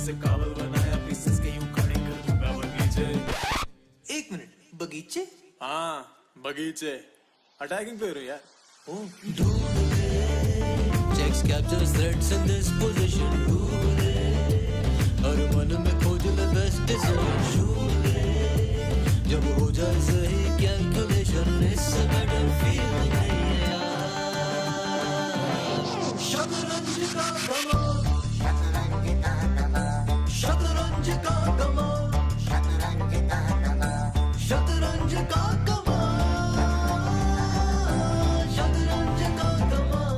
से कावल बनाया पीसेस के यूं खड़े कर दूंगा बगीचे। एक मिनट, बगीचे? हाँ बगीचे, अटैकिंग पे हो रही यार। Checks captures threats in this position. हर मन में खोज ले best decision. जब हो जाए सही calculation, इससे better feeling नहीं है यार। शतरंज का कमाल, शतरंज का कमाल, शतरंज का कमाल, शतरंज का कमाल, शतरंज का कमाल।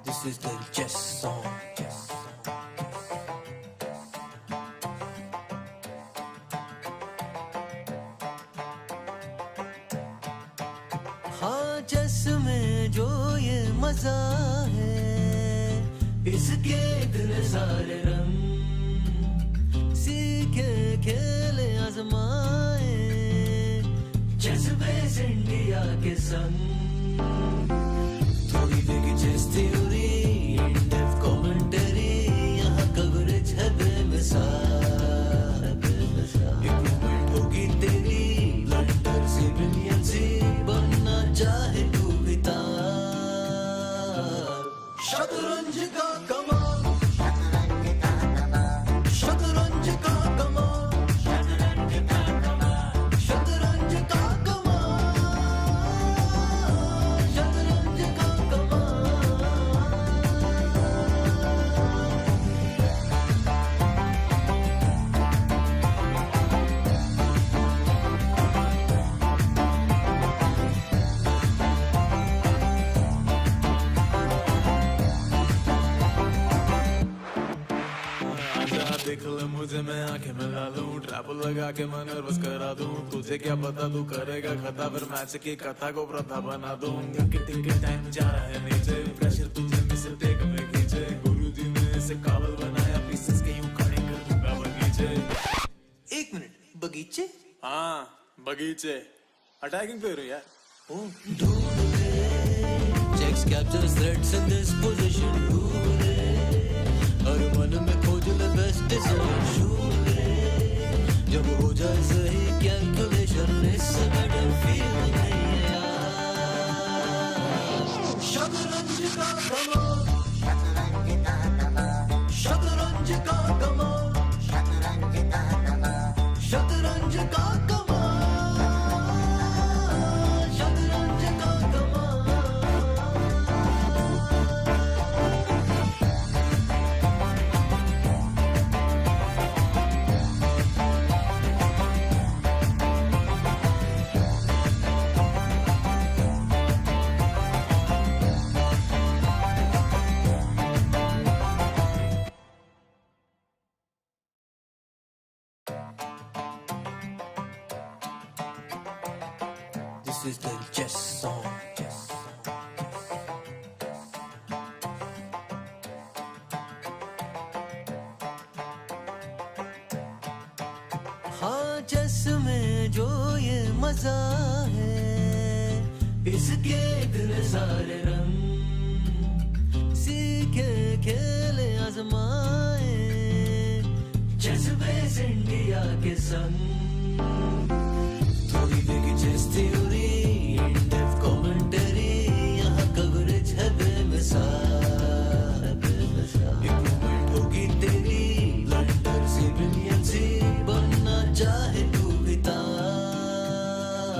This is the chess song. हाँ चेस में जो ये मजा है, इसके इतने सारे रंग, सीखे खेले आजमाए, चेस बेस इंडिया के संग। थोड़ी देखी चेस थ्योरी, इन-डेप्थ कमेंटरी, यहाँ कवरेज है बेमिसाल। इम्प्रूवमेंट होगी तेरी, ब्लंडर से ब्रिलियंसी, बनना चाहे तू भी तार। शतरंज का कमाल, शतरंज का कमाल, शतरंज का कमाल, शतरंज का कमाल, शतरंज का कमाल, शतरंज का कमाल। देख ले मुझे, मैं आंखें मिला लूं, ट्रैप लगा के मैं नर्वस करा दूं। तुझे क्या पता तू करेगा खता, फिर मैच की कथा को प्रथा बना दूंगा। कितने टाइम जा रहा है नीचे, प्रेशर तुझे मिसल टेक में खींचे। गुरुजी ने इसे कावल बनाया पीसेस के यूं खड़े कर दूंगा बगीचे। एक मिनट, बगीचे? हाँ बगीचे, अटैकिंग पे हो रही यार। Checks captures threats in this position. हर मन में खोज ले best decision. जब हो जाए सही calculation, इससे better feeling नहीं है यार। शतरंज का कमाल, शतरंज का कमाल, शतरंज का कमाल, शतरंज का कमाल, शतरंज का कमाल, शतरंज का कमाल। This is the chess song. हाँ चेस में जो ये मजा है, इसके इतने सारे रंग, सीखे खेले आजमाए, चेस बेस इंडिया के संग। थोड़ी देखी चेस थ्योरी, इन-डेप्थ कमेंटरी, यहाँ कवरेज है बेमिसाल। इम्प्रूवमेंट होगी तेरी, ब्लंडर से ब्रिलियंसी, बनना चाहे तू भी तार।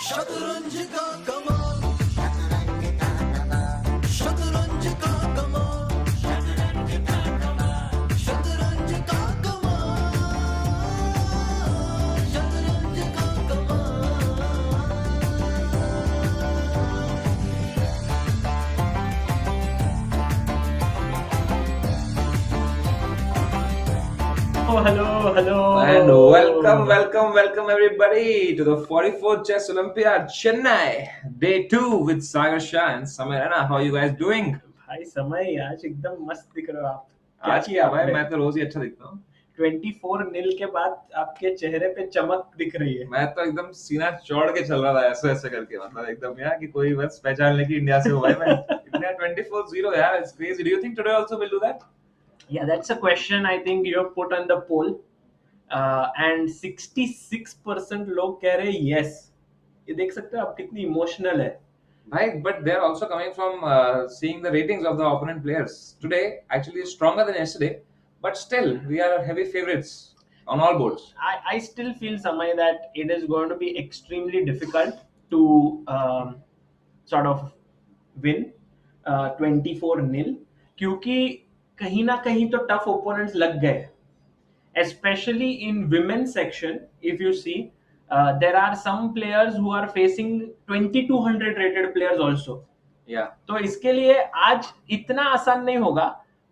शतरंज का कमाल, शतरंज का कमाल, शतरंज का कमाल, शतरंज का कमाल, शतरंज का कमाल, शतरंज का कमाल। hello. And welcome everybody to the 44th Chess Olympiad, Chennai, Day 2 with Sagar Shah and Samirana. How are you guys doing? भाई समय आज एकदम मस्त दिख रहे हो आप. आज क्या भाई, मैं तो रोज ही अच्छा दिखता हूँ. 24-0 के बाद आपके चेहरे पे चमक दिख रही है. मैं तो एकदम सीना चौड़ के चल रहा था ऐसे ऐसे करके, मतलब एकदम यार कि कोई बस पहचान ले कि इंडिया से हो भाई मैं. इंडिया 24-0 यार, it's crazy. Do you think today also we'll do that? Yeah, that's a question I think you have put on the poll. And 66% लोग कह रहे हैं yes. ये देख सकते हो आप कितनी इमोशनल है. Right, but they're also coming from seeing the ratings of the opponent players. Today actually is stronger than yesterday, but still we are heavy favorites on all boards. I still feel Samay that it is going to be extremely difficult to sort of win 24-0 क्योंकि कहीं ना कहीं तो tough opponents लग गए. Especially in women's section, if you see, there are some players who are facing 2200 rated players also. Yeah. तो इसके लिए आज इतना आसान नहीं होगा,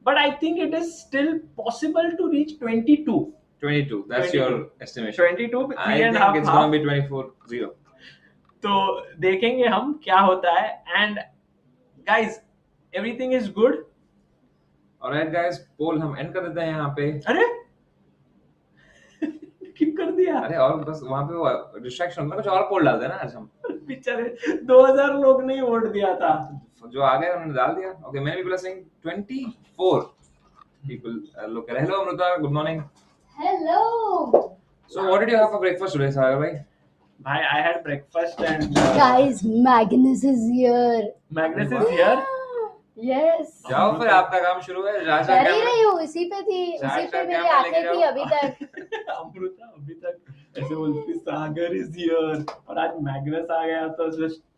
but I think it is still possible to reach 22. 22. That's 22. your estimation. 22. I think it's going to be 24-0. तो देखेंगे हम क्या होता है. And guys, everything is good. Alright guys, poll हम end कर देते हैं यहाँ पे. अरे क्यों कर दिया? अरे और बस वहाँ पे वो डिस्ट्रैक्शन होता है, कुछ और पोल डाल देना आज हम. बेचारे 2000 लोग नहीं वोट दिया था. जो आ गए उन्होंने डाल दिया. Okay, many people are saying 24 people. Look, hello Amruta, good morning. Hello. So what did you have for breakfast today, Sagar bhai? Bhai, I had breakfast and Guys, Magnus is here. Magnus is here. Yes. जाओ फिर आपका काम शुरू है. कर ही रही हूँ, इसी पे थी, उसी पे मेरी आंखें थी अभी तक. अमृता अभी तक ऐसे बोलती सागर is here और आज मैग्नस आ गया तो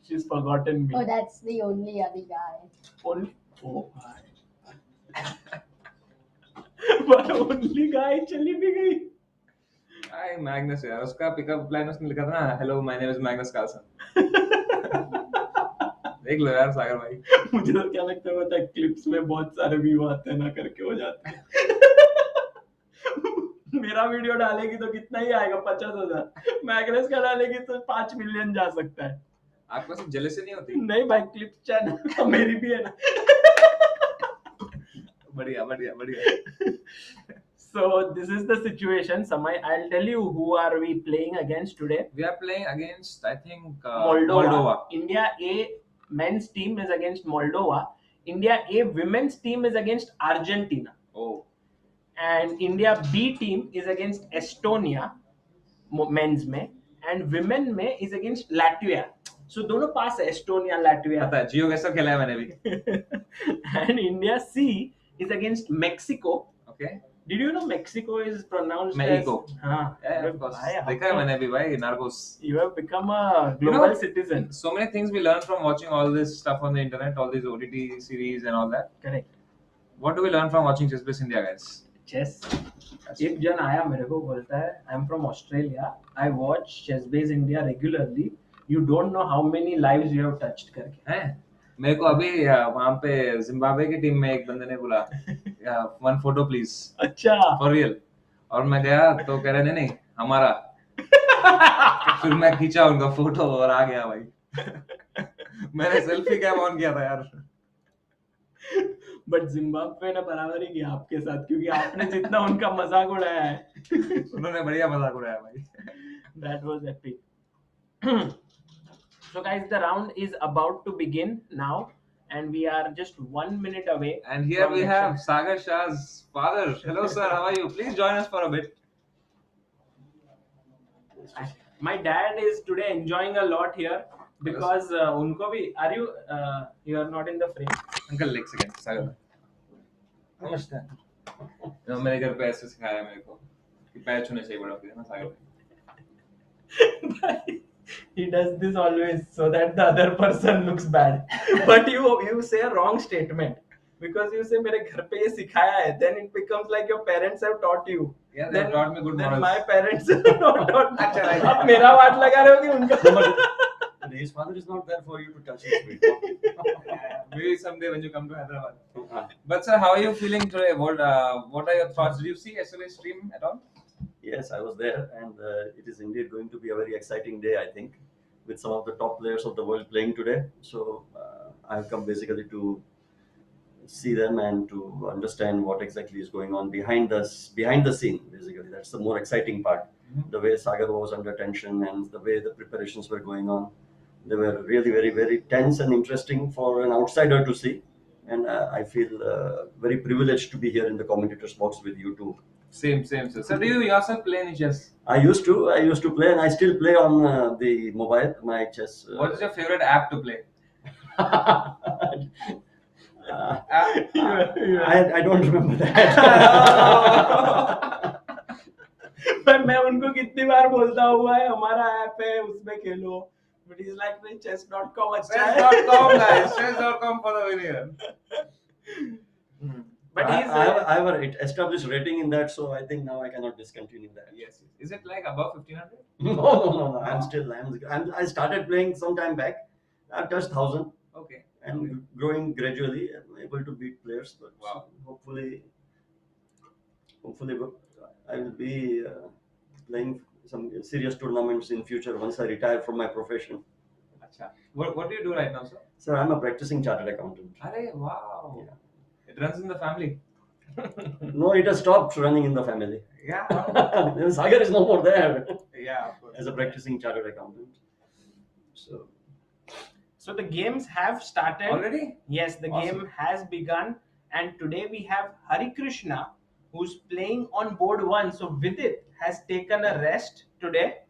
she's forgotten me. Oh, that's the only other guy. Only oh but only guy चली भी गई. Hi Magnus यार, उसका पिकअप लाइन उसने लिखा था ना, hello my name is Magnus Carlsen. देख लो यार सागर भाई. मुझे तो क्या लगता है पता है, क्लिप्स में बहुत सारे व्यू आते हैं ना करके हो जाते हैं. मेरा वीडियो डालेगी तो कितना ही आएगा, 50,000. मैग्नस का डालेगी तो 5 मिलियन जा सकता है. आपको सिर्फ जेलसी नहीं होती? नहीं भाई, क्लिप्स चैनल मेरी भी है ना. बढ़िया बढ़िया बढ़िया. So this is the situation. Samay, I'll tell you who are we playing against today. We are playing against, I think, Moldova. India A men's team is against Moldova. India A women's team is against Argentina. Oh. And India B team is against Estonia men's में, and women में is against Latvia. So दोनों पास है, Estonia, Latvia. पता है, जियो कैसा खेला है मैंने भी. And India C is against Mexico. Okay. Did you know Mexico is pronounced Mexico? as... हाँ. Yeah, of course. देखा है मैंने भी भाई, Narcos. You have become a global citizen. So many things we learn from watching all this stuff on the internet, all these OTT series and all that. Correct. What do we learn from watching Chess Bliss India, guys? Chess. एक जन आया मेरे को बोलता है, I'm from Australia. I watch Chess Base India regularly. You don't know how many lives you have touched करके. हैं? मेरे को अभी वहाँ पे जिम्बाब्वे की टीम में एक बंदे ने बोला, one photo please. अच्छा. For real. और मैं गया तो कह रहे नहीं हमारा. फिर मैं खींचा उनका फोटो और आ गया भाई. मैंने सेल्फी कैम ऑन किया था यार. बट जिम्बाब्वे ने बराबरी किया आपके साथ, क्योंकि आपने जितना उनका मजाक उड़ाया है. उन्होंने बढ़िया मजाक उड़ाया भाई. That was epic. So guys, the round is about to begin now, and we are just 1 minute away. And here we have Sagar Shah's father. Hello sir, how are you? Please join us for a bit. My dad is today enjoying a lot here because उनको भी. Are you? You are not in the frame. Uncle, एक second. Sagar. नमस्ते. तो मेरे घर पे ऐसे सिखाया मेरे को कि पैर छूने चाहिए बड़ा होता है ना सागर. He does this always so that the other person looks bad. But you say a wrong statement because you say मेरे घर पे ये सिखाया है. Then it becomes like your parents have taught you. Yeah, they taught me good morals. Then my parents have not taught me. आप मेरा बात लगा रहे हो कि उनका. His father is not there for you to touch his feet. Maybe someday when you come to Hyderabad. But sir, how are you feeling today? What are your thoughts? Did you see yesterday's stream at all? Yes, I was there, and it is indeed going to be a very exciting day, I think, with some of the top players of the world playing today. So I've come basically to see them and to understand what exactly is going on behind the scene. Basically, that's the more exciting part. The way Sagar was under tension and the way the preparations were going on, they were really very very tense and interesting for an outsider to see. And I feel very privileged to be here in the commentators box with you too. Same, sir. So do you yourself play any chess? I used to play, and I still play on the mobile. My chess. What's your favorite app to play? I don't remember that. पर मैं उनको कितनी बार बोलता हुआ है हमारा app है उसमें खेलो, but he's like नहीं chess.com अच्छा है. Chess.com guys, chess.com for the winner. But I have an established rating in that, so I think now I cannot discontinue that. Yes. Is it like above 1500? No. I started playing some time back. I've touched 1000. Okay. And growing gradually. I'm able to beat players, but wow. Hopefully I will be playing some serious tournaments in future once I retire from my profession. Achha. What do you do right now, sir? Sir, I'm a practicing chartered accountant. Arey, wow. Yeah. It runs in the family. No, it has stopped running in the family. Yeah. Sagar is no more there. Yeah, of course. As a practicing chartered accountant. So the games have started. Already? Yes, the game has begun. And today we have Harikrishna, who's playing on board 1. So Vidit has taken a rest today.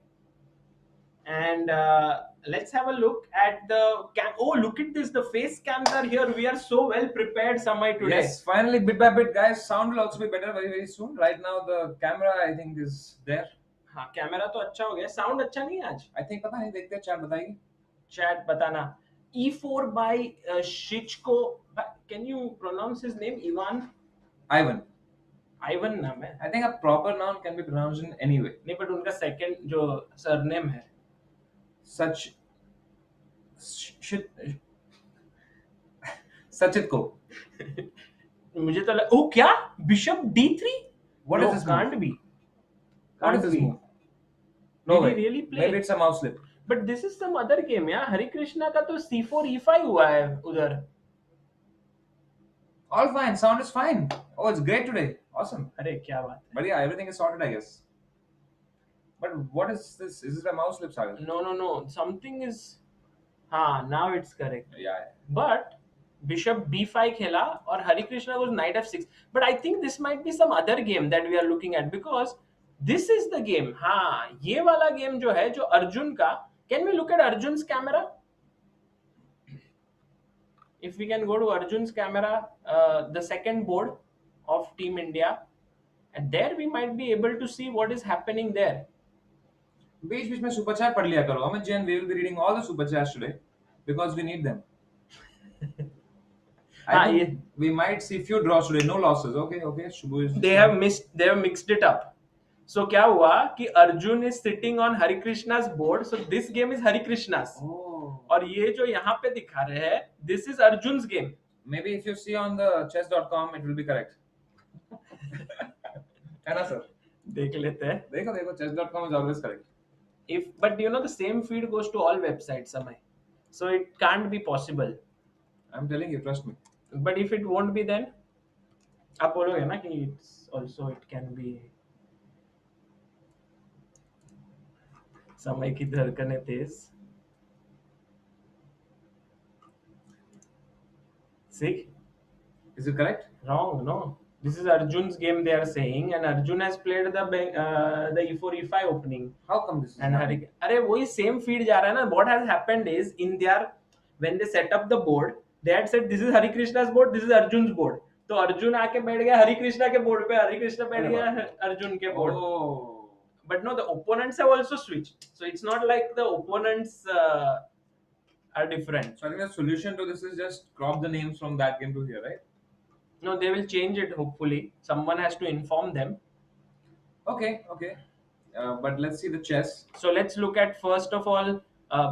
And let's have a look at the cam. Oh, look at this. The face cams are here. We are so well prepared, Samay, today. Yes, finally, bit by bit, guys. Sound will also be better very, very soon. Right now, the camera, I think, is there. हाँ, camera तो अच्छा हो गया. Sound अच्छा नहीं है आज. I think पता नहीं, देखते हैं, chat बताएगी. Chat बताना. E4 by Shitco. Can you pronounce his name? IIvan नाम है. I think a proper noun can be pronounced in any way. नहीं, but उनका second जो surname है. Sachitco. मुझे तो लगा, क्या? Bishop D3? What is this can't move? be. What is this move? No Did way. he really play? Maybe it's a mouse slip. But this is some other game, yeah. Harikrishna का तो C4 E5 हुआ है उधर. All fine. Sound is fine. Oh, it's great today. Awesome. अरे क्या बात है. But yeah, everything is sorted, I guess. But what is this? Is this a mouse slip, Sagar? No. Something is. हाँ, now it's correct. Yeah. But Bishop B5 खेला और Harikrishna was Knight F6. But I think this might be some other game that we are looking at because this is the game. हाँ, ये वाला game जो है जो अर्जुन का. Can we look at Arjun's camera? If we can go to Arjun's camera, the second board of Team India, and there we might be able to see what is happening there. बीच में super chat पढ़ लिया करो. Amit Jain, we will be reading all the super chats today because we need them. I think we might see few draws today, no losses. Okay. Shubhu is. They have mixed it up. So क्या हुआ कि Arjun is sitting on Harikrishna's board. So this game is Harikrishna's. Oh. और ये जो यहाँ पे दिखा रहे हैं, this is Arjun's game. Maybe if you see on the chess.com, it will be correct. है ना sir? देख लेते हैं. देखो chess.com is always correct. But you know the same feed goes to all websites, Samay. So it can't be possible. I'm telling you, trust me. But if it won't be, then आप बोलोगे ना कि it's also it can be. समय की धड़कनें तेज. See? Is it correct? Wrong, no. This is Arjun's game they are saying, and Arjun has played the E4 E5 opening. How come this is And अरे वही same feed जा रहा है ना. What has happened is when they set up the board, they had said this is Harikrishna's board, this is Arjun's board. तो अर्जुन आके बैठ गया हरिकृष्णा के बोर्ड पे, हरिकृष्णा बैठ गया अर्जुन के board. Oh. But no, the opponents have also switched. So it's not like the opponents are different. So I think the solution to this is just crop the names from that game to here, right? No, they will change it hopefully. Someone has to inform them. Okay. But let's see the chess. So let's look at first of all,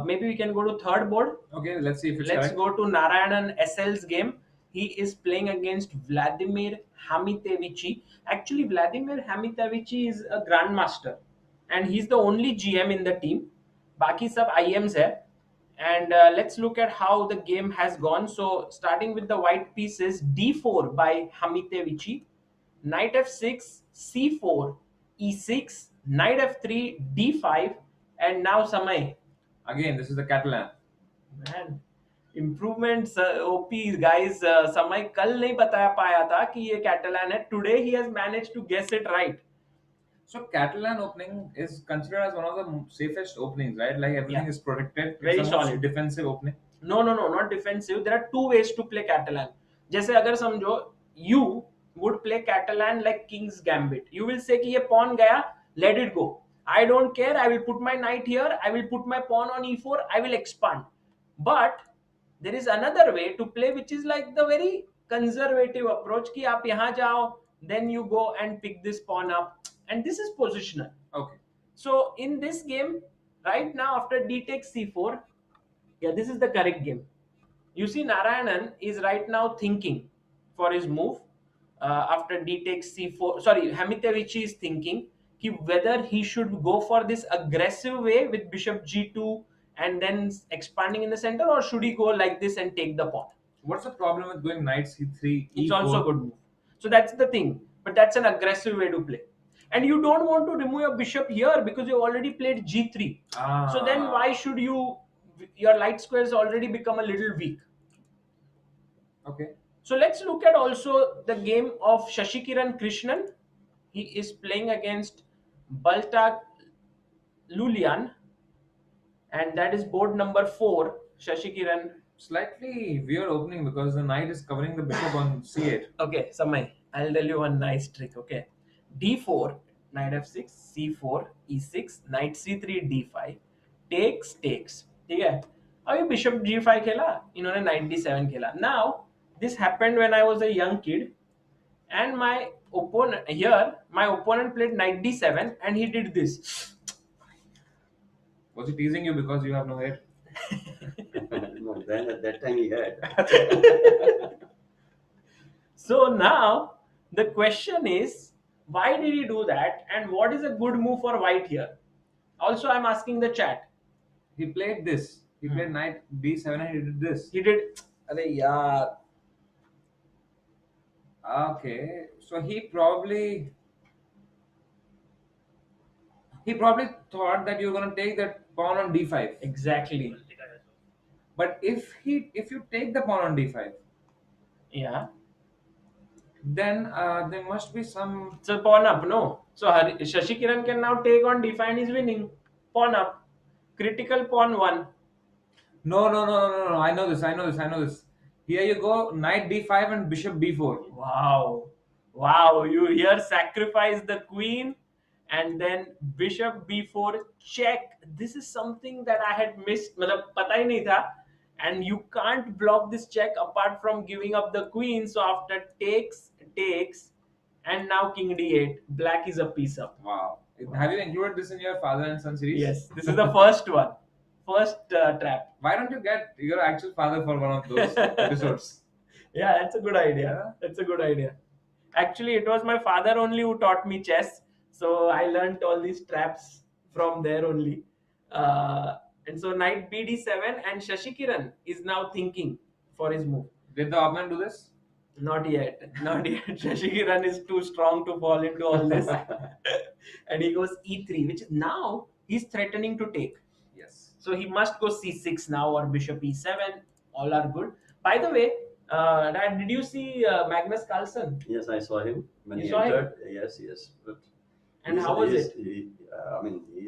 maybe we can go to third board. Okay, let's see if it's Let's correct. go to Narayanan SL's game. he is playing against Vladimir Hamitevici. Actually, Vladimir Hamitevici is a grandmaster, and he's the only GM in the team. Baki sab IMs hai. And let's look at how the game has gone. So starting with the white pieces, d4 by Hamitevici, knight f6, c4, e6, knight f3, d5, and now Samay. Again, this is the Catalan. Man, improvements, OP guys. Samay कल नहीं बता पाया था कि ये Catalan है. Today he has managed to guess it right. So Catalan opening is considered as one of the safest openings, right? Like everything Yeah. is protected. Very it's a most solid. defensive opening. No, not defensive. There are two ways to play Catalan. जैसे अगर समझो you would play Catalan like King's Gambit. You will say कि ये pawn गया, let it go. I don't care. I will put my knight here. I will put my pawn on e4. I will expand. But there is another way to play, which is like the very conservative approach कि आप यहाँ जाओ, then you go and pick this pawn up, and this is positional. Okay. So in this game, right now after d takes c4, yeah, this is the correct game. You see, Narayanan is right now thinking for his move after d takes c4. Sorry, Hamitevici is thinking whether he should go for this aggressive way with bishop g2 and then expanding in the center, or should he go like this and take the pawn. What's the problem with going knight c3? It's e4? also a good move. So that's the thing. But that's an aggressive way to play. And you don't want to remove your bishop here because you already played g3. So then why should you? Your light squares already become a little weak. Okay. So let's look at also the game of Sasikiran Krishnan. He is playing against Baltag Lulian, and that is board number 4. Sasikiran. Slightly weird opening because the knight is covering the bishop on c8. Okay, Samay, I'll tell you one nice trick. Okay, d4, knight f6, c4, e6, knight c3, d5, takes. ठीक है. अभी bishop g5 खेला, इन्होंने knight d7 खेला. Now this happened when I was a young kid, and my opponent played knight d7 and he did this. Was he teasing you because you have no hair? No, then at that time he had. So now the question is, why did he do that, and what is a good move for white here? Also, I'm asking the chat. He played this. He played knight d7 and he did this. He did. Arey yaar. Okay, so he probably thought that you're gonna take that pawn on d5. Exactly. But if you take the pawn on d5, Yeah. then there must be some. So pawn up, no. So Sasikiran can now take on d5 and he's winning. Pawn up. Critical pawn 1. No. I know this. Here you go, knight d5 and bishop b4. Wow. You here sacrifice the queen and then bishop b4 check. This is something that I had missed. मतलब पता ही नहीं था. And you can't block this check apart from giving up the queen. So after takes, and now king d8, black is a piece up. Wow. Have you included this in your father and son series? Yes, this is the first one. First trap. Why don't you get your actual father for one of those episodes? Yeah, that's a good idea. Actually, it was my father only who taught me chess. So I learned all these traps from there only. And so knight bd7, and Sasikiran is now thinking for his move. Did the opponent do this? Not yet. Sasikiran is too strong to fall into all this. And he goes e3, which is now he's threatening to take. Yes. So he must go c6 now, or bishop e7. All are good. By the way, Dad, did you see Magnus Carlsen? Yes, I saw him when You he saw him? entered. Yes. But And how was it? he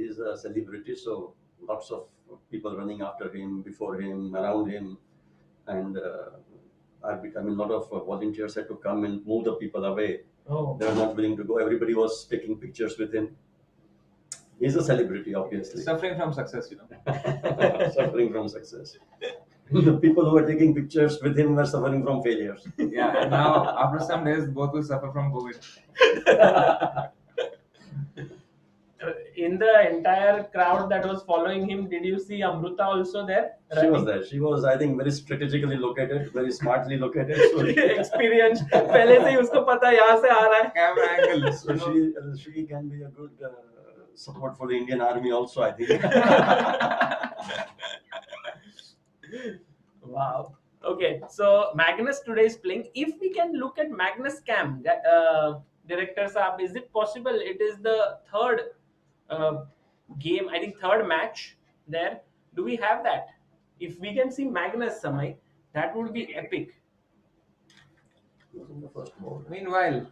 is a celebrity, so lots of people running after him, before him, around him, and a lot of volunteers had to come and move the people away. Oh. They were not willing to go. Everybody was taking pictures with him. He's a celebrity, obviously. Suffering from success, Suffering from success. The people who were taking pictures with him were suffering from failures. Yeah, and now after some days, both will suffer from COVID. In the entire crowd that was following him, did you see Amruta also there? She was there. She was, I think, very strategically located, very smartly located. So Experienced. पहले से ही उसको पता है यहाँ से आ रहा है. Camera angle. so she can be a good support for the Indian Army also, I think. Wow. Okay, so Magnus today is playing. If we can look at Magnus Cam, Director Saab, is it possible? It is the third game, I think third match there. Do we have that? If we can see Magnus Samay, that would be epic. Meanwhile,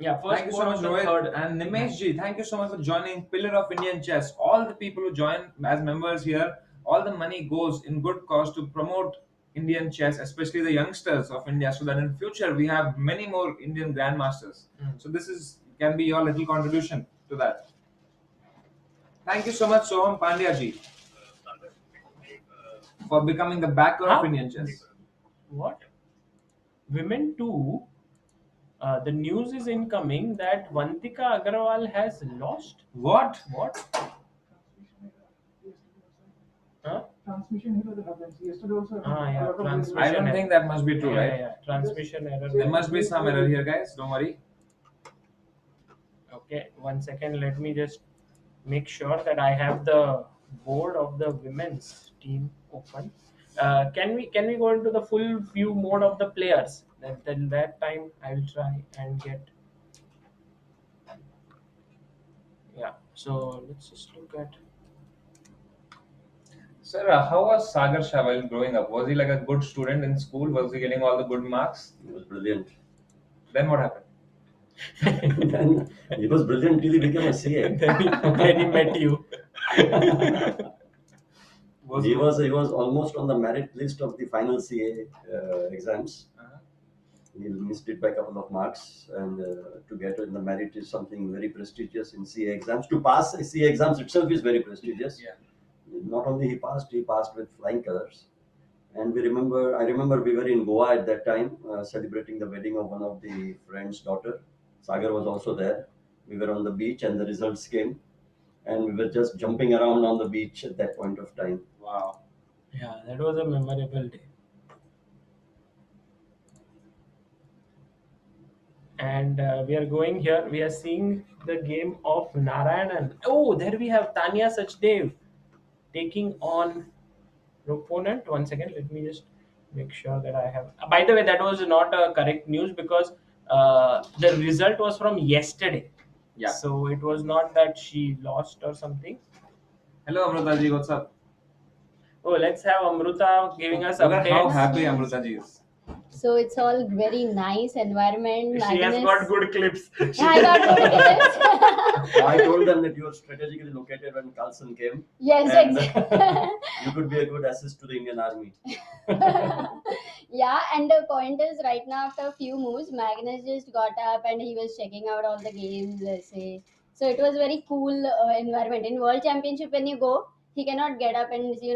Yeah, first thank you so much, ball, Rohit. third. And Nimesh ji, thank you so much for joining Pillar of Indian Chess. All the people who join as members here, all the money goes in good cause to promote Indian chess, especially the youngsters of India, so that in future we have many more Indian grandmasters. So this can be your little contribution to that. Thank you so much, Soham Pandya ji, for becoming the backer of Indian chess. What? Women too. The news is incoming that Vantika Agarwal has lost. What? What? Huh? Transmission error happens. Yesterday also. Yeah, transmission. I don't think that must be true, right? Yeah, transmission error. There must be some error here, guys. Don't worry. Okay, 1 second. Let me just make sure that I have the board of the women's team open. Can we go into the full view mode of the players? Then that time I will try and get. Yeah. So let's just look at. Sir, how was Sagar Shah while growing up? Was he like a good student in school? Was he getting all the good marks? He was brilliant. Then what happened? Then he was brilliant till he became a CA. then he met you. He was almost on the merit list of the final CA exams. He missed it by a couple of marks, and to get in the merit is something very prestigious in CA exams. To pass CA exams itself is very prestigious. Yeah. Not only he passed with flying colors. And I remember we were in Goa at that time, celebrating the wedding of one of the friend's daughter. Sagar was also there. We were on the beach and the results came. And we were just jumping around on the beach at that point of time. Wow. Yeah, that was a memorable day. And we are going here. We are seeing the game of Narayanan. Oh, there we have Tanya Sachdev taking on her opponent. 1 second, let me just make sure that I have. By the way, that was not a correct news because the result was from yesterday. Yeah. So it was not that she lost or something. Hello, Amruta ji. What's up? Oh, let's have Amruta giving us Look at updates. how happy Amruta ji is. So it's all very nice environment. She has got good clips. Yeah, I got good clips. I told them that you were strategically located when Carlsen came. Yes, and exactly. you could be a good assist to the Indian Army. Yeah, and the point is, right now after a few moves, Magnus just got up and he was checking out all the games. Let's say, so it was very cool environment. In World Championship, when you go, he cannot get up and see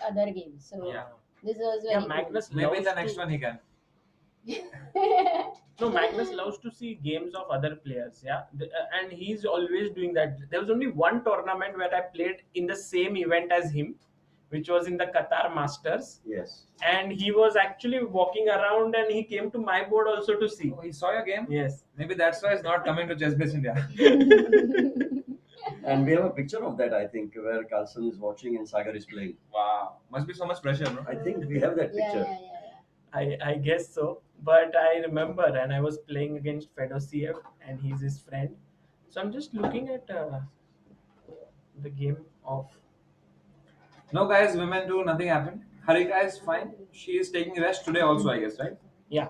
other games. So Yeah. this was very cool. Magnus Maybe loves the next to- one he can. No, Magnus loves to see games of other players, yeah, and he's always doing that. There was only one tournament where I played in the same event as him, which was in the Qatar Masters, Yes. and he was actually walking around and he came to my board also to see. Oh, he saw your game? Yes. Maybe that's why he's not coming to Chess Base India. And we have a picture of that, I think, where Carlsen is watching and Sagar is playing. Wow. Must be so much pressure, no? I think we have that Yeah, picture. yeah. I guess so, but I remember, and I was playing against Fedosiev, and he's his friend. So I'm just looking at the game of. No, guys, women too, nothing happened. Harika is fine. She is taking rest today also, I guess, right? Yeah.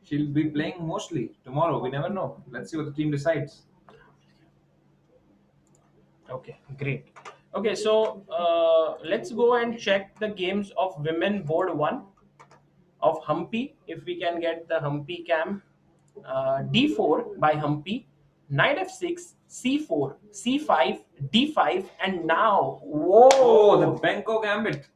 She'll be playing mostly tomorrow. We never know. Let's see what the team decides. Okay, great. Okay, so let's go and check the games of women board 1 of Humpy. If we can get the Humpy cam. D4 by Humpy, Knight F6, C4, C5, D5, and now, whoa! Oh, the Benko Gambit.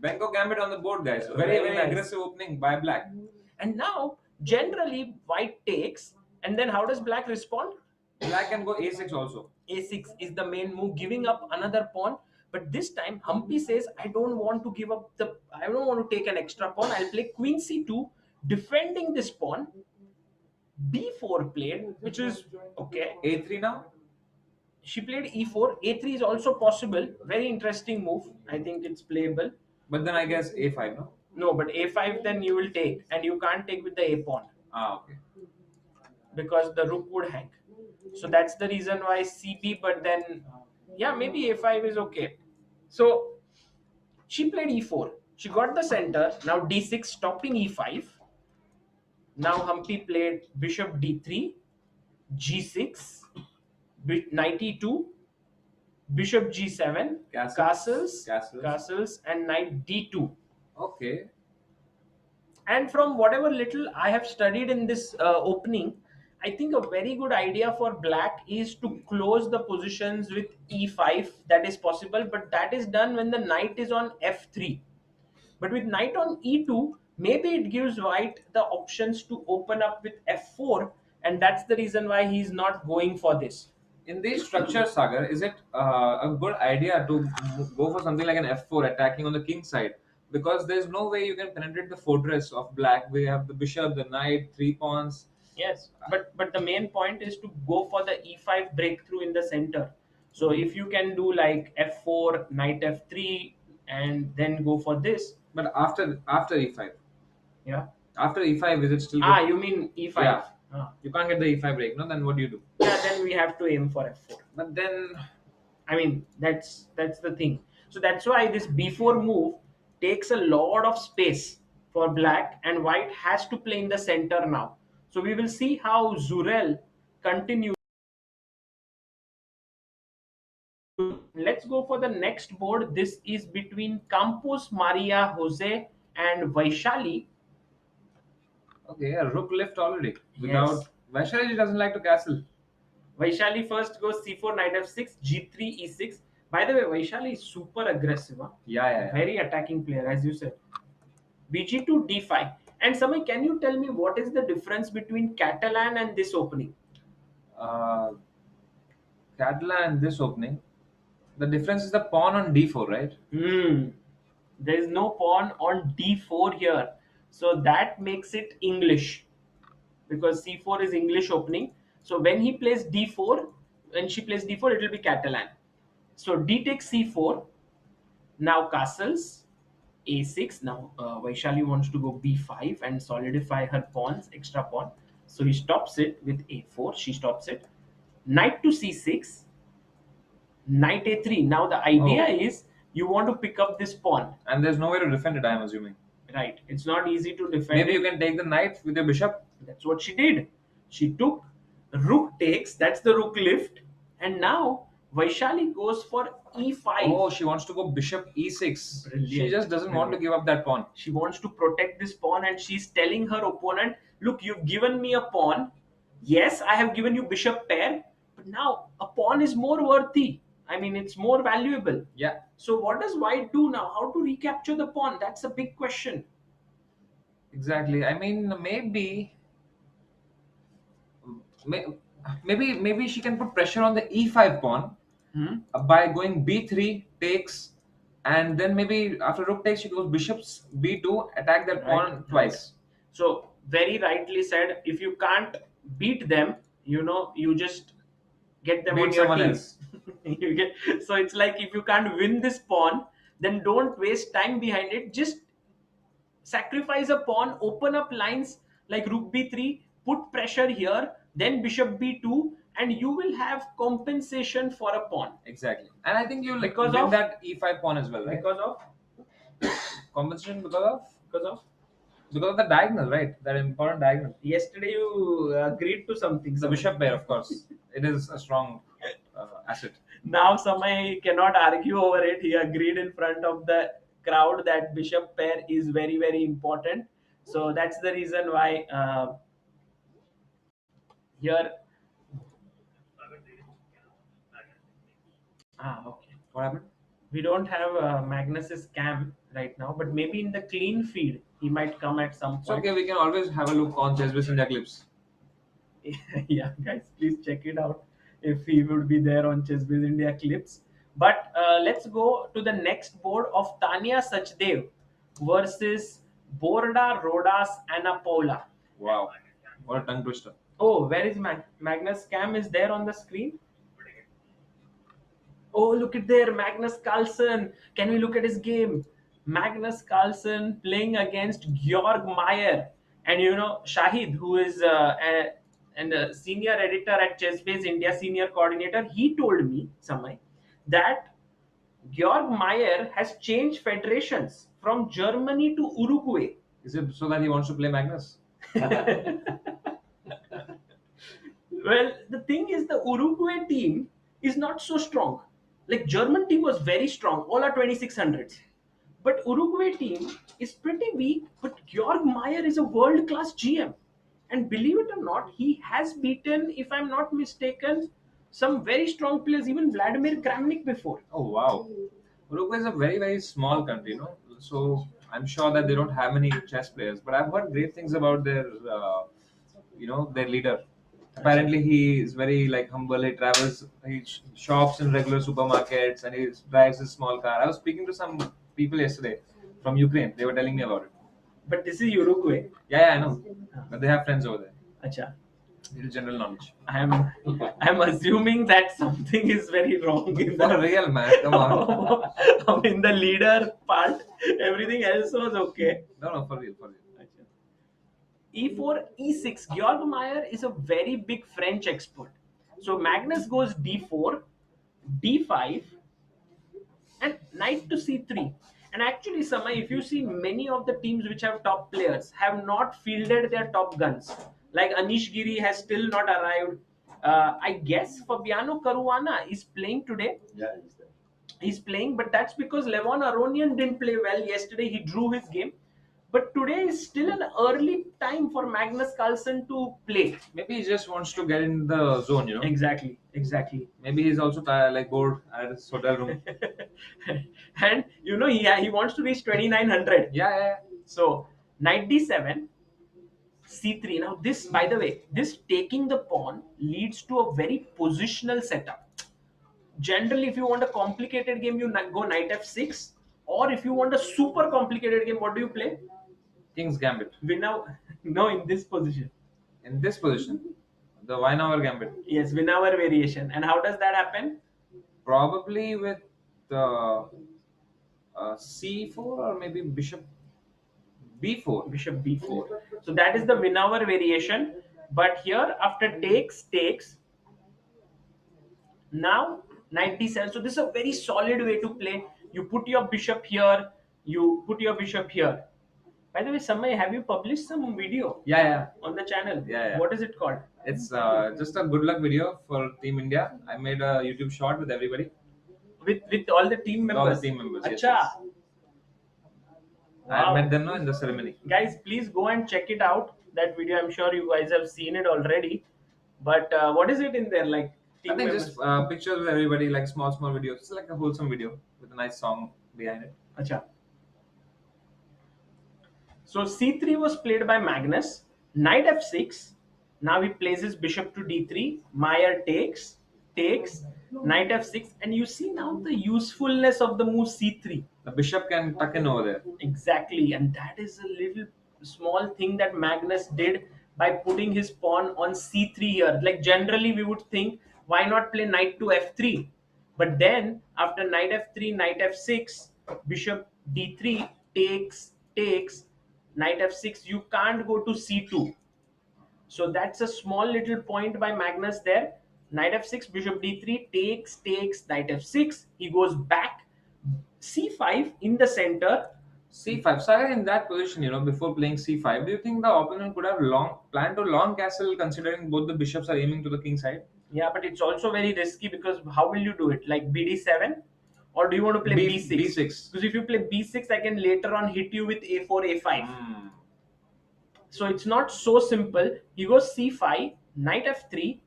Benko Gambit on the board, guys. Very, Very very nice. aggressive opening by Black. And now, generally, white takes, and then how does black respond? Black can go A6 also. A6 is the main move, giving up another pawn. But this time Humpy says, I don't want to give up I don't want to take an extra pawn. I'll play queen c2, defending this pawn. B4 played, which is okay. A3 now? She played e4. A3 is also possible. Very interesting move. I think it's playable. But then I guess A5, no? No, but a5 then you will take, and you can't take with the a pawn Okay. because the rook would hang. So that's the reason why cb. But then, yeah, maybe a5 is okay. So she played e4. She got the center. Now d6, stopping e5. Now Humpy played bishop d3, g6, knight e2, bishop g7, castles, and knight d2. Okay. And from whatever little I have studied in this opening, I think a very good idea for black is to close the positions with e5. That is possible, but that is done when the knight is on f3. But with knight on e2, maybe it gives white the options to open up with f4, and that's the reason why he's not going for this. In these structures, Sagar, is it a good idea to go for something like an f4 attacking on the king side? Because there's no way you can penetrate the fortress of black. We have the bishop, the knight, 3 pawns. Yes, but the main point is to go for the e5 breakthrough in the center. So if you can do like f4, knight f3, and then go for this. But after e5. Yeah. After e5, is it still good? You mean e5? Yeah. You can't get the e5 break, no? Then what do you do? Yeah, then we have to aim for f4. But then, I mean, that's the thing. So that's why this b4 move takes a lot of space for black, and white has to play in the center now. So we will see how Zurel continues. Let's go for the next board. This is between Campos Maria Jose and Vaishali. okay, a rook left already. Without Vaishali doesn't like to castle. Vaishali first goes c4, knight f6, g3, e6. By the way, Vaishali is super aggressive. Huh? Yeah. Very attacking player, as you said. bg2, d5. And Samay, can you tell me what is the difference between Catalan and this opening? Catalan and this opening, the difference is the pawn on d4, right? There is no pawn on d4 here. So that makes it English. Because c4 is English opening. So when he plays d4, when she plays d4, it will be Catalan. So d takes c4. Now castles, a6. Now Vaishali wants to go b5 and solidify her pawns, extra pawn. So he stops it with a4. She stops it. Knight to c6. Knight a3. Now the idea is you want to pick up this pawn. And there's no way to defend it, I am assuming. Right. It's not easy to defend. Maybe you can take the knight with your bishop. That's what she did. She took rook takes. That's the rook lift. And now Vaishali goes for e5. Oh, she wants to go bishop e6. Brilliant. She just doesn't want to give up that pawn. She wants to protect this pawn, and she's telling her opponent, look, you've given me a pawn. Yes, I have given you bishop pair, but now a pawn is more worthy. I mean, it's more valuable. Yeah. So what does white do now? How to recapture the pawn? That's a big question. Exactly. I mean, maybe she can put pressure on the e5 pawn by going b3 takes, and then maybe after rook takes she goes bishops b2, attack that pawn twice. So very rightly said. If you can't beat them, you just get them Beat on your someone team. else. So it's like, if you can't win this pawn, then don't waste time behind it. Just sacrifice a pawn, open up lines like rook b3, put pressure here, then bishop b2, and you will have compensation for a pawn. Exactly. And I think you'll Because win of- that e5 pawn as well, right? Because of Compensation because of of the diagonal, right? That important diagonal. yesterday you agreed to something. The bishop pair, of course. It is a strong asset. Now Samay cannot argue over it. He agreed in front of the crowd that bishop pair is very, very important. So that's the reason why here. Okay. What happened? We don't have Magnus's cam right now, but maybe in the clean feed he might come at some It's point. okay, we can always have a look on Chess India clips. Yeah, guys, please check it out. if he would be there on ChessBase India clips. But let's go to the next board of Tanya Sachdev versus Borda Rodas Anapola. Wow, what a tongue twister. Oh, where is Magnus Cam is there on the screen? Oh, look at there, Magnus Carlsen. Can we look at his game? Magnus Carlsen playing against Georg Meyer. And you know, Shahid, who is a senior editor at ChessBase India, senior coordinator, he told me, Samay, that Georg Meyer has changed federations from Germany to Uruguay. Is it so that he wants to play Magnus? Well, the thing is, the Uruguay team is not so strong. Like German team was very strong, all are 2600s. But Uruguay team is pretty weak. But Georg Meyer is a world class GM, and believe it or not, he has beaten, if I'm not mistaken, some very strong players, even Vladimir Kramnik before. Oh wow, Uruguay is a very small country, so I'm sure that they don't have many chess players. But I've heard great things about their, their leader. Apparently, he is very like humble. He travels, he shops in regular supermarkets, and he drives a small car. I was speaking to some people yesterday from Ukraine. They were telling me about it. But this is Uruguay. Yeah, I know. But they have friends over there. Acha. Little general knowledge. I'm assuming that something is very wrong in For the real, man. Come on. in the leader part. Everything else was okay. No, for real. E4, E6. Georg Meyer is a very big French expert. So Magnus goes D4, D5, and knight to C3. And actually, Samay, if you see, many of the teams which have top players have not fielded their top guns. Like Anish Giri has still not arrived. I guess Fabiano Caruana is playing today. Yeah, he's there. He's playing, but that's because Levon Aronian didn't play well yesterday. He drew his game. But today is still an early time for Magnus Carlsen to play. Maybe he just wants to get in the zone, Exactly. Maybe he's also bored at his hotel room. And he wants to reach 2900. Yeah. So knight d7, c3. Now this, by the way, this taking the pawn leads to a very positional setup. Generally, if you want a complicated game, you go knight f6. Or if you want a super complicated game, what do you play? King's Gambit. No, in this position. In this position, the Weinauer Gambit. Yes, Winawer variation. And how does that happen? Probably with c4 or maybe bishop b4. Bishop b4. So that is the Winawer variation. But here, after takes, now knight d7. So this is a very solid way to play. You put your bishop here. You put your bishop here. By the way, Samay, have you published some video? Yeah. On the channel? Yeah. What is it called? It's just a good luck video for Team India. I made a YouTube short with everybody. With all the team members? All the team members, Acha. yes. Wow. I met them in the ceremony. Guys, please go and check it out. That video, I'm sure you guys have seen it already. But what is it in there? Like I think just pictures with everybody, like small videos. It's like a wholesome video with a nice song behind it. Acha. So c3 was played by Magnus. Knight f6. Now he plays his bishop to d3. Meyer takes, knight f6. And you see now the usefulness of the move c3. The bishop can tuck in over there. Exactly. And that is a little small thing that Magnus did by putting his pawn on c3 here. Like generally we would think, why not play knight to f3? But then after knight f3, knight f6, bishop d3, takes, knight f6, you can't go to c2. So that's a small little point by Magnus there. Knight f6, bishop d3, takes, knight f6. He goes back. c5 in the center. c5. So in that position, before playing c5, do you think the opponent could have planned to long castle, considering both the bishops are aiming to the king side? Yeah, but it's also very risky because how will you do it? Like bd7? Or do you want to play b6? b6. Because if you play b6, I can later on hit you with a4, a5. So it's not so simple. He goes c5, knight f3,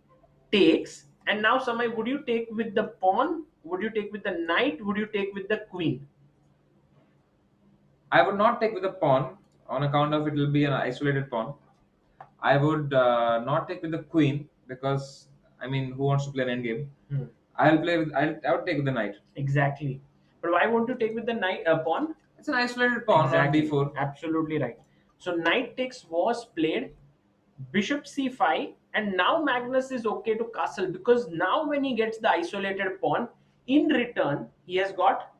takes. And now, Samay, would you take with the pawn? Would you take with the knight? Would you take with the queen? I would not take with the pawn on account of it will be an isolated pawn. I would not take with the queen because I mean, who wants to play an endgame? Hmm. I would take with the knight. Exactly. But why won't you take with the knight pawn? It's an isolated pawn Exactly. on d4. Absolutely right. So knight takes was played, bishop c5, and now Magnus is okay to castle, because now when he gets the isolated pawn, in return he has got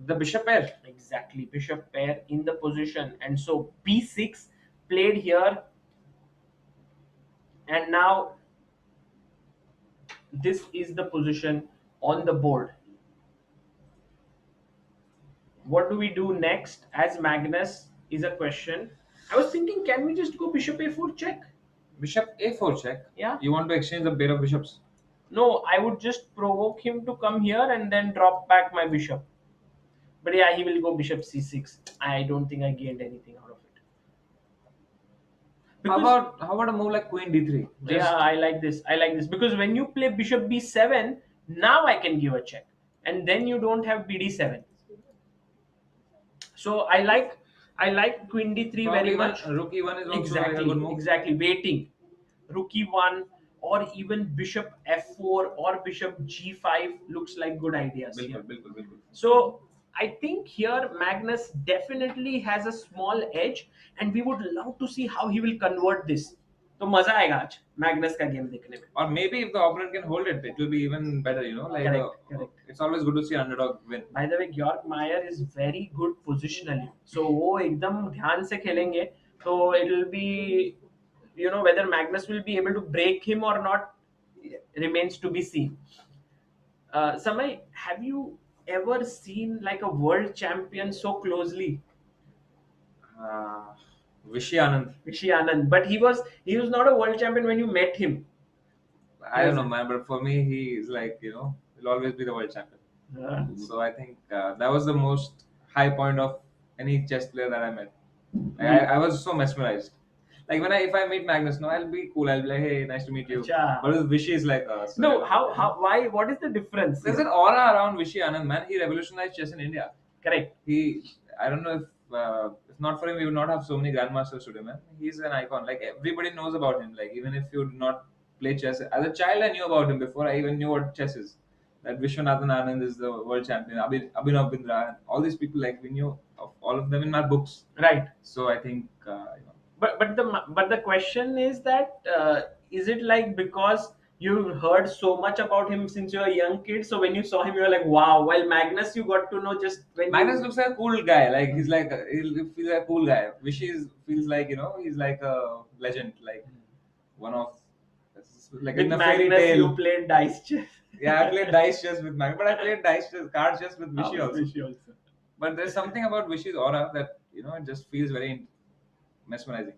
The bishop pair. exactly bishop pair in the position, and so b6 played here, and now this is the position on the board. What do we do next as Magnus is a question. I was thinking, can we just go bishop a4 check? Bishop a4 check. Yeah. You want to exchange the pair of bishops? No, I would just provoke him to come here and then drop back my bishop. But yeah, he will go bishop c6. I don't think I gained anything out of it. How about a move like queen d3? Yeah, I like this. I like this because when you play bishop b7, now I can give a check, and then you don't have bd7. So I like queen d3 very much. Rook e1 is also Exactly, a good move. exactly. Waiting, rook e1 or even bishop f4 or bishop g5 looks like good ideas here. Bilkul. So I think here Magnus definitely has a small edge, and we would love to see how he will convert this. तो मजा आएगा आज Magnus का game देखने में. Or maybe if the opponent can hold it, it will be even better, you know. Like Correct. It's always good to see an underdog win. By the way, Georg Meyer is very good positionally. So वो एकदम ध्यान से खेलेंगे. So it will be, you know, whether Magnus will be able to break him or not remains to be seen. Samay, have you ever seen like a world champion so closely? Vishy Anand. But he was not a world champion when you met him. I don't know, man, but for me, he is like, you know, he'll always be the world champion. So I think that was the most high point of any chess player that I met. I was so mesmerized. Like if I meet Magnus, no, I'll be cool. I'll be like, hey, nice to meet you. Achha. But with Vishy is like, No, why? What is the difference? There's an aura around Vishy Anand, man. He revolutionized chess in India. Correct. I don't know if not for him, we would not have so many grandmasters today, man. He's an icon. Like everybody knows about him. Like even if you do not play chess, as a child, I knew about him before I even knew what chess is. That Vishwanathan Anand is the world champion. Abhinav Bindra, and all these people, like we knew of all of them in our books. Right. So I think, you know. But the question is that is it like because you heard so much about him since you were a young kid, so when you saw him you were like wow, while Magnus you got to know just when Magnus looks like a cool guy, like he's like he feels like a cool guy. Vishy feels like, you know, he's like a legend, like one of like with in a Magnus fairy tale. you played dice chess. Yeah, I played dice chess with Magnus, but I played card chess with Vishy also. But there's something about Vishy's aura that, you know, it just feels very mesmerizing.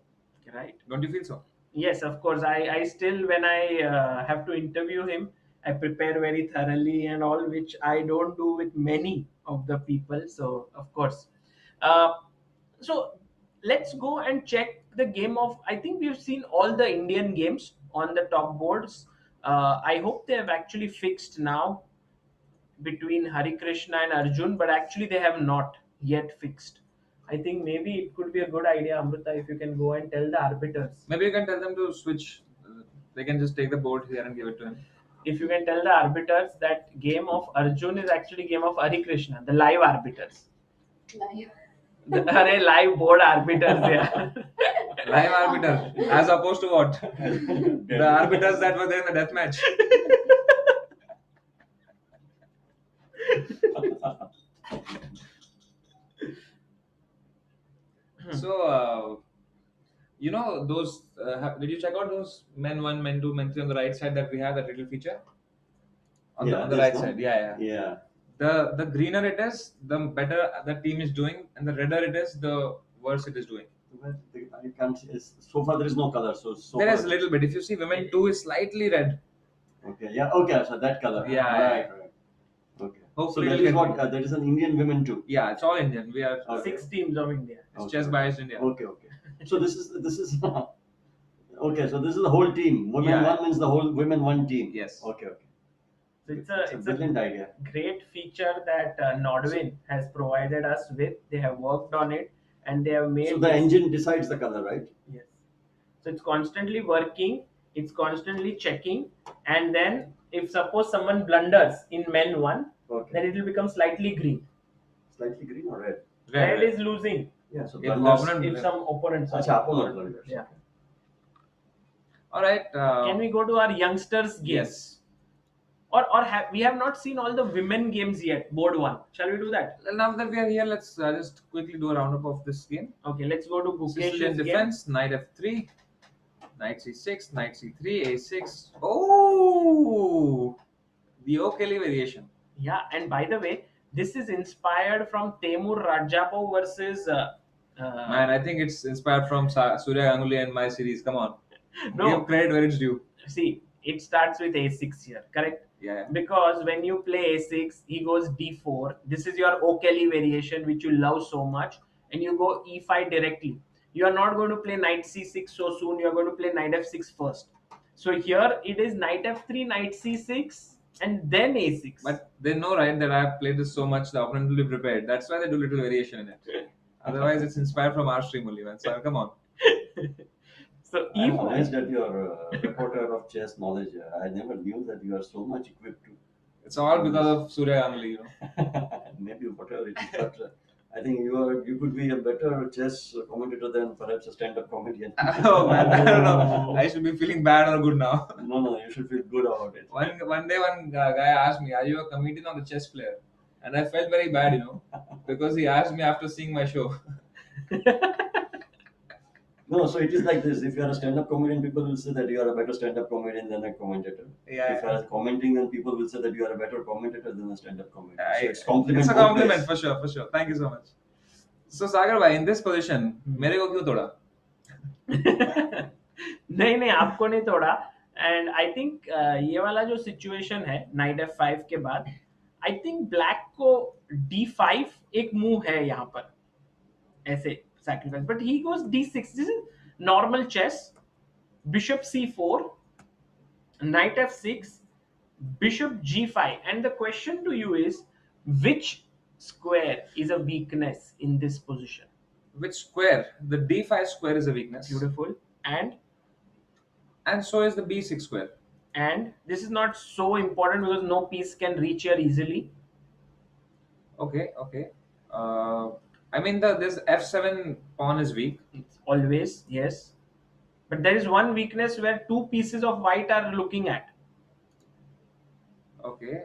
Right. Don't you feel so? Yes, of course. I still, when I have to interview him, I prepare very thoroughly and all, which I don't do with many of the people. So, of course. So, let's go and check the game of, I think we've seen all the Indian games on the top boards. I hope they have actually fixed now between Harikrishna and Arjun, but actually they have not yet fixed. I think maybe it could be a good idea, Amrita, if you can go and tell the arbiters. Maybe you can tell them to switch. They can just take the board here and give it to him. If you can tell the arbiters that game of Arjun is actually game of Harikrishna, the live arbiters. Live. Live board arbiters, yeah. Live arbiter, as opposed to what? The arbiters that were there in the death match. So, you know those? Did you check out those men 1, men 2, men 3 on the right side that we have, that little feature? On the right side, yeah. The greener it is, the better the team is doing, and the redder it is, the worse it is doing. I can't. So far, there is no color. So there far, is a little bit. If you see, women 2 is slightly red. Okay. Yeah. Okay. So that color. Yeah. Right. Okay. Hopefully so that is what. There is an Indian women too. Yeah, it's all Indian. We are 6 teams of India. It's chess biased India. Okay. So this is okay. So this is the whole team. Women 1 means the whole women 1 team. Yes. Okay. So It's a brilliant idea. Great feature that Nodwin has provided us with. They have worked on it and they have made. So the engine decides the color, right? Yes. So it's constantly working, It's constantly checking, and then if suppose someone blunders in men 1, Okay. then it will become slightly green. Slightly green or red? Red is losing Yeah. So If blunders. opponent- if some opponents are. Acha, opponent blunders. Yeah. All right. Can we go to our youngsters game? Yes. We have not seen all the women games yet, board 1. Shall we do that? Well, now that we are here, let's just quickly do a roundup of this game. Okay, let's go to Sicilian Gukesh's game. defense, knight f3, knight c6, knight c3, a6. Oh, the O'Kelly variation. Yeah, and by the way, this is inspired from Temur Rajapov versus Man, I think it's inspired from Surya Ganguly and my series. Come on, no. give credit where it's due. See, it starts with a6 here, correct? Yeah. Because when you play a6, he goes d4. This is your O'Kelly variation, which you love so much, and you go e5 directly. You are not going to play knight c6 so soon. You are going to play knight f6 first. So here it is knight f3, knight c6, and then a6. But they know, right, that I've played this so much, the opponent will be prepared. That's why they do little variation in it. Otherwise, it's inspired from our stream only, man. So come on. So I'm e5. amazed at your reporter of chess knowledge. I never knew that you are so much equipped to. It's all because of Surya Ganguly, you know. Maybe whatever it is, but I think you could be a better chess commentator than perhaps a stand-up comedian. Oh man, I don't know. I should be feeling bad or good now. No, you should feel good about it. One day, one guy asked me, "Are you a comedian or a chess player?" And I felt very bad, you know, because he asked me after seeing my show. No, so it is like this. If you are a stand-up comedian, people will say that you are a better stand-up comedian than a commentator. Yeah. If you are commenting, then people will say that you are a better commentator than a stand-up commentator. So it's It's compliment. a both compliment ways. for sure, for sure. Thank you so much. So Sagar bhai, in this position, मेरे को क्यों तोड़ा? नहीं आपको नहीं तोड़ा. And I think ये वाला जो situation है knight f5 के बाद, I think black को d5 एक move है यहाँ पर ऐसे sacrifice, but he goes d6. This is normal chess. Bishop c4, knight f6, bishop g5, and the question to you is, which square is a weakness in this position? Which square? The d5 square is a weakness. Beautiful. And so is the b6 square. And this is not so important because no piece can reach here easily. Okay. I mean, this f7 pawn is weak. It's always, yes. But there is one weakness where two pieces of white are looking at. Okay.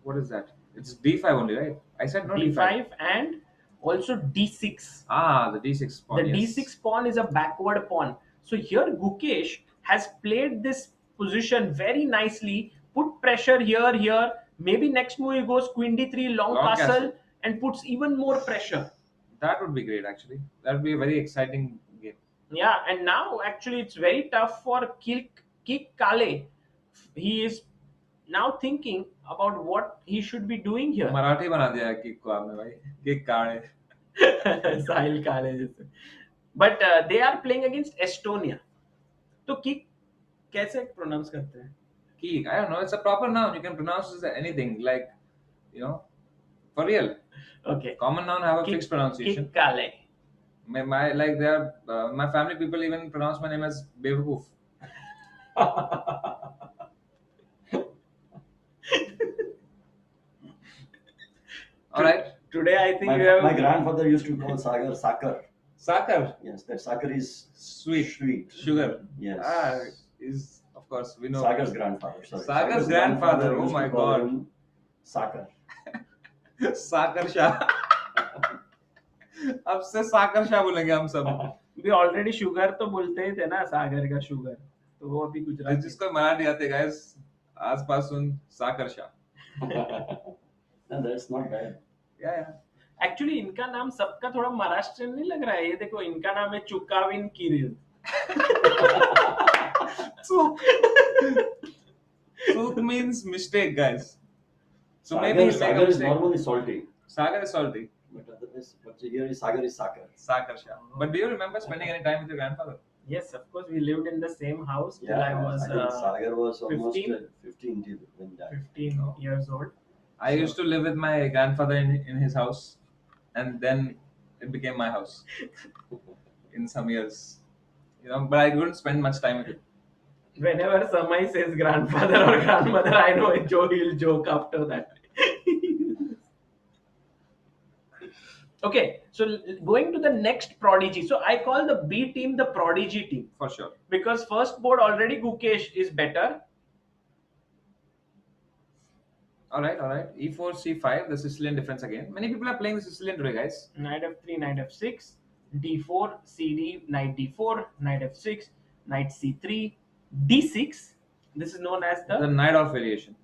What is that? It's d5 only, right? I said no d5 and also d6. Ah, the d6 pawn. The yes. d6 pawn is a backward pawn. So here Gukesh has played this position very nicely, put pressure here. Maybe next move he goes queen d3, long castle, and puts even more pressure. That would be great, actually. That would be a very exciting game. Yeah, and now actually it's very tough for Kiik Kalle. He is now thinking about what he should be doing here. Marathi बना दिया है kick को आपने भाई. Kick काले. Sahil Kalle जैसे. But they are playing against Estonia. तो Kiik कैसे pronounce करते हैं? Kiik, I don't know. It's a proper noun. You can pronounce it as anything, like, you know, for real. Okay. Common noun have a fixed pronunciation. Kiik Kalle. My family people even pronounce my name as Bevakoof. All right. Today I think My grandfather used to call Sagar Sakar. Sakar. Yes, that Sakar is Sweet. Sugar. Yes. Is of course we know. Sagar's grandfather. Sorry. Sagar's grandfather. Oh used to my call God. him Sakar. साकर शाह. अब से साकर शाह बोलेंगे हम सब. भी already sugar तो बोलते ही थे ना, सागर का शुगर, तो वो अभी गुजरात जिसको मराठी आते गाइस आस पास सुन साकर Shah. No, that's not bad. Actually इनका नाम सबका थोड़ा महाराष्ट्रियन नहीं लग रहा है. ये देखो, इनका नाम है चुकाविन Kirill. Suk means mistake, guys. So Sagar, maybe he'll make a Sagar is mistake. normally salty. Sagar is salty. But here is Sagar is Sakar. Sakar Shah. But do you remember spending any time with your grandfather? Yes, of course, we lived in the same house till Yeah, I was I think Sagar was almost 15? 15 till when he died. 15 years old. I used to live with my grandfather in his house, and then it became my house in some years. You know, but I couldn't spend much time with him. Whenever Samai says grandfather or grandmother, I know he'll joke after that. Okay, so going to the next prodigy. So I call the B team the prodigy team For sure. because first board already Gukesh is better. Alright. E4, C5, the Sicilian defense again. Many people are playing the Sicilian today, guys. Knight f3, knight f6, d4, cd, knight d4, knight f6, knight c3, d6. This is known as The the Knight Off variation.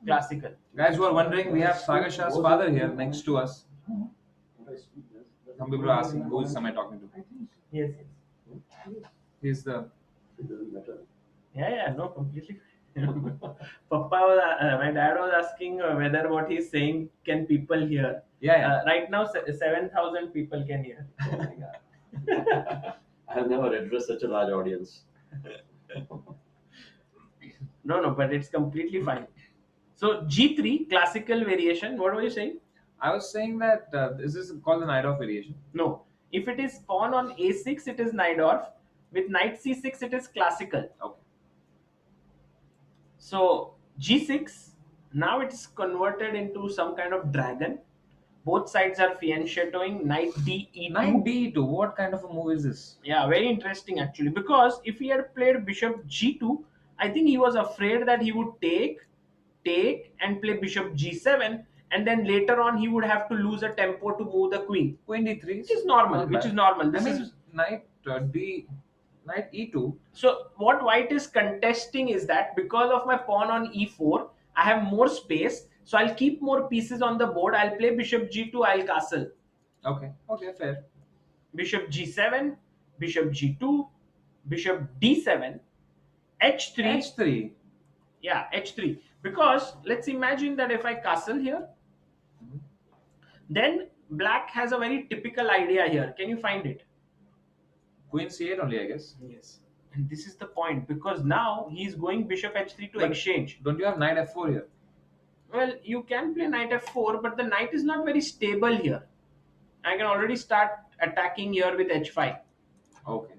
classical. Guys who are wondering, we have Sagar Shah's father here next to us. Some people are asking, who is Samay talking to? Yes. He's the... It doesn't matter. Yeah, no, completely. My dad was asking whether what he's saying can people hear. Yeah. Right now, 7,000 people can hear. Oh my God. I have never addressed such a large audience. No, but it's completely fine. So G3 classical variation. What were you saying? I was saying that this is called the Knight Off variation. No. If it is pawn on A6, it is Najdorf. With knight C6, it is classical. Okay. So G6, now it is converted into some kind of dragon. Both sides are fianchettoing. Knight D E2. Knight D2, what kind of a move is this? Yeah, very interesting actually. Because if he had played bishop G2, I think he was afraid that he would take, and play bishop G7, and then later on he would have to lose a tempo to move the queen. Queen D3. Which is normal. Not Which bad. is normal. This I mean, is Knight Knight E2. so what white is contesting is that because of my pawn on E4, I have more space, so I'll keep more pieces on the board. I'll play bishop G2, I'll castle. Okay, fair. Bishop G7, bishop G2, bishop D7, H3. H3. Yeah, H3. Because let's imagine that if I castle here, then black has a very typical idea here. Can you find it? Queen C8 only, I guess. Yes. And this is the point, because now he's going bishop H3 to But exchange. Don't you have Knight F4 here? Well, you can play knight f4, but the knight is not very stable here. I can already start attacking here with h5. Okay.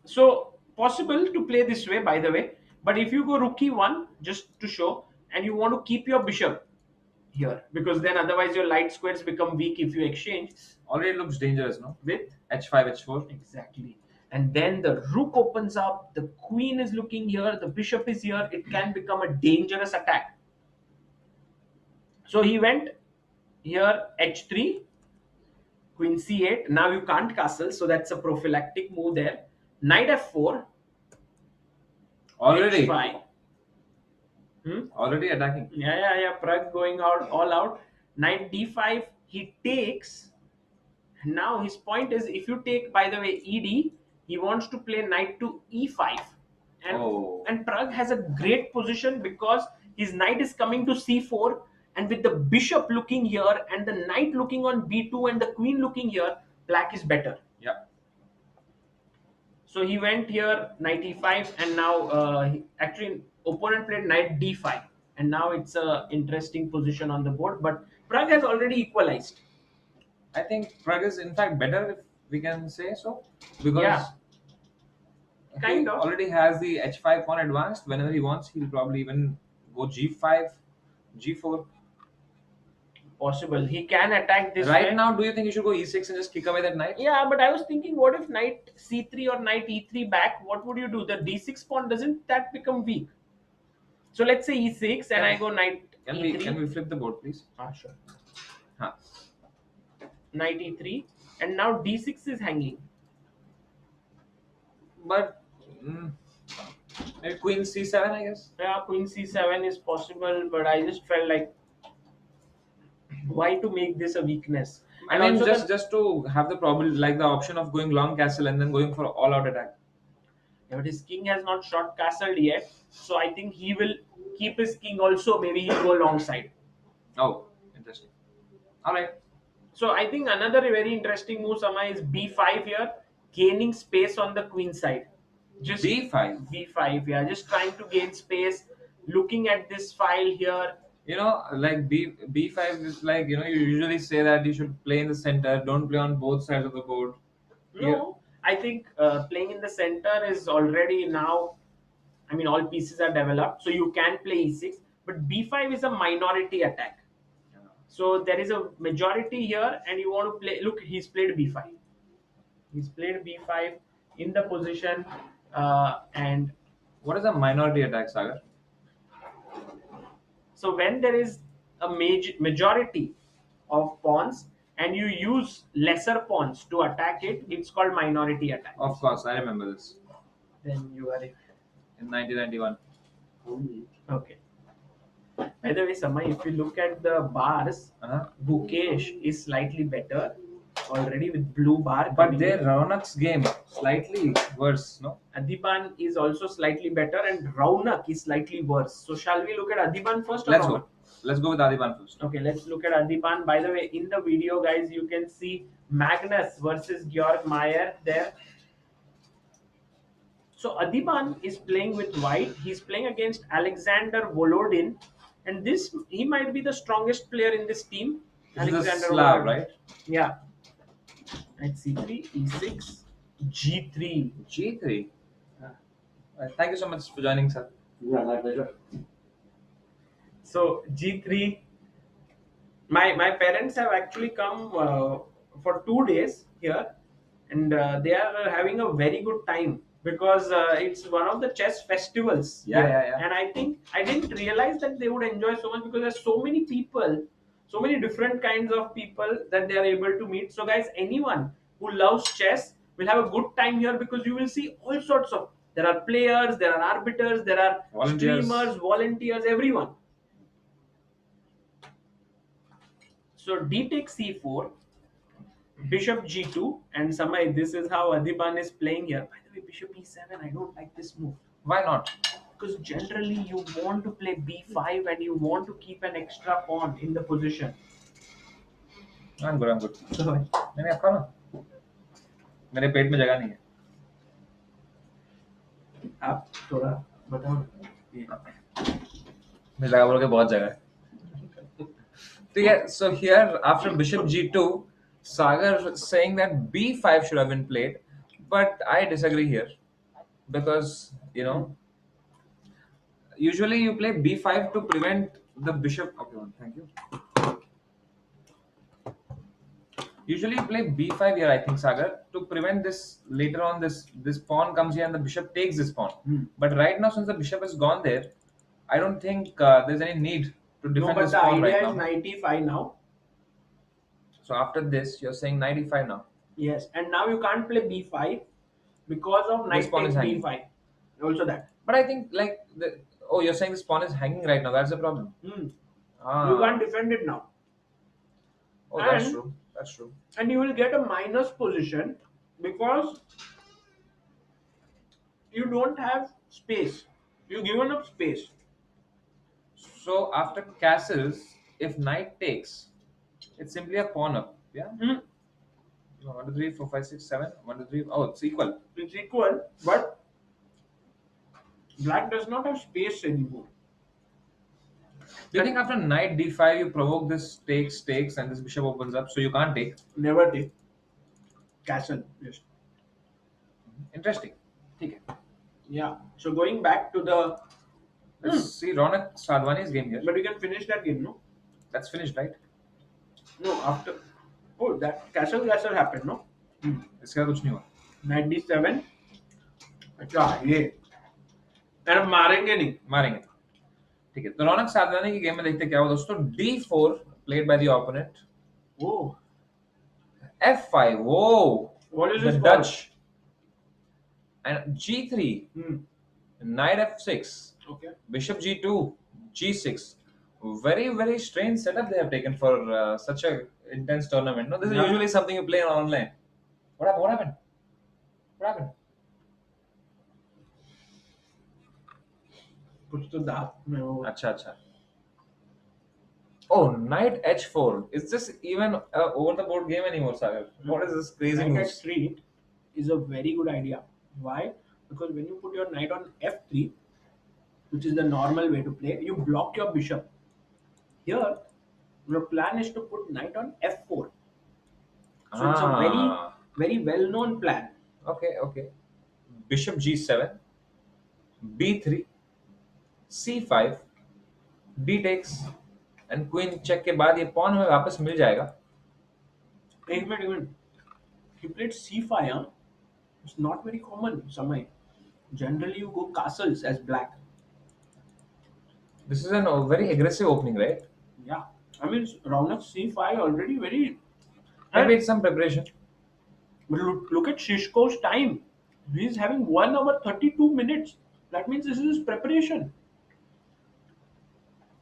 So possible to play this way, by the way. But if you go rook e1, just to show, and you want to keep your bishop here, because then otherwise your light squares become weak if you exchange. Already looks dangerous, no? With H5, H4. exactly. And then the rook opens up, the queen is looking here, the bishop is here. It can become a dangerous attack. So he went here h3, queen c8. Now you can't castle, so that's a prophylactic move there. Knight f4. Already. h5. Already attacking. Yeah. Pragg going out all out. Knight d5. He takes. Now his point is, if you take, by the way, ed, he wants to play knight to e5. And Pragg has a great position because his knight is coming to c4, and with the bishop looking here and the knight looking on b2 and the queen looking here, black is better. Yeah. So he went here knight e5, and now actually opponent played knight d5, and now it's a interesting position on the board. But Pragg has already equalized. I think Pragg is in fact better, if we can say so, because Yeah. he Kind of. already has the h5 pawn advanced. Whenever he wants, he'll probably even go g5, g4. Possible. He can attack this Right way. now, do you think you should go e6 and just kick away that knight? Yeah, but I was thinking, what if knight c3 or knight e3 back? What would you do? The d6 pawn, doesn't that become weak? So let's say e6 and I go knight e3. Can we flip the board, please? Sure. Huh. Knight e3, and now d6 is hanging. But maybe queen c7, I guess. Yeah, queen c7 is possible, but I just felt like, why to make this a weakness? I mean, just to have the problem, like the option of going long castle and then going for all-out attack. Yeah, but his king has not short castled yet, so I think he will keep his king also. Maybe he'll go long side. Oh, interesting. All right. So I think another very interesting move, Sama, is b5 here, gaining space on the queen side. Just b5. b5, yeah, just trying to gain space. Looking at this file here. You know, like b5 is like, you usually say that you should play in the center, don't play on both sides of the board. No, I think playing in the center is already now. I mean, all pieces are developed, so you can play e6. But b5 is a minority attack. So there is a majority here, and you want to play. Look, he's played b5. He's played b5 in the position, and What is a minority attack, Sagar? so when there is a majority of pawns and you use lesser pawns to attack it, it's called minority attack. Of course, I remember this. Then you are In 1991. okay. By the way, Samay, if you look at the bars, Gukesh is slightly better already with blue bar. But their Raunak's game slightly worse, no? Adhiban is also slightly better and Raunak is slightly worse. So shall we look at Adhiban first or Let's Raunak? go. Let's go with Adhiban first. Okay, let's look at Adhiban. By the way, in the video, guys, you can see Magnus versus Georg Meyer there. So Adhiban is playing with white. He's playing against Aleksandr Volodin. And he might be the strongest player in this team. This is a Aleksandr Slav, Volodin. right? Yeah. Knight c3, e6, g3. G3. Thank you so much for joining, sir. Yeah, my pleasure. So g3. My parents have actually come for 2 days here, and they are having a very good time because it's one of the chess festivals. Yeah. And I think I didn't realize that they would enjoy so much because there's so many people, so many different kinds of people that they are able to meet. So guys, anyone who loves chess will have a good time here because you will see all sorts of. There are players, there are arbiters, there are Volunteers. streamers, volunteers, everyone. So d takes c4, bishop g2, and Samay, this is how Adhiban is playing here. By the way, bishop e7, I don't like this move. Why not? Because generally you want to play b5 and you want to keep an extra pawn in the position. I'm good. So, मैंने आपका ना मेरे पेट में जगह नहीं है. आप थोड़ा बताओ. मुझे लगा बोलोगे बहुत जगह है. So yeah, so here after bishop g2, Sagar saying that b5 should have been played, but I disagree here because usually you play b5 to prevent the bishop. Okay, thank you. Usually you play b5 here, I think, Sagar, to prevent this later on. This pawn comes here and the bishop takes this pawn. But right now, since the bishop is gone there, I don't think there's any need to defend but this the pawn idea right is now. knight e5 now. So after this, you're saying knight e5 now. Yes, and now you can't play b5 because of knight This pawn takes is hanging. b5. Also that. But I think you're saying this pawn is hanging right now. That's the problem. You Ah. can't defend it now. Oh, that's And- true. That's true. And you will get a minus position because you don't have space. You've given up space. So after castles, if knight takes, it's simply a pawn up. Yeah. 1, 2, 3, 4, 5, 6, 7. 1, 2, 3. Oh, it's equal. It's equal, but black does not have space anymore. Do you think after knight d5 you provoke this takes and this bishop opens up, so you can't take? Never take. Castle. Yes. Interesting. Okay. Yeah. So going back to the. Let's see Ronak Sadhwani's game here. But we can finish that game, no? That's finished, right? No, after. Oh, that castle happened, no? इसका कुछ नहीं हुआ. Knight d7. अच्छा ये. And हम मारेंगे नहीं. मारेंगे. ठीक है. तो रौनक साधवानी की गेम में देखते क्या हुआ दोस्तों. d4 played by the opponent. Oh. f5. Whoa. What is The this Dutch. And g3. Knight f6. Okay. Bishop g2. g6. Very, very strange setup they have taken for such a intense tournament. No, this is usually something you play online. What happened? What happened? कुछ तो दांत में वो. अच्छा. Oh, knight h4. Is this even over the board game anymore, Sagar? What is this crazy Knight move? h3 is a very good idea. Why? Because when you put your knight on f3, which is the normal way to play, you block your bishop. Here, your plan is to put knight on f4. So it's a very, very well-known plan. Okay. Bishop G7, B3, C5, D takes and Queen check के बाद ये pawn हमें वापस मिल जाएगा. एक minute. He played c5, huh? It's not very common, Samay. Generally, you go castles as black. This is a very aggressive opening, right? Yeah. I mean, Raunak c5 already very. Maybe it's some preparation. But look at Shitco's time. He's having 1 hour 32 minutes. That means this is his preparation.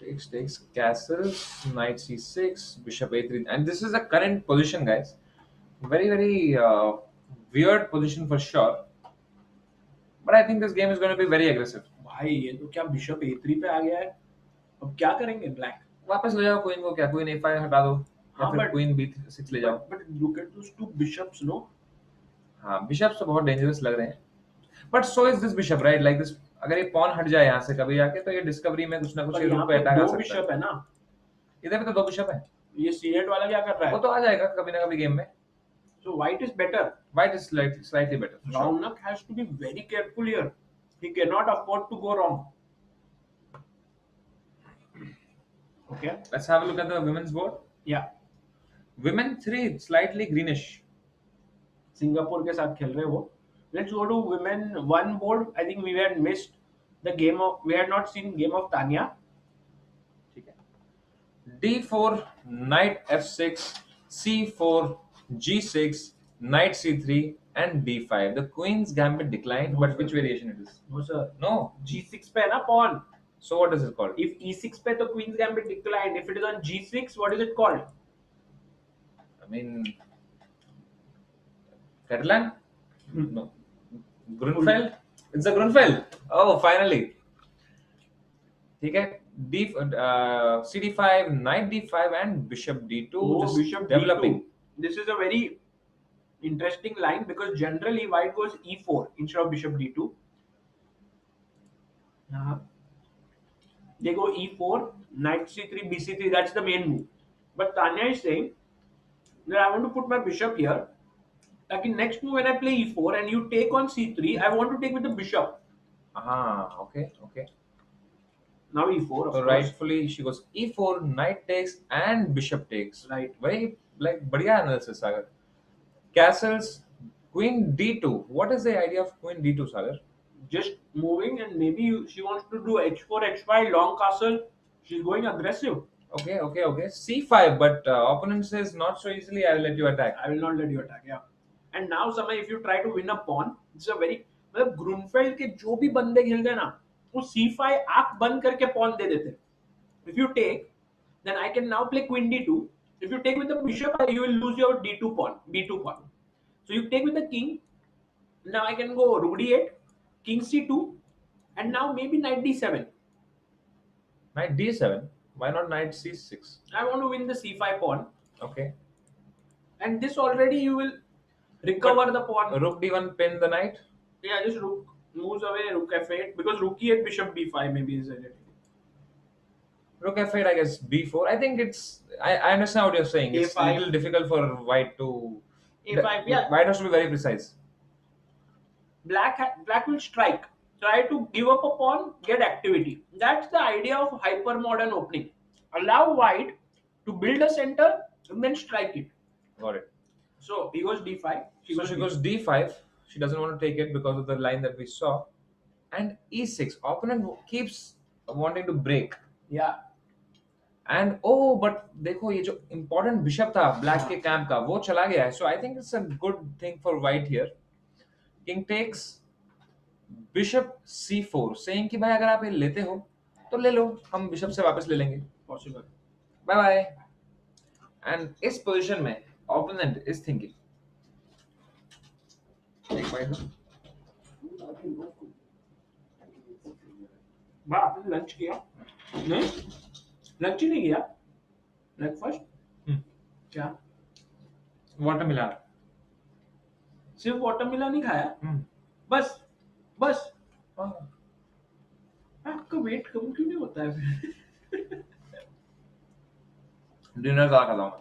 Takes castles, knight c6, bishop a3, and this is the current position, guys. Very weird position for sure. But I think this game is going to be very aggressive. भाई ये तो क्या bishop a3 पे आ गया है. अब क्या करेंगे ब्लैक? वापस ले जाओ क्वीन को. क्या क्वीन a5 हटा दो या हाँ, फिर but- क्वीन b6 ले जाओ. But look at those two bishops, no? हाँ, बिशप्स तो बहुत डेंजरस लग रहे हैं. But so is this bishop, right? Like this, अगर ये पॉन हट जाए यहाँ से कभी आके तो ये डिस्कवरी में कुछ ना कुछ पर ये यहाँ रूप पे पे अटैक आ दो सकता है. बिशप है ना. इधर भी तो 2 बिशप है. ये c8 वाला क्या कर रहा वो है? तो आ जाएगा कभी ना कभी गेम में. So white is better. White is slightly better. Sure. Raunak has to be very careful here. He cannot afford to go wrong. Okay. Let's have a look at the women's board. Yeah. Women 3 slightly greenish. Singapore के साथ खेल रहे हैं वो. Let's go to women 1 board. I think we had missed the game of. We had not seen game of Tanya. ठीक है. D4, knight f6, C4, G6, knight C3, and D5. The queen's gambit declined, but which variation it is? No sir. No. G6 पे है ना pawn. So what is it called? If E6 पे तो queen's gambit declined. If it is on G6, what is it called? I mean, Catalan? No. Grunfeld? It's a Grunfeld. Oh, finally. ठीक है. CD5, knight D5, and bishop D2. Oh, just bishop developing. D2. This is a very interesting line because generally white goes E4 instead of bishop D2. They go E4, knight C3, BC3. That's the main move. But Tanya is saying that I want to put my bishop here. Like in next move when I play E4 and you take on C3, I want to take with the bishop. Okay. Now E4. Of So course. rightfully she goes E4, knight takes, and bishop takes. Right. Very like बढ़िया analysis, Sagar. Castles, queen D2. What is the idea of queen D2, Sagar? Just moving and maybe she wants to do H4, H5, long castle. She's going aggressive. Okay. C5, but opponent says not so easily. I will let you attack. I will not let you attack. Yeah. And now Samay, if you try to win a pawn, it's a very मतलब ग्रुनफेल्ड के जो भी बंदे खेलते हैं ना वो c5 आंख बंद करके pawn दे देते हैं. If you take, then I can now play queen d2. If you take with the bishop, you will lose your d2 pawn, b2 pawn. So you take with the king. Now I can go rook d8, king c2, and now maybe knight d7. Knight D7. Why not knight C6? I want to win the c5 pawn, Okay. and this already you will recover the pawn. Rook D1 pin the knight. Yeah, just rook moves away, rook f8, because rook e8, bishop b5 maybe is it. Rook F8, I guess B4. I think it's. I understand what you're saying. It's a A5. little difficult for white to. A5, yeah. White has to be very precise. Black will strike, try to give up a pawn, get activity. That's the idea of hyper modern opening. Allow white to build a center and then strike it. Got it. So he goes d5. So she goes D5. She doesn't want to take it because of the line that we saw. And E6. Opponent keeps wanting to break. Yeah. And but देखो ये जो important bishop था black के camp का वो चला गया है. So I think it's a good thing for white here. King takes, bishop C4, saying कि भाई अगर आप ये लेते हो तो ले लो, हम bishop से वापस ले लेंगे. Possible. Bye bye. And इस position में opponent is thinking. एक बार वाह, आपने लंच किया? नहीं, लंच ही नहीं किया. ब्रेकफास्ट? क्या? watermelon. सिर्फ वाटरमेलन ही खाया? बस. आपका वेट कम क्यों नहीं होता है फिर? डिनर का खाता हूँ.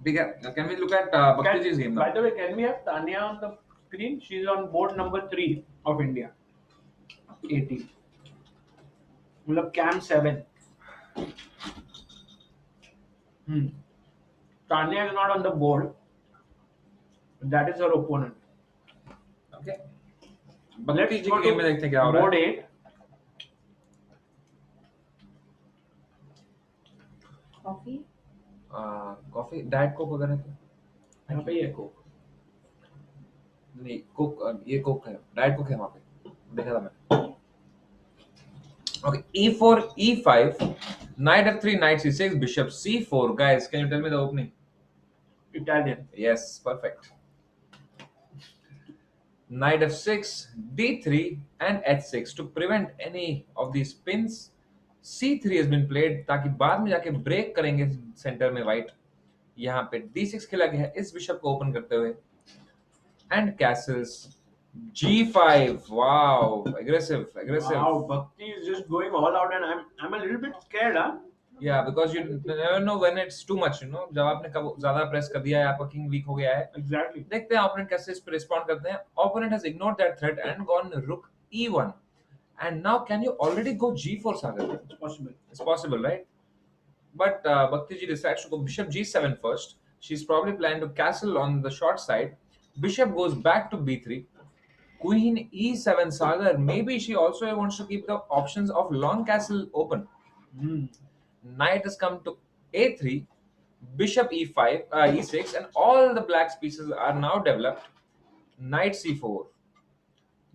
Can we look at Bhakti ji's game now? By the way, can we have Tanya on the screen? She's on board number 3 of India. 80. मतलब Cam 7. Tanya is not on the board. That is her opponent. Okay. Bhakti Let's ji go के game में देखते हैं क्या हो रहा board है. 8. Coffee? Coffee, Diet Coke वगैरह तो यहाँ पे ये Coke. नहीं, Coke ये Coke है, Diet Coke है वहाँ पे, देखा था मैं. Okay, E4, E5, Knight F3, Knight C6, Bishop C4. Guys, can you tell me the opening? Italian. Yes, perfect. Knight F6, D3 and H6 to prevent any of these pins. C3 has been played ताकि बाद में जाके break करेंगे centre में white. यहाँ पे D6 खेला गया है इस बिशप को ओपन करते हुए. And castles. G5. Wow, aggressive. Wow, Bhakti is just going all out, and I'm a little bit scared, huh? Yeah, because you never know when it's too much, जब आपने कब ज्यादा प्रेस कर दिया है, आपका किंग वीक हो गया है. Exactly. देखते हैं ओपोनेंट कैसे इस पर रिस्पॉन्ड करते हैं. Opponent has ignored that threat and gone rook E1. And now can you already go G4, Sagar? It's possible. It's possible, right? But Bhakti ji decides to go bishop G7 first. She's probably planning to castle on the short side. Bishop goes back to B3. Queen E7, Sagar. Maybe she also wants to keep the options of long castle open. Knight has come to A3, Bishop E5, E6, and all the black's pieces are now developed. Knight C4.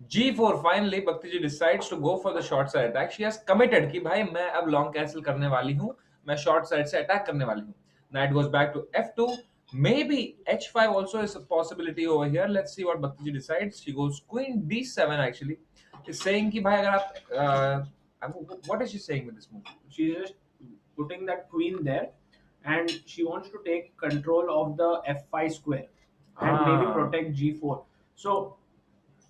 G4. Finally, Bhakti ji decides to go for the short side attack. She has committed कि भाई मैं अब long castle करने वाली हूँ, मैं short side से attack करने वाली हूँ. Knight goes back to F2. Maybe H5 also is a possibility over here. Let's see what Bhakti ji decides. She goes Queen D7 actually. Is saying कि भाई अगर आप what is she saying with this move? She's just putting that queen there, and she wants to take control of the F5 square and maybe protect G4. So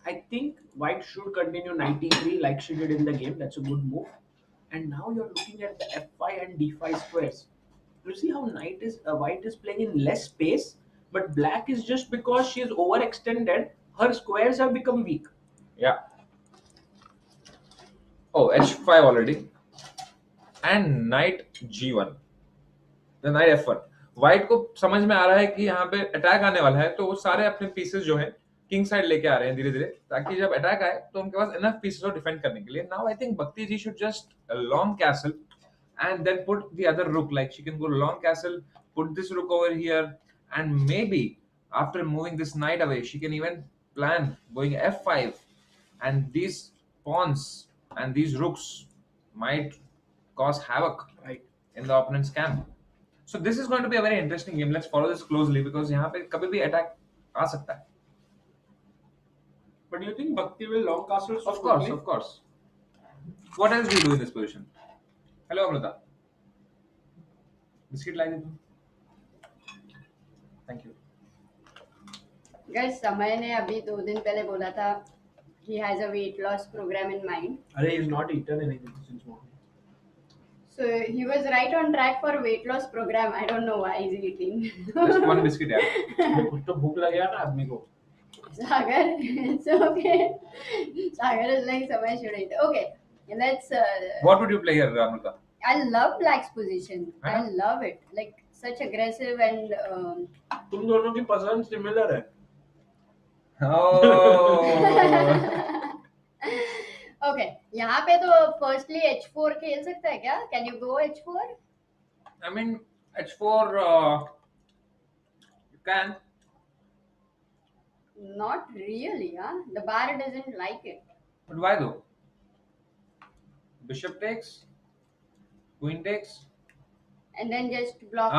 I think white should continue knight E3 like she did in the game. That's a good move. And now you're looking at the F5 and D5 squares. You see how white is playing in less space, but black is just because she is overextended. Her squares have become weak. Yeah. Oh, H5 already. And knight G1. The knight F1. White को समझ में आ रहा है कि यहाँ पे attack आने वाला है, तो वो सारे अपने पीसेस जो हैं किंग साइड लेके आ रहे हैं धीरे धीरे, ताकि जब अटैक आए तो उनके पास इनफ पीसेस हो डिफेंड करने के लिए. Now I think Bhakti ji should just long castle and then put the other rook. Like she can go long castle, put this rook over here, and maybe after moving this knight away, she can even plan going F5, and these pawns and these rooks might cause havoc in the opponent's camp. So this is going to be a very interesting game. Let's follow this closely because यहाँ पे कभी भी attack आ सकता है. But do you think Bhakti will long castle? Of course, of course. What else do you do in this position? Hello, Amrita. Biscuit लाई दे तुम. Thank you. Guys, समय ने अभी 2 दिन पहले बोला था he has a weight loss program in mind. अरे he's not eaten anything since morning. So he was right on track for weight loss program. I don't know why he's eating. Just one biscuit यार. कुछ तो भूख लगेगा ना आदमी को. Sagar, it's okay. Sagar is like समय should eat. Okay, let's. What would you play here, Amrita? I love black's position. I love it. Like such aggressive and. तुम दोनों की पसंद सिमिलर है. Oh. Okay, यहाँ पे तो firstly H4 खेल सकता है क्या? Can you go H4? I mean H4. You can. Not really, huh? The bar doesn't like it. But why though? Bishop takes. Queen takes. And then just block.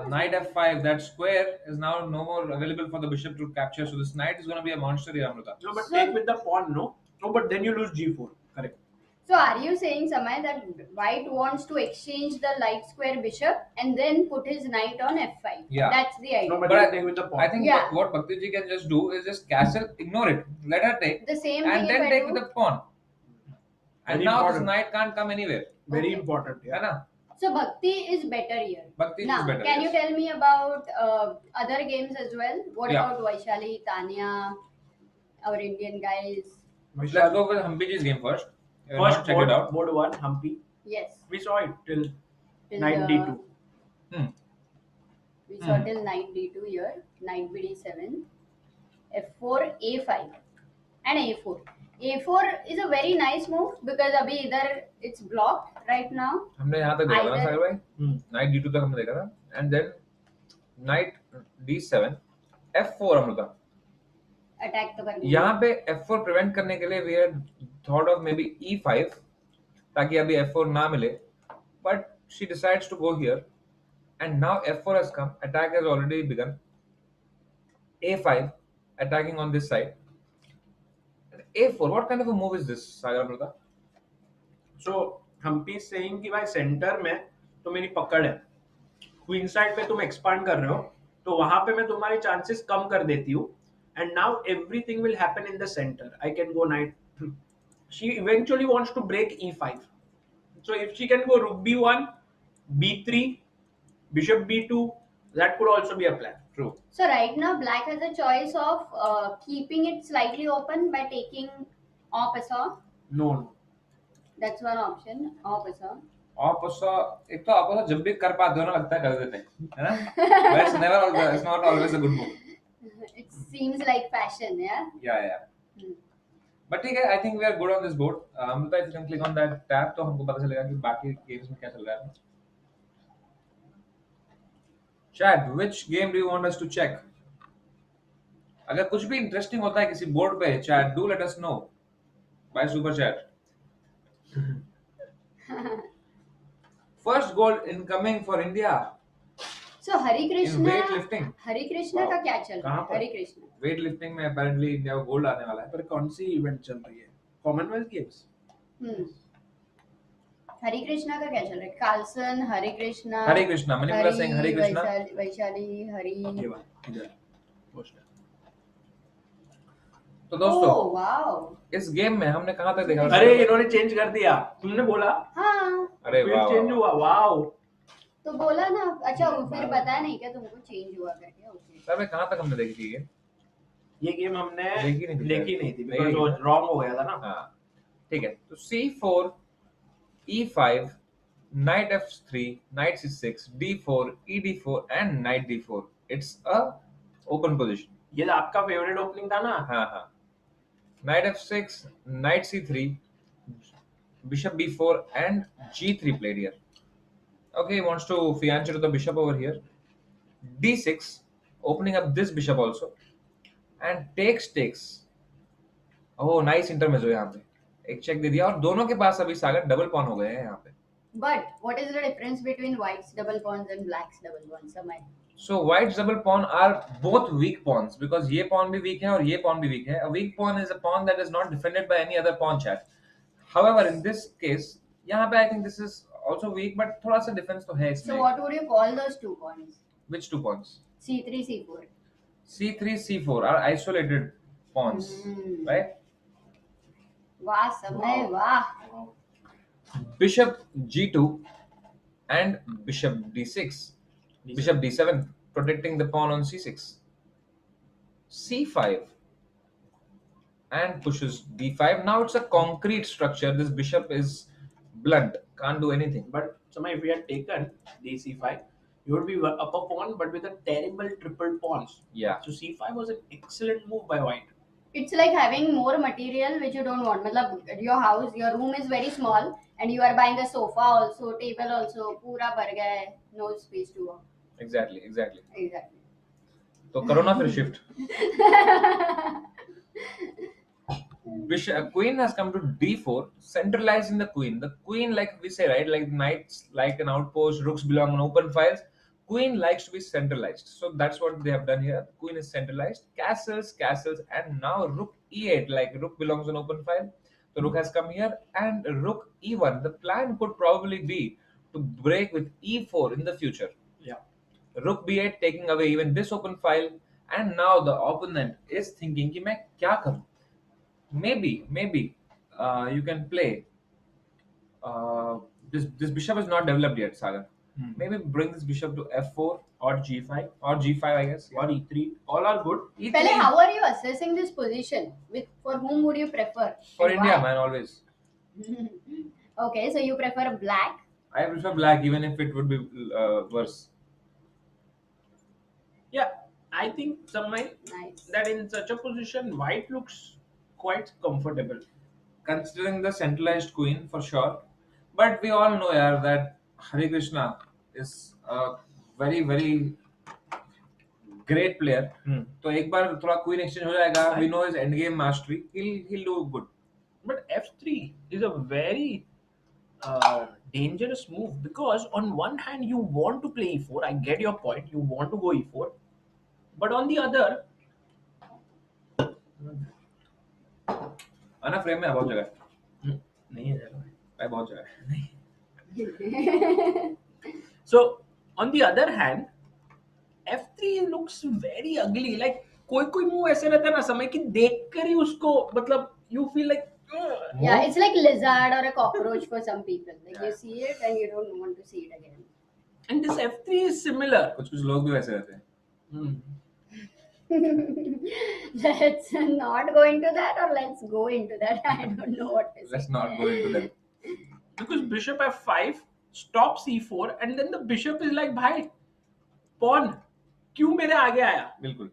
Knight F5. That square is now no more available for the bishop to capture. So this knight is going to be a monster here, Amrita. No, but take with the pawn, no? No, but then you lose G4. Correct. So are you saying, Samay, that white wants to exchange the light square bishop and then put his knight on F5? Yeah. That's the idea. No, but But take with the pawn. I think Yeah. what Bhakti ji can just do is just castle, ignore it, let her take, The same and thing then if I take do. with the pawn. And Very now important. this knight can't come anywhere. Very Okay. important. है Yeah. ना? So Bhakti is better here. Bhakti is Now, better, can you yes. tell me about other games as well? What Yeah. about Vaishali, Tanya, our Indian guys? Let's go with Hampeji's game first. First Check it out. board 1, Humpy. Yes. We saw it till Till, knight d2. We saw till knight d2 here, knight bd7, f4, a5, and a4. A4 is a very nice move because अभी इधर it's blocked right now. हमने यहाँ तक देखा था ना Either- सागर भाई, knight d2 तक हमने देखा था, and then knight d7, f4 हम लोग था. Attack तो करनी यहाँ पे f4 प्रिवेंट करने के लिए we had thought of maybe e5 ताकि अभी f4 ना मिले, but she decides to go here, and now f4 has come, attack has already begun, a5 attacking on this side, and a4. What kind of a move is this, Sagar Murtha? So Humpy is saying कि भाई centre में तो मेरी पकड़ है, queen side पे तुम expand कर रहे हो तो वहां पे मैं तुम्हारे चांसेस कम कर देती हूँ, and now everything will happen in the center. I can go knight. She eventually wants to break e5. So if she can go rook b1, b3, bishop b2, that could also be a plan. True. So right now black has a choice of keeping it slightly open by taking opposite. No. That's one option. Opposite. Opposite, एक तो opposite जब भी कर पाते हो ना लगता है कर देते हैं, है ना? But it's never always, it's not always a good move. It seems like fashion, yeah. Yeah. But ठीक है, I think we are good on this board. Amrita, if you can click on that tab, तो हमको पता चलेगा कि बाकी games में क्या चल रहा है. Chat, which game do you want us to check? अगर कुछ भी interesting होता है किसी board पे, chat, do let us know by super chat. First gold incoming for India So in Harikrishna. weightlifting. Harikrishna का क्या चल रहा कहाँ है? पर? हरिकृष्णा. Weightlifting में apparently India को gold आने वाला है. पर कौन सी इवेंट चल रही है? Commonwealth games. हरिकृष्णा का क्या चल रहा है? Carlsen, Harikrishna. Harikrishna, Manipura saying Harikrishna. Vaishali, Hari. इधर पोस्ट है. तो दोस्तों, Oh wow. इस गेम में हमने कहाँ तक देखा? अरे इन्होंने चेंज कर दिया, तुमने बोला. हाँ. अरे वाह, चेंज हुआ. वाओ. तो बोला ना. अच्छा फिर पता नहीं क्या तुमको चेंज हुआ करके? ओके. सर मैं कहाँ तक हमने देखी थी ये गेम हमने देखी नहीं थी बिकॉज़ वो रॉन्ग हो गया था ना. हाँ ठीक है. तो c4, e5, knight f3, knight c6, d4, ed4 and knight d4. It's a open position. ये आपका फेवरेट ओपनिंग था ना. हाँ. Knight f6, knight c3, bishop b4 and g3 played here. Okay, he wants to fiancé to the bishop over here. d6, opening up this bishop also, and takes. Oh, nice intermezzo यहाँ पे. एक check दे दिया और दोनों के पास अभी सागर double pawn हो गए हैं यहाँ पे. But what is the difference between white's double pawns and black's double pawns? Samay. So white's double pawn are both weak pawns because ये pawn भी weak है और ये pawn भी weak है. A weak pawn is a pawn that is not defended by any other pawn, chat. However, in this case, यहाँ पे I think this is also weak, but थोड़ा सा defense तो है इसमें. So what would you call those two pawns? Which two pawns? C3, C4. C3, C4 are isolated pawns, right? वाह समय वाह. Bishop G2 and Bishop D6. Bishop D7 protecting the pawn on C6. C5 and pushes D5. Now it's a concrete structure. This bishop is blunt, can't do anything. But Samay, if we had taken d5, you would be upper pawn but with a terrible triple pawns. Yeah. So c5 was an excellent move by white. It's like having more material which you don't want. मतलब your house, your room is very small and you are buying a sofa also, table also, पूरा भर गया है, no space to work. Exactly. Exactly. तो करो ना फिर shift. Bishop, queen has come to d4, centralizing the queen. The queen, like we say, right, like knights like an outpost, rooks belong on open files. Queen likes to be centralized, so that's what they have done here. Queen is centralized, castles, and now rook e8, like rook belongs on open file. The rook has come here, and rook e1. The plan could probably be to break with e4 in the future. Yeah. Rook b8 taking away even this open file, and now the opponent is thinking कि मैं क्या करूं? Maybe you can play This bishop is not developed yet, Sagar. Maybe bring this bishop to f4 or g5 or g5, I guess. or e3. All are good. Pele, how are you assessing this position? For whom would you prefer? For And India, why? man, always. Okay, so you prefer black? I prefer black, even if it would be worse. Yeah, I think Nice. that in such a position, white looks quite comfortable. Considering the centralized queen, for sure. But we all know, yaar, that Harikrishna is a very, very great player. तो एक बार थोड़ा queen exchange हो जाएगा. We know his end game mastery. He'll do good. But f3 is a very dangerous move, because on one hand you want to play e4. I get your point. You want to go e4, but on the other, आना frame में बहुत जगह है. नहीं है जगह. भाई बहुत जगह है. So on the other hand, f3 looks very ugly. Like कोई मूव ऐसे रहता है ना समय कि देखकर ही उसको मतलब you feel like Yeah, it's like lizard or a cockroach for some people. Like you see it and you don't want to see it again. and this f3 is similar. कुछ लोग भी वैसे रहते हैं. Let's not go into that, or let's go into that. I don't know what to say. Let's not go into that. Because bishop f5 stops e4, and then the bishop is like, भाई pawn क्यों मेरे आगे आया? बिल्कुल.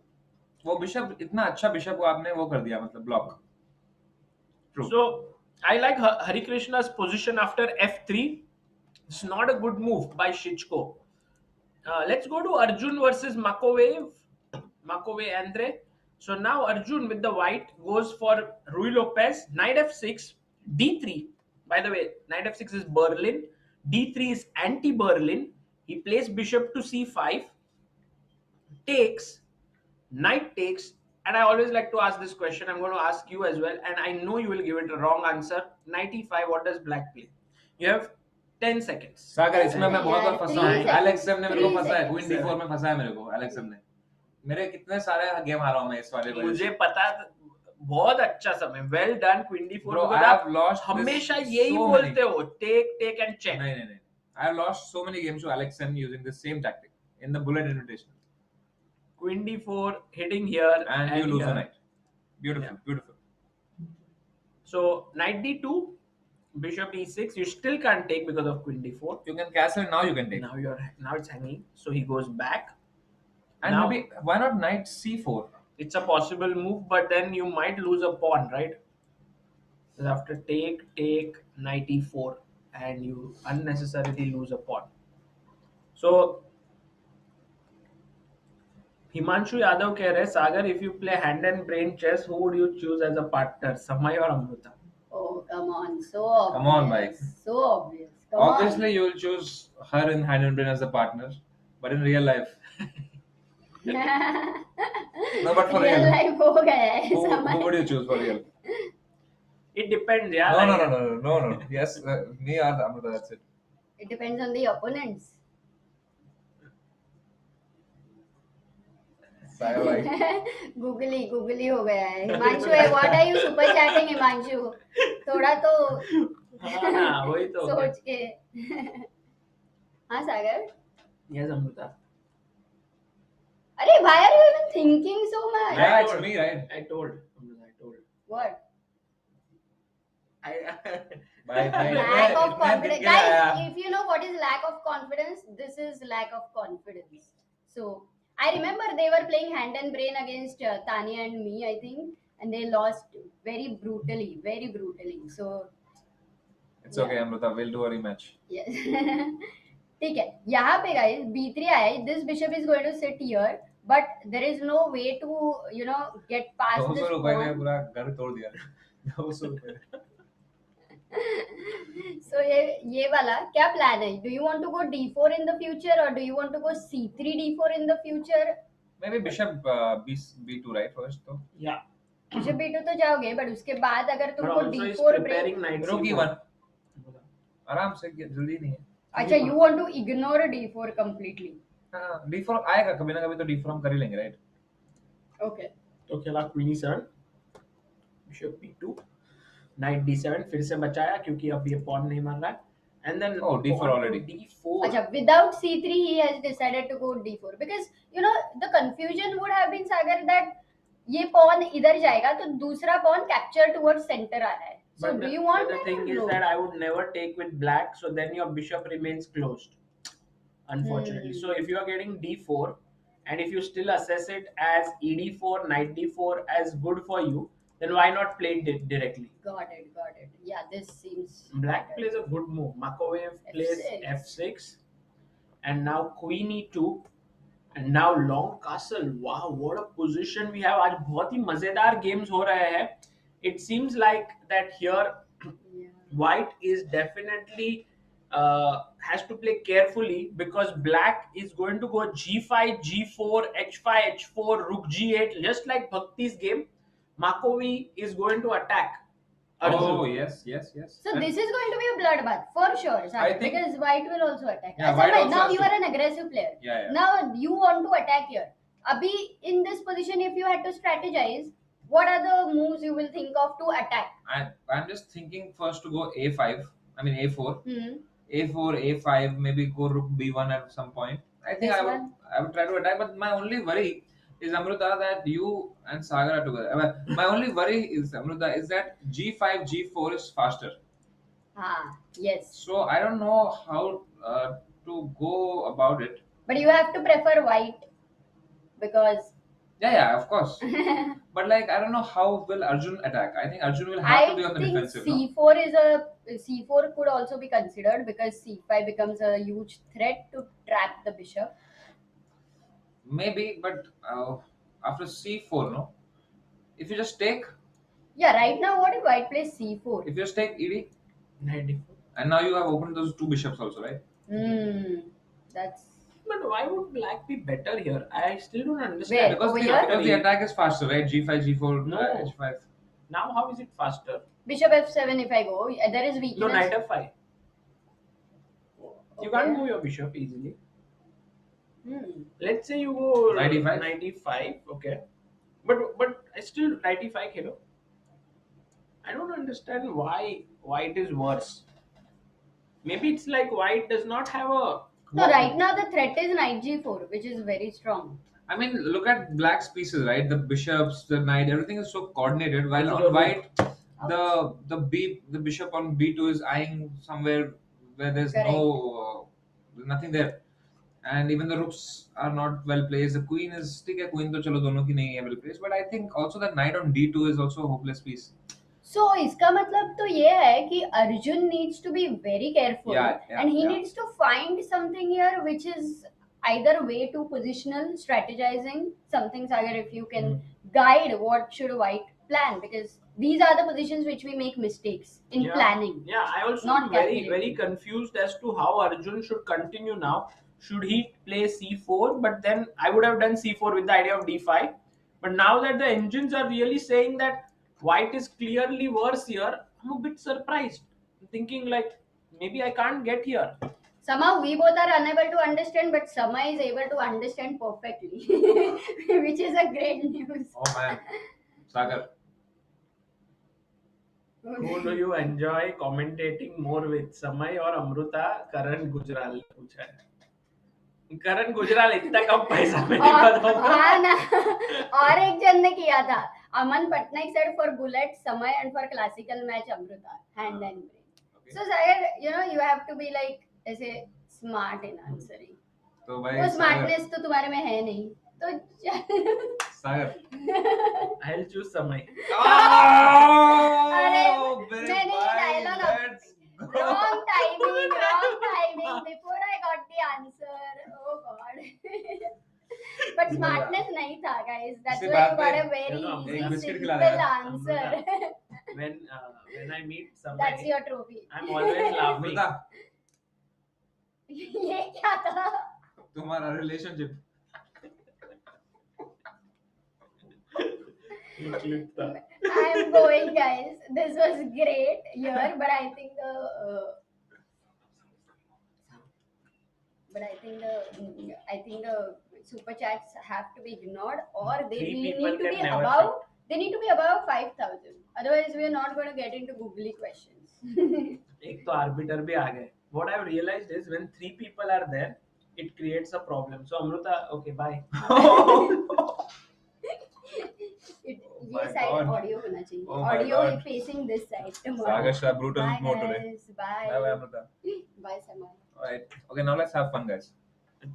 वो bishop इतना अच्छा bishop को आपने वो कर दिया, मतलब block. True. So I like Harikrishna's position after f3. It's not a good move by Shitco. Let's go to Arjun versus Macovei Andrei. So now Arjun with the white goes for Rui Lopez. Knight f6, d3. By the way, knight f6 is Berlin. d3 is anti-Berlin. He plays bishop to c5. Takes. Knight takes. And I always like to ask this question. I'm going to ask you as well. And I know you will give it a wrong answer. Knight e5, what does black play? You have 10 seconds. सागर, इसमें मैं बहुत बार फंसा हूँ. Aleksandr ने मेरे को फंसा है. Queen d4 में फंसा है मेरे को. Aleksandr ने. मेरे कितने सारे गेम हारा हूँ मैं इस वाले में. मुझे पता, बहुत अच्छा समय. Well done, Queen d4. Bro, I have lost हमेशा यही बोलते हो. Take and check. नहीं. I have lost so many games to Aleksandr using the same tactic in the bullet invitation. Queen d4 hitting here and you lose here. a knight. Beautiful. So knight d2, bishop e6. You still can't take because of queen d4. You can castle, now you can take. Now it's hanging. So he goes back. And now, maybe why not knight c4? It's a possible move, but then you might lose a pawn, right? You have to take knight e4, and you unnecessarily lose a pawn. So Himanshu Yadav कह रहे, Sagar, if you play hand and brain chess, who would you choose as a partner, Samay or Amruta? Oh, come on, so obvious. Come on, Mike. So obvious. Obviously, you will choose her in hand and brain as a partner, but in real life. No, but for real life हो गया है. Who would you choose for real? It depends, yeah. No. Yes, me or Amruta, that's it. It depends on the opponents. Googly हो गया है. Himanshu, what are you super chatting, Himanshu? थोड़ा तो वही तो सोच के. हाँ सागर. Yes, Amruta. अरे, why are you even thinking so much? Yeah, it's me, right? I told. What? Bye. Lack of confidence. Guys, if you know what is lack of confidence, this is lack of confidence. So I remember they were playing hand and brain against Tanya and me, I think, and they lost very brutally. So It's okay, Amruta. We'll do a rematch. yes. ठीक है. यहाँ पे guys b3 आया. This bishop is going to sit here, but there is no way to get past this 200 रुपए में pawn. पूरा घर तोड़ दिया. 200 रुपए. So ये वाला क्या plan है? Do you want to go d4 in the future, or do you want to go c3 d4 in the future? Maybe bishop b2, right? First, तो. Yeah. bishop b2 तो जाओगे, but उसके बाद अगर But तुमको also he's d4 break. preparing knight Rook c4. e1. आराम से, जल्दी नहीं है. अच्छा, you want to ignore d4 completely? हाँ, d4 आएगा कभी ना कभी, तो d4 हम कर ही लेंगे, right? Okay. तो खेला queen e7, bishop b2, knight d7 फिर से बचाया क्योंकि अब ये pawn नहीं मार रहा है, and then Oh, D4 pawn to already. D4. Acha, without c3 he has decided to go d4 because the confusion would have been Sagar that ये pawn इधर जाएगा तो दूसरा pawn capture towards center आ रहा है. So But do you want the that thing or is no? that I would never take with black, so then your bishop remains closed, unfortunately. So if you are getting d4, and if you still assess it as ed4, knight d4 as good for you, then why not play it directly? Got it. Yeah, this seems Black better. plays a good move. Macovei plays f6, and now queen e2, and now long castle. Wow, what a position we have. आज बहुत ही मजेदार games हो रहे हैं. It seems like that here Yeah. white is definitely has to play carefully because black is going to go g5, g4, h5, h4, rook g8, just like Bhakti's game. Macovei is going to attack Arjun. Oh, yes. So this is going to be a bloodbath for sure, Sagar, I think- because white will also attack. Yeah, Acha, white bhai, also now has you to- are an aggressive player. Yeah. Now you want to attack here. Abhi, in this position, if you had to strategize, what are the moves you will think of to attack? I'm just thinking first to go a5. I mean a4. Hmm. A4, a5, maybe go rook b1 at some point. I think This I would one? I would try to attack, but my only worry is Amruta that you and Sagar are together. My only worry is Amruta is that g5, g4 is faster. Yes. So I don't know how to go about it. But you have to prefer white because Yeah, of course. But like I don't know how will Arjun attack. I think Arjun will have to be on the think defensive. No? C4 could also be considered because C5 becomes a huge threat to trap the bishop. Maybe, but after c4, no. If you just take, Yeah, right now what if white plays C4? if you just take ed, Knight d4. and now you have opened those two bishops also, right? That's But why would black be better here? I still don't Where? understand. Because Over the, here? because the attack is faster, right? G5, G4, No. H5. Now how is it faster? bishop F7 if I go. There is No, weakness. knight f5. You Okay. can't move your bishop easily. Hmm. Let's say you go Knight e5. knight e5, okay. But I still knight e5, hello. I don't understand why white is worse. Maybe it's like white does not have a. No, right now the threat is knight G4, which is very strong. I mean, look at black's pieces, right? The bishops, the knight, everything is so coordinated. While Also on the white, the bishop on b2 is eyeing somewhere where there's nothing there, and even the rooks are not well placed. The queen is queen to chalo dono ki nahi hai well placed, but I think also the knight on d2 is also a hopeless piece. So इसका मतलब तो ये है कि Arjun needs to be very careful and he needs to find something here which is either way to positional strategizing something, Sagar, if you can guide what should white plan, because these are the positions which we make mistakes in planning. Yeah, I also Not am very calculating. confused as to how Arjun should continue now. Should he play c4? But then I would have done c4 with the idea of d5. But now that the engines are really saying that white is clearly worse here, I'm a bit surprised. I'm thinking like maybe I can't get here. Somehow we both are unable to understand, but Sama is able to understand perfectly, which is a great news. Oh man, Sagar. Who do you enjoy commentating more with, Samay or Amruta? Karan Gujral ने पूछा है. करण गुजराल इतना कम पैसा में नहीं बताऊंगा. हाँ ना, और एक जन ने किया था. Aman Patnaik said for bullet Samay and for classical match Amruta, hand and brain. Okay. So Sagar, you have to be like ऐसे smart in answering. तो भाई वो smartness तो तुम्हारे में है नहीं. तो Sagar. I'll choose Samay. Oh, very मैंने ये fine. dialogue Let's go. wrong timing before I got the answer. Oh God. But smartness नहीं था, guys. That's इसी why बात you got a पे- very No, easy, एक बिस्किट simple खिला देना. answer. When I meet That's Samay, your trophy. I'm always laughing. Amrita, ये क्या था? तुम्हारा relationship. I'm going, guys. This was great here, but I think the super chats have to be ignored, or they Three really people need to can be never above. They need to be above 5,000. Otherwise, we are not going to get into googly questions. एक तो orbiter भी आ गए. what I've realized is when 3 people are there, it creates a problem. So Amruta, okay, bye. ये side audio होना चाहिए. Oh my Audio God. facing this side tomorrow. Sagar shall brutal Bye mode today. guys. Bye. Bye bye, Amrita. Bye Samar. Alright. Okay, now let's have fun, guys.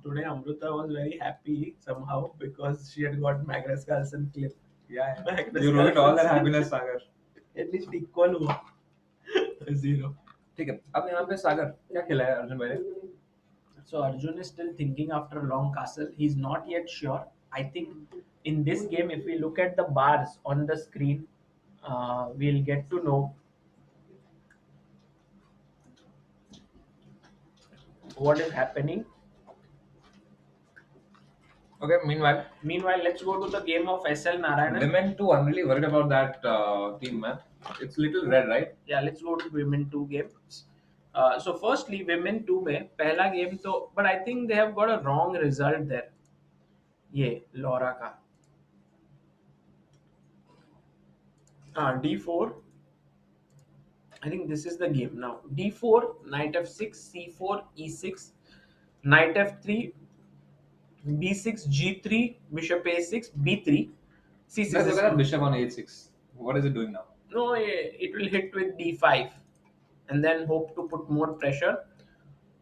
Today Amruta was very happy somehow because she had got Magnus Carlsen clip. Yeah. Magnus You ruined all that Carlsen. happiness, Sagar. At least equal हुआ. 0. ठीक है. अब यहाँ पे सागर क्या खेला है अर्जुन भाई ने? So Arjun is still thinking after a long castle. He's not yet sure. I think in this game, if we look at the bars on the screen, we'll get to know what is happening. Okay, meanwhile, let's go to the game of SL Narayanan. women 2, I'm really worried about that team, man. It's little red, right? Yeah, let's go to women 2 games. So firstly, women 2 में पहला game तो, but I think they have got a wrong result there. ये Laura का. D4. I think this is the game now. D4, knight f6, c4, e6, knight f3, b6, g3, bishop a6, b3, c6. Let's look at that bishop on a6. What is it doing now? No, it will hit with d5 and then hope to put more pressure.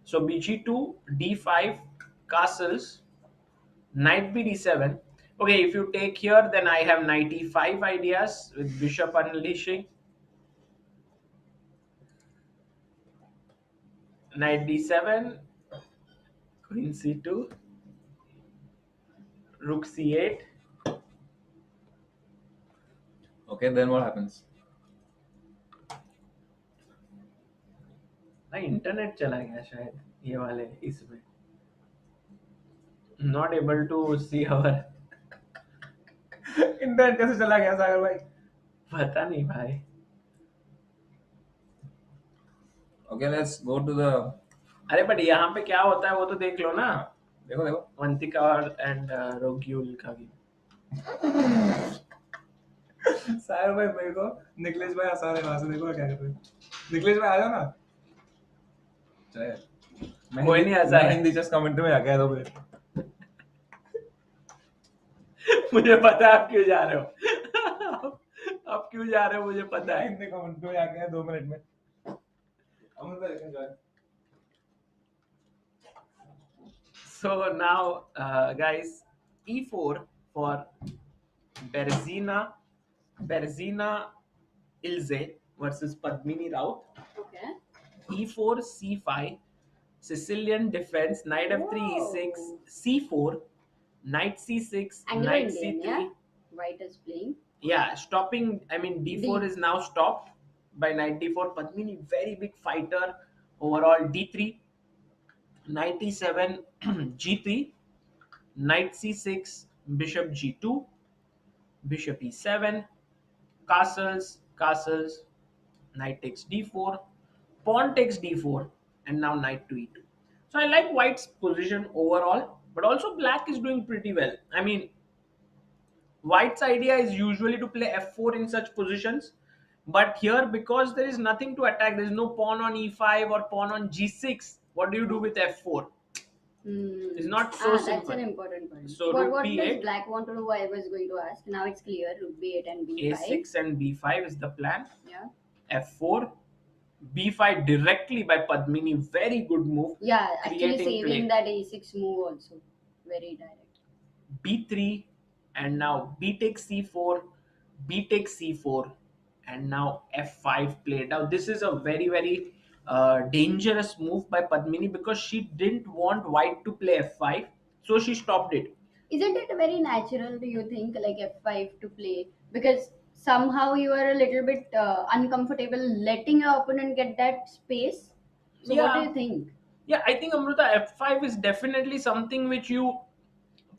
So bg2, d5, castles, knight b d7. Okay, if you take here, then I have knight e5 ideas with bishop unleashing. Knight d7, queen c2, rook c8. Okay, then what happens? ना internet चला गया शायद ये वाले इसमें. Not able to see our. Internet कैसे चला गया सागर भाई? पता नहीं भाई. Okay, let's go to the. अरे बट यहाँ पे क्या होता है वो तो देख लो ना. देखो देखो. वंतिका एंड रोग्यूल का भी. सागर भाई मेरे को निखिलेश भाई हंसा रहे वहां से. देखो क्या कर रहे हैं. निखिलेश भाई आ जाओ ना. चले. कोई नहीं हंसा है. हिंदी चेस कमेंट्री में जाके 2 मिनट. मुझे पता है आप क्यों जा रहे हो. आप क्यों जा रहे हो मुझे पता है. हिंदी कमेंट्री में जाके 2 मिनट में. अमन भाई enjoy. So now, guys, e4 for Berzina Ilze versus Padmini Raut. Okay. E4, c5, Sicilian defense, knight f3, e6, c4, knight c6, knight Indian, c3. yeah? White is playing. Yeah, stopping. I mean, d4 is now stopped by knight d4. Padmini, very big fighter. Overall, d3, knight e7, g3, knight c6, bishop g2, bishop e7, castles, knight takes d4, pawn takes d4, and now knight to e2. So I like white's position overall, but also black is doing pretty well. I mean, white's idea is usually to play f4 in such positions, but here because there is nothing to attack, there is no pawn on e5 or pawn on g6. What do you do with f4? It's not so simple. That's an important point. So what rook does b8, black want to do? I was going to ask. Now it's clear. Rook b8 and b5. a6 and b5 is the plan. Yeah. f4, b5 directly by Padmini. Very good move. Yeah, actually Creating saving play. that a6 move also. Very direct. b3 and now b takes c4, b takes c4, and now f5 played. Now this is a very dangerous move by Padmini because she didn't want white to play f5, so she stopped it. Isn't it very natural, do you think, like f5 to play? Because somehow you are a little bit uncomfortable letting your opponent get that space. So what do Yeah. you think? Yeah, I think Amruta, f5 is definitely something which you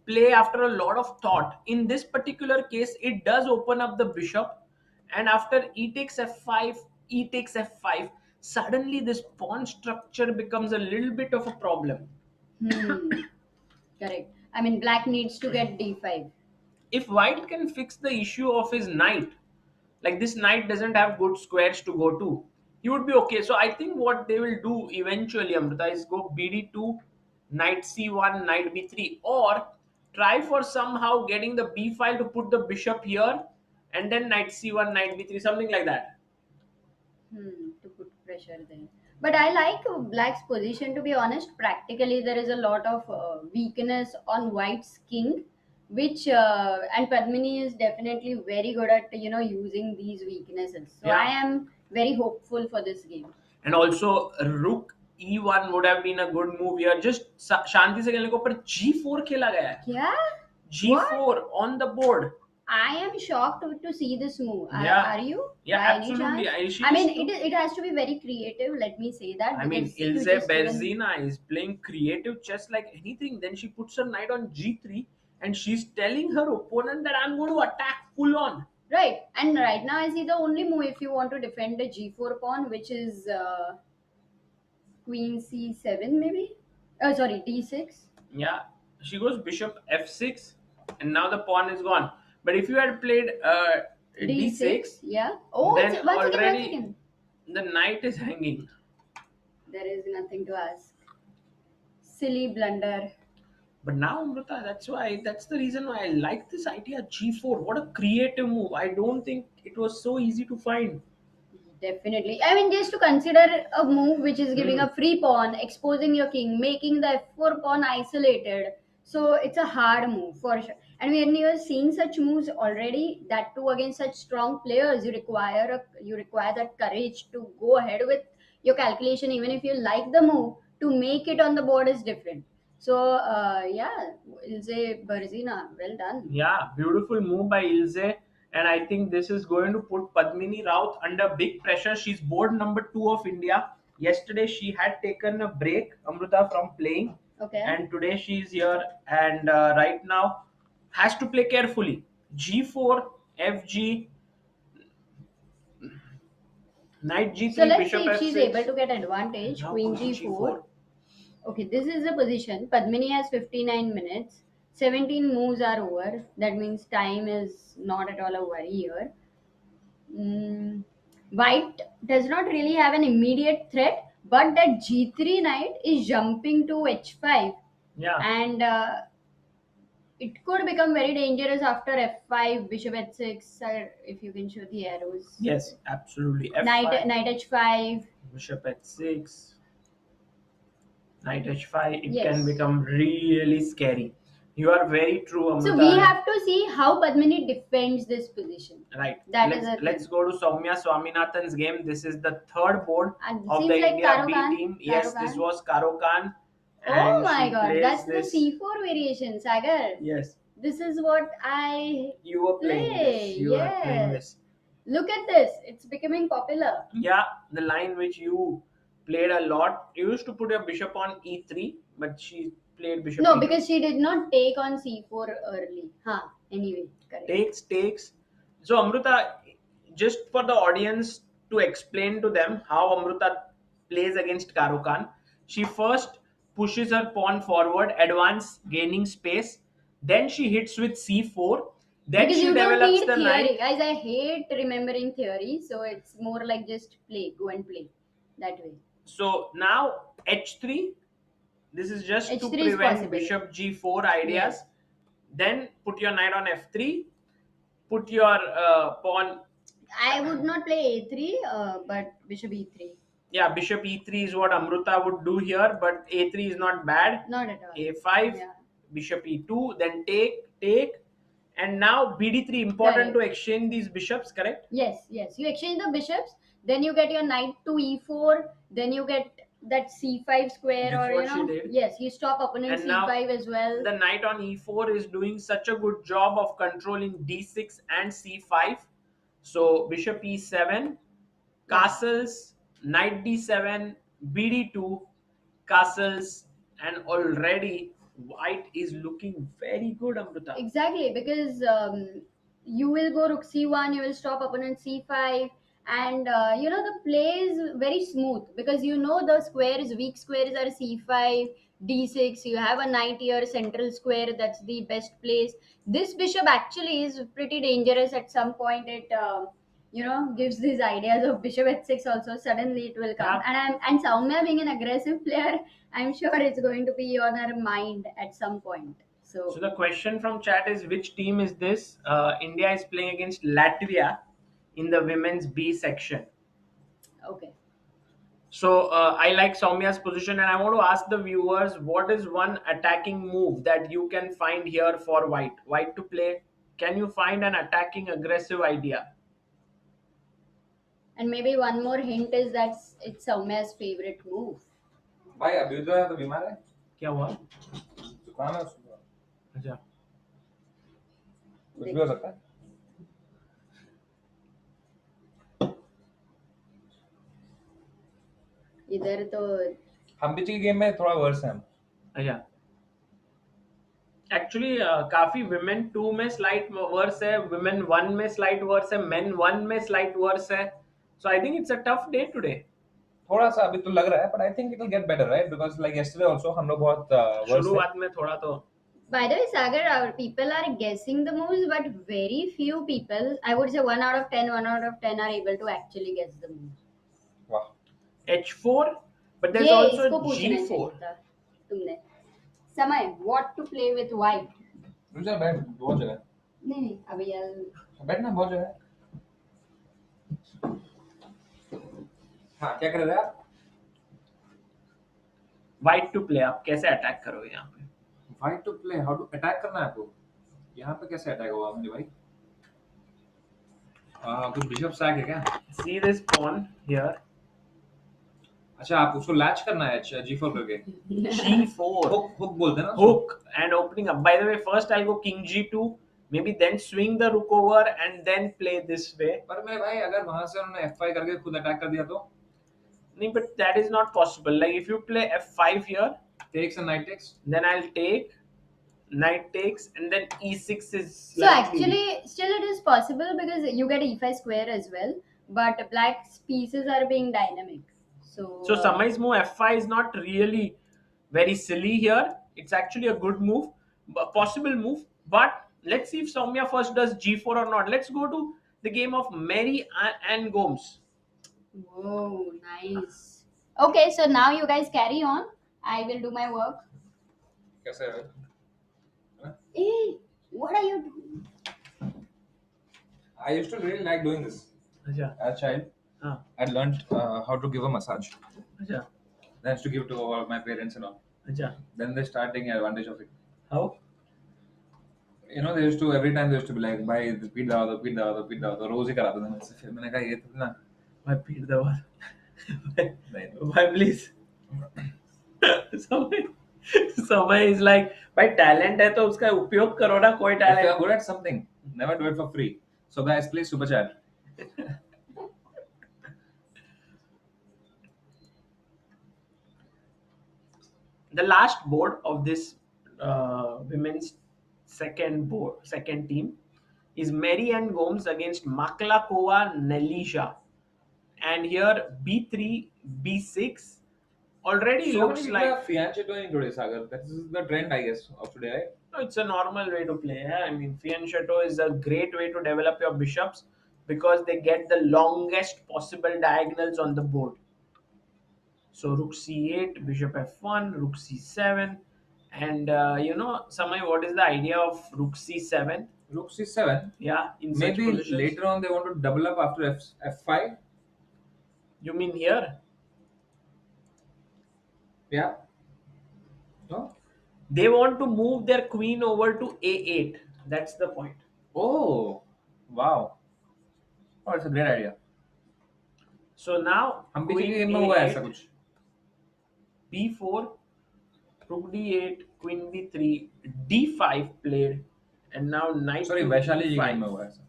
play after a lot of thought. In this particular case, it does open up the bishop, and after e takes f5, e takes f5, suddenly this pawn structure becomes a little bit of a problem. Correct. I mean, black needs to get d5. If white can fix the issue of his knight, like this knight doesn't have good squares to go to, he would be okay. So I think what they will do eventually, Amrita, is go BD2, knight C1, knight B3, or try for somehow getting the B file to put the bishop here, and then knight C1, knight B3, something like that. To put pressure there. But I like Black's position, to be honest. Practically, there is a lot of weakness on White's king, which and Padmini is definitely very good at using these weaknesses. So Yeah. I am very hopeful for this game. And also rook E1 would have been a good move here. Just शांति से खेलने को, पर G4 खेला गया है. Yeah, G4 on the board. I am shocked to see this move. Yeah. Are you? Yeah, By any absolutely. chance? She I mean, used to- it has to be very creative. Let me say that. I mean, because you Ilse just even- Berzina is playing creative chess like anything. Then she puts her knight on G3 and she's telling her opponent that I'm going to attack full on. Right, and right now I see the only move if you want to defend the G4 pawn, which is Queen C7 maybe. Oh, sorry, D6. Yeah, she goes bishop F6 and now the pawn is gone. But if you had played D6, Yeah. Oh, then it's, once again, already once again. the knight is hanging. There is nothing to ask. Silly blunder. But now, Amrita, that's the reason why I like this idea G4. What a creative move. I don't think it was so easy to find. Definitely. I mean, just to consider a move which is giving a free pawn, exposing your king, making the F4 pawn isolated. So it's a hard move for sure. And when you are seeing such moves already, that too against such strong players, you require that courage to go ahead with your calculation, even if you like the move. To make it on the board is different. So yeah, Ilse Berzina, well done. Yeah, beautiful move by Ilse. And I think this is going to put Padmini Raut under big pressure. She's board number 2 of India. Yesterday she had taken a break, Amrita, from playing. Okay. And today she's here and right now has to play carefully. G4, FG, knight G3, So let's bishop see if F6. she's able to get advantage. Now Queen G4. Okay, this is the position. Padmini has 59 minutes. 17 moves are over. That means time is not at all a worry here. White does not really have an immediate threat, but that G3 knight is jumping to H5. Yeah. And it could become very dangerous after F5, bishop H6, or if you can show the arrows. Yes, absolutely. F5, Knight H5. bishop H6, knight H5. It Yes. can become really scary. You are very true, Amrita. So we have to see how Padmini defends this position. Right. That is the Let's go to Soumya Swaminathan's game. This is the third board And of seems the like India Karo B Khan. team. Karo Yes, Khan. this was Karo Khan. Oh And my she god, plays that's this. the C4 variation, Sagar. Yes, This is what I you were playing play. this. You were playing this. Look at this. It's becoming popular. Yeah, the line which you played a lot. You used to put your bishop on E3, but she played bishop No, E2. because she did not take on C4 early. Anyway, correct. Takes. So Amrita, just for the audience to explain to them how Amrita plays against Karo Khan, she first pushes her pawn forward, advance, gaining space. Then she hits with C4. Then Because she you don't develops need the theory. knight. Guys, I hate remembering theory. So it's more like just play. Go and play. That way. So now H3. This is just to H3 is prevent possible. bishop G4 ideas. Yes. Then put your knight on F3. Put your pawn. I would not play A3, but bishop E3. Yeah, bishop E3 is what Amrita would do here, but A3 is not bad. Not at all. A5, Yeah. bishop E2, then take, and now BD3. Important Correct. to exchange these bishops, correct? Yes. You exchange the bishops, then you get your knight to E4, then you get that C5 square, That's or what she did. yes, you stop opponent And now C5 as well. The knight on E4 is doing such a good job of controlling D6 and C5. So bishop E7, castles, knight D7, BD2, castles, and already white is looking very good, Amrita. Exactly, because you will go rook C1, you will stop opponent C5, and the play is very smooth because the squares, weak squares are C5, D6. You have a knight here, central square. That's the best place. This bishop actually is pretty dangerous. At some point, it gives these ideas of bishop h6 also. Suddenly it will come. Yeah. And Soumya being an aggressive player, I'm sure it's going to be on her mind at some point. So the question from chat is, which team is this? India is playing against Latvia in the women's B section. Okay. So I like Soumya's position, and I want to ask the viewers, what is one attacking move that you can find here for white? White to play. Can you find an attacking aggressive idea? And maybe one more hint is that it's Soumya's favorite move. भाई अभी तो बीमार है, क्या हुआ? जुकाम है उसको, अच्छा, कुछ भी हो सकता है. इधर तो हम्पिची की गेम में थोड़ा वर्स है हम. अच्छा. एक्चुअली काफी women 2 में स्लाइट वर्स है, women 1 में स्लाइट वर्स है, men 1 में स्लाइट वर्स है. So I think it's a tough day today. थोड़ा सा अभी तो लग रहा है, but I think it will get better, right? Because like yesterday also हम लोग बहुत worse शुरुआत में थोड़ा तो. By the way, Sagar, our people are guessing the moves, but very few people, I would say 1 out of 10 are able to actually guess the move. Wow. H4, but there's ये also इसको पूछना G4. चाहिए था तुमने. समय, what to play with white? Rucha बैठ बहुत जगह. नहीं अभी यार बैठना बहुत जगह. हाँ क्या कर रहे थे आप? White to play. आप कैसे अटैक करोगे यहाँ पे? White to play. How to attack करना है आपको? यहाँ पे कैसे अटैक होगा मेरे भाई? कुछ बिशप सैक है क्या? See this pawn here. अच्छा आप उसको लैच करना है G4 करके. G4. Hook बोलते हैं ना? Hook and opening up. By the way, first I'll go King G2. Maybe then swing the rook over and then play this way. पर मेरे भाई अगर वहाँ से उन्होंने F5 करके खुद अटैक कर दिया तो? नहीं, but that is not possible. Like if you play F5 here, takes and knight takes. Then I'll take knight takes, and then E6 is. So actually, still it is possible because you get E5 square as well, but black's pieces are being dynamic. So Samay's move F5 is not really very silly here. It's actually a good move, possible move. But let's see if Soumya first does G4 or not. Let's go to the game of Mary and Gomes. Whoa, nice. Okay, so now you guys carry on. I will do my work. कैसे है? Hey, what are you doing? I used to really like doing this. Achha. As a child, I learned how to give a massage. Achha. Then I used to give to all my parents and all. Achha. Then they start taking advantage of it. How? You know, they used to every time they used to be like, "Bhai, पीट दवा तो रोज ही कराते थे मुझसे. फिर मैंने कहा ये तो ना, भाई पीट दवा. भाई please. समय is like, भाई talent है तो उसका उपयोग करो ना. कोई if you talent. are good at something, never do it for free. So guys, please super chat. The last board of this women's second team is Mary and Gomes against Maklakova Nelisha, and here B3 B6 already So looks many like. people are fianchettoing today, Sagar. That is the trend, I guess, of today, right? No, it's a normal way to play. I mean, fianchetto is a great way to develop your bishops because they get the longest possible diagonals on the board. So rook c8, bishop f1, rook c7, and Samay, what is the idea of rook c7? Rook c7. Yeah, in such Maybe positions. later on they want to double up after f5. You mean here? Yeah. No. They want to move their queen over to a8. That's the point. Oh, wow. Oh, it's a great idea. So now हम queen पीछे की game में हुआ है ऐसा a8, कुछ. b4, rook d8, queen b3, d5 played, and now knight. Sorry, to Vaishali ji d5. Game में हुआ है ऐसा.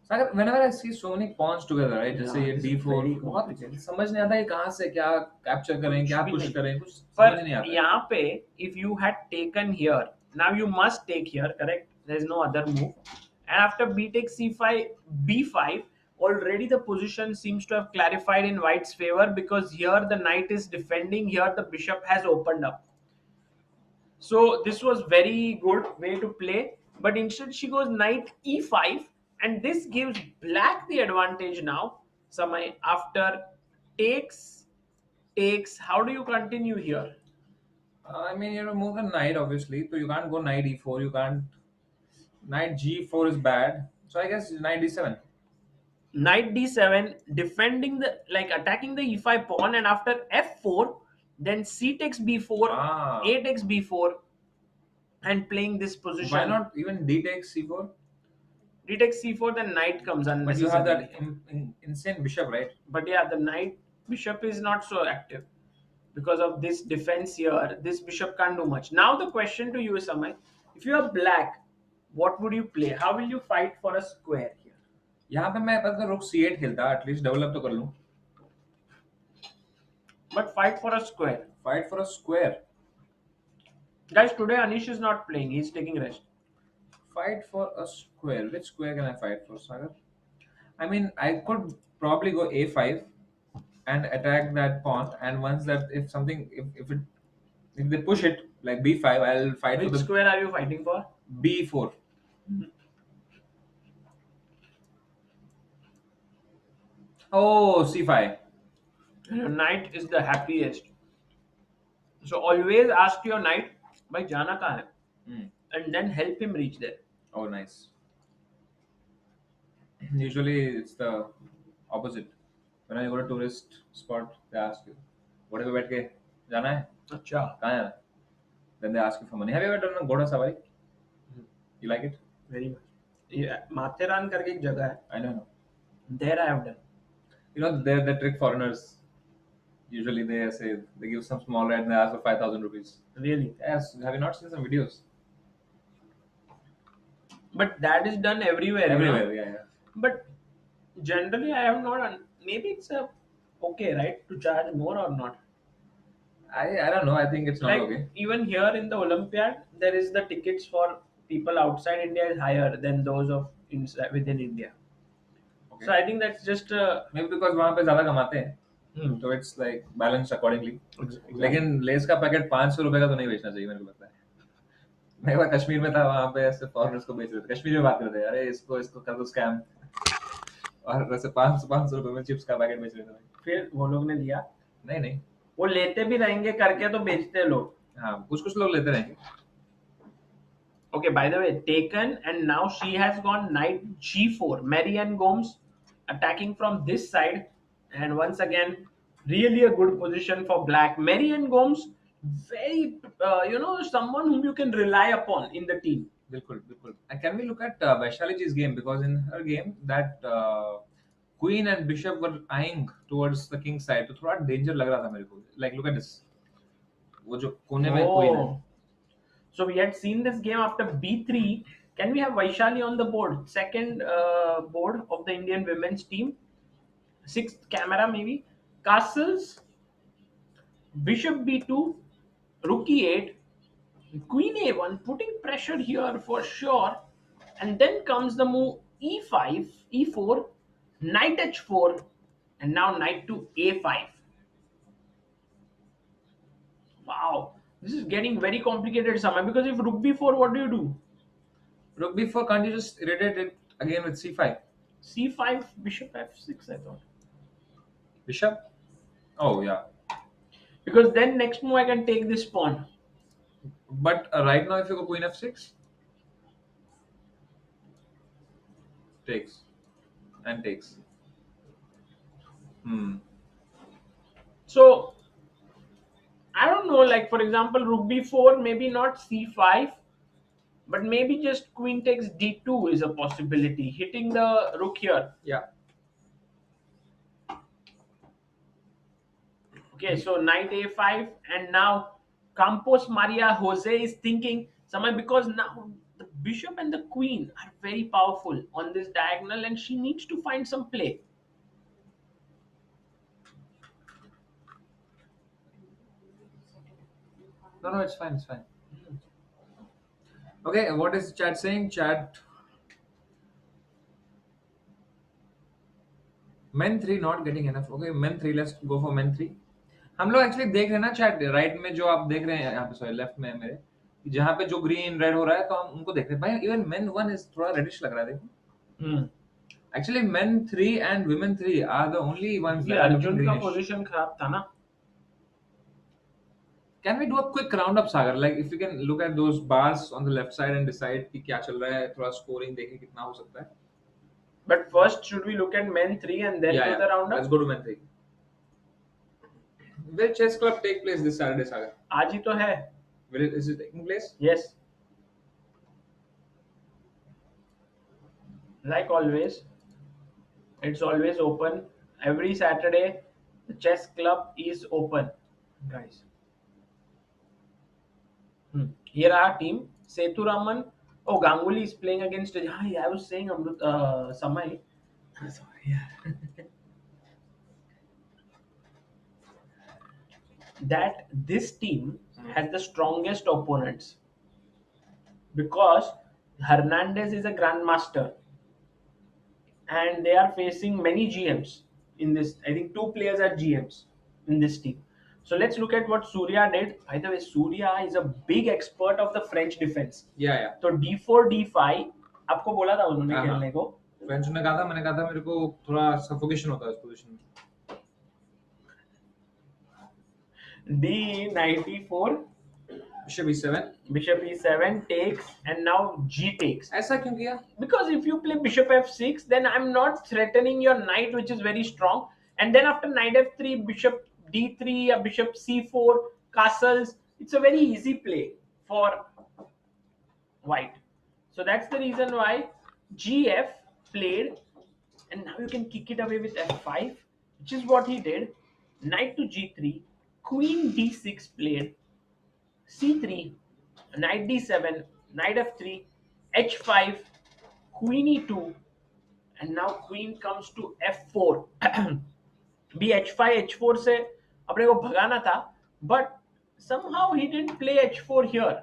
Sagar, whenever I see so many pawns together, right? जैसे ये it's d4, very बहुत complicated. समझ नहीं आता ये कहाँ से क्या capture करें, क्या कुछ भी push नहीं. करें, कुछ पर समझ नहीं आता. यहाँ पे if you had taken here, now you must take here, correct? There is no other move. And after b takes c5, b5, already the position seems to have clarified in white's favor because here the knight is defending, here the bishop has opened up. So this was very good way to play, but instead she goes knight e5, and this gives black the advantage now. Samay, after takes, how do you continue here? I mean, you have to move the knight, obviously. So you can't go knight e4. You can't. Knight g4 is bad. So I guess knight d7. Knight d7, defending the, like attacking the e5 pawn, and after f4, then c takes b4, Ah. a takes b4, and playing this position. Why not even d takes c4? D takes c4, then knight comes But unnecessarily. you have that insane bishop, right? But yeah, the knight bishop is not so active because of this defense here. This bishop can't do much. Now the question to you is, Samay, if you are black, what would you play? How will you fight for a square here? यहाँ पे मैं पता रुक c8 खेलता, at least develop तो कर लूं. But fight for a square. Fight for a square. Guys, today Anish is not playing. He's taking rest. Fight for a square. Which square can I fight for, Sagar? I mean, I could probably go a5 and attack that pawn. And once that, if they push it like b5, I'll fight for Which the square are you fighting for? b4. Oh, c5. Your knight is the happiest. So always ask your knight, "Bhai, jana kahan hai?" And then help him reach there. Oh, nice. Usually it's the opposite. When I go to tourist spot, they ask you, "What have you बैठ के जाना है? Acha. कहाँ जाना है?" Then they ask you for money. Have you ever done a घोड़ा सवारी? You like it? Very much. Yeah, Matheran करके एक जगह है. I know. There I have done. You know, they're the trick foreigners. Usually they say they give some small ride and they ask for 5,000 rupees. Really? Yes. Have you not seen some videos? But that is done everywhere. Everywhere, You know? yeah. But generally I have not. Maybe it's okay, right, to charge more or not. I don't know. I think it's not Like okay. even here in the Olympiad, there is the tickets for people outside India is higher than those of inside within India. Okay. So I think that's just Maybe because वहाँ पे ज़्यादा कमाते हैं. So it's like balanced accordingly. लेकिन less का packet 500 रुपए का तो नहीं बेचना चाहिए मेरे को लगता है. मैं एक बार कश्मीर में था, वहाँ पे ऐसे फॉरेनर्स को बेच रहे थे. कश्मीर में बात करते हैं, अरे इसको कर दो स्कैम. और वैसे 500 रुपए में चिप्स का पैकेट बेच रहे थे. फिर वो लोग ने लिया. नहीं वो लेते भी रहेंगे करके तो बेचते हैं लोग. हाँ, कुछ लोग लेते रहेंगे. Okay, by the way, taken, and now she has gone knight g4. Marianne Gomes attacking from this side, and once again, really a good position for black. Marianne Gomes, very someone whom you can rely upon in the team. बिल्कुल. And can we look at Vaishali ji's game, because in her game that queen and bishop were eyeing towards the king side, तो थोड़ा danger लग रहा था मेरे को. Like look at this. वो जो कोने में queen है. So we had seen this game after b3. Can we have Vaishali on the board? Second board of the Indian women's team. Sixth camera maybe. Castles. Bishop b2. Rook e8. Queen a1. Putting pressure here for sure. And then comes the move e5, e4, knight h4, and now knight to a5. Wow. This is getting very complicated, Samay, because if rook b4, what do you do? Rook b4, can't you just irritate it again with c5? c5, bishop f6, I thought. Bishop? Oh, yeah. Because then next move I can take this pawn. But right now if you go queen f6? Takes. And takes. So, I don't know, like for example, rook b4, maybe not c5, but maybe just queen takes d2 is a possibility, hitting the rook here. Yeah. Okay, so knight a5, and now Campos Maria Jose is thinking, Samay, because now the bishop and the queen are very powerful on this diagonal, and she needs to find some play. No, it's fine. Okay, what is chat saying? Chat. Men 3 not getting enough. Okay, men 3, let's go for men 3. हम लोग actually देख रहे हैं ना chat, right में जो आप देख रहे हैं यहाँ पे, सॉरी लेफ्ट में मेरे, जहाँ पे जो ग्रीन रेड हो रहा है तो हम उनको देख रहे हैं. भाई इवन men 1 इज थोड़ा रेडिश लग रहा है, देखो. Hmm. Actually, men 3 and women 3 are the only ones ये that are looking अर्जुन का greenish. पोजीशन खराब था ना. Can we do a quick roundup, Sagar? Like, if you can look at those bars on the left side and decide कि क्या चल रहा है, थोड़ा scoring देखें कितना हो सकता है. But first, should we look at men 3 and then do the roundup? Let's go to men 3. Will chess club take place this Saturday, Sagar? आज ही तो है. Is it taking place? Yes. Like always, it's always open. Every Saturday, the chess club is open, guys. Here our team: Sethuraman. Oh, Ganguly is playing against. I was saying Samay. Sorry. That this team has the strongest opponents because Hernandez is a grandmaster and they are facing many GMs in this. I think 2 players are GMs in this team. So let's look at what Surya did. By the way, Surya is a big expert of the French defense. Yeah. So D4, D5 आपको बोला था उन्होंने हाँ, खेलने को. French ने कहा था, मैंने कहा था मेरे को थोड़ा सफोकेशन होता है इस पोजीशन में. D94, Bishop E7. Bishop E7 takes and now G takes. ऐसा क्यों किया? Because if you play Bishop F6, then I'm not threatening your knight, which is very strong. And then after Knight F3, Bishop D3, or Bishop C4, castles. It's a very easy play for white. So that's the reason why GF played, and now you can kick it away with F5, which is what he did. Knight to G3, Queen D6 played, C3, Knight D7, Knight F3, H5, Queen E2, and now Queen comes to F4. भी H5, H4 से अपने को भगाना था, but somehow he didn't play H4 here.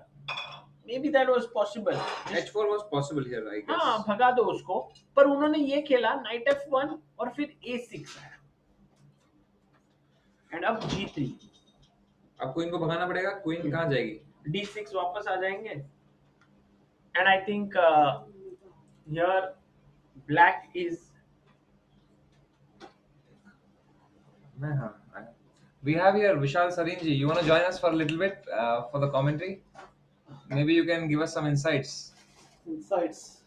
Maybe that was possible. H4 was possible here, I guess. हाँ, भगा दो उसको. पर उन्होंने ये खेला Knight F1 और फिर A6 आया. And अब G3. अब क्वीन को भगाना पड़ेगा. क्वीन कहाँ जाएगी? D6 वापस आ जाएंगे. And I think here black is. We have here Vishal Sarinji. You want to join us for a little bit for the commentary? Maybe you can give us some insights.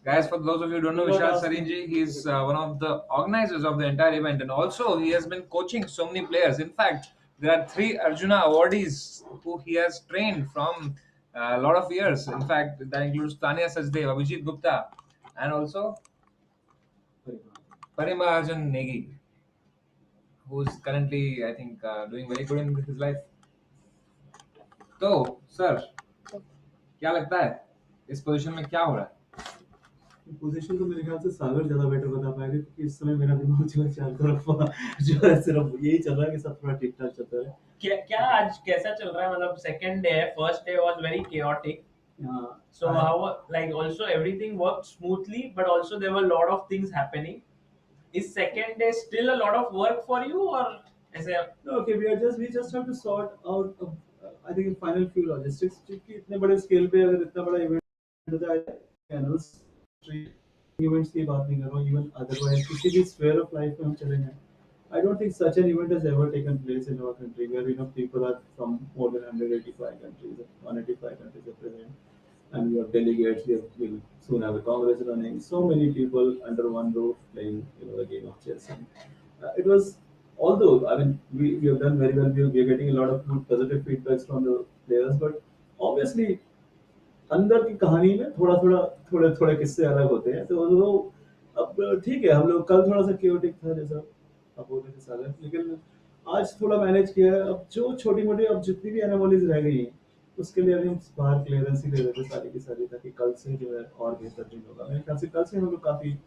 Guys, for those of you who don't know Vishal Sarinji, he is one of the organizers of the entire event, and also he has been coaching so many players. In fact, there are 3 Arjuna awardees who he has trained from a lot of years. In fact, that includes Tanya Sajdev, Abhijit Gupta, and also Parima Arjun Negi, who is currently, I think, doing very good in his life. So, sir, क्या लगता है इस position में क्या हो रहा है? Position तो मेरे ख्याल से सागर ज्यादा बेटर बता पाएगा, क्योंकि इस समय मेरा दिमाग जो है चारों तरफ जो है सिर्फ यही चल रहा है कि सब थोड़ा ठीक ठाक चल रहा है. क्या आज कैसा चल रहा है? मतलब second day, first day was very chaotic. So how, like, also everything worked smoothly, but also there were a lot of things happening. Is second day still a lot of work for you, or ऐसे? No, okay, we just have to sort out I think final few logistics. क्योंकि इतने बड़े scale पे अगर इतना बड़ा event होता है, चैनल्स इवेंट्स की बात नहीं कर रहा हूँ, इवन अदरवाइज किसी भी स्फीयर ऑफ लाइफ में हम चले जाएं. I don't think such an event has ever taken place in our country, where enough people are from more than 185 countries, 185 countries are present, and we have delegates. We'll soon have a congress running. So many people under one roof playing, the game of chess. And, it was, although I mean we have done very well. We are getting a lot of good positive feedbacks from the players, but obviously अंदर की कहानी में थोड़े किस्से अलग होते हैं. तो अब ठीक है, हम लोग कल थोड़ा सा chaotic था जैसा आप बोल रहे थे सागर, लेकिन आज थोड़ा मैनेज किया है. अब जो छोटी मोटी अब जितनी भी एनोमलीज रह गई हैं उसके लिए हम बाहर क्लियरेंस ही दे देते सारी की सारी, ताकि कल से जो है और बेहतर दिन होगा. मेरे ख्याल से कल से हम लोग काफी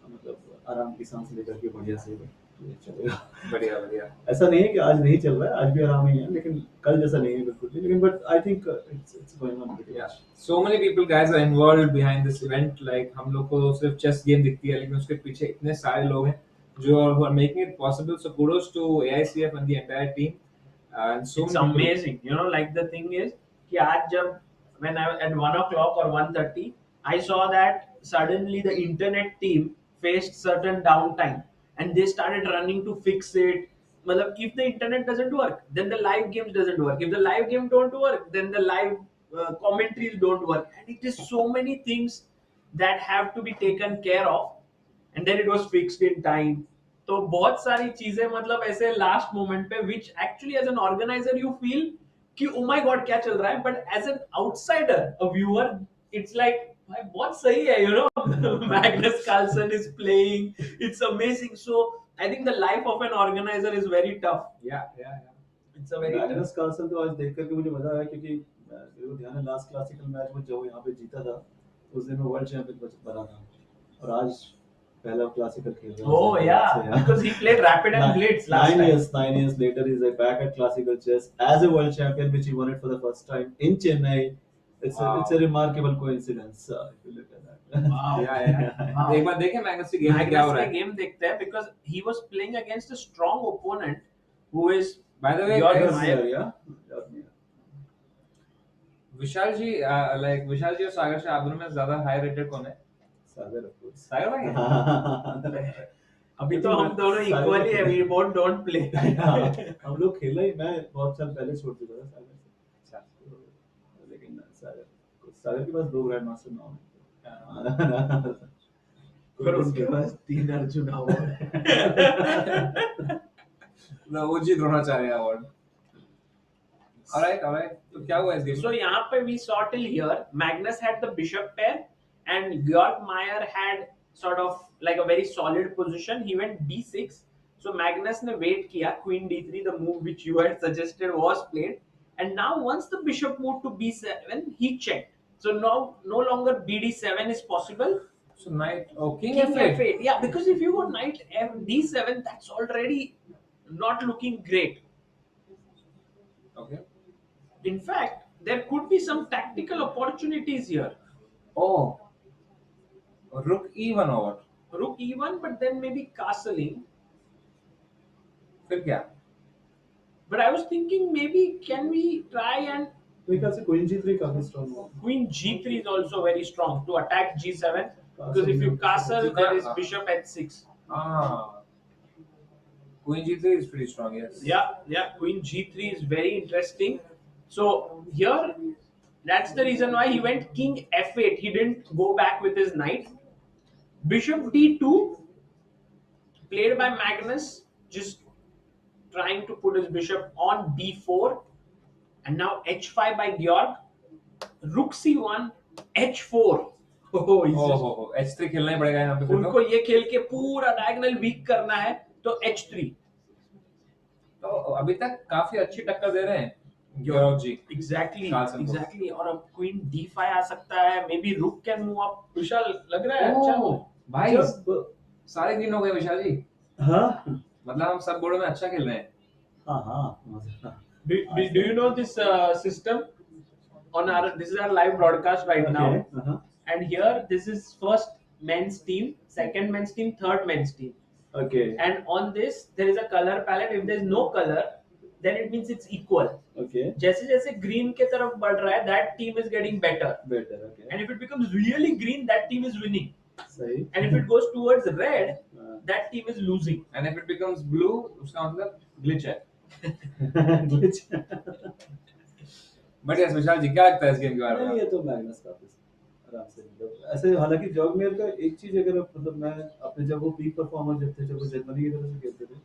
मतलब आराम की सांस लेकर के बढ़िया से चलेगा. बढ़िया. ऐसा नहीं है कि आज नहीं चल रहा है, आज भी आराम ही है, लेकिन कल जैसा नहीं है बिल्कुल भी. लेकिन but I think it's going on pretty well. So many people guys are involved behind this event. Like हम लोग को सिर्फ चेस गेम दिखती है, लेकिन उसके पीछे इतने सारे लोग हैं जो are making it possible. So kudos to AICF and the entire team. And so It's many people- amazing. Like the thing is कि आज जब when I at 1 o'clock or 1:30, I saw that suddenly the internet team faced certain downtime and they started running to fix it. Matlab, if the internet doesn't work, then the live games doesn't work. If the live game don't work, then the live commentaries don't work. And it is so many things that have to be taken care of. And then it was fixed in time. तो बहुत सारी चीजें मतलब ऐसे last moment पे which actually as an organiser you feel कि oh my god क्या चल रहा है, but as an outsider a viewer it's like भाई बहुत सही है, you know Magnus Carlsen is playing, it's amazing. So I think the life of an organiser is very tough. It's a very Magnus Carlsen तो आज देख करके मुझे मजा आया, क्योंकि मेरे को ध्यान है लास्ट क्लासिकल मैच में जो यहाँ पे जीता था उस दिन में वर्ल्ड चैंपियन बना था, और आज पहला क्लासिकल खेल रहा है. Oh yeah, because he played rapid and blitz last time. 9 years later he's back at classical chess as a world champion, which he won it for the first time in Chennai. It's a remarkable coincidence if you look at that. Wow. Wow. एक बार देखें Magnus की game क्या हो रहा है. Game देखते हैं because he was playing against a strong opponent who is, by the way, विशाल जी और सागर से आप दोनों में ज्यादा हाई रेटेड कौन है? सागर भाई. अभी तो हम दोनों इक्वली है, we both don't play. हम लोग खेला ही, मैं बहुत साल पहले छोड़ चुका था सागर से, लेकिन सागर के पास 2 ग्रैंड मास्टर नाम है, पर उसके पास 3 अर्जुन अवार्ड. वो जीत होना चाह रहे हैं अवार्ड. Alright. तो क्या हुआ इस गेम? So यहाँ पे we saw till here, Magnus had the bishop pair and Georg Meyer had sort of like a very solid position. He went b6. So Magnus ने wait किया, queen d3, the move which you had suggested was played. And now once the bishop moved to b7, he checked. So now no longer bd7 is possible. So knight, king f8. Yeah, because if you go knight d7, that's already not looking great. Okay. In fact, there could be some tactical opportunities here. Oh, rook e1 or what? Rook e1, but then maybe castling. फिर क्या? But I was thinking maybe can we try and मेरे ख्याल से queen g3 काफी strong है. queen g3 is also very strong to attack g7, because if you castle there is bishop h6. Queen g3 is pretty strong, yes. Yeah, queen g3 is very interesting. So here, that's the reason why he went king f8. He didn't go back with his knight. Bishop d2, played by Magnus, just trying to put his bishop on b4. And now h5 by Georg. Rook c1, h4. h3 खेलना ही पड़ेगा यहाँ पे. उनको ये खेल के पूरा diagonal week करना है, तो h3. तो अभी तक काफी अच्छी टक्कर दे रहे हैं Georg जी. Exactly. और अब क्वीन d5 आ सकता है. Maybe rook can move up. विशाल लग रहा है अच्छा. भाई सारे ग्रीन हो गए विशाल जी. हाँ. मतलब हम सब बोर्ड में अच्छा खेल रहे हैं. हाँ. Do you know this system? This is our live broadcast right now. And here this is first men's team, second men's team, third men's team. Okay. And on this there is a color palette. If there is no color, then it means it's equal. Okay. जैसे green के तरफ बढ़ रहा है, that team is getting better. Okay. And if it becomes really green, that team is winning. सही. And if it goes towards red, that team is losing. And if it becomes blue, उसका मतलब glitch है. Glitch. But yes, विशाल जी क्या लगता है इस game के बारे में? ये तो मैग्नस काफी आराम से, मतलब ऐसे. हालांकि जॉगमेयर का एक चीज अगर मतलब मैं अपने जब वो पीक परफॉर्मर जब थे, जब वो जर्मनी की तरफ से खेलते थे,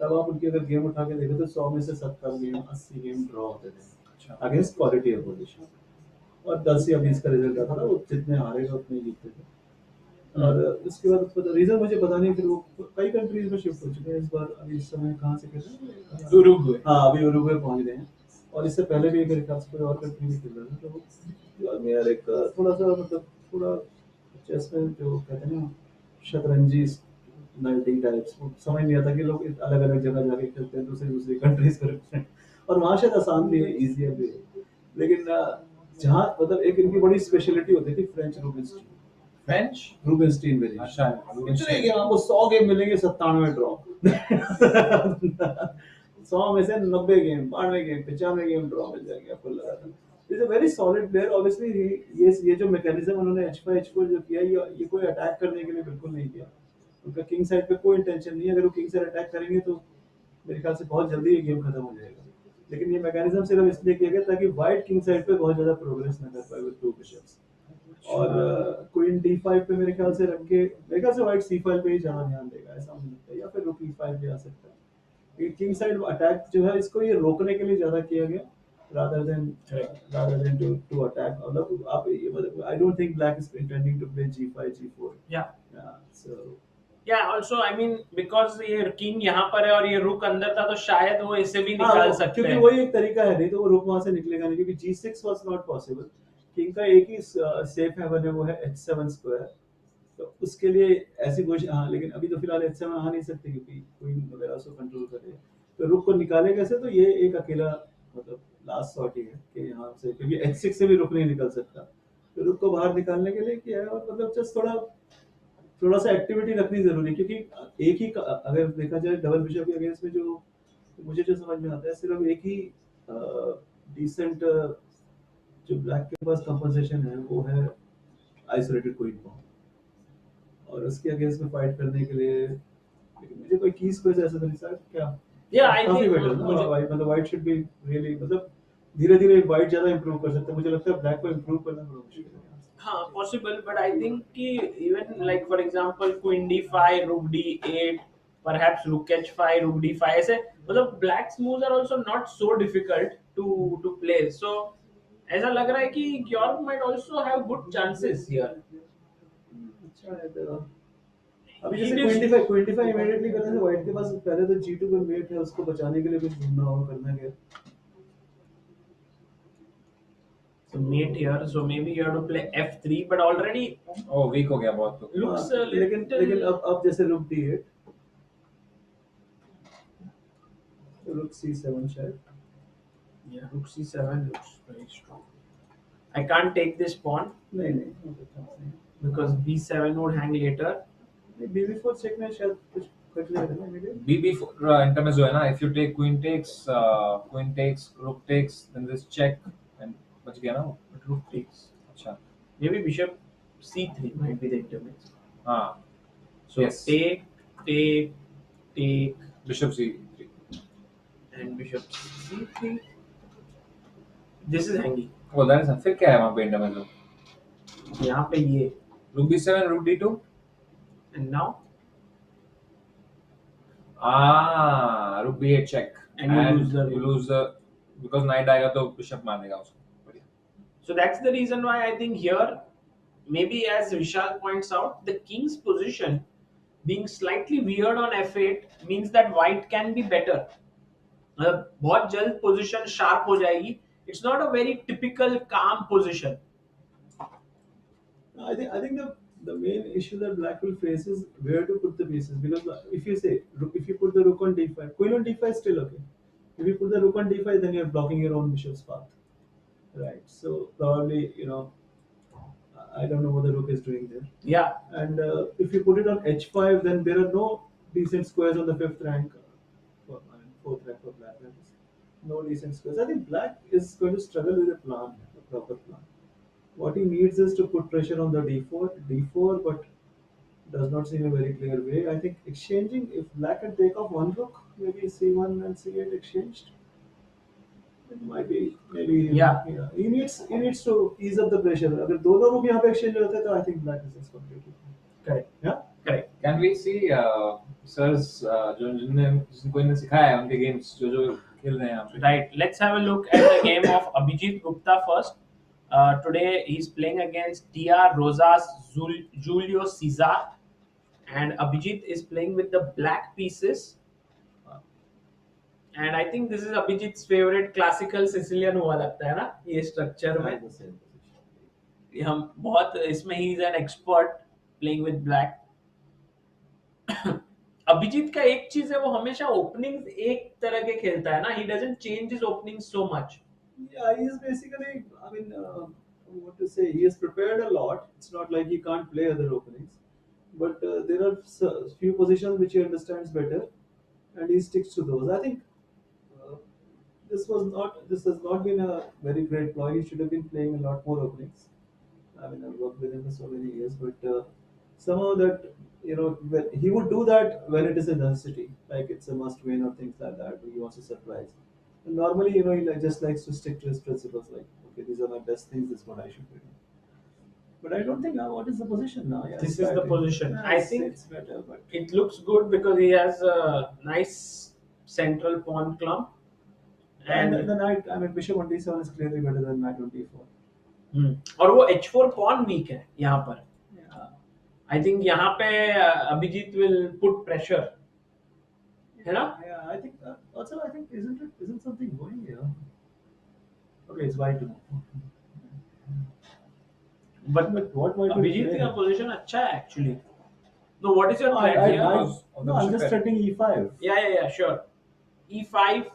तब आप उनकी अगर गेम उठा के देखे तो 100 में से 70 गेम 80 गेम ड्रॉ होते थे अगेंस्ट क्वालिटी अपोजिशन, और 10 या 20 का रिजल्ट आता था. वो जितने हारेगा उतने जीतते थे. और उसके बाद रीजन मुझे पता नहीं, फिर वो कई कंट्रीज में शिफ्ट हो चुके हैं इस बार. अभी इस समय कहाँ से खेल रहे हैं? उरुग्वे. हाँ, अभी उरुग्वे पहुंच गए हैं. और इससे पहले भी मेरे ख्याल से कोई और कंट्री में खेल रहा था. तो मेरा एक थोड़ा सा मतलब थोड़ा चेस में जो कहते हैं ना शतरंजी मल्टी टाइप्स, वो समझ नहीं आता कि लोग अलग अलग जगह जाके खेलते हैं दूसरी कंट्रीज को रिप्रेजेंट, और वहाँ शायद आसान भी है, ईजी भी है. लेकिन जहाँ मतलब एक इनकी बड़ी स्पेशलिटी होती थी फ्रेंच रूबेनस्टीन वेरिएंट. अच्छा, इतने गेम आपको 100 गेम मिलेंगे, 97 ड्रॉ. 100 में से 90 गेम, 92 गेम, 95 गेम ड्रॉ मिल जाएंगे आपको. लगा था is a very solid player obviously. ये जो मैकेनिज्म उन्होंने H5 H4 जो किया, ये कोई अटैक करने के लिए बिल्कुल नहीं किया। उनका किंग साइड पे कोई इंटेंशन नहीं है। अगर वो किंग साइड अटैक करेंगे तो मेरे ख्याल से बहुत जल्दी ये गेम खत्म हो जाएगा। लेकिन ये मैकेनिज्म सिर्फ इसलिए किया गया ताकि व्हाइट किंग साइड पे बहुत ज्यादा प्रोग्रेस ना कर पाए विद टू बिशप्स। और क्वीन D5 पे मेरे ख्याल से रख के, मेरे ख्याल से व्हाइट C5 पे ही ज्यादा ध्यान देगा, ऐसा मुझे लगता है, या फिर रुक E5 पे आ सकता है। ये किंग साइड अटैक जो है इसको ये रोकने के लिए ज्यादा किया गया rather than to attack. मतलब आप ये मतलब I don't think black is intending to play G5 G4. Yeah, so Yeah, also I mean because ये किंग यहाँ पर है और ये रुक अंदर था, तो शायद वो इसे भी निकाल सकते क्योंकि हैं। वही एक तरीका है, नहीं तो वो रुक वहां से निकलेगा नहीं, क्योंकि G6 was not possible. King का एक ही सेफ हेवन है, वो है H7 स्क्वायर। तो उसके लिए ऐसी कोशिश, हाँ, लेकिन अभी तो फिलहाल H7 आ नहीं सकते क्योंकि क्वीन वगैरह उसको कंट्रोल कर रही है। तो रुक को निकाले कैसे, तो ये एक अकेला मतलब लास्ट शॉट ही है कि यहाँ से, क्योंकि H6 से भी रुक नहीं निकल सकता। तो रुक को बाहर निकालने के लिए किया है, और मतलब जस्ट थोड़ा सा एक्टिविटी रखनी जरूरी है, क्योंकि एक ही अगर देखा जाए डबल बिशप के अगेंस्ट में जो मुझे जो समझ में आता है, सिर्फ एक ही डिसेंट जो ब्लैक के पास कंपनसेशन है वो है आइसोलेटेड क्वीन को, और उसके अगेंस्ट में फाइट करने के लिए मुझे कोई कीज को ऐसा नहीं सर क्या। आई थिंक मतलब व्हाइट शुड बी रियली, मतलब धीरे-धीरे व्हाइट ज्यादा इंप्रूव कर सकता है। मुझे लगता है ब्लैक को इंप्रूव करना बड़ा मुश्किल है। हाँ पॉसिबल, बट आई थिंक कि even like for example queen D5 रुक D8 परहैप्स रुक H5 रुक D5 ऐसे, मतलब blacks moves are also not so difficult to play. So ऐसा लग रहा है कि your might also have good chances here. अच्छा है तो अभी जैसे क्वीन D5 इमीडिएटली करने से व्हाइट के पास पहले तो G2 पर वेट है, उसको बचाने के लिए कुछ ढूंढना होगा, करना क्या। So mate here, so maybe you have to play F3, but already weak हो गया बहुत तो। looks a लेकिन अब जैसे रुक D8, रुक C7 शायद। yeah, rook C7 looks very strong. I can't take this pawn नहीं because B7 would hang later. BB4 check में शायद कुछ कर लेगा ना इमीडिएट। BB4 इंटरमेजो है ना, if you take queen takes rook takes then this check and बच गया ना वो। But rook takes. अच्छा Maybe bishop C3 might be the intermezzo. हाँ, So yes. take bishop C3 and bishop C3. This is hanging. वो that is फिर क्या है वहाँ पे इंटरमेजो? यहाँ पे ये rook B7 rook D2 and now rook B8 check and you lose the because knight आएगा तो bishop मार देगा उसको। बढ़िया। So that's the reason why I think here, maybe as Vishal points out, the king's position being slightly weird on F8 means that white can be better. बहुत जल्द position sharp हो जाएगी. It's not a very typical calm position. I think the main issue that black will face is where to put the pieces, because if you put the rook on D5, queen on D5 is still okay. If you put the rook on D5, then you're blocking your own bishop's path, right? So probably, I don't know what the rook is doing there. Yeah. And if you put it on H5, then there are no decent squares on the fifth rank, fourth rank for black. No decent squares. I think black is going to struggle with a plan, a proper plan. What he needs is to put pressure on the D4, but does not seem a very clear way. I think exchanging, if black can take off one rook, maybe C1 and C8 exchanged. It might be, maybe. Yeah. He needs to ease up the pressure. अगर दोनों रुक यहाँ पे exchange होते हैं तो I think black is just completely Correct. Yeah. Correct. Can we see sirs जिनको इन्हें सिखाया है उनके games जो खेल रहे हैं यहाँ पे? Right. Let's have a look at the game of Abhijit Gupta first. Today he's playing against Tia Rosas Julio Cesar, and Abhijit is playing with the black pieces. And I think this is Abhijit's favorite classical Sicilian हुआ लगता है ना ये structure में. हम बहुत इसमें he is an expert playing with black. Abhijit का एक चीज है वो हमेशा ओपनिंग्स एक तरह के खेलता है ना. He doesn't change his openings so much. Yeah, he is basically, I mean, what to say, he has prepared a lot. It's not like he can't play other openings. But there are few positions which he understands better and he sticks to those. I think This has not been a very great ploy. He should have been playing a lot more openings. I mean, I've worked with him for so many years, but somehow that he would do that when it is a necessity, like it's a must win or things like that. He wants to surprise. And normally, he just likes to stick to his principles. Like, okay, these are my best things. This is what I should be doing. But I don't think what is the position now. Yeah, This it's is the better. position. Yeah, I think it's better, but it looks good because he has a nice central pawn clump. and And the knight. I mean, bishop on d7 is clearly better than knight on d4. और वो h4 pawn weak है यहाँ पर. Yeah. I think यहाँ पे Abhijit will put pressure. है ना? Yeah, I think also I think isn't something going here? Okay, it's white now. But What white will Abhijit play? का position अच्छा है actually. No, what is your No, threat here? no, I'm just threatening e5. Yeah, sure. E5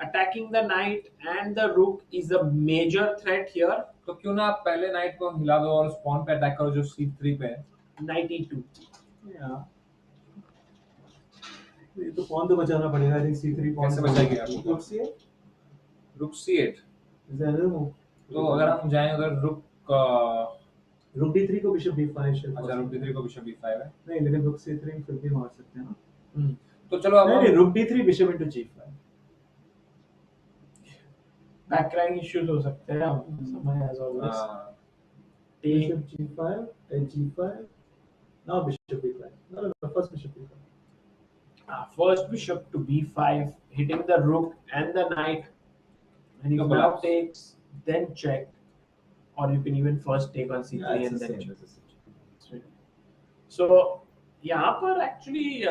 attacking the knight and the rook is a major threat here. तो क्यों ना आप पहले night को हिला दो और स्पॉन पे अटैक करो जो c3 पे है. Knight e2. Yeah. ये तो pawn तो बचाना पड़ेगा. I think c3 pawn कैसे बचाएंगे आप? Rook c8. रुक c8. Is there another move? तो अगर हम जाएं उधर रुक Rook d3 को bishop d5 शायद. अच्छा रुक d3 को बिशप b5 है. नहीं, लेकिन rook c3 फिर भी मार सकते हैं ना. तो चलो अब नहीं, rook d3 bishop into g5. Backrank issues हो सकते हैं. समय as always. Take. Bishop g5, g5. Now bishop b5. No, first bishop b5. First bishop to b5, hitting the rook and the knight. And if No now collapse. takes, then check. Or you can even first take on c3 Yeah, it's and the then same, check. it's the same. So, यहाँ पर actually,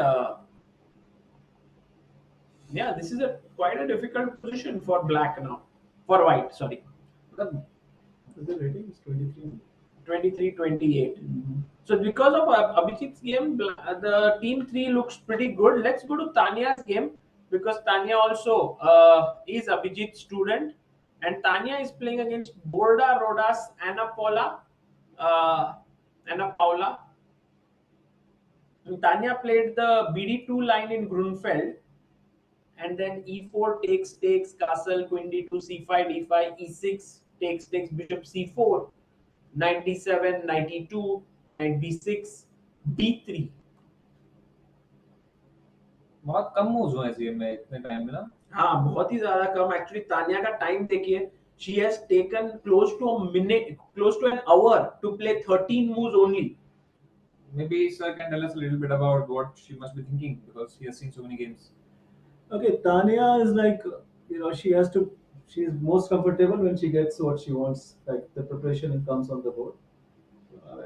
this is quite a difficult position for black now. For white, sorry. The rating is 23. 23-28. So because of Abhijit's game, the team 3 looks pretty good. Let's go to Tanya's game because Tanya also is Abhijit's student, and Tanya is playing against Borda Rodas Anna Paula. And Tanya played the BD2 line in Grunfeld, and then E4 takes castle, queen D2, C5, D5, E6 takes bishop C4. Knight d7, knight e2, knight b6, b3. बहुत कम moves हुए इस game में इतने time में ना. हाँ, बहुत ही ज्यादा कम. Actually, तान्या का टाइम देखिए. She has taken close to a minute, close to an hour to play 13 moves only. Maybe sir can tell us a little bit about what she must be thinking because she has seen so many games. Okay, Tanya is like, she is most comfortable when she gets what she wants, like the preparation comes on the board.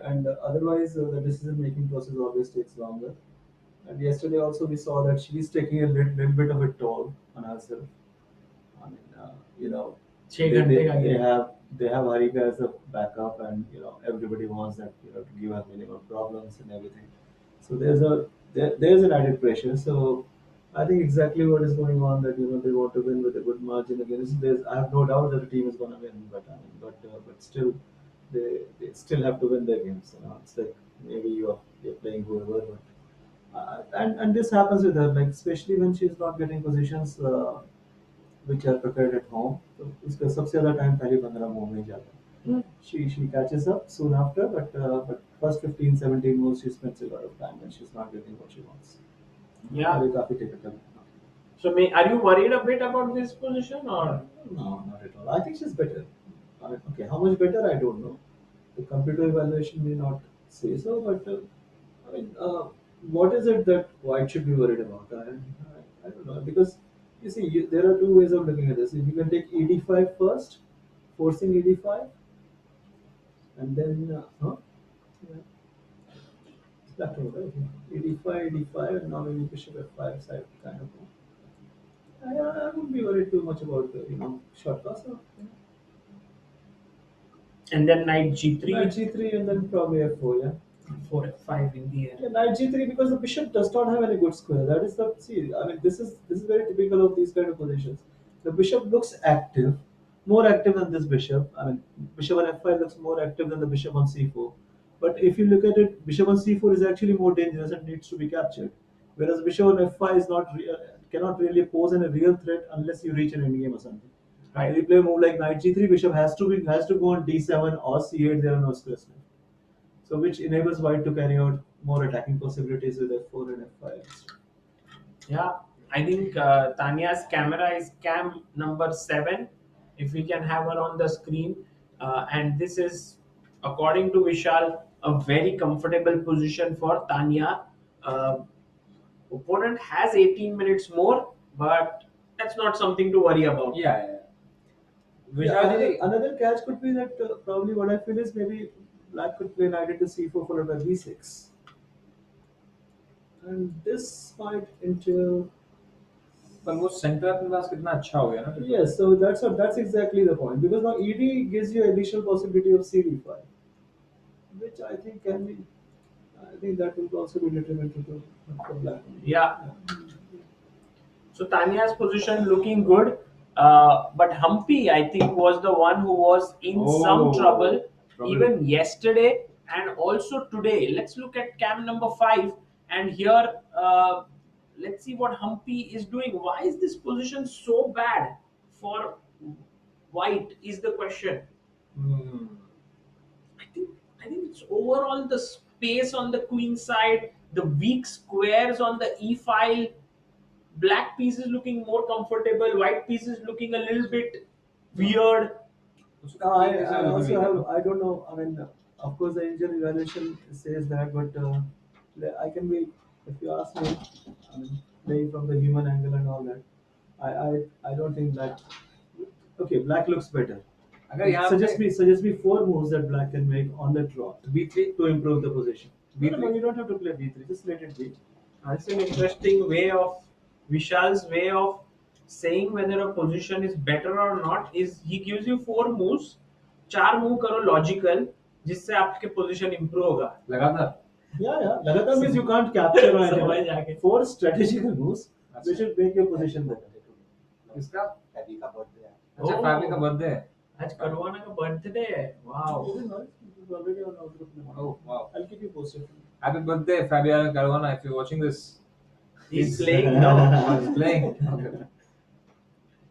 And otherwise, the decision-making process always takes longer. And yesterday also we saw that she is taking a little bit of a toll on herself. I mean, they have Harika as a backup, and everybody wants that to give her minimum problems and everything. So there's an added pressure. So I think exactly what is going on, that they want to win with a good margin against. I have no doubt that the team is going to win, but still they still have to win their games. It's like maybe you're playing whoever, but and this happens with her, like especially when she's not getting positions which are prepared at home. So उसका सबसे ज़्यादा time पहले 15 move में जाता है. She catches up soon after, but first 15-17 moves she spends a lot of time and she's not getting what she wants. Yeah. काफी difficult. So, are you worried a bit about this position or? No, not at all. I think she's better. I mean, okay, how much better I don't know. The computer evaluation may not say so, but I mean, what is it that White should be worried about? I don't know, because you see, there are two ways of looking at this. If you can take ED5 first, forcing ED5, and then yeah. Left over, right? ED5, and now maybe bishop F5 side kind of move. I wouldn't be worried too much about short toss. And then knight g3. Knight g3 and then probably f4, yeah. 4 f5 in the air. Yeah, knight g3 because the bishop does not have any good square. That is the I mean, this is very typical of these kind of positions. The bishop looks active, more active than this bishop. I mean, bishop on f5 looks more active than the bishop on c4. But if you look at it, bishop on c4 is actually more dangerous and needs to be captured. Whereas bishop on f5 is not cannot really pose a real threat unless you reach an endgame or something. Right. If you play a move like knight g3, bishop has to go on d7 or c8. There are no squares left. So which enables white to carry out more attacking possibilities with f4 and f5. Yeah, I think Tanya's camera is cam number 7. If we can have her on the screen, and this is, according to Vishal, a very comfortable position for Tanya. Opponent has 18 minutes more, but that's not something to worry about. Yeah. Yeah, another catch could be that probably what I feel is maybe black could play knight into c4 followed by b6. And this might entail. पर वो centre अपने पास कितना अच्छा हो गया ना. Yes, so that's exactly the point, because now ED gives you additional possibility of CD5, which I think can be. I think that will also be detrimental to for black. Yeah. So Tanya's position looking good, but Humpy, I think, was the one who was in some trouble even yesterday and also today. Let's look at cam number 5, and here let's see what Humpy is doing. Why is this position so bad for white is the question. I think it's overall the space on the queen side, the weak squares on the e file. Black piece is looking more comfortable, white piece is looking a little bit weird. I also have, I don't know, I mean, of course the angel evaluation says that, but I can be, if you ask me, I mean, playing from the human angle and all that, I don't think black, okay, black looks better. Suggest me 4 moves that black can make on the draw b3 to improve the position. B3. No, you don't have to play b3, just let it be. That's an interesting way of Vishal's way of saying whether a position is better or not. Is he gives you 4 moves, 4 move करो logical, जिससे आपके position improve होगा. लगातार. Yeah. लगातार means you can't capture or anything. 4 strategical moves which will make your position better. किसका? Happy का birthday है. अच्छा, फैमिली का बर्थडे है. आज करवाना का birthday है. Wow. It's already on Outlook now. Oh wow. I'll keep you posted. Happy birthday, Fabian Caruana, if you're watching this. He's playing now. He's playing. Okay.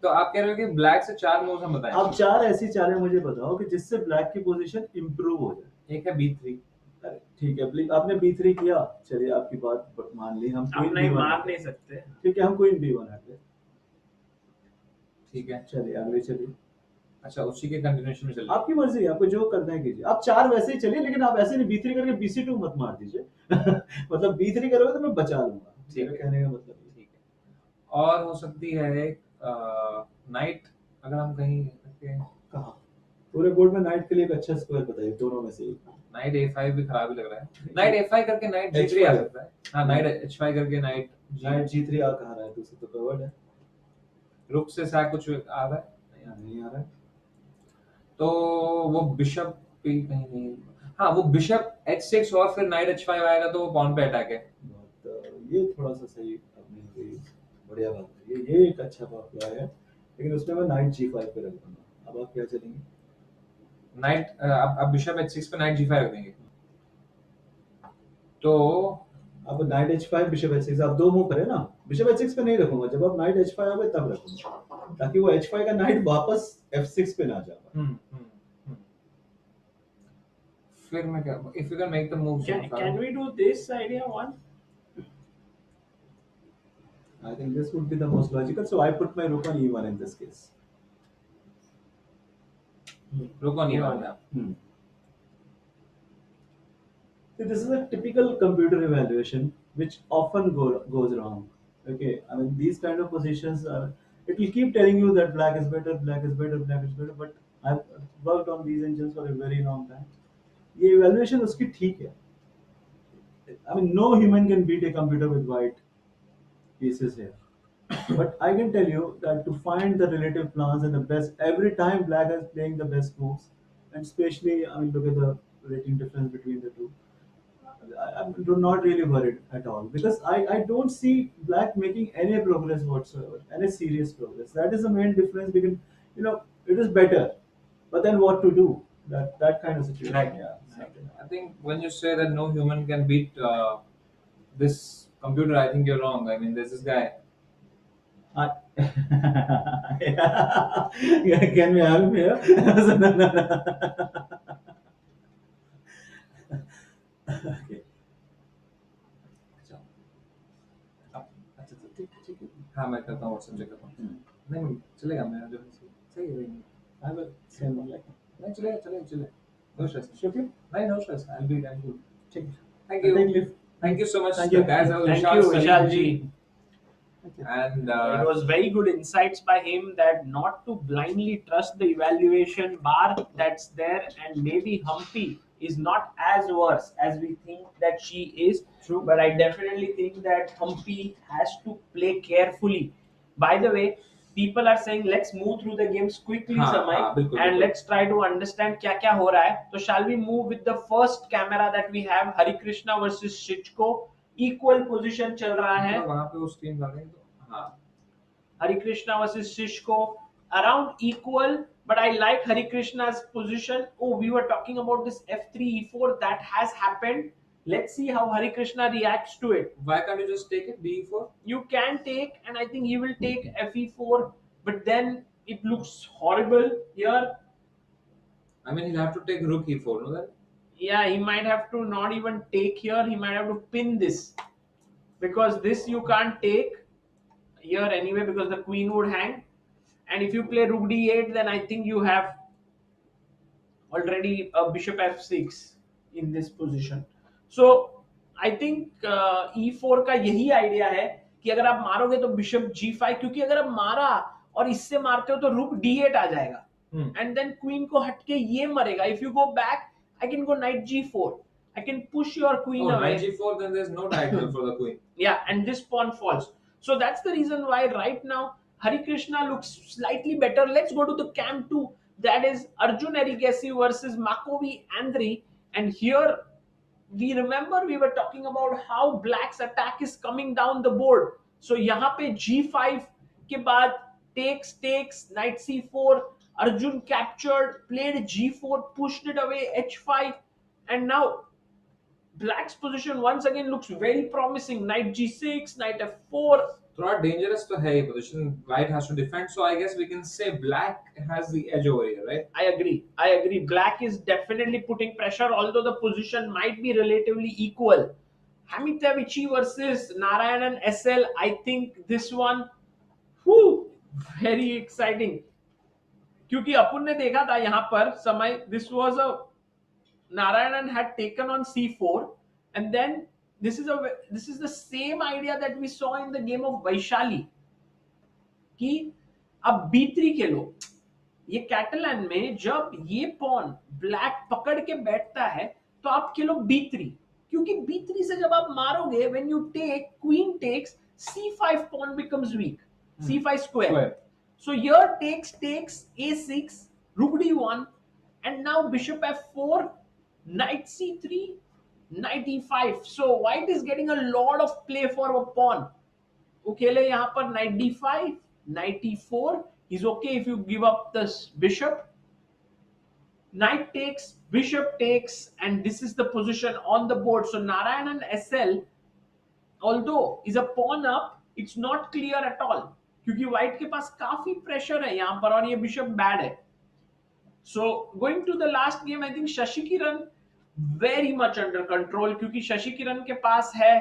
तो आप कह रहे हो कि ब्लैक से 4 मूव्स हम बताएं. आप 4 ऐसी चालें मुझे बताओ कि जिससे ब्लैक की पोजीशन इंप्रूव हो जाए. एक है b3. अरे ठीक है, आपने b3 किया, चलिए आपकी बात मान ली, हम आप नहीं मार नहीं सकते. ठीक है, हम क्वीन b1 हटते. ठीक है, चलिए अगले चलिए. अच्छा, उसी के कंटिन्यूएशन में चलिए. आपकी मर्जी है, आपको जो करना है कीजिए. आप 4 वैसे ही चलिए, लेकिन आप ऐसे नहीं b3 करके bc2 मत मार दीजिए. मतलब b3 करोगे तो मैं बचा लूंगा. ठीक है, कहने का मतलब. ठीक है. और हो सकती है नाइट, अगर हम कहीं कहां पूरे बोर्ड में नाइट के लिए एक अच्छा स्क्वायर बताइए, दोनों में से एक. नाइट a5 भी खराब ही लग रहा है. नाइट a5 करके नाइट g3 आ सकता है. हां, नाइट h5 करके नाइट g3 आ कहां रहा है, दूसरा तो कवर्ड है. रुक से सा कुछ आ रहा है, नहीं आ रहा है. तो वो बिशप भी कहीं नहीं. हाँ, वो बिशप h6 और फिर नाइट h5 आएगा तो वो पॉन पे अटैक है. ये थोड़ा सा सही अपनी बढ़िया बात है. ये एक अच्छा बात है, लेकिन उसमें मैं नाइट g5 पे रख दूंगा. अब आप क्या चलेंगे? नाइट अब बिशप h6 पे नाइट g5 रख देंगे. तो अब नाइट h5 बिशप h6 आप 2 मूव करें ना. बिशप h6 पे नहीं रखूंगा, जब आप नाइट h5 आओगे तब रखूंगा, ताकि वो h5 का नाइट वापस f6 पे ना जाए. फिर मैं क्या, if you can make the move, can we do this idea one? I think this would be the most logical, so I put my rook on e1 in this case. Rook on e1. See, this is a typical computer evaluation which often goes wrong. Okay, I mean these kind of positions are. It will keep telling you that black is better, black is better, black is better. But I've worked on these engines for a very long time. ये evaluation उसकी ठीक है. I mean no human can beat a computer with white pieces here. But I can tell you that to find the relative plans and the best, every time black is playing the best moves, and especially I mean look at the rating difference between the two. I'm not really worried at all, because I don't see black making any progress whatsoever, any serious progress. That is the main difference between, it is better, but then what to do? That kind of situation. Right. Yeah. I think when you say that no human can beat this computer, I think you're wrong. I mean, there's this guy, I, yeah, can we have him here? So, no, no, no. Okay. अच्छा अच्छा ठीक ठीक है हाँ मैं करता हूँ WhatsApp check करता हूँ नहीं चलेगा मेरा जो सही है I will send one like. नहीं चलेगा चलेगा चलेगा नो स्ट्रेस Sure. नहीं no stress I will be good Take it. Thank I you think if Thank you so much, Thank you. guys. That was Thank you, Vishal ji. And It was very good insights by him that not to blindly trust the evaluation bar that's there, and maybe Humpy is not as worse as we think that she is. True. But I definitely think that Humpy has to play carefully. By the way, people are saying let's move through the games quickly, हाँ, Samay, हाँ, बिल्कुल, and बिल्कुल. let's try to understand क्या क्या हो रहा है. So shall we move with the first camera that we have? Harikrishna versus Shitco. Equal position चल रहा है. तो वहाँ पे वो स्क्रीन डालेंगे तो हाँ Harikrishna versus Shishko, around equal, but I like Harikrishna's position. Oh, we were talking about this f3 e4 that has happened. Let's see how Harikrishna reacts to it. why can't you just take it d4 You can take, and I think he will take fe4, but then it looks horrible here. I mean he'll have to take rook e4 no then Yeah, he might have to not even take here. He might have to pin this, because this you can't take here anyway, because the queen would hang. And if you play rook d8, then I think you have already a bishop f6 in this position. So I think e4 का यही idea है कि अगर आप मारोगे तो bishop g5, क्योंकि अगर आप मारा और इससे मारते हो तो रुक d8 आ जाएगा, एंड देन क्वीन को हटके ये मरेगा. If you go back, I can go knight g4. I can push your queen oh away. knight g4 then there's no diagonal for the queen Yeah, and this pawn falls. So that's the reason why right now Harikrishna looks slightly better. Let's go to the cam 2. That is Arjun Erigaisi versus Macovei Andrei. And here we remember we were talking about how black's attack is coming down the board. So यहाँ पे g5 के बाद takes, knight c4, Arjun captured, played g4, pushed it away, h5, and now black's position once again looks very promising. Knight g6, knight f4. थोड़ा dangerous तो है ये position white has to defend so I guess we can say black has the edge over here right I agree. Black is definitely putting pressure, although the position might be relatively equal. Hamitevici versus Narayanan SL. I think this one, whew, very exciting. क्योंकि अपन ने देखा था यहाँ पर समय, this was a Narayanan had taken on c4, and then this is the same idea that we saw in the game of Vaishali कि अब b3 खेलो. ये कैटलान में जब ये पॉन ब्लैक पकड़ के बैठता है तो आप खेलो b3, क्योंकि b3 से जब आप मारोगे, when you take, queen takes, c5 pawn becomes weak, c5 square. So here takes a6, rook d1, and now bishop f4, knight c3, knight e5. So white is getting a lot of play for a pawn. वो खेले यहाँ पर knight d5, knight e4. He's okay if you give up this bishop. Knight takes, bishop takes, and this is the position on the board. So Narayanan SL, although is a pawn up, it's not clear at all, क्योंकि white के पास काफी pressure है यहाँ पर और ये bishop bad है. So going to the last game, I think Sasikiran very much under control, क्योंकि Sasikiran के पास है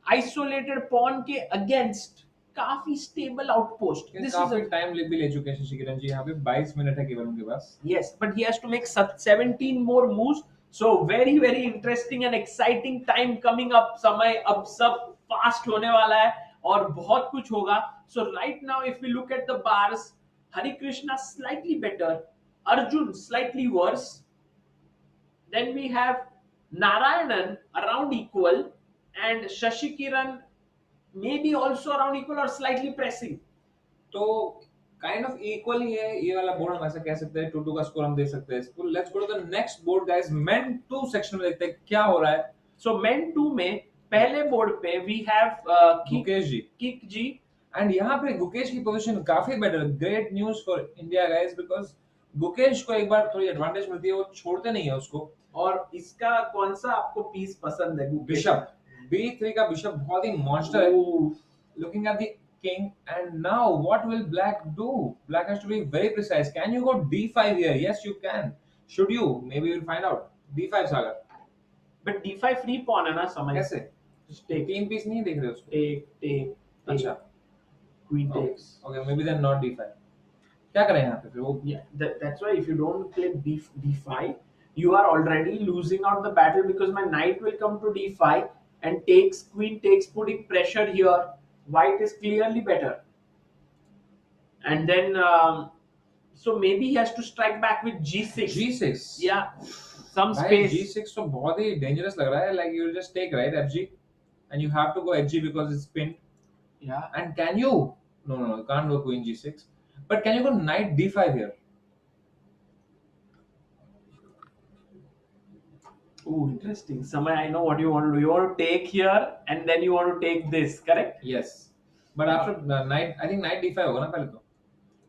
isolated pawn के against काफी स्टेबल आउटपोस्ट. काफी टाइम भी ले चुके हैं शशिकिरण जी. यहाँ पे 22 मिनट है केवल उनके पास. Yes, but he has to make 17 more moves. So very very interesting and exciting time coming up. समय अब सब फास्ट होने वाला है और बहुत कुछ होगा. So right now if we look at the bars, Harikrishna slightly better, Arjun slightly worse, then we have Narayanan around equal, and Sasikiran maybe also around equal or slightly pressing. तो kind of equal ही है ये वाला board. हम ऐसा कह सकते हैं 2-2 का स्कोर हम दे सकते हैं इसको. Let's go to the next board guys. Men 2 section में देखते हैं क्या हो रहा है. सो मेन 2 में पहले बोर्ड पे वी हैव कीक जी, एंड यहाँ पे गुकेश की पोजीशन काफी better. Great news for India guys, because Gukesh को एक बार थोड़ी एडवांटेज मिलती है, वो छोड़ते नहीं है उसको. और इसका कौन सा आपको पीस पसंद है? बिशप b3 का बिशप बहुत ही मॉन्स्टर है. Looking at the king. And now what will black do? Black has to be very precise. Can you go d5 here? Yes, you can. Should you? Maybe we'll find out. d5 Sagar. But d5 free pawn है ना समय. कैसे? Just take. 3 piece नहीं देख रहे उसको. Take. अच्छा. Queen takes. Okay, maybe then not d5. क्या करें यहाँ पे फिर वो? Yeah, that's why if you don't play d5, you are already losing out the battle because my knight will come to d5 and takes queen takes, putting pressure here. White is clearly better. And then so maybe he has to strike back with g6. g6. Yeah, some भाई space. g6 तो बहुत ही dangerous लग रहा है. Like you will just take right fg, and you have to go hg because it's pinned. Yeah. And can you? No, you can't go queen g6. But can you go knight d5 here? Oh, interesting. Samay, I know what you want to do. You want to take here and then you want to take this, correct? Yes. But after knight, I think knight d5 होगा ना पहले तो.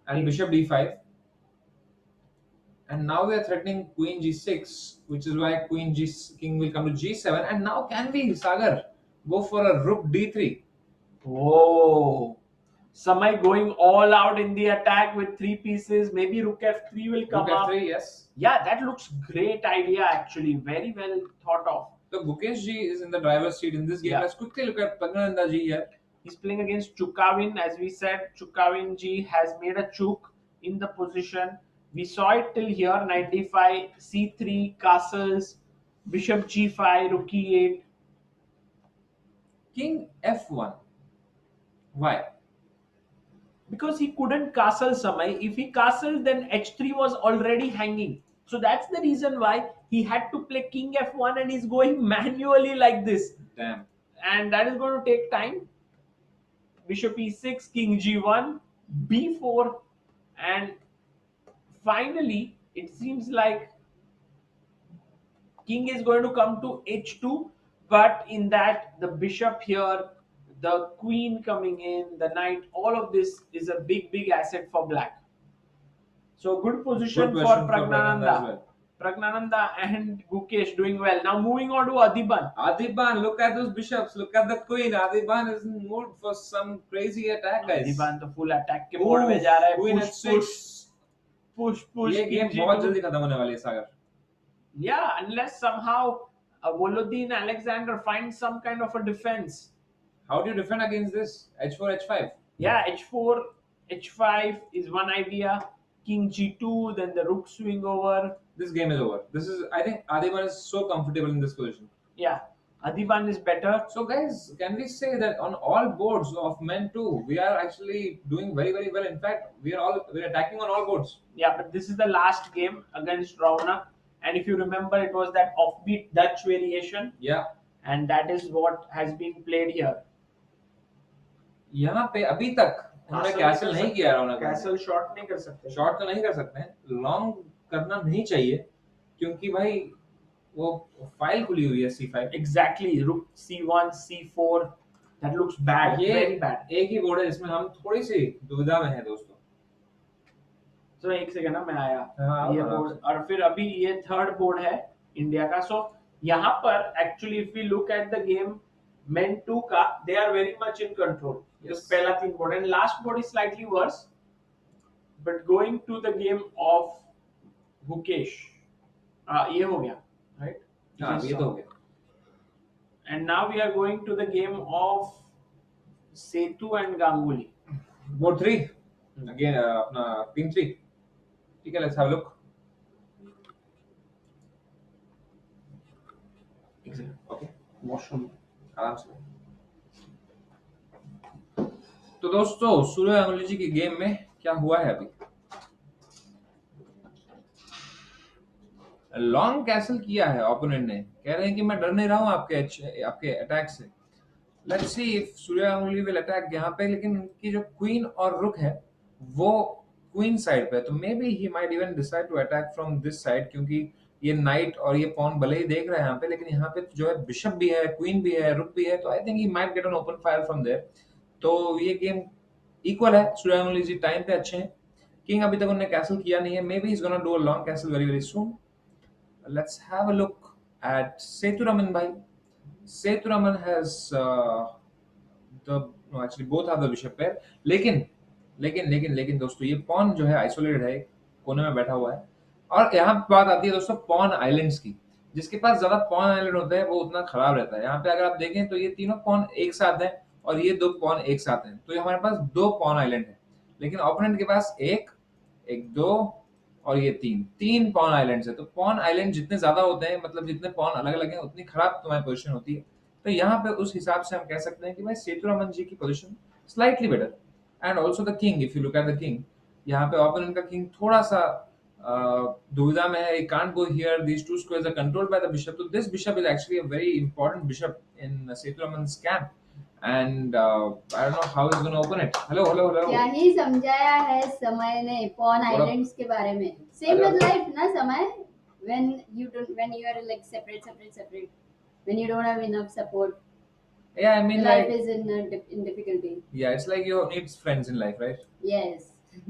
And bishop d5. And now we are threatening queen g6, which is why king will come to g7. And now can we, Sagar, go for a rook d3? Oh, Samay going all out in the attack with 3 pieces. Maybe rook f3 will come Rook up. f3, yes. Yeah, that looks great idea actually. Very well thought of. So Gukesh ji is in the driver's seat in this game. Yeah. Let's quickly look at Praggnanandhaa ji here. He's playing against Chukavin. As we said, Chukavin ji has made a chook in the position. We saw it till here. Knight d5, c3, castles, bishop g5, rook e8. King f1. Why? Because he couldn't castle Samay. If he castled, then h3 was already hanging. So that's the reason why he had to play king f1 and he's going manually like this. Damn. And that is going to take time. Bishop e6, king g1, b4, and finally it seems like king is going to come to h2, but in that the bishop here, the queen coming in, the knight, all of this is a big asset for black. So good position for Praggnanandhaa. as well. Praggnanandhaa and Gukesh doing well. Now moving on to Adhiban. Adhiban, look at those bishops, look at the queen. Adhiban is in mood for some crazy attack, guys. Adhiban तो full attack के mode में जा रहा है. Queen Push. ये king game G2. बहुत जल्दी खत्म होने वाली है सागर. Yeah, unless somehow Volodin, Aleksandr find some kind of a defense. How do you defend against this? h4, h5. Yeah, h4, h5 is one idea. King g2, then the rook swing over. This game is over. I think Adhiban is so comfortable in this position. Yeah, Adhiban is better. So guys, can we say that on all boards of men too, we are actually doing very well. In fact, we're attacking on all boards. Yeah, but this is the last game against Raunak. And if you remember, it was that offbeat Dutch variation. Yeah. And that is what has been played here. यहाँ पे अभी तक उन्होंने castle नहीं किया रौनक. Castle shot नहीं कर सकते. शॉट तो नहीं कर सकते हैं. लॉन्ग करना नहीं चाहिए क्योंकि भाई वो फाइल खुली हुई है c5. Exactly. Rook c1, c4. That looks bad. Very bad. एक ही बोर्ड है जिसमें हम थोड़ी सी दुविधा में हैं दोस्तों. तो एक सेकंड ना मैं आया. हाँ, ये बोर्ड और फिर अभी ये थर्ड बोर्ड है इंडिया का. सो यहाँ पर actually if we look at the game men 2 का, they are very much in control. Yes. पहला 3 board and last board is slightly worse. But going to the game of Gukesh, ये हो गया, right? हाँ, ये तो हो गया. And now we are going to the game of Setu and Ganguly. Board 3 again, अपना king 3. ठीक है, let's have a look. Okay. Washroom. आराम से. तो दोस्तों सूर्य गांगुली जी की गेम में क्या हुआ है अभी? लॉन्ग कैसल किया है ओपोनेंट ने. कह रहे हैं कि मैं डर नहीं रहा हूं आपके अटैक से. Let's see if Surya Ganguly will attack यहाँ पे. लेकिन उनकी जो क्वीन और रुक है वो क्वीन साइड पे है, तो may be he might even decide to attack from this side, क्योंकि ये नाइट और ये पॉन भले ही देख रहे हैं यहाँ पे, लेकिन यहाँ पे जो है बिशप भी है, क्वीन भी है, रुक भी है. तो I think he might get an open fire from there. तो ये गेम इक्वल है. सूर्य गांगुली जी टाइम पे अच्छे हैं. किंग अभी तक उन्होंने कैसल किया नहीं है. May be is gonna do a long castle very soon. Let's have a look at Seturaman भाई. Seturaman has the no actually both have the bishop pair, लेकिन लेकिन दोस्तों ये पॉन जो है आइसोलेटेड है, कोने में बैठा हुआ है। और यहाँ पे बात आती है दोस्तों पॉन आइलैंड्स की। जिसके पास ज्यादा पॉन आइलैंड होता है वो उतना खराब रहता है। यहाँ पे अगर आप देखें तो ये तीनों पॉन एक साथ हैं और ये दो पॉन एक साथ हैं, तो ये हमारे पास दो पॉन आइलैंड है। लेकिन ओपोनेंट के पास एक, एक दो और ये तीन पॉन आइलैंड्स है। तो पॉन आइलैंड जितने ज्यादा होते हैं, मतलब जितने पॉन अलग अलग हैं, उतनी खराब तुम्हारी पोजीशन होती है। तो यहाँ पे उस हिसाब से हम कह सकते हैं कि भाई सेतुरामन जी की position slightly better. And also the king, if you look at the king, यहाँ पे ओपोनेंट का किंग थोड़ा सा दुविधा में है। Can't go here, these two squares are controlled by the bishop. तो this bishop is actually a very important bishop in Sethuraman's camp. And I don't know how is gonna open it. Hello क्या ही समझाया है समय ने pawn islands के बारे में। सेम विद लाइफ ना समय, when you are like separate, when you don't have enough support, Yeah, I mean life like, is in difficulty. yeah, it's like you need friends in life, right? Yes.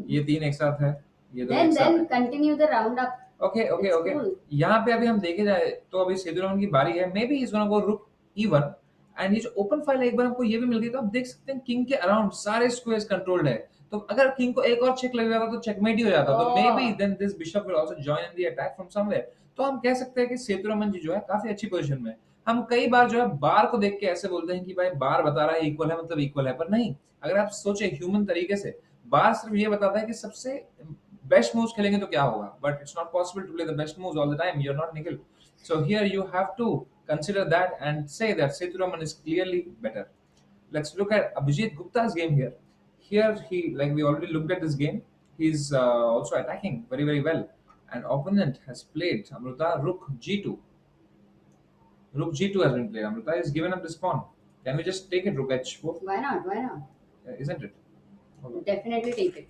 ये तीन एक साथ है, ये दो एक then साथ है। continue the roundup. Okay It's okay. cool. यहाँ पे अभी हम देखे जाए तो अभी सेतुरामन की बारी है। May be is gonna go रुक E1। एंड ये जो ओपन फाइल है, एक बार हमको ये भी मिल गई, तो आप देख सकते हैं किंग के अराउंड सारे स्क्वायर्स कंट्रोल्ड है। तो अगर किंग को एक और चेक लग जाता तो चेकमेट ही हो जाता। तो may be then this bishop will also join in the attack from somewhere. तो हम कह सकते हैं कि सेतुरामन जी जो है काफी अच्छी पोजीशन में है। हम कई बार जो है बार को देख के ऐसे बोलते हैं कि भाई बार बता रहा है इक्वल है मतलब इक्वल है, पर नहीं। अगर आप सोचे ह्यूमन तरीके से, बार सिर्फ ये बताता है कि सबसे बेस्ट मूव्स खेलेंगे तो क्या होगा, but it's not possible to play the best moves all the time. You are not Nikhil. So here you have to consider that and say that Seturaman is clearly better. Let's look at Abhijit Gupta's game here. Here he, like we already looked at this game, he's also attacking very very well. And opponent has played Amruta Rook G2. Rook G2 has been played. Amruta is given up this pawn. Can we just take it Rook H4? Why not? Why not? Isn't it? Hold on. Definitely take it.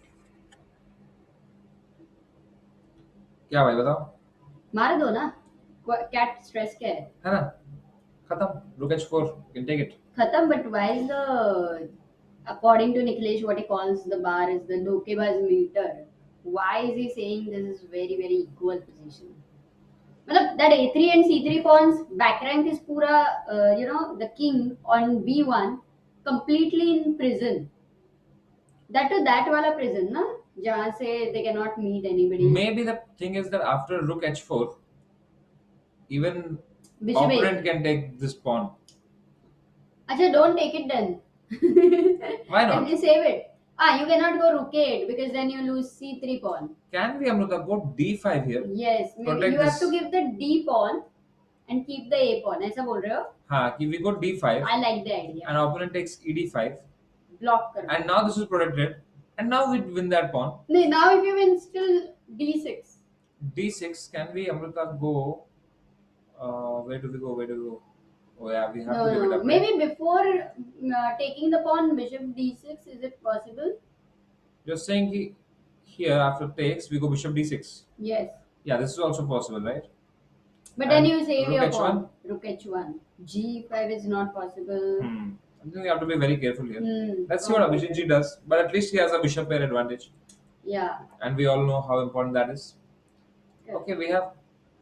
क्या भाई बताओ? मार दो ना, cat stress क्या है ना? खत्म। Rook H4. You can take it. खत्म, but why is the, according to Nikhilesh, what he calls the bar is the dhokebaz meter. Why is he saying this is very very equal position? मतलब that A3 and C3 pawns back rank is पूरा the king on B1 completely in prison. That to that वाला prison ना, जहाँ से they cannot meet anybody. Maybe the thing is that after Rook H4, even Bishop opponent A. can take this pawn. अच्छा, don't take it then. Why not? Can you save it? You cannot go Rook A8 because then you lose C3 pawn. Can we, Amruta, go D5 here? Yes, maybe Protect you have this. to give the D pawn and keep the A pawn. ऐसा बोल रहे हो? हाँ, कि we go D5 I like the idea. and opponent takes ED5 Block कर. and now this is protected and now we win that pawn. No, now if you win still D6. D6, can we, Amruta, go? Where do we go? Where do we go? Oh yeah, we have No, to give it no. up. Maybe before taking the pawn, bishop D6, is it possible? You're saying कि here after takes we go bishop D6. Yes. Yeah, this is also possible, right? But then And you save Rook your H1? pawn. Rook H1. G5 is not possible. I think we have to be very careful here. Let's see what Okay. Abhijit ji does. But at least he has a bishop pair advantage. Yeah. And we all know how important that is. Correct. Okay, we have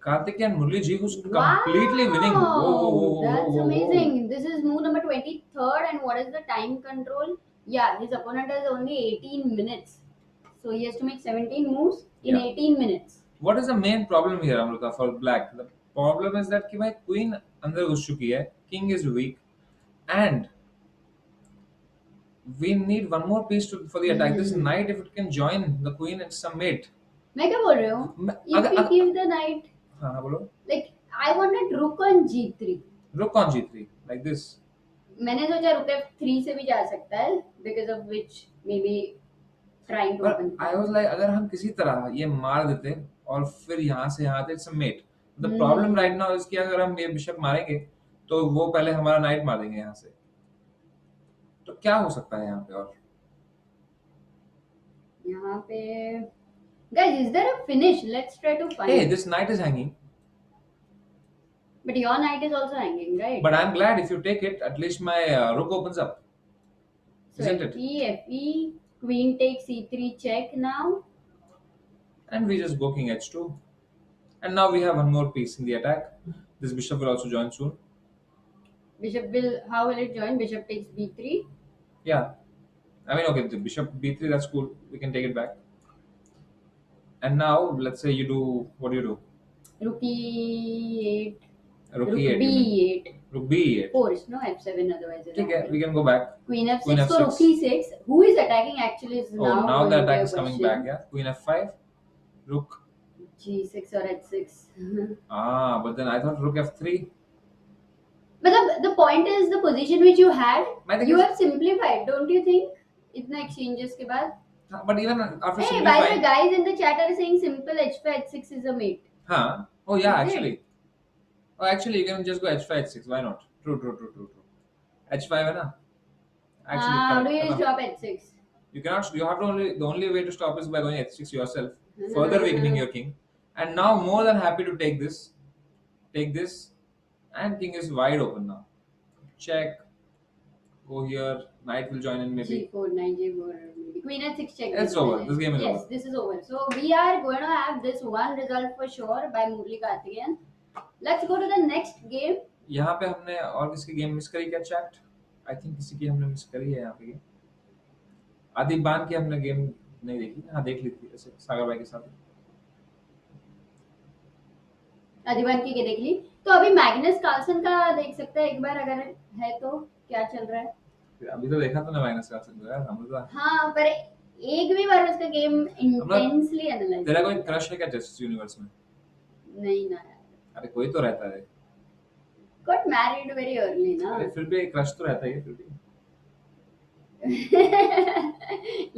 Karthik and Murli ji who's completely winning. Whoa, That's whoa. amazing. This is move number 23rd, and what is the time control? Yeah, his opponent has only 18 minutes. So he has to make 17 moves in Yeah. 18 minutes. What is the main problem here, Amruta, for black? The problem is that कि भाई queen अंदर घुस चुकी है, king is weak, and we need one more piece for the attack. This knight, if it can join the queen, it's some mate. मैं क्या बोल रही हूँ? If we give the knight, हाँ बोलो. like I wanted rook on G3. Rook on G3, like this. मैंने सोचा rook F3 से भी जा सकता है, because of which maybe trying to But open. I was like, अगर हम किसी तरह ये मार देते और फिर यहाँ से it's a mate. The problem right now is कि अगर हम ये बिशप मारेंगे तो वो पहले हमारा नाइट मार देंगे यहाँ से. तो क्या हो सकता है यहाँ पे? और यहाँ पे guys, is there a finish? Let's try to find. hey, this knight is hanging. But your knight is also hanging, right? But I'm glad if you take it, at least my rook opens up. So Isn't it? Fe, queen takes C3 check now. And we just go king h2. And now we have one more piece in the attack. This bishop will also join soon. How will it join? Bishop takes B3. Yeah. I mean, okay, the bishop b3, that's cool. We can take it back. And now, let's say you do, what do you do? Rook e8. Rook Rook e8, you mean? b8. Rook b8. Force, no f7 otherwise. It's Okay, not we can go back. Queen f6. Queen So rook f6. e6. Who is attacking actually is Oh, now now going the to be attack a is coming question. back, yeah? Queen f5, rook. g6 or h6. But then I thought rook f3. But the point is the position which you had, I think you it's- have simplified, don't you think? इतना exchanges के बाद. But even after Hey, by the way, simplifying. guys in the chat are saying simple h5 h6 is a mate. Huh? Oh, yeah, Is it? actually. Oh, actually, you can just go h5, h6. Why not? True. h5 है ना? Actually, How correct, do you है ना? stop h6? You cannot. You have to only. The only way to stop is by going h6 yourself, further weakening your king. And now, more than happy to take this, and king is wide open now. Check. Go here. Knight will join in maybe. g4, knight g4, maybe. Queen h6 check. It's over. This game is yes, over. this is over. So we are going to have this one result for sure by Murli Karthikeyan. Let's go to the next game. यहाँ पे हमने और किसकी game miss करी क्या chat? I think किसी की हमने मिस करी है यहाँ पे गेम. आदिबान की हमने गेम नहीं देखी. हाँ देख ली थी ऐसे सागर भाई के साथ. अधिबान की देख ली. तो अभी मैग्नस कार्लसन का देख सकते हैं एक बार अगर है तो क्या चल रहा है. अभी तो देखा था ना मैग्नस कार्लसन को यार. हम तो हाँ पर एक भी बार उसका गेम इंटेंसली एनालाइज. तेरा कोई क्रश है क्या चेस यूनिवर्स में? नहीं ना यार. अरे कोई तो रहता है. Got married very early ना. अरे फिर भी क्रश तो रहता है फिर भी.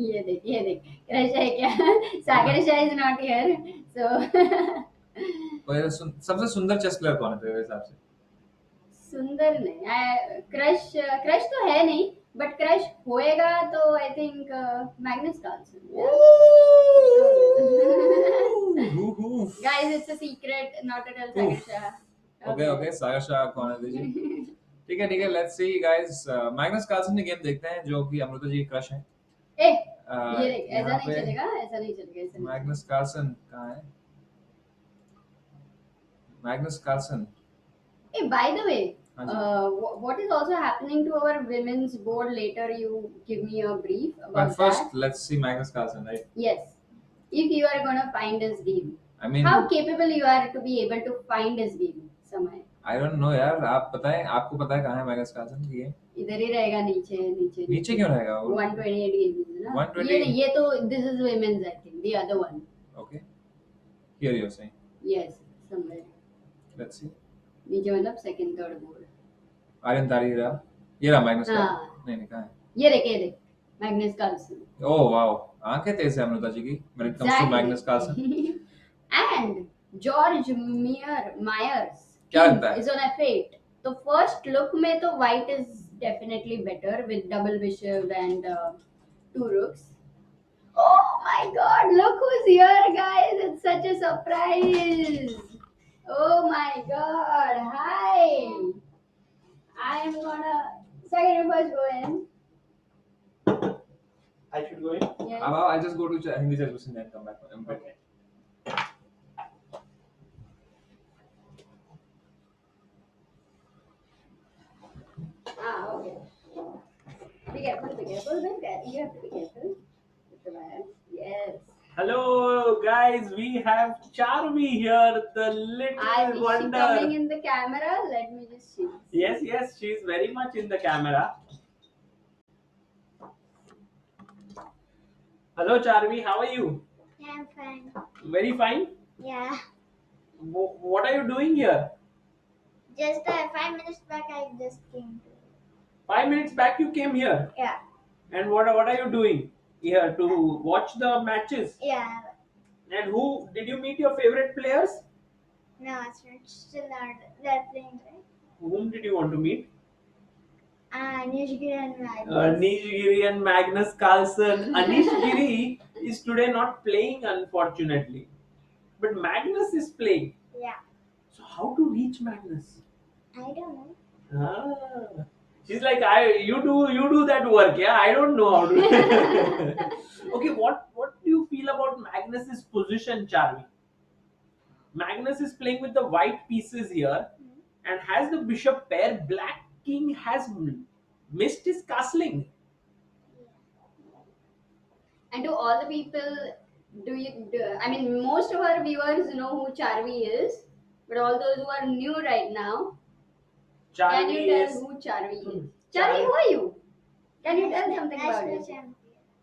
ये देख क्रश है क्या. Sagar Shah is not here so. सबसे सुंदर चेस प्लेयर कौन है तेरे हिसाब से? सुंदर नहीं. क्रश तो है नहीं बट क्रश होएगा तो I think Magnus Carlsen. Guys it's a secret not at all Sagar Shah. Okay Sagar Shah कौन है दीजिए. ठीक है let's see guys. Magnus Carlsen की गेम देखते हैं जो कि अमृता जी क्रश है. ये देख ऐसा नहीं चलेगा. मैग्नस कार्लसन कहाँ है? Magnus Carlsen. Hey, by the way, what is also happening to our women's board later? You give me a brief about But first, that. let's see Magnus Carlsen, right? Yes. If you are gonna find his game, I mean, how capable you are to be able to find his game, समय. I don't know यार. आप बताएं. आपको पता है कहाँ है Magnus Carlsen की गेम? इधर ही रहेगा नीचे क्यों रहेगा वो? 128 games है ना. 128. ये तो this is women's I think. The other one. Okay. Here you're saying. Yes, somewhere. Let's see. नीचे मतलब second third board. आर्यन तारी रहा. ये रहा Magnus हाँ. Carlsen. नहीं कहाँ है? ये देख Magnus Carlsen. Oh wow. आंखें तेज है अमृता जी की. When it comes to Magnus Carlsen. And George Myers क्या लगता है? is on f8. तो first look में तो white is definitely better with double bishop and two rooks. Oh my god, look who's here guys. It's such a surprise. Oh my god. Hi. I'm gonna second first go in. I should go in. Yes. I'll just go to Hindi chess and then come back. Okay. Okay. Be careful. You have to be careful. Yes. Hello guys, we have Charmi here, the little Is wonder. she coming in the camera? Let me just see. Yes, she's very much in the camera. Hello Charmi, how are you? Yeah, I'm fine. Very fine. Yeah. What are you doing here? Just 5 minutes back, I just came to. 5 minutes back you came here. Yeah. And what are you doing here to watch the matches? Yeah. And who did you meet your favorite players? No, it's still not. They're playing, right? Whom did you want to meet? Nishgiri and Magnus. Nishgiri and Magnus Carlsen. Nishgiri is today not playing, unfortunately. But Magnus is playing. Yeah. So how to reach Magnus? I don't know. Ah. She's like, you do that work, yeah? I don't know how to. Okay, what do you feel about Magnus's position, Charmi? Magnus is playing with the white pieces here and has the bishop pair. Black king has missed his castling. And to all the people, I mean, most of our viewers know who Charvi is, but all those who are new right now, can you Charvi tell is who Charvi is? Charvi- Charvi, who are you? Can you tell something about National it? champion.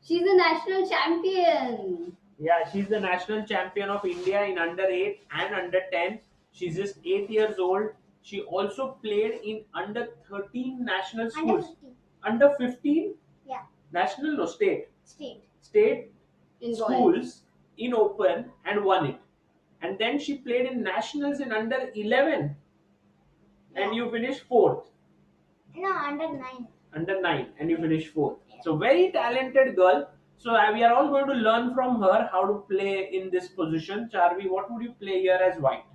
She's a national champion. yeah, she's the national champion of India in under 8 and under 10. She's just 8 years old. She also played in under 13 national Under schools. 50. Under 15 Yeah. national, no, state. State. State In schools in open and won it. And then she played in nationals in under 11 and Yeah. you finished 4th. No, under 9. Under 9 and you finished 4th. So very talented girl. So we are all going to learn from her how to play in this position. Charvi, what would you play here as white?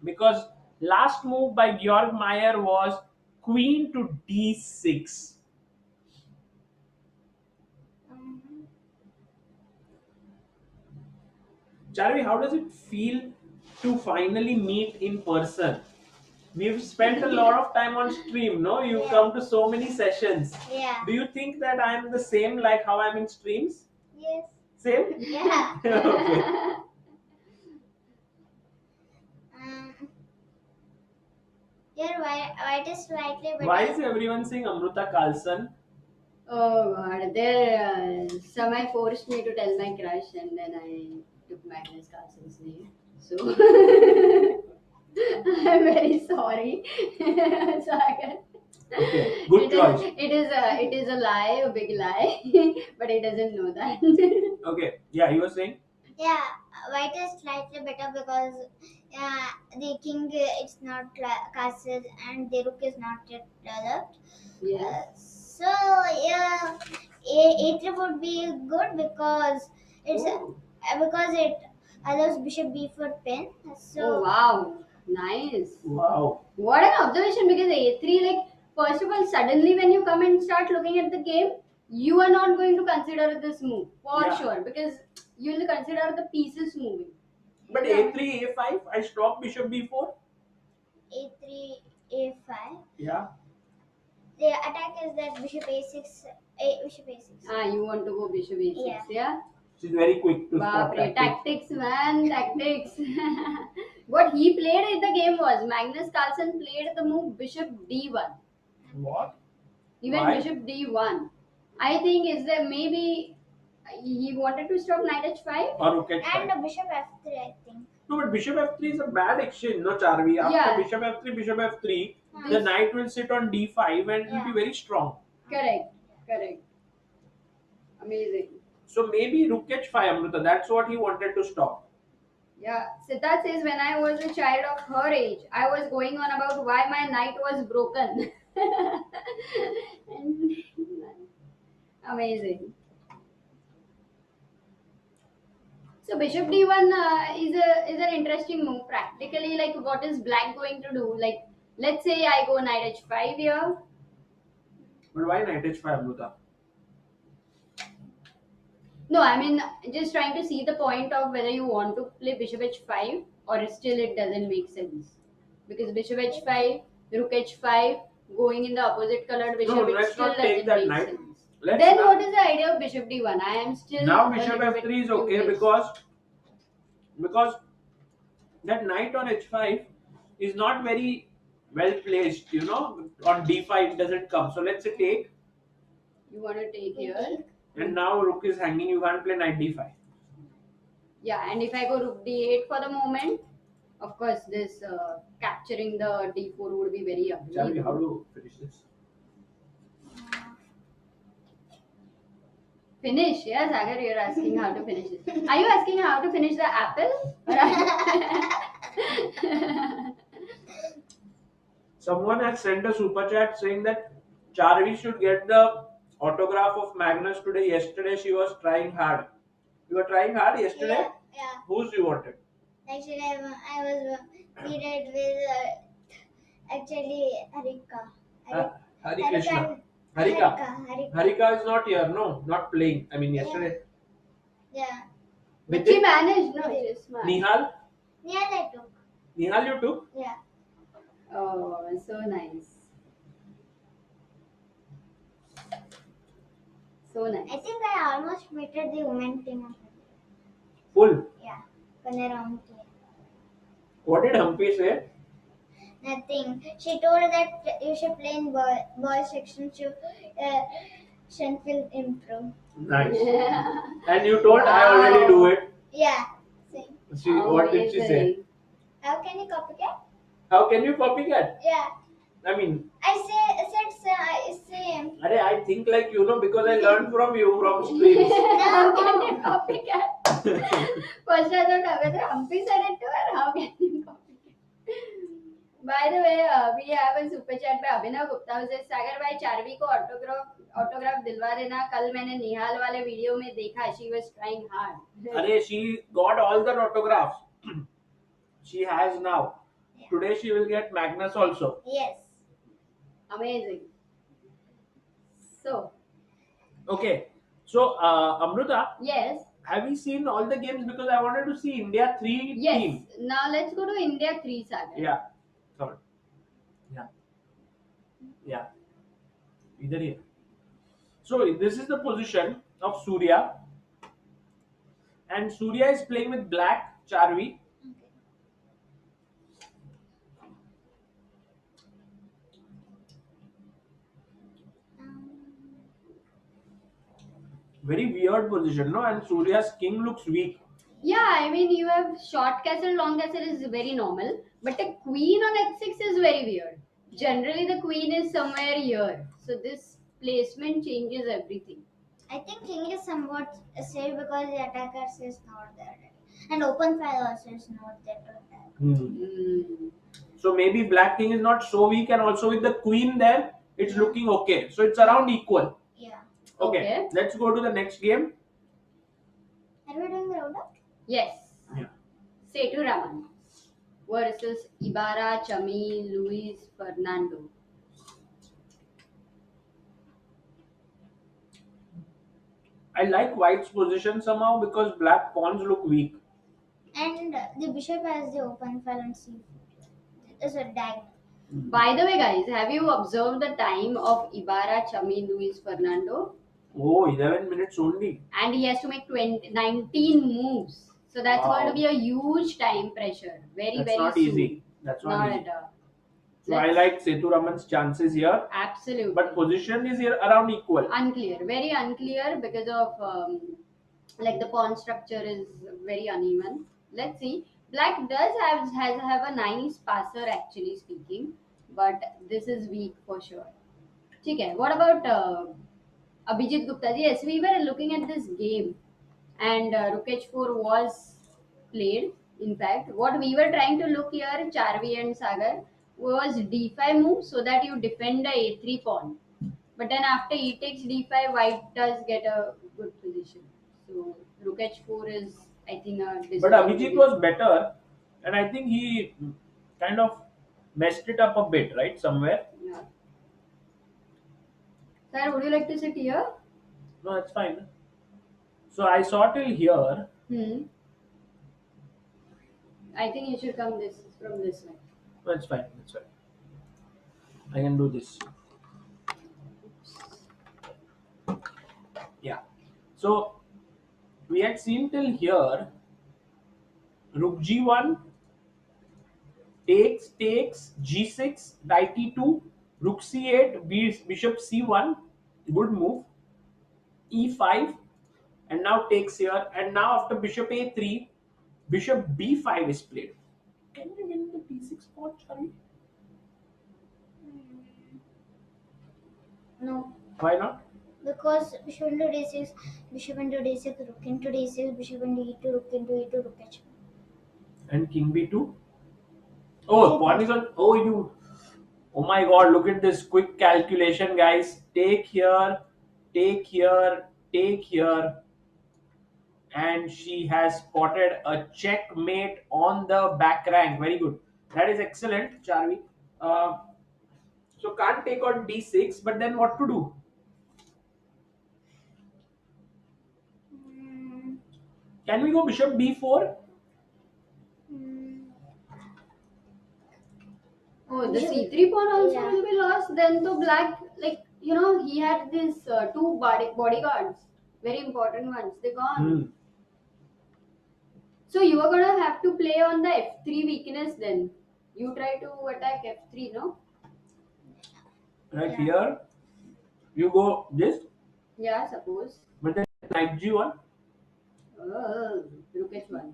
Because last move by Georg Meyer was queen to d6. Charvi, how does it feel to finally meet in person? We've spent a lot of time on stream, no? You Yeah. come to so many sessions. Yeah. Do you think that I'm the same like how I'm in streams? Yes. Same? Yeah. Okay. Your white is slightly better. Why is everyone saying Amruta Carlsen? Oh god, there somebody forced me to tell my crush, and then I took Magnus Carlsen's name. So I'm very sorry, Sagar. Okay, good choice. It is a lie, a big lie, but he doesn't know that. Okay, yeah, you were saying? Yeah, white is slightly better because the king it's not castle and the rook is not yet developed. Yes. So yeah, a3 would be good because it's because it allows bishop b4 pin. So Oh wow, nice. Wow. What an observation, because A3, like, first of all, suddenly when you come and start looking at the game, you are not going to consider this move for Yeah. sure, because you will consider the pieces moving. But A3, A5, I stopped bishop b4. a3 a5. Yeah. The attack is that bishop a6, bishop a6. Ah, you want to go bishop A6, yeah? She's very quick to spot Baapre, tactics. tactics, man, tactics. What he played in the game was Magnus Carlsen played the move bishop d1. What? Even Why? bishop d1. I think is there maybe he wanted to stop knight h5. Or rook h5. And bishop f3, I think. No, but bishop f3 is a bad exchange, no, Charvi? After Yeah. bishop f3, the knight will sit on d5 and it will be very strong. Correct. Amazing. So maybe rook h5, Amrita. That's what he wanted to stop. Yeah, Siddharth says when I was a child of her age, I was going on about why my knight was broken. And- Amazing. So bishop d1 is an interesting move. Practically, like, what is black going to do? Like, let's say I go knight h5 here. But why knight h5, Amrita? No, I mean, just trying to see the point of whether you want to play bishop h5 or still it doesn't make sense. Because bishop h5, rook h5, going in the opposite colored bishop, No, it let's still not take doesn't that make knight. sense. Let's Then not- what is the idea of bishop d1? I am still Now a bishop little bit f3 is okay curious. because that knight on h5 is not very well placed, you know. On d5 it doesn't come. So let's say take, You want to take here. and now rook is hanging. You can't play knight d5. Yeah, and if I go rook d8 for the moment, of course, this capturing the d4 would be very ugly. Charvi, how to finish this? Finish, yeah, Sagar, you're asking how to finish it. Are you asking how to finish the apple? Someone has sent a super chat saying that Charvi should get the autograph of Magnus today. Yesterday she was trying hard. You were trying hard yesterday? Yeah. Whose you wanted? Actually, I was period with actually Harika. Harikrishna. Harika. Harika is not here, no, not playing. I mean, yesterday. Yeah. But she managed, no, she's smart. Nihal? Yeah, I took. Nihal, you took? Yeah. Oh, so nice. So nice. I think I almost meted the women team of India. Full. Yeah. Paneram team. What did Humpy say? Nothing. She told that you should play in boys section to strength will improve. Nice. And you told I already do it. Yeah. Same. What did she say? How can you copycat? How can you copycat? Yeah. I mean, I said same. I think like because I learned from you from streams. How can you copycat? First I thought whether Humpy said it to her. How can you copycat? By the way, we have a super chat by Abhinav Gupta who says सागर भाई चारवी को autograph दिलवा देना. कल मैंने निहाल वाले video में देखा. She was trying hard. Arey, she got all the autographs. She has now. Yeah. Today she will get Magnus also. Yes. Amazing. So. Okay. So, Amruta. Yes. Have you seen all the games? Because I wanted to see India 3 Yes. team. Now let's go to India 3, Sagar. Yeah. Sorry. Yeah. Yeah. Either here. So this is the position of Surya. And Surya is playing with black, Charvi. Very weird position, no? And Surya's king looks weak. Yeah, I mean you have short castle, long castle is very normal, but a queen on h6 is very weird. Generally the queen is somewhere here, so this placement changes everything. I think king is somewhat safe because the attacker is not there, and open file also is not there to attack. So maybe black king is not so weak, and also with the queen there, it's looking okay. So it's around equal. Yeah. Okay. Let's go to the next game. Are we doing the roundup? Yes. Yeah. Setu Raman versus Ibarra, Chami, Luis, Fernando. I like white's position somehow because black pawns look weak. And the bishop has the open file and c4. It's a diagonal. By the way, guys, have you observed the time of Ibarra, Chami, Luis, Fernando? Oh, 11 minutes only. And he has to make 19 moves. So that's going to be a huge time pressure. Very, That's very not soon. easy. That's not easy. At all. So I like Setu Raman's chances here. Absolutely. But position is here around equal. Unclear. Very unclear because of like the pawn structure is very uneven. Let's see. Black does have a nice passer actually speaking, but this is weak for sure. Okay. What about Abhijit Gupta? Yes, we were looking at this game, and Gukesh 4 was played. In fact, what we were trying to look here, Charvi and Sagar, was d5 move so that you defend the a3 pawn. But then after e takes d5, white does get a good position. So Gukesh 4 is, I think, a But Abhijit was better, and I think he kind of messed it up a bit, right? Somewhere. Yeah. Sir, would you like to sit here? No, that's fine. So I saw till here. I think you should come from this way. That's fine. That's fine. I can do this. Yeah. So we had seen till here. Rook g1 takes g6 knight e2 rook c8 bishop c1 good move e5 and now takes here and now after bishop a3 bishop b5 is played. Can we win the d6 pawn, Charlie? No. Why not? Because bishop into d6, bishop into d6, rook into d6, bishop into e2, rook into e2, rook h1. And king b2. Oh, pawn is on. Oh, you. Oh my God! Look at this quick calculation, guys. Take here, take here, take here, and she has spotted a checkmate on the back rank. Very good. That is excellent, Charvi. So can't take on d6, but then what to do? Can we go bishop b4? Oh, the c3 pawn also will be lost. Then to black, like he had this two bodyguards, very important ones. They gone. So you are gonna have to play on the f3 weakness then. You try to attack f3, no? Right Yeah. here, you go this, Yeah, suppose. but then knight g1. Oh, look at one.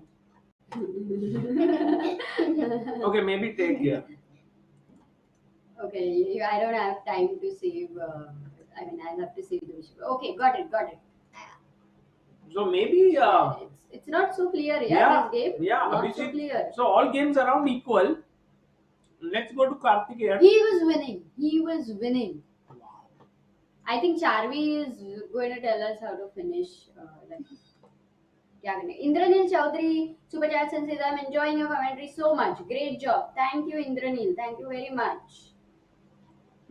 Okay, maybe take here. Okay, I don't have time to save. I'll have to save the bishop. Okay, got it. So maybe It's not so clear, yeah, this game. yeah, Not Abhijit. so clear. So all games around equal. Let's go to Karthikeyan. He was winning. I think Charvi is going to tell us how to finish. क्या करना है? Indranil Chaudhary, Super Chat and says, I'm enjoying your commentary so much. Great job. Thank you, Indranil. Thank you very much.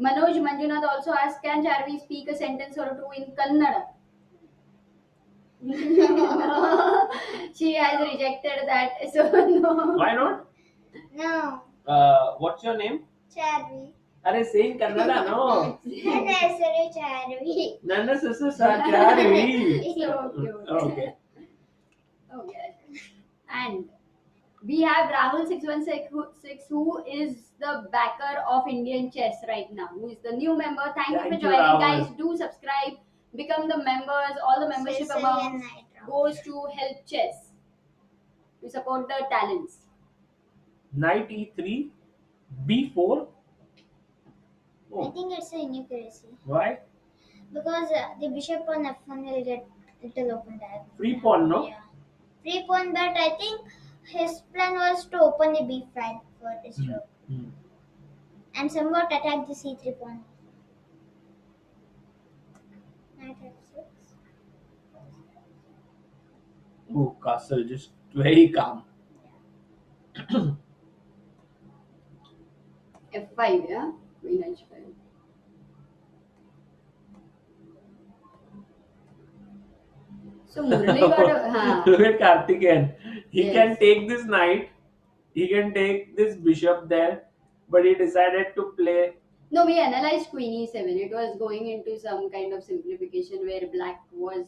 Manoj Manjunath also asked, can Charvi speak a sentence or two in Kannada? She has rejected that, so no. Why not? No. What's your name? Charvi. Are say in Kannada, no? ನನ್ನ ಹೆಸರು ಚಾರ್ವಿ. ನನ್ನ ಹೆಸರು Charvi. So cute. Okay. Okay. And we have Rahul 616 who is the backer of Indian Chess right now, who is the new member. Thank you for Thank you, joining, Rahul. guys. Do subscribe, become the members. All the membership Sicilian amount night round. goes to help chess, to support the talents. Knight e3, b4. I Oh, think it's an inaccuracy why? because the bishop on f1 will get little open diagonal. Free pawn, no? Yeah. Free pawn, but I think his plan was to open the b5 for this rook and somewhat attack the c3 pawn. Knight f6. Oh, castle, just very calm. F5, yeah? Queen h5. So Murali got a... Look at Karthikeyan. He Yes. can take this knight, he can take this bishop there, but he decided to play. No, we analyzed Queen e7. It was going into some kind of simplification where black was,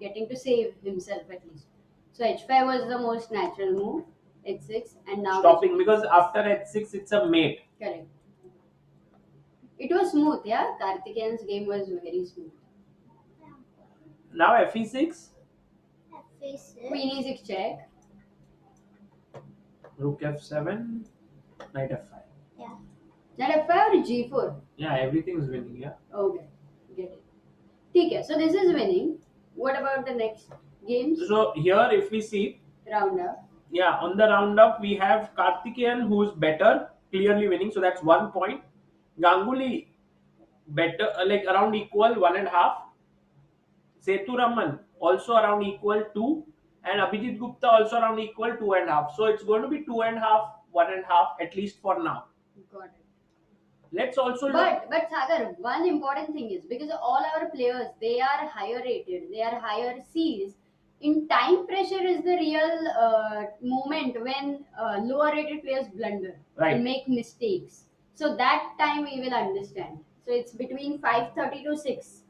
getting to save himself at least. So h5 was the most natural move, h6, and now Stopping because after h6 it's a mate. correct. It was smooth, yeah. Karthikeyan's game was very smooth. Now fe6, f6. Queen e6 check. rook f7, knight f5. Yeah. That f5 or g4? Yeah, everything is winning. Yeah. Okay, get it. Okay, so this is winning. What about the next games? So here, if we see, Round up. yeah, on the roundup we have Karthikeyan who's better, clearly winning. So that's 1 point. Ganguly better, like around equal 1.5. Sethuraman also around equal 2, and Abhijit Gupta also around equal 2.5. So it's going to be 2.5, 1.5 at least for now. Got it. Let's also look. But Sagar, one important thing is because all our players, they are higher rated, they are higher Cs. In time pressure is the real moment when lower rated players blunder Right. and make mistakes. So that time we will understand. So it's between 5:30 to 6.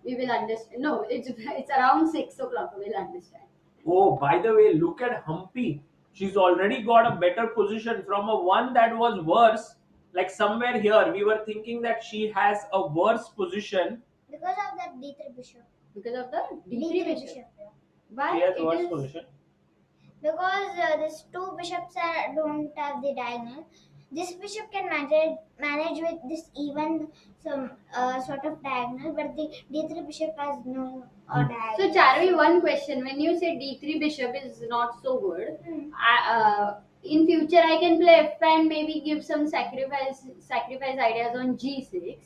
We will understand. No, it's around 6 o'clock. We will understand. Oh, by the way, look at Humpy. She's already got a better position from a one that was worse. Like somewhere here, we were thinking that she has a worse position. Because of that d3 bishop. Because of the D3 bishop. Yeah. Why She has it worse is? position. Because these two bishops don't have the diagonal. This bishop can manage with this even some sort of diagonal, but the d3 bishop has no diagonal. So Charvi, one question: when you say D3 bishop is not so good, in future I can play F and maybe give some sacrifice ideas on G6.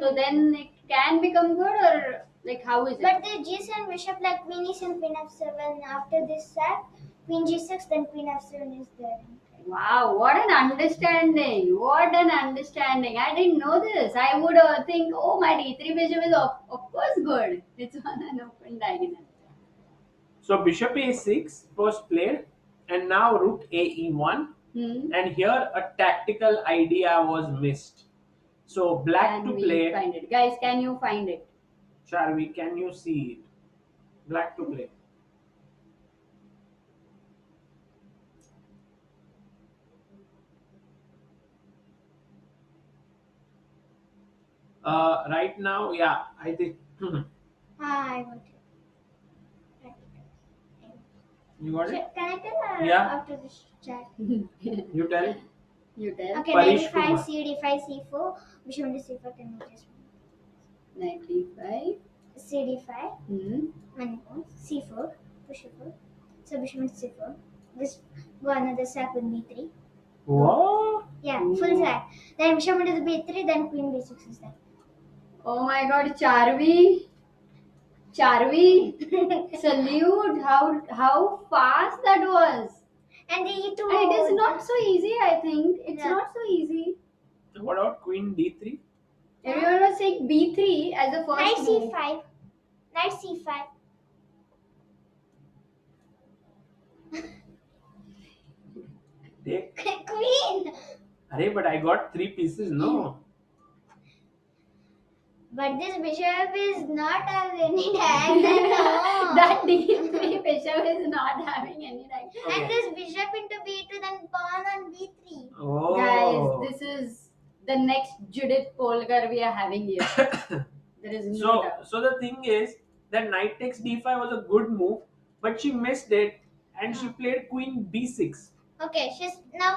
So then it can become good, or like how is it? But the g7 bishop, like queen e7, queen f7, after this sack, queen g6, then queen f7 is there. Wow, what an understanding! What an understanding! I didn't know this. I would think, oh, my D3 bishop is of course good. It's on an open diagonal. So bishop a6 first played, and now rook a e1. And here a tactical idea was missed. So black Can to we play. find it? Guys, can you find it? Charvi, can you see it? Black to play. Right now, yeah, I think. I got it. You got it? Can I tell Yeah. after this chat? You tell. You tell. Okay, Parish knight Kumar. d5, c d5, c4, bishop into c4, can we just Knight d5. c d5, Hmm. and c4, push c4. So bishop into c4. This go another sack with b3. What? Yeah, full sack. Then bishop into the b3, then queen b6 is there. Oh my god, Charvi. Charvi. Salute. How fast that was. And the e2. And it is not so easy, I think. It's Yeah. not so easy. What about queen d3? Everyone was saying b3 as the first Knight move. c5. Knight c5. Take. Queen. Arey, but I got 3 pieces, no? But this bishop is not having any diagonal. No. That d3 bishop is not having any diagonal. Okay. And this bishop into b2, then pawn on b3. Oh. Guys, this is the next Judith Polgar we are having here. There is no doubt. So the thing is that knight takes d5 was a good move, but she missed it and she played queen b6. Okay, she's now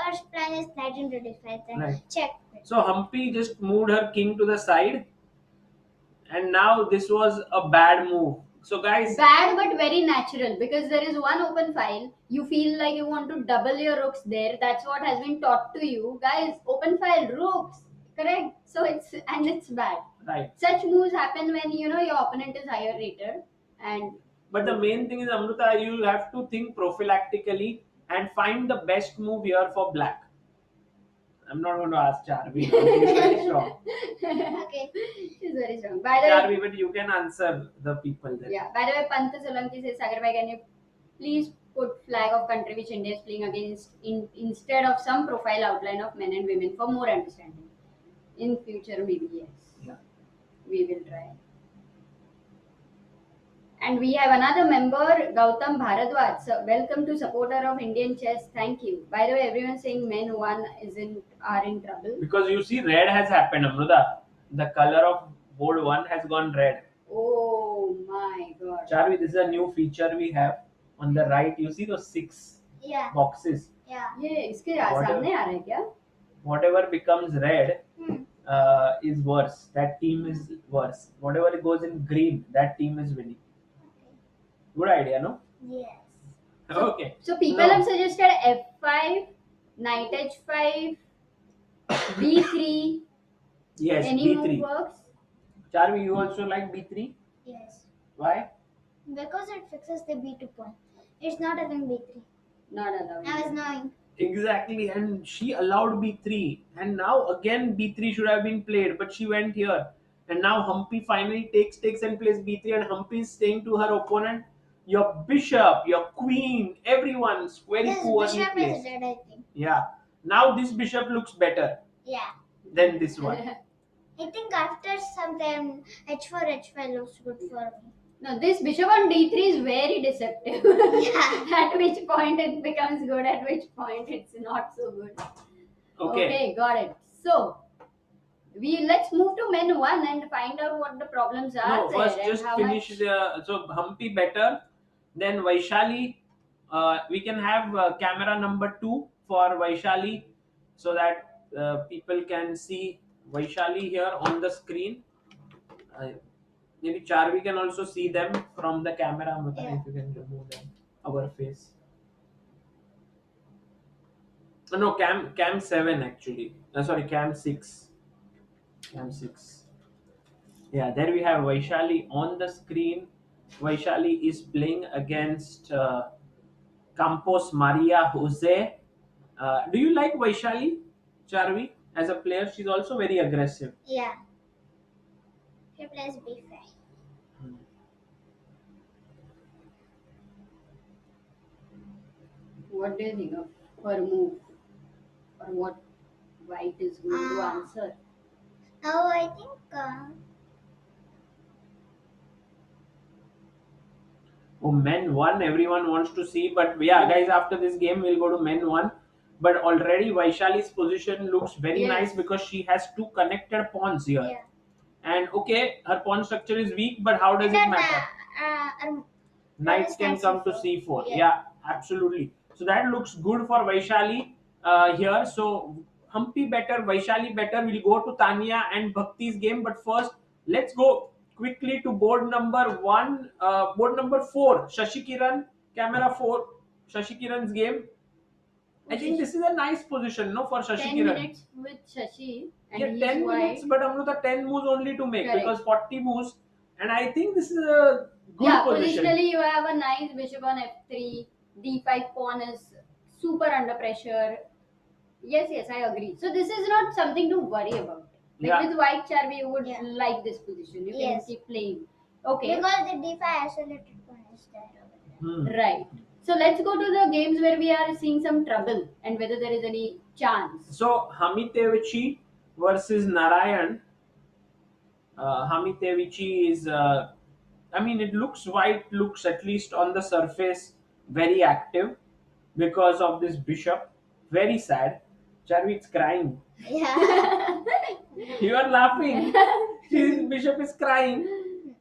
her plan is knight into d5. Then Right. check. So Humpy just moved her king to the side, and now this was a bad move. So guys, Bad but very natural, because there is one open file. You feel like you want to double your rooks there. That's what has been taught to you. Guys, open file, rooks. Correct? So it's bad. right. Such moves happen when your opponent is higher rated. And But the main thing is, Amruta, you have to think prophylactically and find the best move here for black. I'm not going to ask Charvi. She's very strong. Okay. she's very strong. By the way, Charvi, but you can answer the people there. yeah. By the way, Panta Solanki says, Sagar bhai, can you please put flag of country which India is playing against instead of some profile outline of men and women for more understanding. In future, maybe yes. Yeah. We will try. And we have another member, Gautam Bharadwaj. So welcome to supporter of Indian chess. Thank you. By the way, everyone saying men one are in trouble. Because you see, red has happened, Amruta. The color of board 1 has gone red. Oh my god. Charvi, this is a new feature we have. On the right, you see those 6 Yeah. boxes. Yeah. ये इसके What सामने आ रहा है क्या? Whatever becomes red Hmm. is worse. That team is worse. Whatever goes in green, that team is winning. Good idea, no? Yes. Okay. So people No. have suggested F5, Knight H5, B3. Yes, Any B3. move works? Charvi, you also like B3? Yes. Why? Because it fixes the b2 pawn. It's not allowing b3. Not allowed. I was knowing. Exactly, and she allowed B3, and now again B3 should have been played, but she went here, and now Humpy finally takes and plays B3, and Humpy is saying to her opponent, "Your bishop, your queen, everyone's very This poorly bishop placed." is dead, I think. Yeah, now this bishop looks better Yeah. than this one. I think after some time h4, h5 looks good for me. No, this bishop on d3 is very deceptive. Yeah. At which point it becomes good, at which point it's not so good. Okay. Got it. So let's move to men one and find out what the problems are No, there first and just how finish much. so Humpy better, then Vaishali. We can have camera number 2 for Vaishali, so that people can see Vaishali here on the screen. Maybe Charvi can also see them from the camera. Amruta, Yeah. if you can remove them, our face. No, cam 7 actually. Sorry, cam 6. Cam 6. Yeah, there we have Vaishali on the screen. Vaishali is playing against Campos Maria Jose. Do you like Vaishali, Charvi, as a player? She's also very aggressive. Yeah. She plays b5. What do you think of her move? Or what white is going to answer? Oh, I think Oh, men 1, everyone wants to see. But yeah, guys, after this game, we'll go to men 1. But already Vaishali's position looks very Yes. nice because she has 2 connected pawns here. yeah. And okay, her pawn structure is weak, but how does And it then matter? Knights can knight come to C4. c4. Yeah. Yeah, absolutely. So that looks good for Vaishali here. So Humpy better, Vaishali better. We'll go to Tanya and Bhakti's game. But first, let's go quickly to board number 1, board number 4. Sasikiran, camera 4. Sasikiran's game. I think this is a nice position, no, for 10 Sasikiran. minutes with Shashi and Yeah, he's 10 white. minutes, but Amruta 10 moves only to make Correct. because 40 moves. And I think this is a good Yeah, position. positionally you have a nice bishop on f3, d5 pawn is super under pressure. Yes, I agree. So this is not something to worry about. Like Yeah. with white Charvi, you would Yeah. like this position. You can Yes. keep playing. Okay, Because the d5 isolated pawn is there over there. right. So let's go to the games where we are seeing some trouble and whether there is any chance. So Hamitevici versus Narayan. Hamitevici is, I mean, it looks white, looks at least on the surface very active because of this bishop. Very sad. Charvi, it's crying. Yeah. You are laughing. His bishop is crying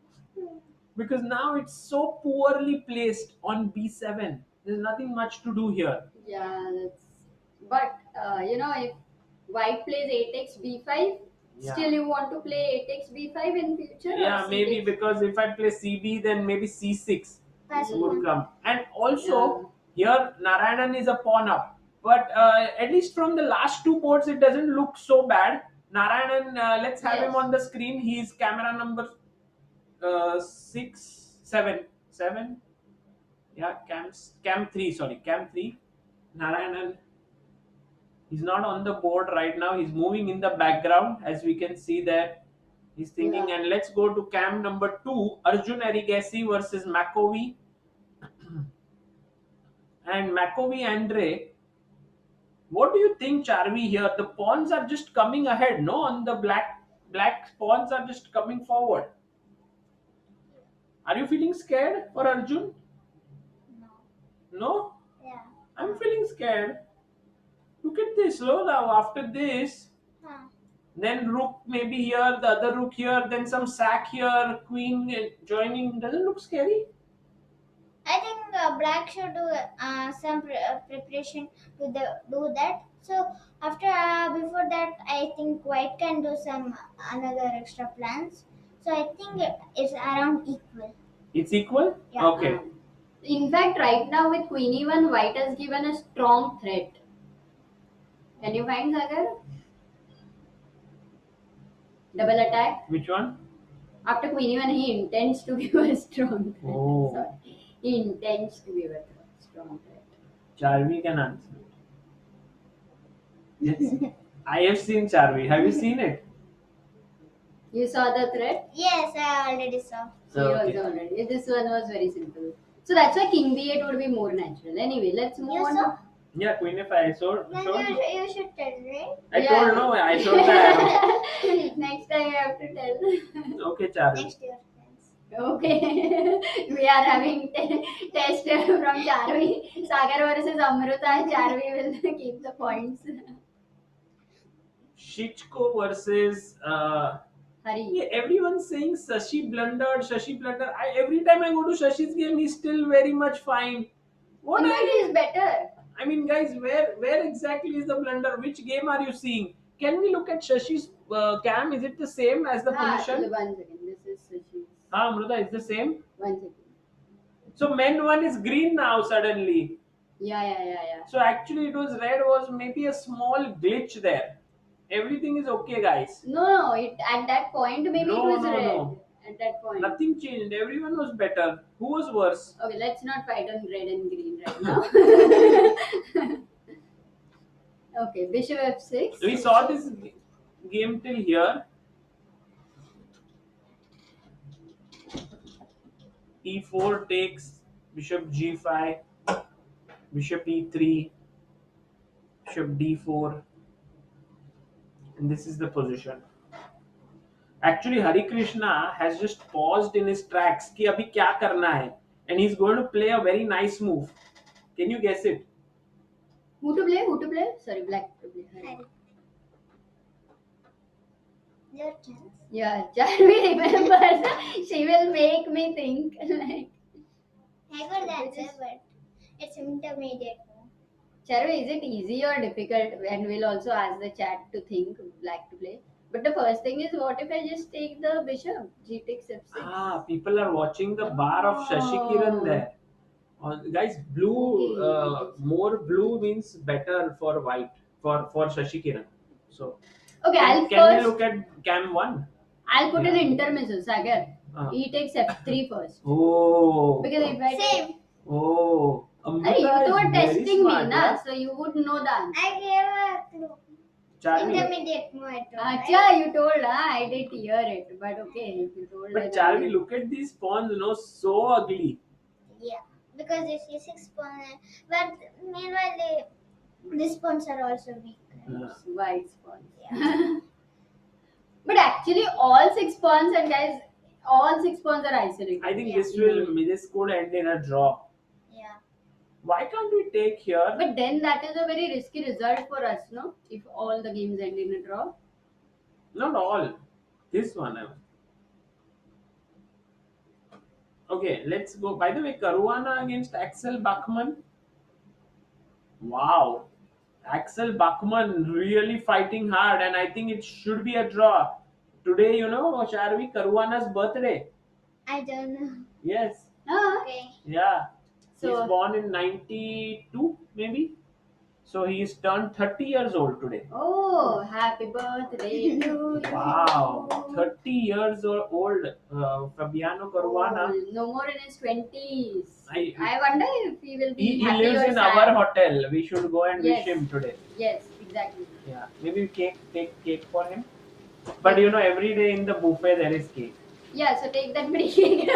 because now it's so poorly placed on b7. There's nothing much to do here. Yeah, that's. But if white plays 8x b5, Yeah. still you want to play 8x b5 in future? Yeah, or maybe 6x? because if I play CB, then maybe C6 Pass would pawn. come. And also, here Narayanan is a pawn up. But at least from the last 2 boards, it doesn't look so bad. Narayanan, let's have him Yes. on the screen. He's camera number 7. Yeah, cam 3, sorry, cam 3. Narayanan, he's not on the board right now. He's moving in the background, as we can see there. He's thinking, Yeah. and let's go to cam number 2, Arjun Erigaisi versus Macovei. And Macovei Andrei. What do you think, Charvi, here? The pawns are just coming ahead, no? On the black pawns are just coming forward. Are you feeling scared for Arjun? No. No? Yeah. I'm feeling scared. Look at this, no? Now after this, Huh. then rook maybe here, the other rook here, then some sack here, queen joining. Doesn't look scary? I think black should do some preparation to do that. So after before that, I think white can do some another extra plans. So I think it's around equal. It's equal? Yeah. Okay. In fact, right now with Queen E1, white has given a strong threat. Can you find Sagar? Double attack. Which one? After Queen E1, he intends to give a strong threat. Oh. Sorry. He intends to give a strong threat. Charvi can answer it. Yes. I have seen Charvi. Have you seen it? You saw the threat? Yes, I already saw. So you Okay. also already. This one was very simple. So that's why King B8 would be more natural. Anyway, let's move You on. saw? Yeah, Queen F5. So, Then sure. you should tell, right? I Yeah. told no. I showed that. Next time you have to tell. Okay, Charvi. Next year, friends. Okay. We are having test from Charvi. Sagar versus Amruta. Charvi will keep the points. Shitco versus. Hari. Yeah, everyone's saying Shashi blundered. Shashi blundered. Every time I go to Shashi's game, he's still very much fine. What In are fact, you? is better. I mean, guys, where exactly is the blunder? Which game are you seeing? Can we look at Shashi's cam? Is it the same as the position? 1 second. This is Sashi. Amruta, it's the same. 1 second. So men 1 is green now suddenly. Yeah. So actually it was red, was maybe a small glitch there. Everything is okay, guys. No. It at that point maybe No, it was no, red. no. At that point. Nothing changed. Everyone was better. Who was worse? Okay, let's not fight on red and green right now. Okay, bishop f6. We saw this game till here. E4 takes bishop G5, bishop E3, bishop D4, and this is the position. Actually, Harikrishna has just paused in his tracks कि अभी क्या करना है, and he's going to play a very nice move. Can you guess it? Who to play? Who to play? Sorry, black to play. Harry. Your chance. Yeah, Charvi remembers. She will make me think. Like, I got the answer, but it's intermediate. Charvi, is it easy or difficult? And we'll also ask the chat to think black to play. But the first thing is, what if I just take the bishop? G takes f6. Ah, people are watching the bar of Sasikiran there. Guys, blue, more blue means better for white, for Sasikiran. So, Okay, I'll can first. we look at cam 1? I'll put an intermission, Sagar. He takes f3 first. Oh. Because if I Same. Oh. Hey, you two are testing me, na? So you would know the answer. I gave a clue. Charvi. Intermediate mode. Acha, you told, I didn't hear it. But okay, if you told. But Charvi, look at these pawns, so ugly. Yeah, because this is 6 pawn. But meanwhile, these pawns are also weak. White spawns. Yeah. But actually, all 6 pawns and guys, all 6 pawns are isolated. I think this could end in a draw. Yeah. Why can't we take here? But then that is a very risky result for us, no? If all the games end in a draw. Not all. This one. Okay, let's go. By the way, Caruana against Axel Bachmann. Wow. Axel Bachmann really fighting hard, and I think it should be a draw. Today, Charvi, Caruana's birthday. I don't know. Yes. Okay. Yeah. So- He's born in 92, maybe. So he's turned 30 years old today. Oh, happy birthday to you. Wow. 30 years old, Fabiano Caruana. Oh, no more in his 20s. I wonder if he will be He happy lives or in sad. our hotel. We should go and Yes. wish him today. Yes, exactly. Yeah. Maybe we take cake for him. But every day in the buffet there is cake. Yeah, so take that pretty cake.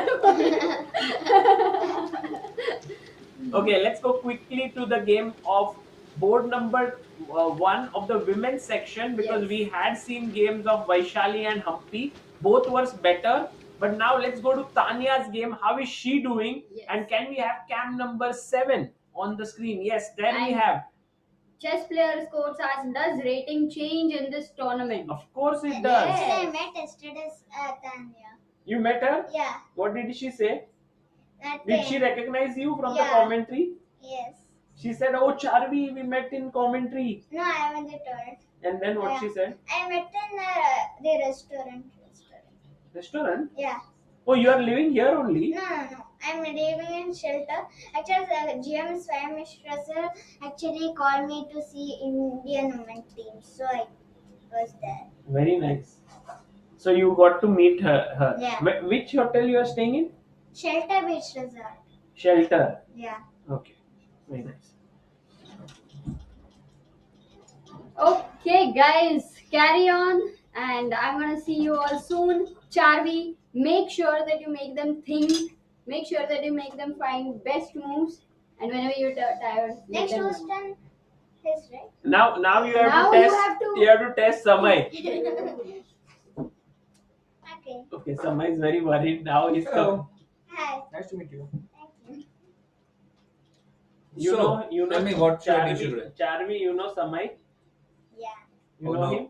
Okay, let's go quickly to the game of board number 1 of the women's section, because Yes. we had seen games of Vaishali and Humpy. Both were better. But now let's go to Tanya's game. How is she doing? Yes. And can we have cam number 7 on the screen? Yes, there we And- have. Chess players coach asks, does rating change in this tournament? Of course it does. Actually, I met yesterday Tanya. You met her? Yeah. What did she say? That Did she recognize you from the Yeah. commentary? Yes. She said, "Oh, Charvi, we met in commentary." No, I went to toilet. And then what she said? I met in the restaurant. Restaurant? Yeah. Oh, you are living here only? No. I'm living in shelter. Actually, GM Swami sir actually called me to see Indian women team, so I was there. Very nice. So you got to meet her. Yeah. Which hotel you are staying in? Shelter Beach Resort. Shelter. Yeah. Okay. Very nice. Okay, guys, carry on. And I'm going to see you all soon. Charvi, make sure that you make them think. Make sure that you make them find best moves. And whenever you're tired, let Next them know. Houston is right. Now you have Now to you test. have to- You have to test Samay. Okay. Okay, Samay is very worried now. He's Hello. Hi. Nice to meet you. Thank you. You So, know. tell me what's your Charvi, issue today? Charvi, you know Samay? Yeah. You Oh, know no. him?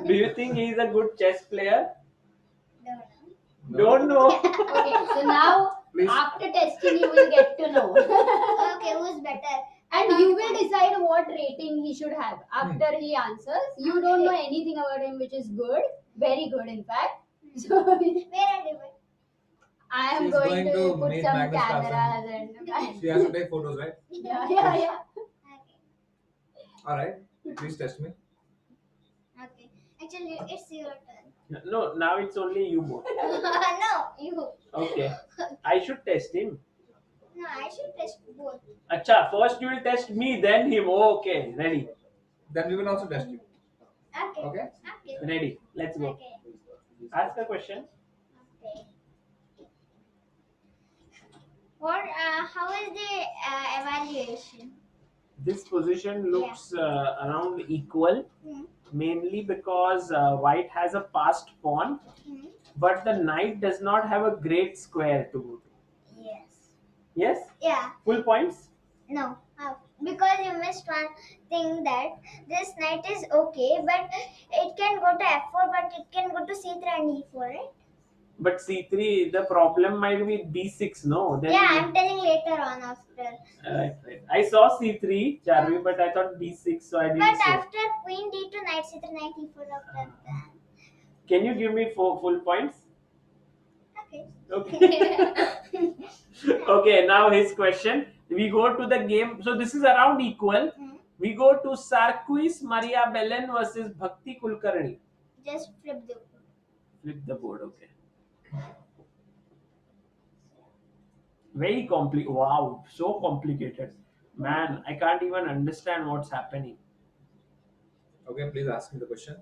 Do you think he is a good chess player? Don't know. Don't know. Okay, so now, Please. after testing, you will get to know. Okay, who's better? And you will decide what rating he should have after he answers. You don't know anything about him, which is good, very good, in fact. So Where are you? I am She's going going to to put meet some Magnus Carlsen. cameras and She has to take photos, right? yeah. Okay. Alright. Please test me. Okay. Actually, it's your turn. No, now it's only you both. No, you. Okay. I should test him. No, I should test both. Acha, first you will test me, then him. Okay, ready. Then we will also test you. Okay. Okay? Okay. Ready. Let's go. Okay. Ask a question. Okay. What? How is the evaluation? This position looks around equal. Hmm. mainly because white has a passed pawn, Hmm. but the knight does not have a great square to go to. Yes. Yes? Yeah. Full points? No. Because you missed one thing, that this knight is okay, but it can go to f4, but it can go to c3 and e4, right? But c3, the problem might be b6, no? Then Yeah, I'm telling later on after. Right. I saw c3, Charvi, but I thought b6, so I didn't But say. after queen d2, knight c3, knight e4, after that. Can you give me four full points? Okay. Okay. Okay, now his question. We go to the game. So this is around equal. Hmm. We go to Sarkis Maria Belen versus Bhakti Kulkarni. Just flip the board. Flip the board, okay. Very complicated. Wow, so complicated. Man, I can't even understand what's happening. Okay, please ask me the question.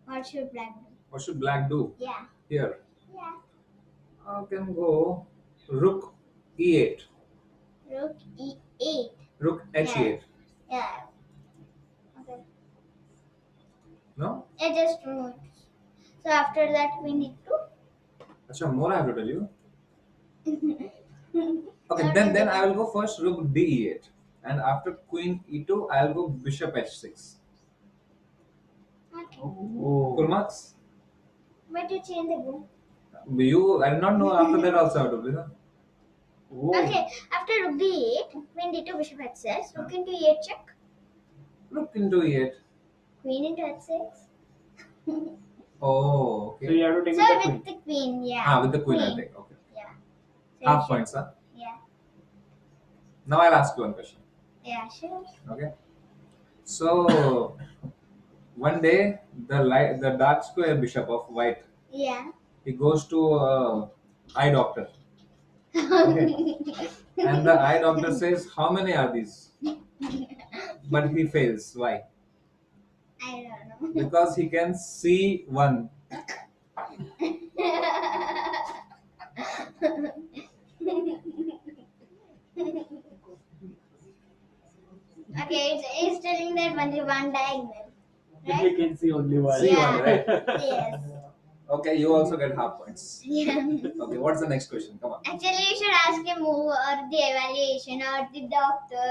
What should black do? What should black do? Yeah. Here, Yeah. I can go rook e8, Rook e8. rook h8. Yeah. Okay. No? I just moved. So after that, queen d2. Acha, more I have to tell you. Okay, then I will go first rook d8, and after queen e2, I will go bishop h6. Okay. Oh. Full marks? But you change the board. I did not know after that also how to do that. Oh. Okay. After rook d8, queen d2, bishop h6, rook into e8 check, Rook into e8. queen into h6. Oh, So okay. you have to take So with the with queen. the queen, yeah. With the queen I take. Okay. Yeah. So Half you points, huh? should- Yeah. Now I'll ask you one question. Yeah, sure. Okay. So one day the dark square bishop of white, Yeah. he goes to eye doctor. Okay. And the eye doctor says, how many are these? But he fails. Why? I don't know. Because he can see one. Okay, it's telling that only one diagonal. You Right? can see only one. See one, right? Yes. Okay, you also get half points. Yeah. Okay, what's the next question? Come on. Actually, you should ask him who, or the evaluation, or the doctor.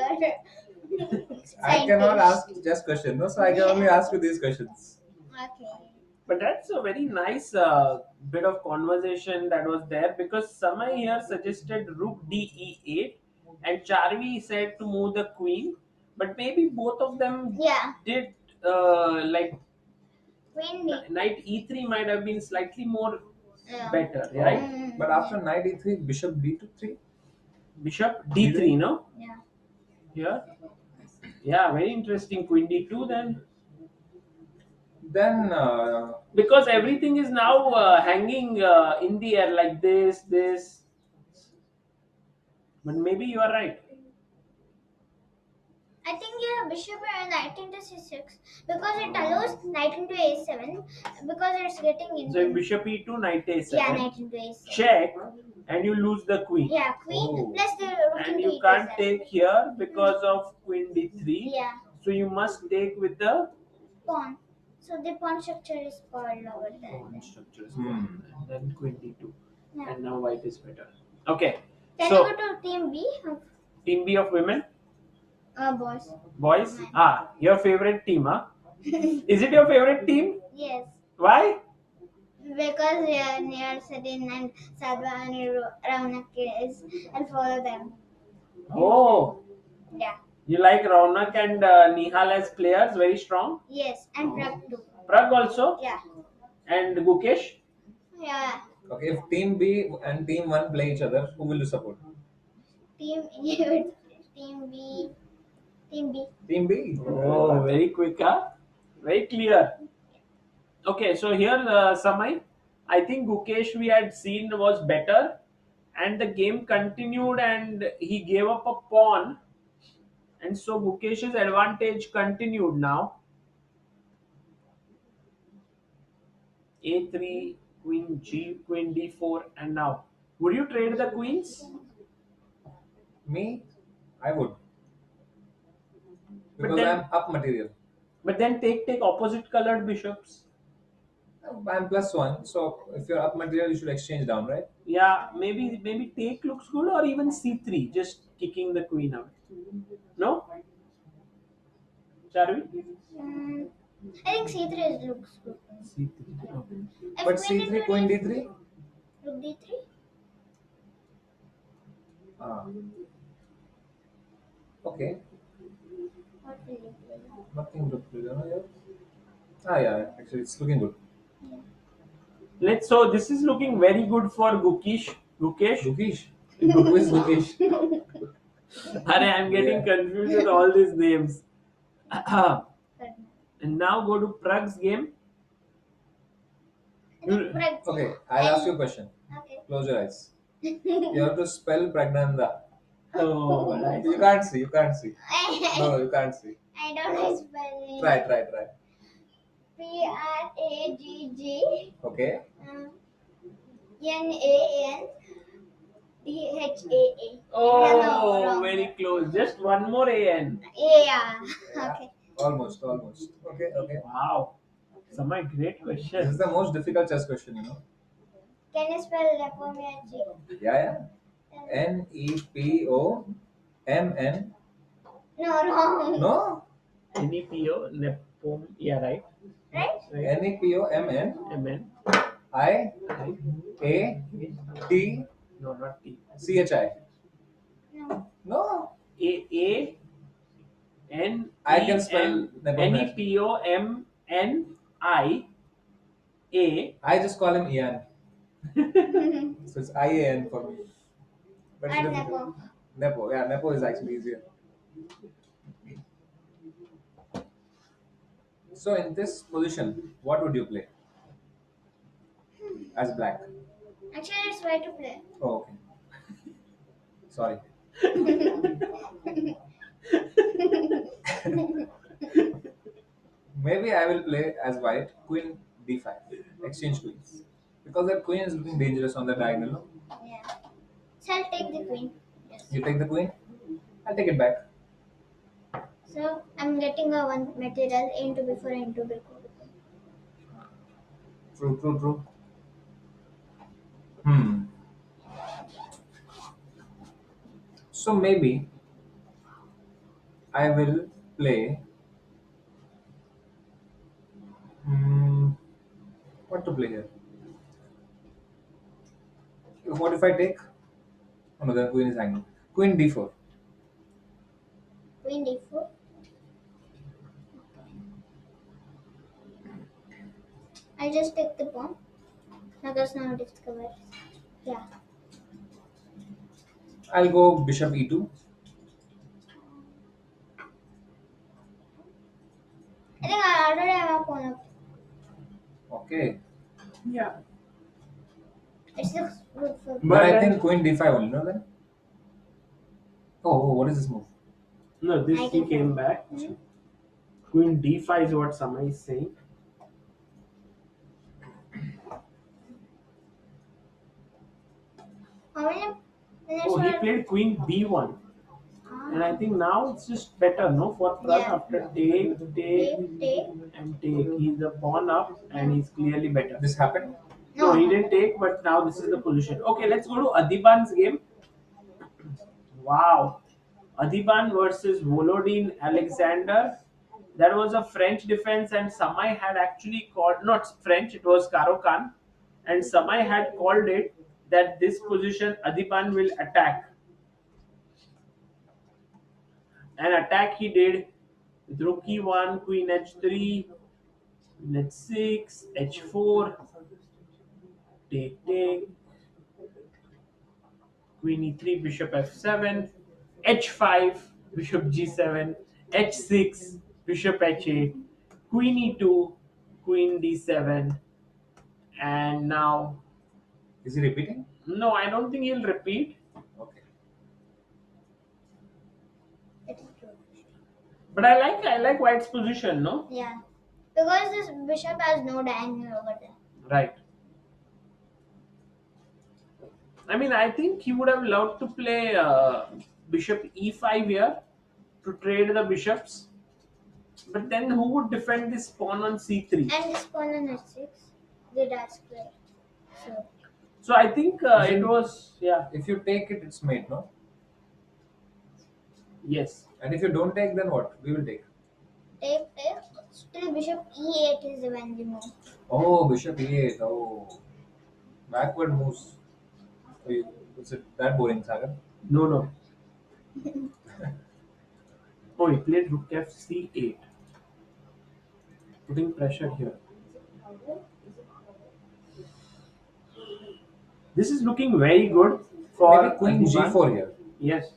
I cannot Scientist. ask just questions, no? So I can only ask you these questions. Okay. But that's a very nice bit of conversation that was there, because Samay here suggested rook d8 and Charvi said to move the queen, but maybe both of them Yeah. did like Queen D. knight e3 might have been slightly more Yeah. better, right? Mm. But after knight e3, bishop d2 3. Bishop d3, no? Yeah. Here. Yeah, very interesting. Queen d2 then. Then Because everything is now hanging in the air like this. But maybe you are right. I think yeah, bishop and knight into c6 because it allows knight into a7 because it's getting into. So bishop e2, knight a7. Yeah, knight into a7. Check, and you lose the queen. Yeah, queen Oh. plus the rook And into you can't e7. take here because of queen d3. Yeah, So you must take with the pawn. So the pawn structure is spoiled over there. pawn structure. And then queen d2. Yeah. And now white is better. Okay. Can So you go to team B? team B of women, Boys. boys. Your favorite team, huh? Is it your favorite team? Yes. Why? Because near Sadin and Sadhwani Raunak is, I'll follow them. Oh, Yeah. you like Raunak and Nihal as players, very strong. Yes, and Prag too. Prag also, Yeah. and Gukesh. Yeah. okay, if team B and team 1 play each other, who will you support? Team Team B. Team B. Team B. Oh, very quick, huh? Very clear. Okay, so here, Samay, I think Gukesh we had seen was better, and the game continued, and he gave up a pawn, and so Gukesh's advantage continued now. A3, Queen G, Queen D4, and now. Would you trade the queens? Me, I would. But Because then- I'm up material. But then take opposite colored bishops. I'm +1, so if you're up material, you should exchange down, right? Yeah, maybe take looks good, or even c3, just kicking the queen out. No, shall we? I think C3 looks good. C3. Okay. If But queen C3, into queen D- D3? Rook D3? Ah. Okay. What will you play? Nothing to play, yeah. Ah, yeah, actually, it's looking good. So this is looking very good for Gukesh. Gukesh? Who is Gukesh? Arey, I'm getting Yeah. confused with all these names. And now go to Prag's game. Okay, I'll ask you a question. Okay. Close your eyes. You have to spell Praggnanandhaa. Oh, nice. You can't see. No, you can't see. I don't know spelling. Try. Pragg Okay. Nandhaa. Oh, Wrong. very close. Just one more AN. Yeah. Yeah. Okay. Almost. Okay. Wow. Some great This question. is the most difficult chess question, you know. Can you spell Nepomucci? Yeah. NEPOMN. No, wrong. No? NEPO, Nepom. Yeah, right. Right? NEPOMN. MN. IATCHI. No, not T. No. No. A N. I can spell Nepomucci. NEPOMNIA. I just call him Ian. So it's IAN for me. But And it's Nepo. Nepo. Yeah, Nepo is actually easier. So in this position, what would you play? As black. Actually, it's way to play. Oh, okay. Sorry. Maybe I will play as white, queen d5, exchange queens. Because that queen is looking dangerous on the diagonal. No? Yeah. So I'll take the queen. Yes. You take the queen, I'll take it back. So I'm getting a one material into before into before. True. So maybe I will play. What to play here? What if I take? Oh no, the queen is hanging. Queen d4. Queen d4. I'll just take the pawn. Because now discover. Yeah. I'll go bishop e2. I think I already have a pawn up. Okay. Yeah. It looks good for But I then- think queen d5 only, no then? Oh, what is this move? No, this Knight he e4. came back. Queen D5 is what Samay is saying. How many minutes Oh, he are- played Queen B1. And I think now it's just better, no? For Prag Yeah. after take, Take. and take. He's a pawn up and he's clearly better. This happened? No, he didn't take, but now this is the position. Okay, let's go to Adhiban's game. Wow. Adhiban versus Volodin Aleksandr. That was a French defense, and Samay had actually called, not French, it was Karokan. And Samay had called it that this position Adhiban will attack. And attack he did with rook e1, queen h3, queen h6, h4, take, queen e3, bishop f7, h5, bishop g7, h6, bishop h8, queen e2, queen d7, and now, Is he repeating? no, I don't think he'll repeat. Okay. It is true. But I like White's position, no? Yeah. Because this bishop has no diagonal over there. Right. I mean, I think he would have loved to play bishop e5 here to trade the bishops. But then who would defend this pawn on c3? And this pawn on h6, the dark square. So So I think it Isn't- was, yeah, If you take it, it's mate, no? yes. And if you don't take, then what? We will take. take. Still bishop e8 is when the move. Oh, bishop e8. Oh, backward moves. Is it that boring, Sagar? No, no. Oh, he played rook f c8. Putting pressure here. This is looking very good for Maybe queen Adhiban. g4 here. Yes.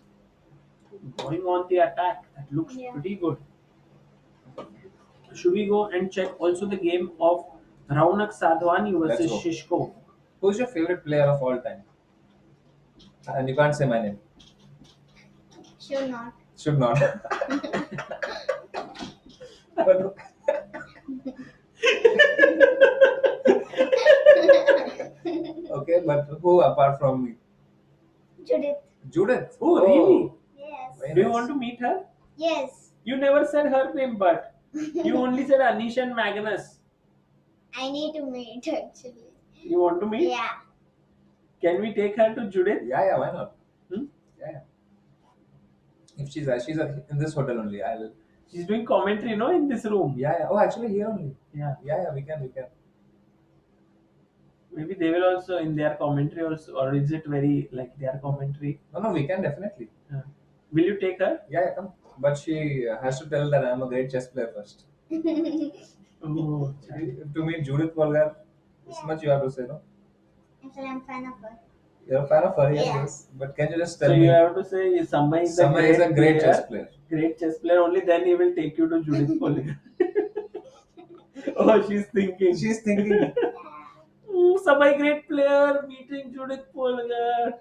Going on the attack. That looks Yeah. pretty good. Should we go and check also the game of Raunak Sadhwani versus Let's go. Shishko? Who's your favorite player of all time? And you can't say my name. Sure not. Should not. But okay, but who apart from me? Judith. Judith. Oh, really? Yes. Very Do you nice. want to meet her? Yes. You never said her name, but you only said Anish and Magnus. I need to meet actually. You want to meet? Yeah. Can we take her to Judith? Yeah, why not? Hmm? Yeah. If she's in this hotel only, I'll. She's doing commentary, no, in this room. Yeah. Oh, actually here only. Yeah. Yeah, we can. Maybe they will also in their commentary also, or is it very like their commentary? No, we can definitely. Will you take her? Yeah, come. But she has to tell that I'm a great chess player first. Oh, To meet Judith Polgar, this much you have to say, no? Actually, I'm fan of her. You're a fan of her, Yeah. yes. But can you just tell so me? you have to say Samay is Samay is a great chess player. Great chess player. Only then he will take you to Judith Polgar. Oh, she's thinking. She's thinking. Samay great player meeting Judith Polgar.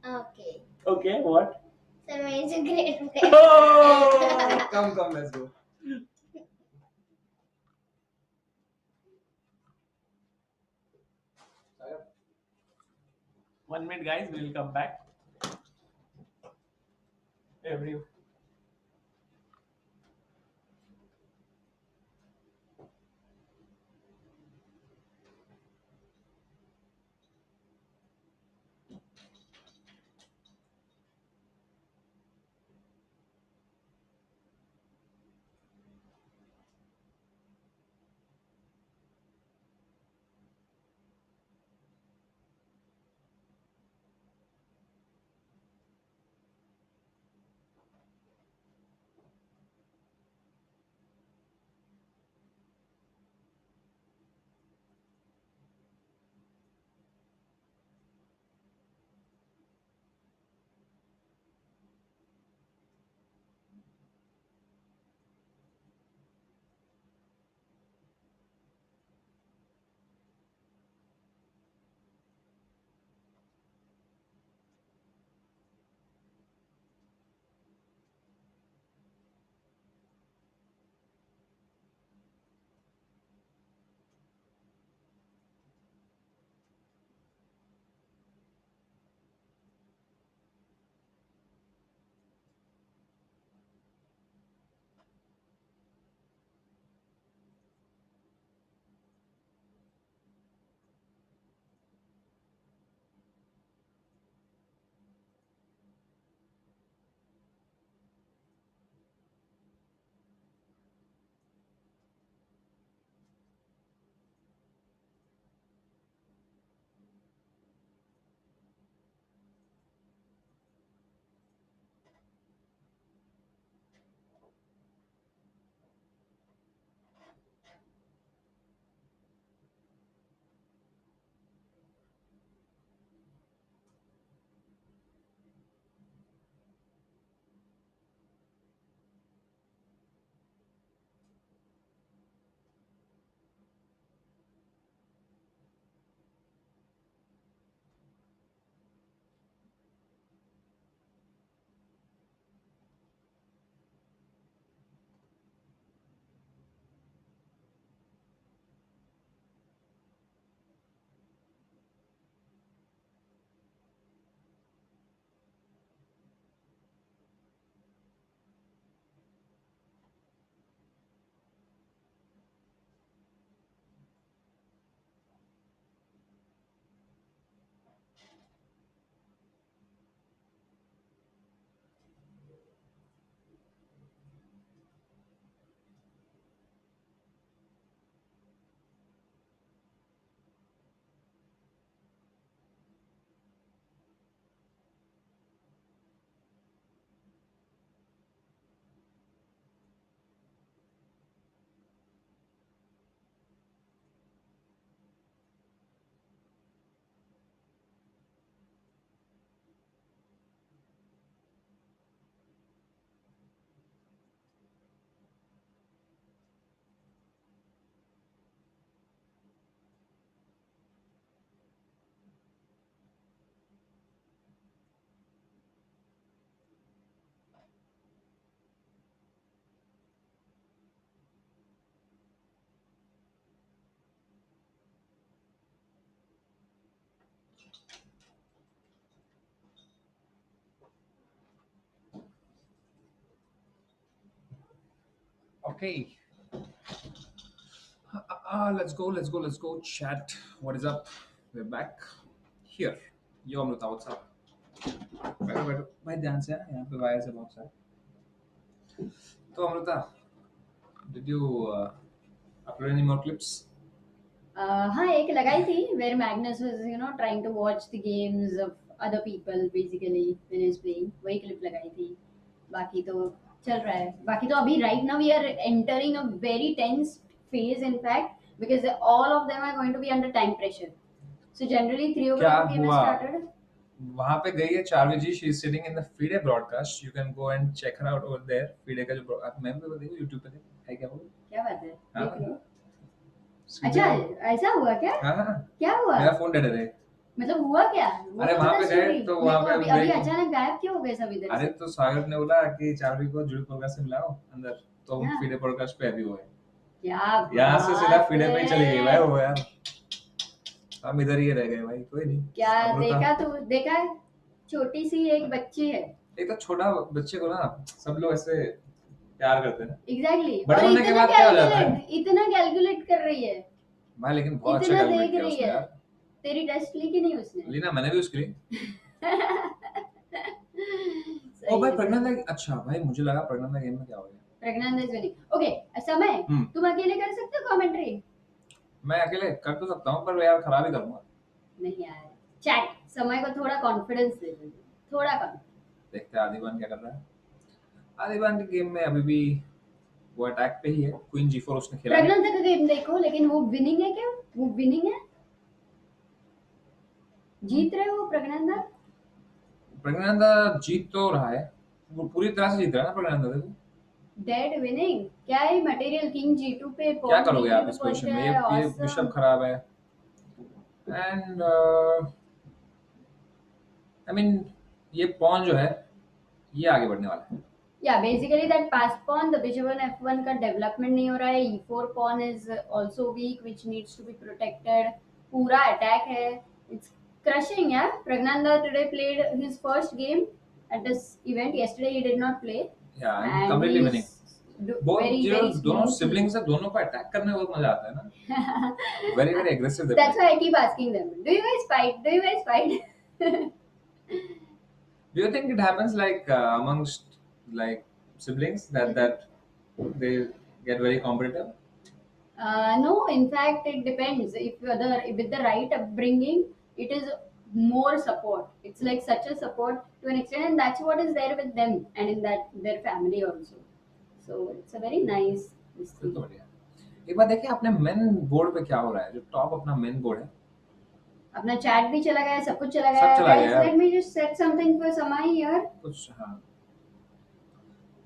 Okay. Okay, what? So he's a great player. Oh! Come, let's go. 1 minute, guys. We will come back. Every. Okay. Let's go. Chat. What is up? We're back here. Yo, Amrita, what's up? बैठो भाई ध्यान से यहाँ पे wire से बहुत सारे. तो Amrita, did you upload any more clips? हाँ एक लगाई थी where Magnus was trying to watch the games of other people basically when he's playing. वही clip लगाई थी. बाकी तो चल रहा है. बाकी तो अभी right now we are entering a very tense phase in fact because all of them are going to be under time pressure. So generally 3 o'clock game has started. वहाँ पे गई है 4 बजे. She is sitting in the FIDE broadcast. You can go and check her out over there. FIDE का जो मैं भी देखो YouTube पे है. क्या बोल? क्या बात है? हाँ. देख लो. अच्छा ऐसा हुआ क्या? हाँ. क्या हुआ? मेरा फोन डेड है. मतलब हुआ क्या? अरे वहाँ पे गए तो वहाँ पे अभी अचानक गायब क्यों हो गए सब इधर? अरे तो सागर ने बोला कि 4 बजे को जुड़ पॉडकास्ट से मिलाओ अंदर. तो हम हाँ. FIDE ब्रॉडकास्ट पे अभी हुए. क्या यहाँ से सीधा बात FIDE पे ही चली गई है? भाई वो यार. हम इधर ही रह गए भाई. कोई नहीं. क्या अमृता, देखा तू? देखा है? छोटी सी एक बच्ची है. एक तो छोटा बच्चे को ना सब लोग ऐसे प्यार करते हैं. एग्जैक्टली. बड़े और होने के बाद क्या हो जाता है? इतना कैलकुलेट कर रही है. भाई लेकिन बहुत अच्छा इतना कैलकुलेट देख किया रही उसने है. यार. तेरी टेस्ट ली कि नहीं उसने? लीना मैंने भी उसके लिए. सही ओ भाई है. प्रज्ञानंदा. अच्छा भाई मुझे लगा प्रज्ञानंदा गेम में क्या हो गया. Praggnanandhaa is winning. Okay, समय तुम अकेले कर सकते हो कमेंट्री? मैं अकेले कर तो सकता हूँ पर यार खराब ही करूंगा. नहीं यार. चैट समय को थोड़ा कॉन्फिडेंस दे दो. थोड़ा कॉन्फिडेंस. देखते हैं आदिबान क्या कर रहा है. आदिबान के गेम में अभी भी वो अटैक पे ही है. क्वीन G4 उसने खेला. प्रज्ञानंदा का गेम देखो लेकिन वो विनिंग है क्या? वो विनिंग है? जीत रहे हो प्रज्ञानंदा? प्रज्ञानंदा जीत तो रहा है. वो पूरी तरह से जीत रहा है ना प्रज्ञानंदा. देखो डेड विनिंग. क्या है मटेरियल किंग G2 पे? क्या करोगे आप इस पोजीशन में. ये बिशप खराब है. एंड आई मीन ये पॉन जो है ये आगे बढ़ने वाला है. Yeah, basically that pass pawn, the bishop on f1 का development नहीं हो रहा है. e4 pawn is also weak, which needs to be protected. पूरा attack है. It's crushing, yeah. Praggnanandhaa today played his first game at this event. Yesterday he did not play. Yeah, and completely winning. Very दोनों siblings है. दोनों को attack करने में बहुत मजा आता है ना. very aggressive. That's why I keep asking them. Do you guys fight? Do you guys fight? Do you think it happens like amongst like siblings that they get very competitive? No, in fact, it depends. If with the right upbringing, it is more support. It's like such a support to an extent, and that's what is there with them and in that their family also. So it's a very nice. तो बढ़िया. एक बार देखिए अपने main board पे क्या हो रहा है. जो टॉप अपना मेन बोर्ड है. अपना चैट भी चला गया. सब कुछ चला गया. सब चला गया. Let me just set something for Samai here. कुछ हाँ.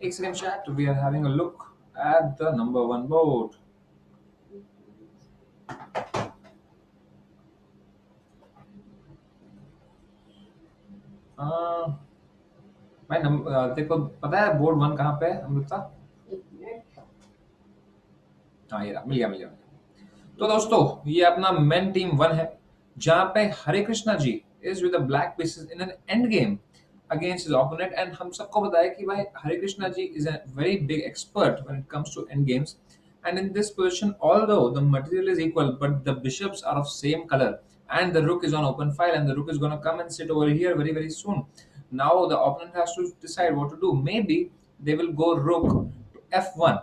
एक second chat. We are having a look at the number 1 board. भाई देखो पता है बोर्ड 1 कहाँ पे है अमृता? हाँ ये रहा. मिल गया. तो दोस्तों ये अपना मेन टीम 1 है जहाँ पे हरिकृष्णा जी is with the black pieces in an end game against his opponent. And हम सबको बताया कि भाई हरिकृष्णा जी is a very big expert when it comes to end games. And in this position, although the material is equal, but the bishops are of same color, and the rook is on open file, and the rook is going to come and sit over here very soon. Now the opponent has to decide what to do. Maybe they will go rook to f1.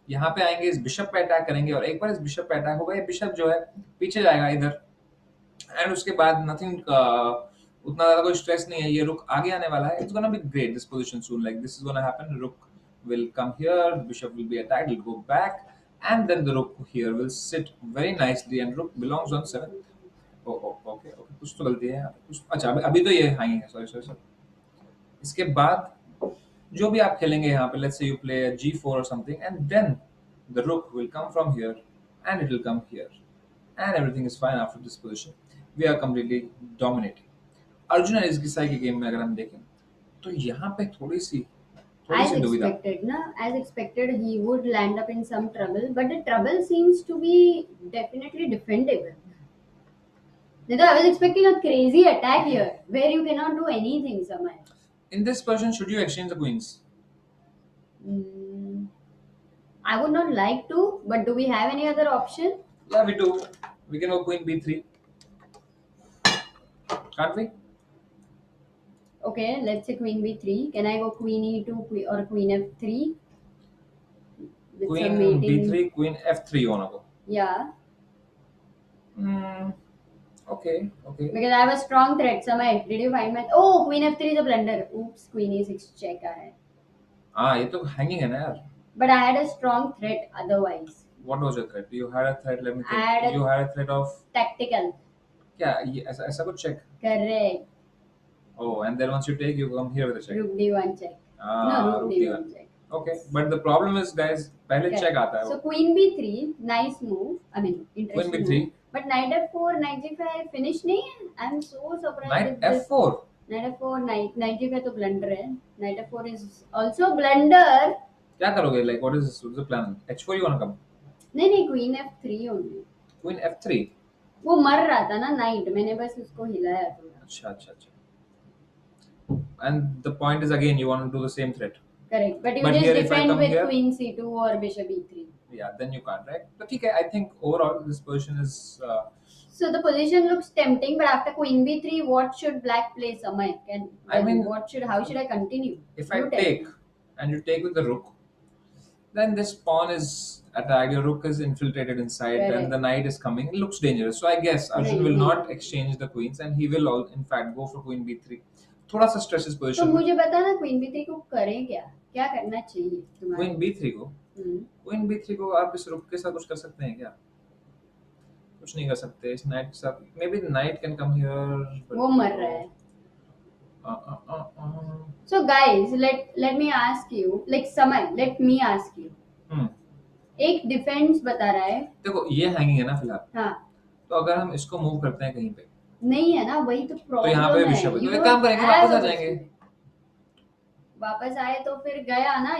यहाँ पे आएंगे, इस bishop पे attack करेंगे, और एक बार इस bishop पे अटैक होगा, ये बिशप जो है पीछे जाएगा इधर, एंड उसके बाद नथिंग उतना ज्यादा कोई स्ट्रेस नहीं है. ये रुक आगे आने वाला है. It's gonna be great this position soon. Like this is gonna happen. रुक will come here, bishop will be attacked, will go back, and then the rook here will sit very nicely, and rook belongs on 7. Okay, कुछ तो गलती है यहाँ पे. कुछ अच्छा अभी तो ये हाई है. सॉरी. इसके बाद जो भी आप खेलेंगे यहाँ पे, let's say you play a G4 or something, and then the rook will come from here and it will come here, and everything is fine after this position. We are completely dominating. Arjun और Erigaisi के game में अगर हम देखें तो यहाँ पे थोड़ी सी दुविधा. As expected, he would land up in some trouble, but the trouble seems to be definitely defendable. I was expecting a crazy attack here where you cannot do anything somewhere. In this position, should you exchange the queens? I would not like to, but do we have any other option? Yeah, we do. We can go queen b3. Can't we? Okay, let's say queen b3. Can I go queen e2 or queen f3? With Queen some mating. b3, queen f3 you wanna go? Yeah, Hmm. Okay. because I have a strong threat. Samay, did you find my? Oh, queen f3 is a blunder. Oops, queen e6 check. ये तो hanging है ना यार. But I had a strong threat otherwise. What was your threat? You had a threat. Let me I had think. a- You had a threat of Tactical. क्या? ये ऐसा कुछ check. Correct. Oh, and then once you take, you come here with a check. Rook d1 check. Ah, Rook rook d1 d1. check. Okay, but the problem is, guys, पहले Correct. check आता है. So queen b3, nice move. I mean, interesting Queen b3. move. But knight f4, knight g5 finish नहीं है. I'm so surprised. Knight with this. f4. Knight f4, knight g5 तो blunder है. Knight f4 is also blunder. क्या करोगे? Like, what is the plan? h4 you wanna come? नहीं queen f3 only. Queen f3. वो मर रहा था ना knight. मैंने बस उसको हिलाया थोड़ा. अच्छा. And the point is again, you want to do the same threat. Correct. But you But just here if I defend come with here- queen c2 or bishop e3. Yeah, then you can't, right? But okay, I think overall this position is. So the position looks tempting, but after queen b3, what should black play? Samay? How should I continue? If I take and you take with the rook, then this pawn is attacked. Your rook is infiltrated inside, Correct. and the knight is coming. It looks dangerous. So I guess Arjun will not exchange the queens, and he will, in fact, go for queen b3. थोड़ा सा stress इस तो position. मुझे बता ना queen b3 को करें क्या करना चाहिए तुम्हारे? Queen b3 को. Queen b3 को आप इस रुक के साथ कुछ कर सकते हैं क्या? कुछ नहीं कर सकते इस knight के साथ. Maybe the knight can come here. वो मर रहा है. So guys, let me ask you, like Samay, let me ask you. एक डिफेंस बता रहा है. देखो ये हैंगिंग है ना फिलहाल. हाँ. तो अगर हम इसको मूव करते हैं कहीं पे. नहीं है ना, वही तो प्रॉब्लम है. तो यहाँ पे बिशप है. तो एक काम करेंगे, वापस आ जाएंगे. वापस आए तो फिर गया ना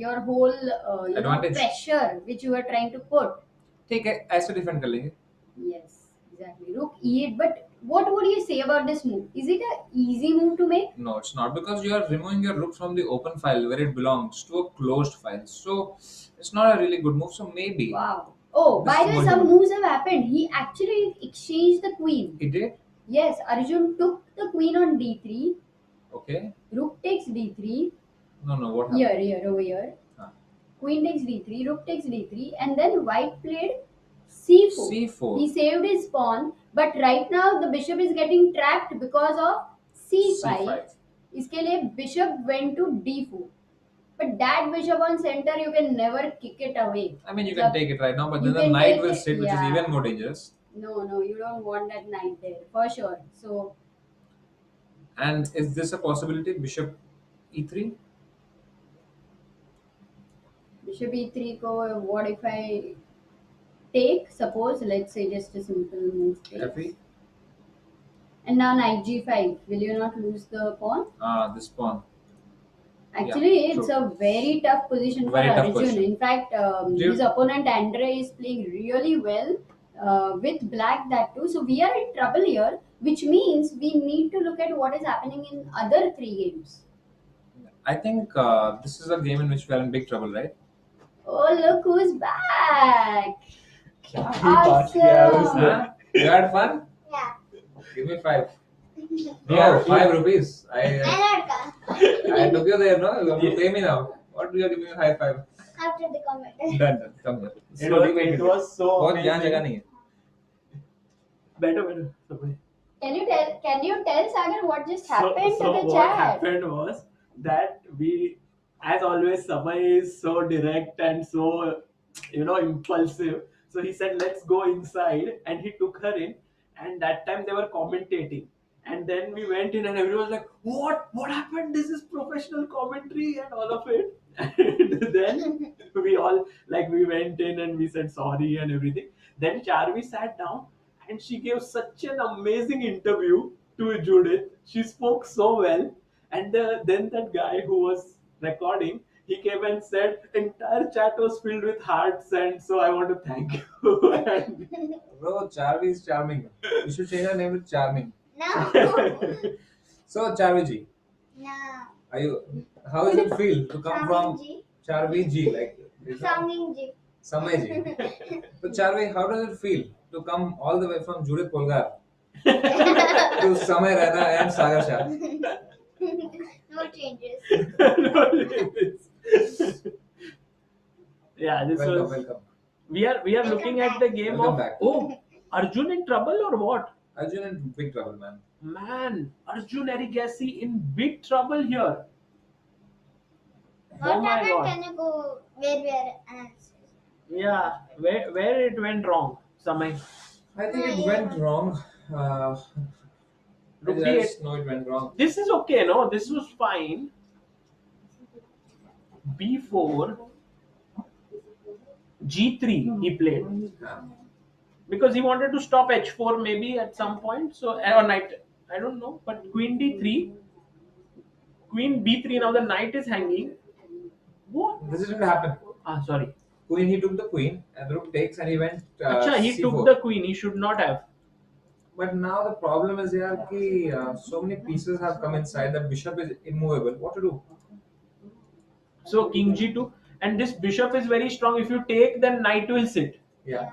your whole pressure which you are trying to put. ठीक है, ऐसे डिफेंड कर लेंगे. Yes, exactly. Rook e8, but what would you say about this move? Is it an easy move to make? No, it's not, because you are removing your rook from the open file where it belongs to a closed file. So it's not a really good move. So maybe. Wow. Oh, by the way, some moves have happened. He actually exchanged the queen. He did? Yes, Arjun took the queen on d3. Okay. Rook takes d3. No, what happened? Here, over here. Queen takes d3, rook takes d3, and then white played c4. c4. He saved his pawn, but right now the bishop is getting trapped because of c5. इसके लिए bishop went to d4. But that bishop on center, you can never kick it away. I mean, you can take it right now, but then the knight will sit, which is even more dangerous. No, you don't want that knight there, for sure. So. And is this a possibility? Bishop e3? Bishop e3 ko, what if I take, suppose, let's say just a simple move takes. F8? And now knight g5, will you not lose the pawn? This pawn. Actually, Yeah, it's true. a very tough position for Arjun. In fact, his opponent Andrei is playing really well with black that too. So we are in trouble here, which means we need to look at what is happening in other 3 games. I think this is a game in which we are in big trouble, right? Oh, look who's back! Awesome! You had fun? Yeah. Give me 5. Yeah, 5 rupees. I took you there, no? You have to pay me now. What do you give me a high 5? After the comment. Done. Come here. It was so बहुत यहाँ जगह नहीं है. Better. Can you tell Sagar what just happened to the what chat? happened was that we, as always, Samay is so direct and so, impulsive. So he said, let's go inside, and he took her in, and that time they were commentating. And then we went in and everyone was like, what happened? This is professional commentary and all of it. And then we all, we went in and we said sorry and everything. Then Charvi sat down and she gave such an amazing interview to Judith. She spoke so well. And then that guy who was recording, he came and said, entire chat was filled with hearts, and so I want to thank you. Bro, Charvi is charming. You should change her name to Charming. No. So, Charvi ji, No. how does it feel to come from Charming ji. Charvi Ji, like Songing Ji. Samay Ji. So Charvi, how does it feel to come all the way from Judith Polgar to Samay Raina and Sagar Shah? No changes. Yeah, this Welcome, was. welcome. We are looking at the game Welcome of. back. Oh, Arjun in trouble or what? Arjun in big trouble, man. Man, Arjun Erigaisi in big trouble here. What Oh my happened? God. Can you go where we are analysis? Yeah, where it went wrong, Samay. I think it went wrong. I Rukhi, just know it went wrong. this is okay, no? This was fine. B4, G3 he played because he wanted to stop H4 maybe at some point. So or knight, I don't know. But Queen D3, Queen B3. Now the knight is hanging. What? This didn't happen. Sorry. Queen, he took the queen, and rook takes, and he went. Acha, he C4. took the queen. He should not have. But now the problem is here ki so many pieces have come inside. The bishop is immovable. What to do? So King G2, and this bishop is very strong. If you take, then knight will sit. Yeah.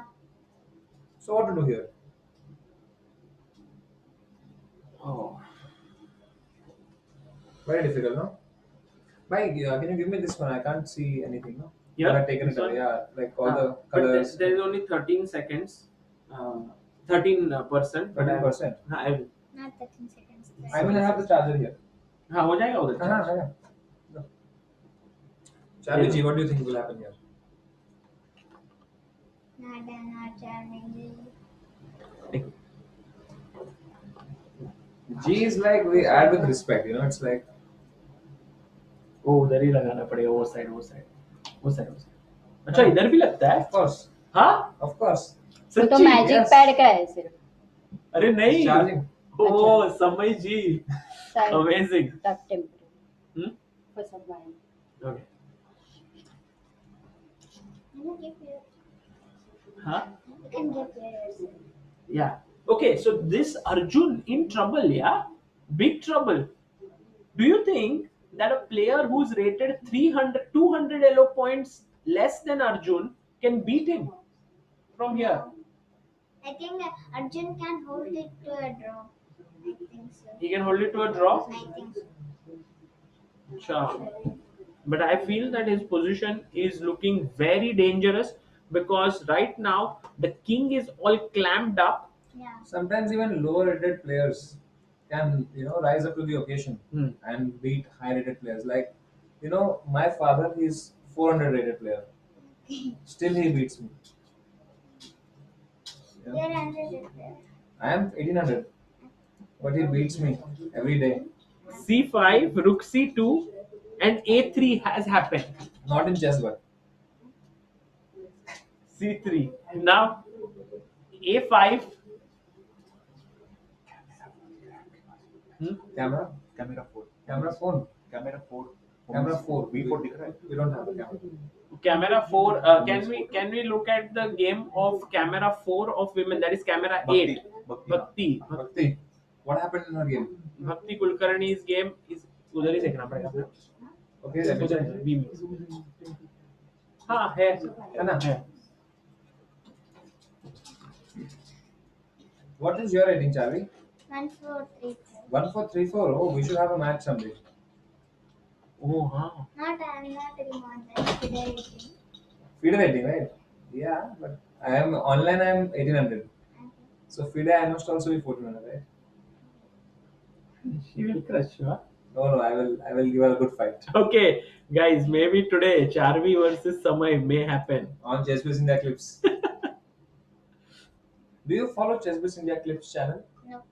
So what to do here? Oh. Very difficult, no? Bhai, can you give me this one? I can't see anything, no? Yeah, I've taken it this one? away. Yeah, like all the But colors. there is only 13 seconds. 13%. 13%. I will. Not 13 seconds. I mean, I have the charger here. हाँ हो जाएगा उधर. Yeah. Charlie Ji, what do you think will happen here? Not charming. G is like we add with respect, you know. It's like ओ उधर ही लगाना पड़ेगा वो side. अच्छा इधर भी लगता है? of course, हाँ? of course. वो तो सच्ची? Magic yes. पैड का है सिर्फ. अरे नहीं. Charging. ओ समय जी. Side Amazing. tough temper Hmm? for some while. Okay. You can give your. Huh? You can give yourself. Yeah. Okay, so this Arjun in trouble, yeah? Big trouble. Do you think that a player who's rated 200 elo points less than Arjun can beat him from here? I think Arjun can hold it to a draw. I think so. He can hold it to a draw? I think so. Sure. But I feel that his position is looking very dangerous because right now the king is all clamped up. Yeah. Sometimes even lower rated players can, you know, rise up to the occasion and beat high rated players. Like, you know, my father is 400 rated player. Still he beats me. You're 100 player. I am 1800, but he beats me every day. C5, rook C2 and A3 has happened. Not in chess, but C3. Now A5. camera, camera 4 camera phone, camera 4 camera 4. B4 दिख रहा है. We don't have a camera. Camera 4. Can we look at the game of camera 4 of women? That is camera 8. Bhakti. Bhakti, what happened in her game? Bhakti Kulkarni's game is उधर ही देखना पड़ेगा. Okay, let me check. उधर B में. हाँ है ना? है. What is your rating, Charlie? 1434. 1434. Oh, we should have a match someday. Oh हाँ. I'm not remember that. FIDE rating, right? Yeah, but I am online. I am 1800. So FIDE, I must also be 1400, right? She will crush you. Huh? No, I will give her a good fight. Okay, guys, maybe today Charvi versus Samay may happen. On ChessBase India Clips. Do you follow ChessBase India Clips channel? No.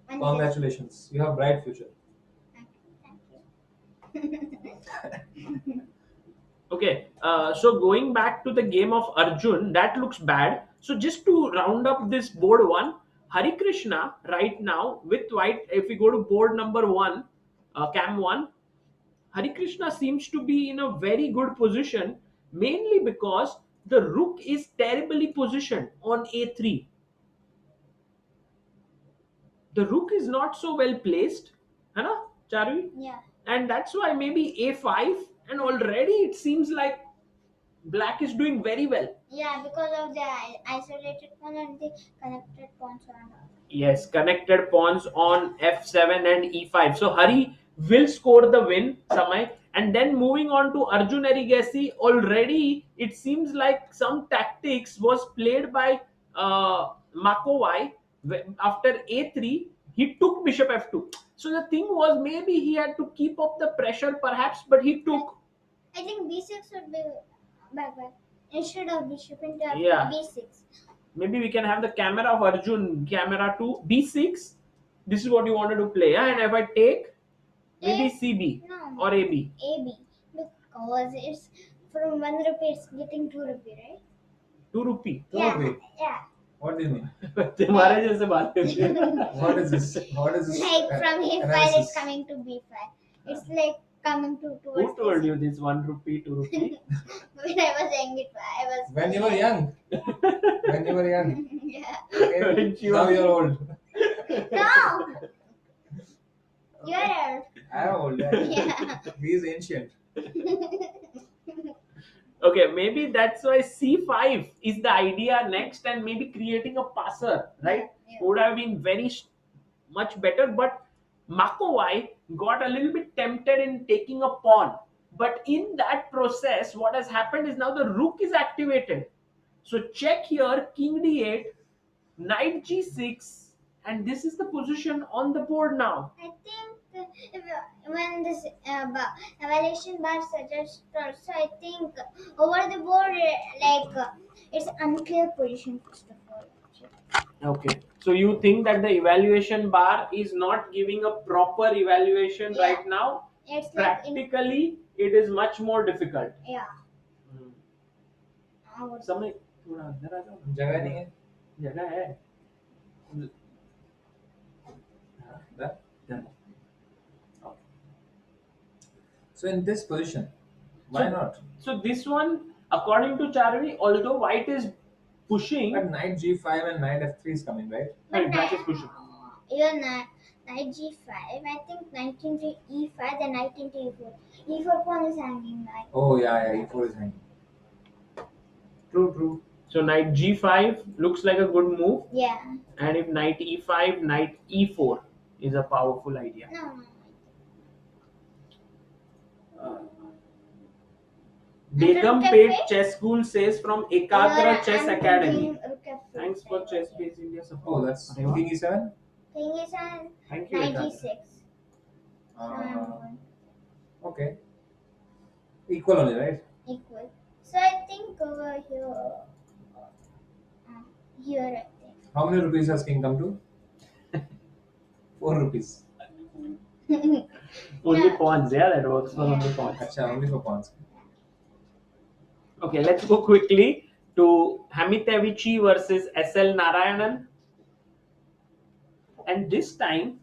Congratulations, you have bright future. Okay, so going back to the game of Arjun, that looks bad. So just to round up this board one, Harikrishna right now with white, if we go to board number 1, cam 1, Harikrishna seems to be in a very good position, mainly because the rook is terribly positioned on A3. The rook is not so well placed, है ना, Charvi? Yeah. and that's why maybe a5, and already it seems like black is doing very well. Yeah, because of the isolated pawn and the connected pawns on. Yes, connected pawns on f7 and e5. So Hari will score the win, Samay. And then moving on to Arjun Erigaisi, already it seems like some tactics was played by Macovei. After a3, he took bishop f2. So the thing was, maybe he had to keep up the pressure perhaps, but he took. I think b6 would be back instead of bishop into Yeah. b6. Maybe we can have the camera of Arjun, camera to b6. This is what you wanted to play, and if I take maybe cb No. or ab. AB, because it's from 1 rupee, it's getting 2 rupee, right? 2 rupee. Yeah, Wait, yeah. what do you mean? तुम्हारे जैसे बात करते हैं. What is this? What is this? Like from a5, analysis? it's coming to b5. It's like coming to Who towards told this. you this 1 rupee, 2 rupee? When I was saying it, I was. When you were young. When you were young. Yeah. Okay. When she Now was- you're old. No! You're old. I'm old. Yeah. Yeah. He is ancient. Okay, maybe that's why c5 is the idea next, and maybe creating a passer, right? Yeah. Would have been very much better, but Macovei got a little bit tempted in taking a pawn. But in that process, what has happened is now the rook is activated. So check here, king d8, knight g6, and this is the position on the board now. I think when this evaluation bar suggests also, I think over the board, it's unclear position first of all. Okay. So you think that the evaluation bar is not giving a proper evaluation Yeah. right now? It's like Practically, it is much more difficult. yeah. समय थोड़ा अंदर आ जाओ. जगह नहीं है. जगह है. That? Yeah. So in this position, why So- not? So this one, according to Charvi, although white is pushing, But knight g5 and knight f3 is coming, right? and black is pushing. Even knight g5, I think knight into e5, then knight into e4. E4 pawn is hanging like. Oh yeah, e4 is hanging. True. So knight g5 looks like a good move, Yeah. and if knight e5, knight e4 is a powerful idea. No. Begum Rook Pet F8? Chess School says from Ekatra Chess Academy. Thanks for Chess Base India support. Oh, that's Areva. king e7. King is on Thank you, knight Ekatra. g6. Okay. Equal only, right? Equal. So I think over here, I think. How many rupees has king come to? 4 rupees. Only Yeah. pawns, yeah, that works for only pawns. Acha, only for pawns. Okay, let's go quickly to Hamitevici versus SL Narayanan. And this time,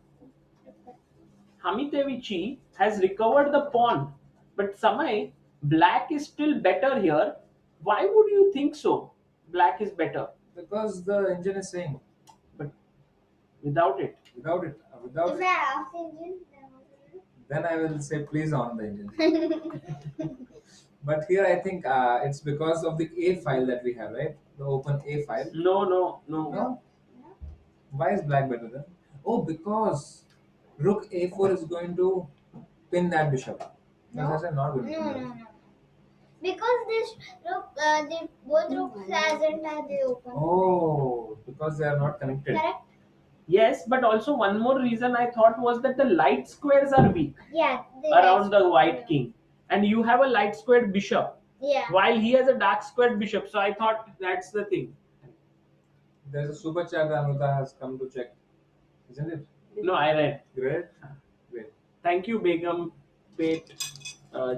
Hamitevici has recovered the pawn. But Samay, black is still better here. Why would you think so? Black is better. Because the engine is saying. But without it. Without it. Without If it. I off the engine, Then I will say please on the engine. But here I think it's because of the A file that we have, right? The open A file. No. No? Why is black better then? Oh, because rook A4 is going to pin that bishop. No. That's why I'm not going to no, pin no, that. no. Because this rook, both rooks hasn't had the open. Oh, because they are not connected. Correct? Yes, but also one more reason I thought was that the light squares are weak Yeah. around the white king. And you have a light squared bishop, Yeah. while he has a dark squared bishop. So I thought that's the thing. There's a super chat that Amrita has come to check. Isn't it? No, I read. Great. Great. Thank you, Begum Pet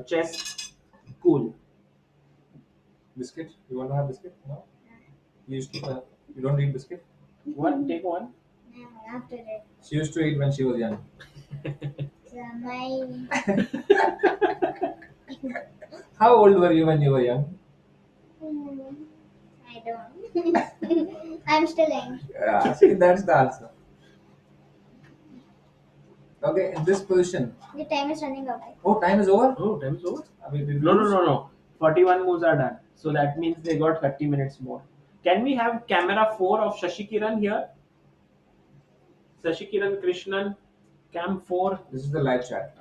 Chess Cool. Biscuit? You want to have biscuit? No? You used to, you don't eat biscuit? One, take one. No, after that. She used to eat when she was young. So my. How old were you when you were young? I don't. I'm still young. Yeah, see, that's the answer. Okay, in this position. The time is running out. Oh, time is over? Oh, time is over? I mean, did we No. lose? 41 moves are done. So that means they got 30 minutes more. Can we have camera 4 of Sasikiran here? Sasikiran, Krishnan, cam 4. This is the live chat.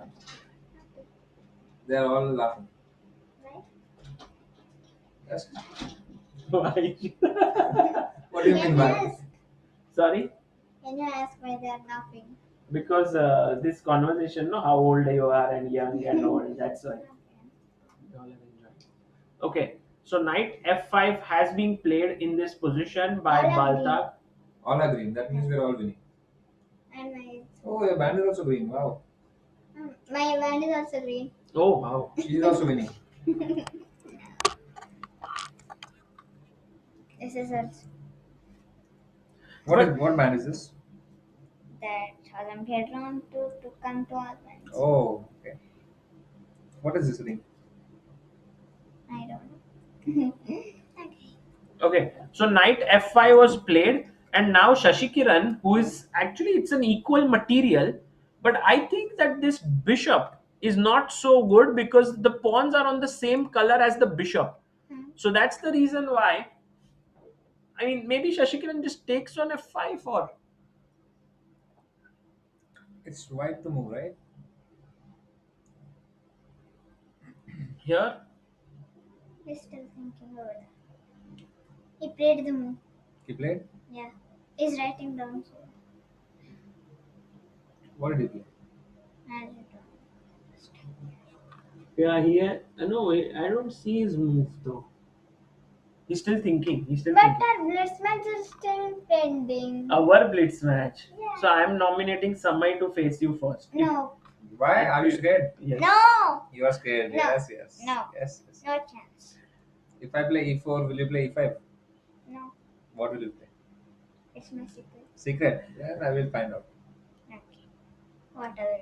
They are all laughing. Right? Yes. Why? What do you mean by? Yes. Sorry? Can you ask why they are laughing? Because this conversation, no, how old you are and young and old, that's why. Y'all are enjoying. Okay, so knight f5 has been played in this position by All are Baltag. All are green. That means we are all winning. And my Oh, your band is also green. Wow. my band is also green. Oh, wow. She is also winning. This is also What band is this? that Olympiad round to come to all bands. Oh, okay. What is this ring? I don't know. Okay. Okay, so knight f5 was played, and now Sasikiran, who is actually, it's an equal material, but I think that this bishop is not so good because the pawns are on the same color as the bishop. So that's the reason why. I mean, maybe Sasikiran just takes on f5 or. It's white to move, right? Here, He's still thinking over that. He played the move. He played? Yeah. He's writing down. So What did he play? I don't know. yeah, here. No, I don't see his move though. He's still thinking. But our blitz match is still pending. Our blitz match. Yeah. So I am nominating Samai to face you first. No. Why? Are you scared? Yes. No. You are scared. No. Yes, yes. No. Yes, yes. No chance. If I play e4, will you play e5? No. What will you play? It's my secret. Secret? Then I will find out. Okay. Whatever.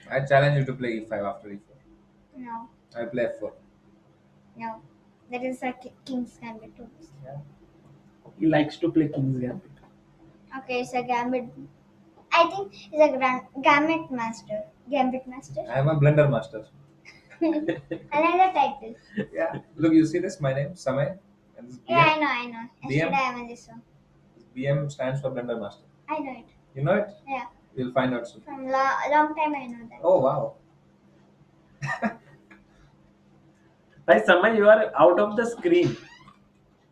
I challenge you to play e5 after e4. No. I play f4. No. That is a king's gambit too. Yeah. He likes to play King's Gambit. Okay, it's a gambit. I think it's a gambit master. Gambit master. I am a blender master. I like the title. Yeah. Look, you see this? My name, Samay. And this BM. Yeah, I know. Yesterday BM? I won this one. BM stands for blender master. I know it. You know it? Yeah. You'll find out soon. From long time I know that. Oh, wow. By Samai, you are out of the screen.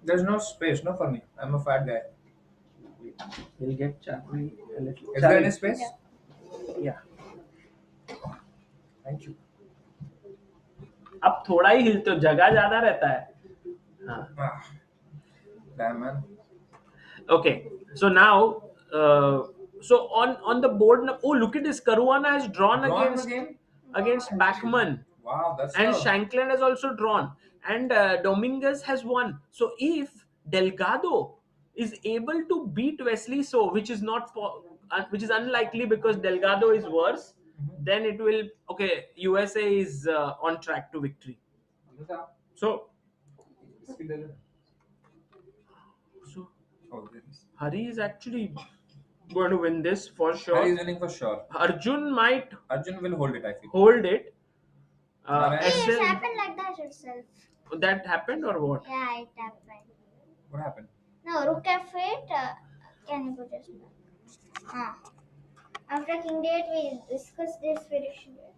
There's no space, no, for me. I'm a fat guy. We'll get Charlie a little. Is there any space? Yeah. Thank you. अब थोड़ा ही हिलते हो, जगह ज्यादा रहता है. हाँ. Ah. Damn, man. Okay. So now, so on the board, oh look at this. Caruana has drawn Drawn the game? against Bachmann. Wow, that's And tough. Shankland has also drawn, and Dominguez has won. So if Delgado is able to beat Wesley, so which is not which is unlikely because Delgado is worse, then it will. Okay, USA is on track to victory. So Oh, there is. Hari is actually going to win this for sure. Hari is winning for sure. Arjun might Arjun will hold it, I feel. hold it. Narayanan. It SL, happened like that itself. that happened or what? Yeah, it happened. What happened? No, rook f8. Can you put this back? After king d8, we discussed this very sure.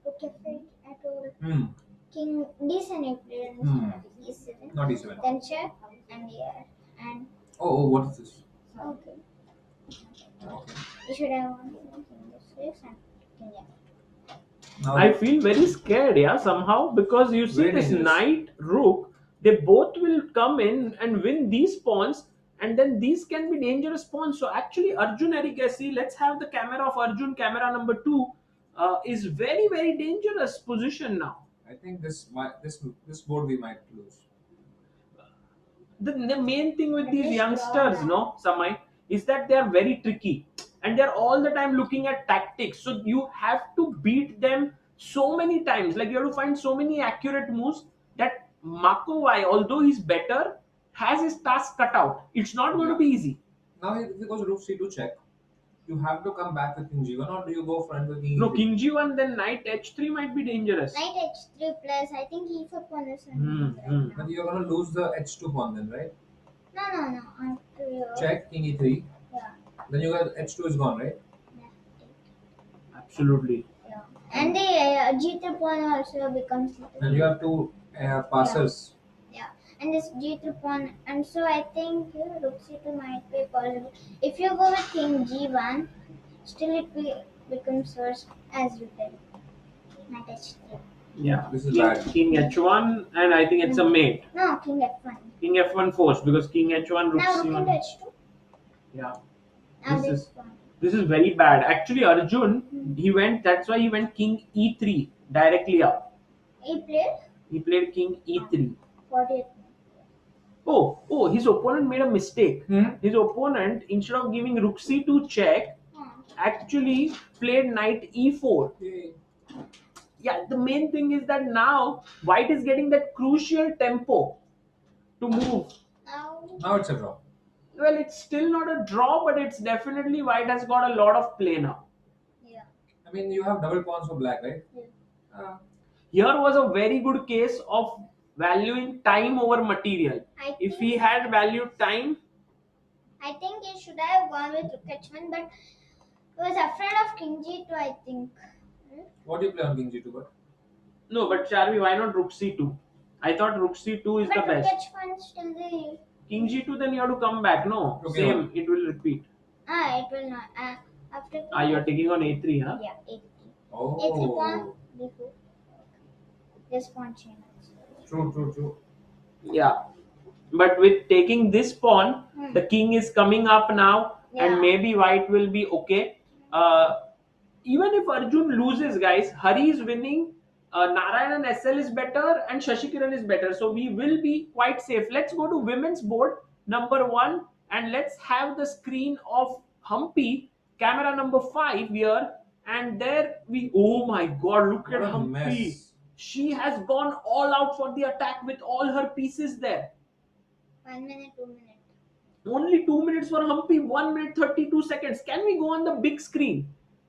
Rook f8. I told king d7 you played. E7. Not e7. Then check and here and Oh, what is this? okay. You should have won king d6 and king f8. Now, I feel very scared, yeah, somehow, because you see Very this dangerous. knight, rook, they both will come in and win these pawns, and then these can be dangerous pawns. So actually, Arjun Erigaisi, let's have the camera of Arjun, camera number 2, is very, very dangerous position now. I think this board we might lose. The main thing with these youngsters, no, Samai, is that they are very tricky. And they're all the time looking at tactics. So you have to beat them so many times. Like you have to find so many accurate moves that Macovei, although he's better, has his task cut out. It's not going to be easy. Now if he goes rook c2 check. you have to come back with king g1, or do you go front with king No, e3? king g1, then knight h3 might be dangerous. Knight h3 plus, I think e4 pawn is Hmm, right But now. you're gonna lose the h2 pawn then, right? No. After your... Check king e3. Yeah. Then you got h2 is gone, right? Absolutely. Yeah. And the g3 pawn also becomes... And you have two passers. Yeah. And this g3 pawn, and so I think rook c2 might be possible. If you go with king g1, still it becomes worse as you did. Knight h3. Yeah. This is king, bad. king h1, and I think it's a mate. No, king f1. King f1 forced because king h1, rook Now rook into c1. h2. Yeah. Now This this is- pawn. This is very bad. Actually, Arjun, he went. That's why he went king e3 directly up. He played He played king e3. 40th. Oh, his opponent made a mistake. Hmm? His opponent, instead of giving rook c2 check, actually played knight e4. Yeah, the main thing is that now white is getting that crucial tempo to move. Now it's a draw. Well, it's still not a draw, but it's definitely white has got a lot of play now. Yeah. I mean, you have double pawns for black, right? Yeah. Here was a very good case of valuing time over material. If he had valued time, I think he should have gone with rook h1, but he was afraid of king g2, I think. What do you play on king g2, but? no, but Charvi, why not rook c2? I thought rook c2 is the But rook best. h1 is still the... King g2, then you have to come back. No, Okay. same, it will repeat. it will not. After You are taking on a3, huh? Yeah, a3. Oh. a3 pawn, b4. This pawn chain also. True. Yeah. But with taking this pawn, the king is coming up now, Yeah. and maybe white will be okay. Even if Arjun loses, guys, Hari is winning. Narayanan SL is better, and Sasikiran is better. So we will be quite safe. Let's go to women's board number 1, and let's have the screen of Humpy, camera number 5 here. And there we, oh my God, look What at a Humpy. mess. She has gone all out for the attack with all her pieces there. 1 minute, 2 minutes. Only 2 minutes for Humpy, 1 minute 32 seconds. Can we go on the big screen?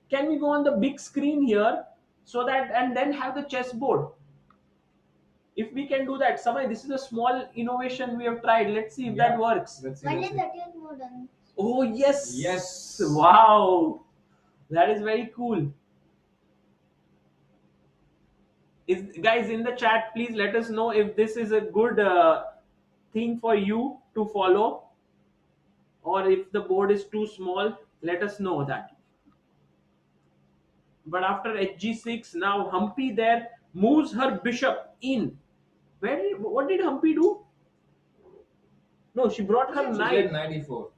Can we go on the big screen here so that, and then have the chessboard? If we can do that, Samay, this is a small innovation we have tried. Let's see if that works. Let's see. When Let's is see. 30th mode on? Oh, yes. Yes. Wow. That is very cool. Guys, in the chat, please let us know if this is a good thing for you to follow, or if the board is too small. Let us know that. But after hg6, now Humpy there moves her bishop in. What did Humpy do? No, she brought her She knight. played knight e4.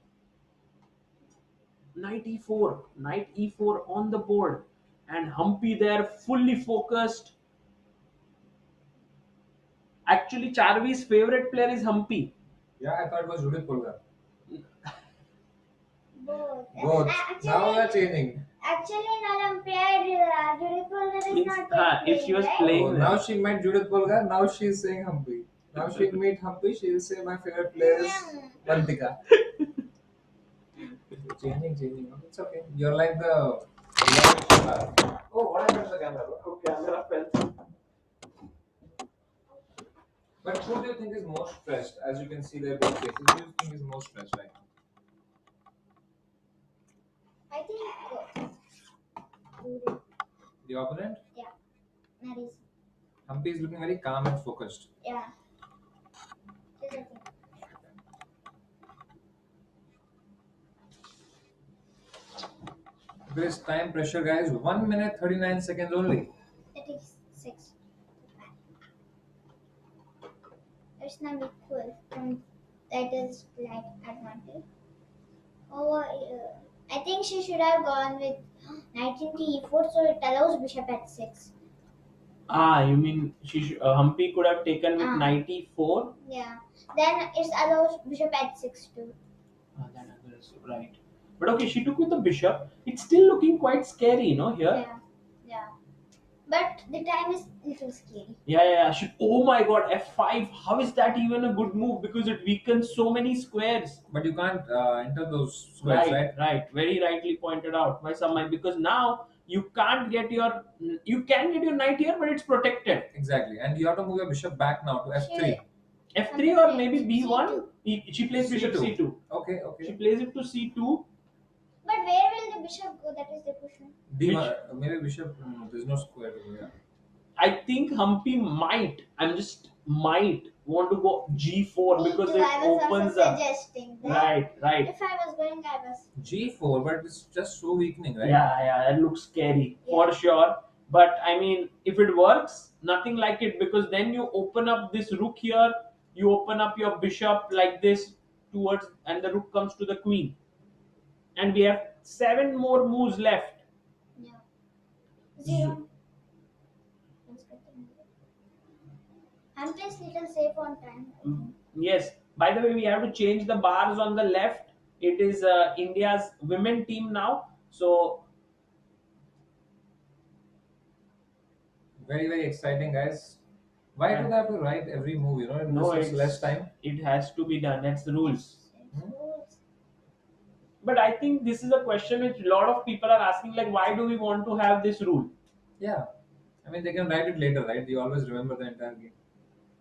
Knight e4. Knight e4 on the board. And Humpy there fully focused. Actually, Charvi's favorite player is Humpy. Yeah, I thought it was Judith Polgar. Both. Both. Actually, Now they're changing. Actually, in Olympiad, Judith Polgar is Means, not yet if she was right? playing- Oh, now she met Judith Polgar. Now she's saying Humpy. Now she'll meet Humpy. She'll say my favorite player is Bantika. Changing. It's okay. You're like the. Oh, what happened to the camera? Bro? Oh, camera fell. But who do you think is most stressed? As you can see, their both faces. Who do you think is most stressed right now? I think The opponent? Maris. Humpy is looking very calm and focused. Yeah. Just a second. There is time pressure, guys. 1 minute 39 seconds only. 36. It's not equal. That is like advantage. I think she should have gone with knight into e4, so it allows bishop at 6. You mean Humpy could have taken with knight e4? Yeah. Then it allows bishop at 6 too. That is right. But okay, she took with the bishop. It's still looking quite scary, here. Yeah. But the time is little scary. Yeah. Oh my god, f5. How is that even a good move? Because it weakens so many squares. But you can't enter those squares, right? Right. Very rightly pointed out by someone, because now you can't get your, you can get your knight here, but it's protected. Exactly. And you have to move your bishop back now to f3. F3 or maybe b1. She plays bishop C2. c2. Okay. She plays it to c2. But where will the bishop go? That is the question. Maybe bishop. No, there's no square to go. Yeah. I think Humpy might want to go g4 Me because too, it I was opens also up. suggesting that. Right. If I was going, I was. G4, but it's just so weakening, right? Yeah, that looks scary Yeah. for sure. But I mean, if it works, nothing like it, because then you open up this rook here, you open up your bishop like this towards, and the rook comes to the queen. And we have 7 more moves left. Yeah. 0. I'm just little safe on time. Yes. By the way, we have to change the bars on the left. It is India's women team now. So Very, very exciting, guys. Why do they have to write every move? In no, this it's less time. It has to be done. That's the rules. Hmm? But I think this is a question which a lot of people are asking, like, why do we want to have this rule? Yeah. I mean, they can write it later, right? You always remember the entire game.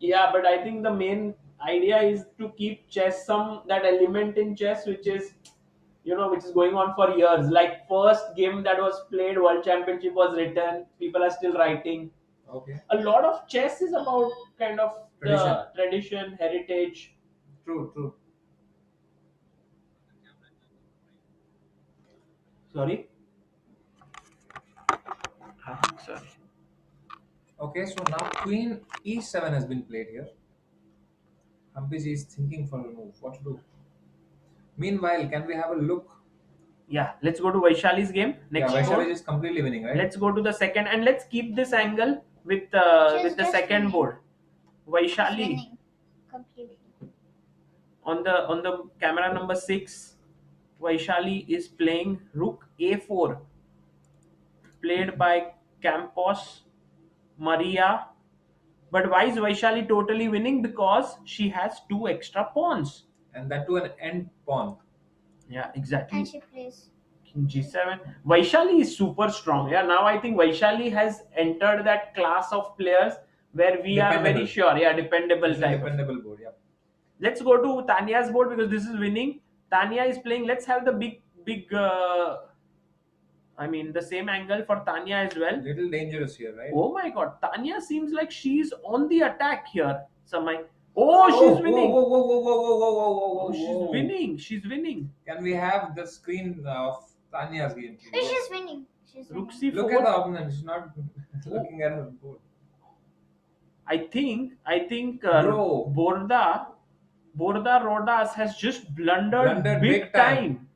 Yeah, but I think the main idea is to keep chess that element in chess which is going on for years. Like first game that was played, World Championship was written, people are still writing. Okay. A lot of chess is about kind of Tradition. the tradition, heritage. True. Sorry. Sorry. Okay, so now Queen E7 has been played here. Hampiji is thinking for a move. What to do? Meanwhile, can we have a look? Yeah, let's go to Vaishali's game. Next Yeah, board. Vaishali is completely winning, right? Let's go to the second, and let's keep this angle with She's the just second winning. board. Vaishali Winning. Completely. on the camera number 6. Vaishali is playing Rook A4, played by Campos Maria. But why is Vaishali totally winning? Because she has 2 extra pawns. And that to an end pawn. Yeah, exactly. And she plays. King G7. Vaishali is super strong. Yeah, now I think Vaishali has entered that class of players where we are very Dependable. sure. Yeah, dependable It's a type. of- dependable board, yeah. Let's go to Tanya's board because this is winning. Tanya is playing. Let's have the big. The same angle for Tanya as well. Little dangerous here, right? Oh my God, Tanya seems like she's on the attack here. Samay. Oh, she's winning. Whoa. She's winning. Can we have the screen of Tanya's game, Oh, please? she's winning. She's Rook winning. C4. Look at the opponent. She's not looking at her board. I think Bro. Borda Rodas has just blundered Blundered big big time.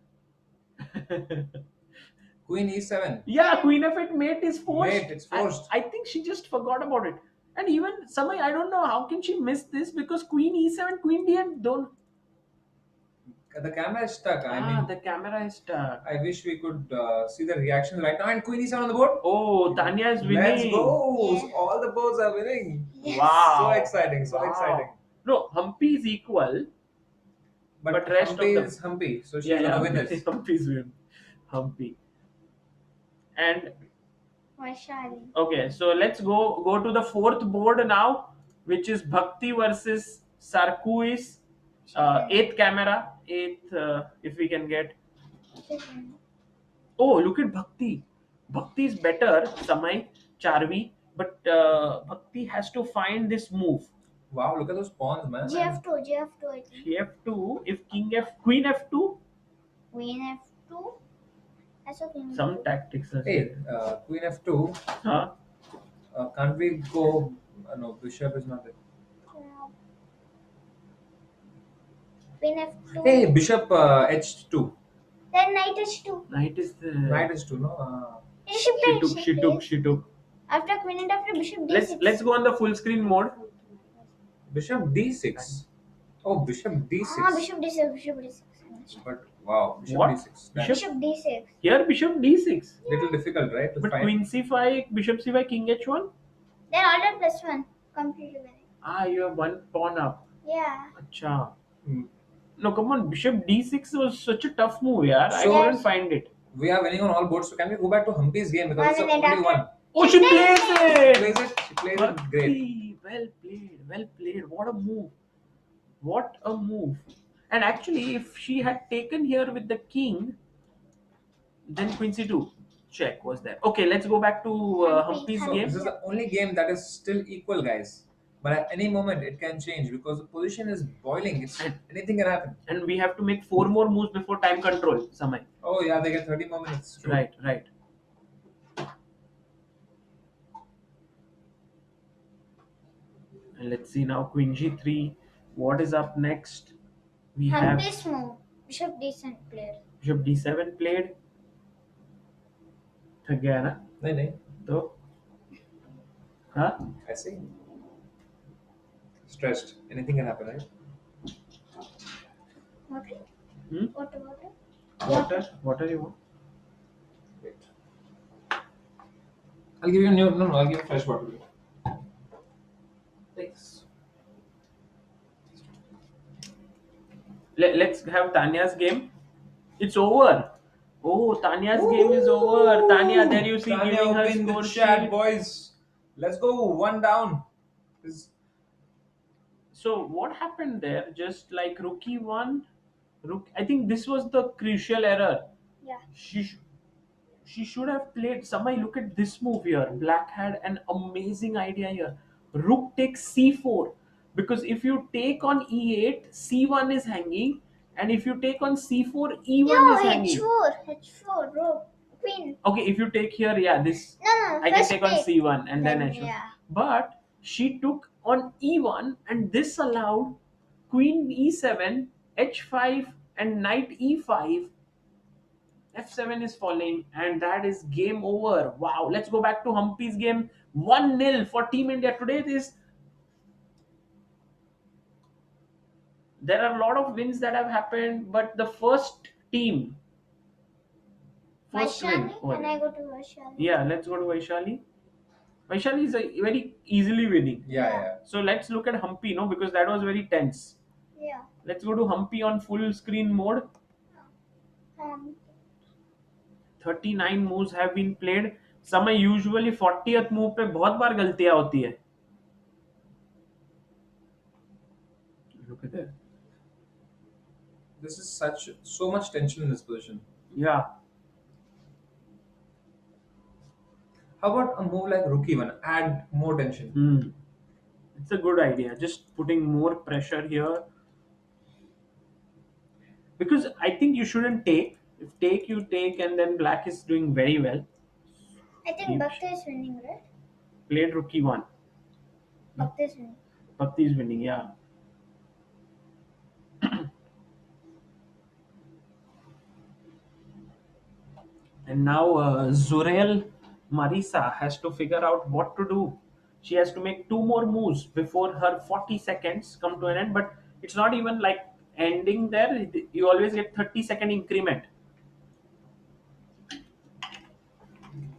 Queen E7. Yeah, Queen F8 mate is forced. Mate, it's forced. I think she just forgot about it. And even Samay, I don't know how can she miss this, because Queen E7, Queen D8 don't. The camera is stuck. I mean, The camera is stuck. I wish we could see the reaction right now. And Queen E7 on the board. Oh, Tanya is winning. Let's go. Yeah. All the boards are winning. Wow. So exciting. So Wow. exciting. No, Humpy is equal. But rest of Humpy them- is Humpy. So she's Yeah, gonna win this. Humpy's win. Humpy. And Vaishali. okay, so let's go to the 4th board now, which is Bhakti versus Sarkuis. 8th camera, 8th, if we can get. She's winning. Oh, look at Bhakti. Bhakti is better, Samay, Charvi, but Bhakti has to find this move. Wow, look at those pawns, man. G-F2, I think. F2, if Queen F2, Queen F2. I saw Queen some F2. tactics are Hey, Queen F2. Huh? Can't we go? No, Bishop is not there. Queen F2. Hey, Bishop H2. Then Knight H2. Knight is the. Knight H2, no? She took. After Queen and after Bishop D6. Let's go on the full screen mode. Bishop D6. Oh, Bishop D6. Bishop D6. But Wow, bishop What? d6. That's Bishop? Bishop d6. Here bishop d6. little difficult, right? To But find. queen c5, bishop c5, king h1. Then order +1. Completely winning. Ah, you have one pawn up. Yeah. Acha. Hmm. No, come on. Bishop d6 was such a tough move, yeah. I So- couldn't find it. We are winning on all boards, so can we go back to Humpy's game because it's the 1 minute only after. one. Oh, she plays She it! plays it. She plays it great. Bhakti, well played, well played. What a move. What a move. And actually, if she had taken here with the king, then queen c2 check was there. Okay, let's go back to Humpy's So game. this is the only game that is still equal, guys. But at any moment it can change because the position is boiling. It's anything can happen. And we have to make 4 more moves before time control, Samay. Oh yeah, they get 30 more minutes. True. Right, right. And let's see now, queen g3. What is up next? We have Humpy's move. Bishop d7 played. bishop d7 played. थक गया ना नहीं नहीं. तो हाँ I see. Stressed. Anything can happen, right? Water? Hmm? Water? water you want? Wait. I'll give you a new. No, I'll give you fresh water. Thanks. Let's have Tanya's game. It's over. Oh, Tanya's game is over. Tanya, there you see Tanya giving her opened the score chat, sheet. boys. Let's go. One down. This- So what happened there? Just like rook e1, I think this was the crucial error. Yeah. She should have played. Somebody look at this move here. Black had an amazing idea here. Rook takes c4 because if you take on e8, c1 is hanging, and if you take on c4, e1 No, is hanging. h4, rook, queen. Okay, if you take here, yeah, this No, I can first take on c1 and then h1. yeah. But she took on e1, and this allowed queen e7, h5, and knight e5. f7 is falling, and that is game over. Wow, let's go back to Humpy's game. 1-0 for Team India. Today there are a lot of wins that have happened, but the first win. Vaishali? over Can there. I go to Vaishali? Yeah, let's go to Vaishali. Vaishali is very easily winning. Yeah. So let's look at Humpy, no, because that was very tense. Yeah. Let's go to Humpy on full screen mode. 39 moves have been played. समय usually 40th move पे बहुत बार गलतियां होती है. Look at that. This is so much tension in this position. Yeah. How about a move like rook e1? Add more tension. It's a good idea. Just putting more pressure here. Because I think you shouldn't take. If take, you take, and then black is doing very well. I think Bhakti is winning, right? Played rook e1. Bhakti is winning. Bhakti is winning, yeah. And now Zurel Marisa has to figure out what to do. She has to make 2 more moves before her 40 seconds come to an end. But it's not even like ending there. You always get 30-second increment.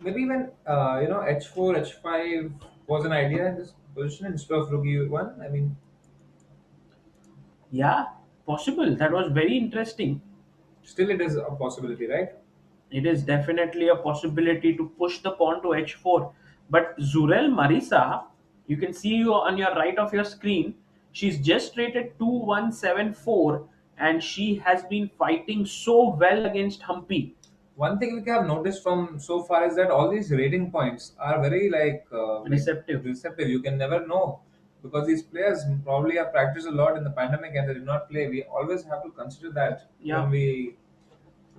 Maybe when h4, h5 was an idea in this position instead of rook e1. I mean, Yeah, possible. That was very interesting. still it is a possibility, right? It is definitely a possibility to push the pawn to h4. But Zurel Marisa, you can see you on your right of your screen, she's just rated 2174, and she has been fighting so well against Humpy. One thing we have noticed from so far is that all these rating points are very Receptive. You can never know because these players probably have practiced a lot in the pandemic and they did not play. We always have to consider that when we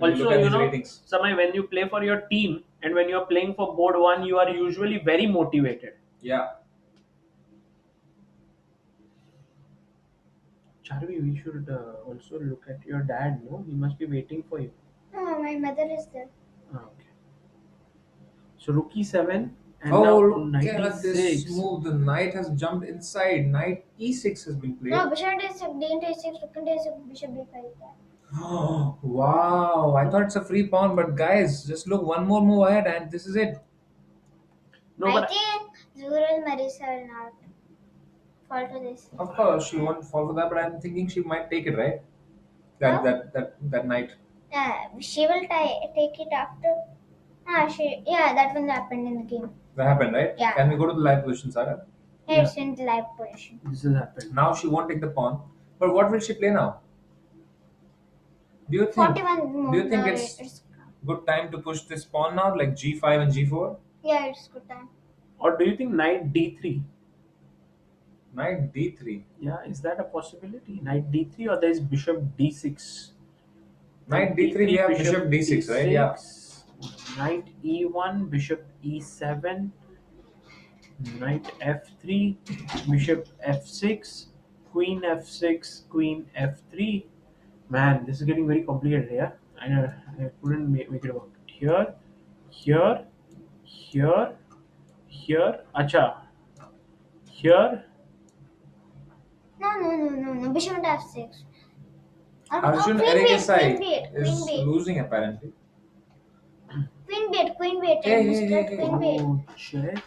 Also, look at these ratings. Samay, when you play for your team and when you're playing for board 1, you are usually very motivated. Yeah. Charvi, we should also look at your dad, no? He must be waiting for you. Oh, my mother is there. Okay. So rook e7 and Oh, now look knight at this e6. move. The knight has jumped inside. Knight e6 has been played. No, bishop d6, d6, rook d6, bishop d5. Wow, I thought it's a free pawn, but guys, just look one more move ahead and this is it. No, I but think Zural Marisa will not fall to this. Of course, she won't fall for that, but I'm thinking she might take it, right? That Huh? that night. Yeah, she will take it after. That one happened in the game. That happened, right? Yeah. Can we go to the live position, Saga? Yeah, it's in the live position. this has happened. Now she won't take the pawn, but what will she play now? Do you think? 41 more. Do you think now it's good time to push this pawn now, like g5 and g4? Yeah, it's good time. Or do you think knight d3? Knight d3. Yeah, is that a possibility? Knight d3 or there is bishop d6? Knight d3, we have bishop d6, right? Yeah. Knight e1, bishop e7, knight f3, bishop f6, queen f6, queen f3. Man, this is getting very complicated here. I couldn't make it work. Here, here, here, here. Acha. Here. No. Bishop f6. Arjun Queen Erigaisi bait. is losing apparently. Queen bait. Hey. Queen bait. Oh, check.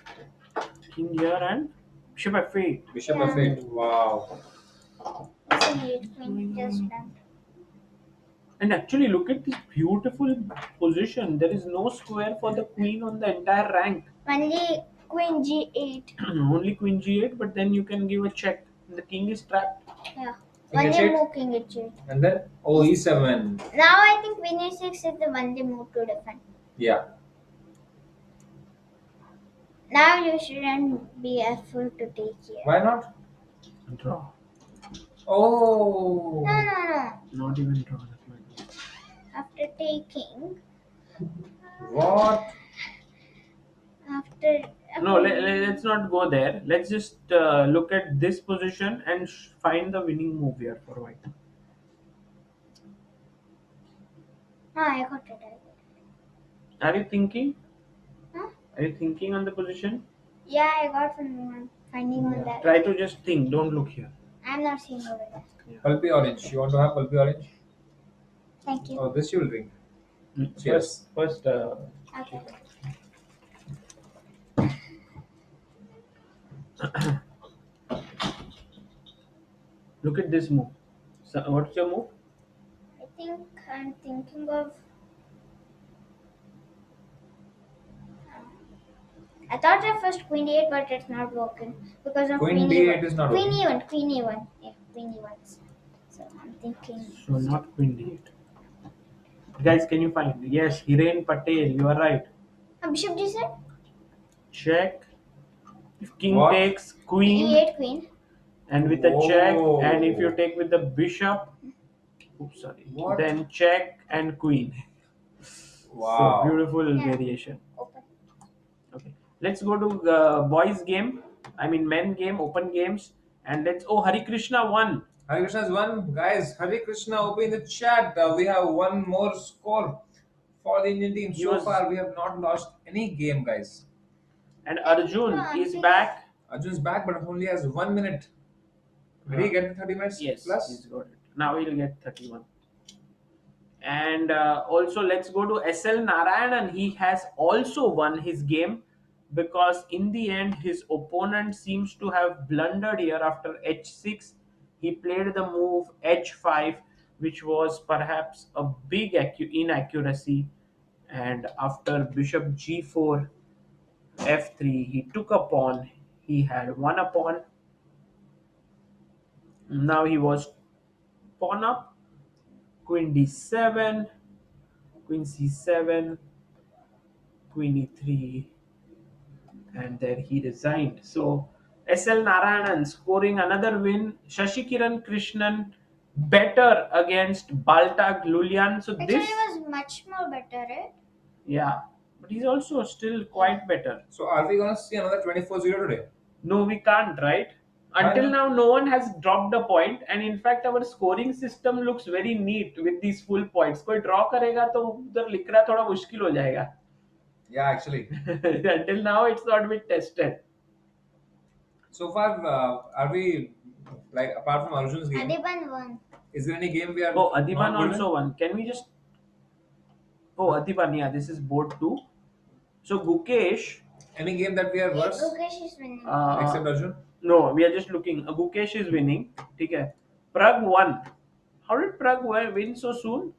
King here and bishop f8. Bishop Yeah. f8. Wow. It's a mate. Queen just done. And actually, look at this beautiful position. There is no square for the queen on the entire rank. Only queen g8. Only queen g8, but then you can give a check. The king is trapped. Yeah. King Only h8? move king h8. And then e7. Now I think queen h6 is the only move to defend. Yeah. Now you shouldn't be careful to take here. Why not? Draw. Oh. No. Not even draw. That might be. After taking. What? After. No, let's not go there. Let's just look at this position and find the winning move here for white. I got it. Are you thinking? Huh? Are you thinking on the position? Yeah, I got some finding on that. Try to just think. Don't look here. I'm not seeing over there. Pulpy orange. You want to have pulpy orange? Thank you. Oh, this you will drink. First, Okay. look at this move. So, what's your move? I think I'm thinking of. I thought at first queen d8, but it's not working because of Queen queen d8 e1. is not Queen working. e1. Queen e1. Yeah, queen e1. So I'm thinking. So not queen d8. Guys, can you find? Yes, Hiren Patel. You are right. Bishop g7. Check. If king What? takes queen e8 queen. and with a check, Whoa. and if you take with the bishop, What? then check and queen. Wow. So beautiful Yeah. variation. Open. Okay, let's go to the boys game. I mean men game, open games, and let's. Oh, Harikrishna won. Harikrishna has won. Guys, Harikrishna, open in the chat. We have one more score for the Indian team. He So was- far, we have not lost any game, guys. And Arjun is back. Arjun's back, but only has 1 minute. Did he get the 30 minutes Yes, plus? he's got it. Now he'll get 31. And also, let's go to SL Narayanan. He has also won his game because in the end, his opponent seems to have blundered here after h6. He played the move h5, which was perhaps a big inaccuracy. And after bishop g4, f3, he took a pawn. He had won a pawn. Now he was pawn up, queen d7, queen c7, queen e3, and there he resigned. So SL Narayanan scoring another win. Sasikiran Krishnan better against Baltag Lulian. So Actually, this, it was much more better, right? yeah, but he's also still quite better. So are we going to see another 24-0 today? No, we can't, right? Until now, no one has dropped a point, and in fact, our scoring system looks very neat with these full points. कोई draw करेगा तो उधर लिखना थोड़ा मुश्किल हो जाएगा. Yeah, actually. Until now, it's not been tested. So far, are we, like, apart from Arjun's game, Adhiban won. Is there any game we are Oh, Adhiban not good also won. Can we just? Oh, Adhiban. Yeah, this is board 2. So Gukesh. in? Any game that we are worse Gukesh is winning. except Arjun? No, we are just looking. Gukesh is winning. Okay. Prag won. How did Prag win so soon?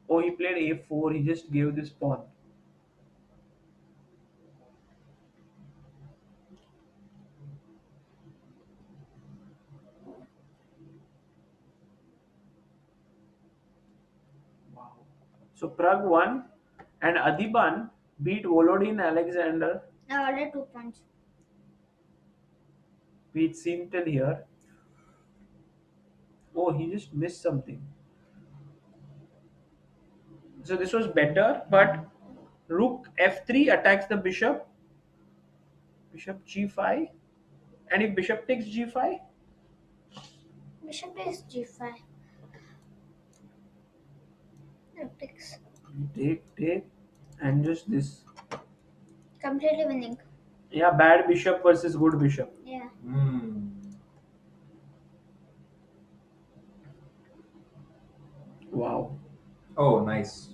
Oh, he played A4. He just gave this pawn. Wow. So Prag won, and Adhiban beat Volodin Aleksandr. Now order 2 points. Beat Sintel here. Oh, he just missed something. So this was better, but Rook F3 attacks the bishop. Bishop G5. And if bishop takes G5? Bishop takes G5. Rook takes. Take, and just this. Completely winning. Yeah, bad bishop versus good bishop. Yeah. Wow. Oh, nice.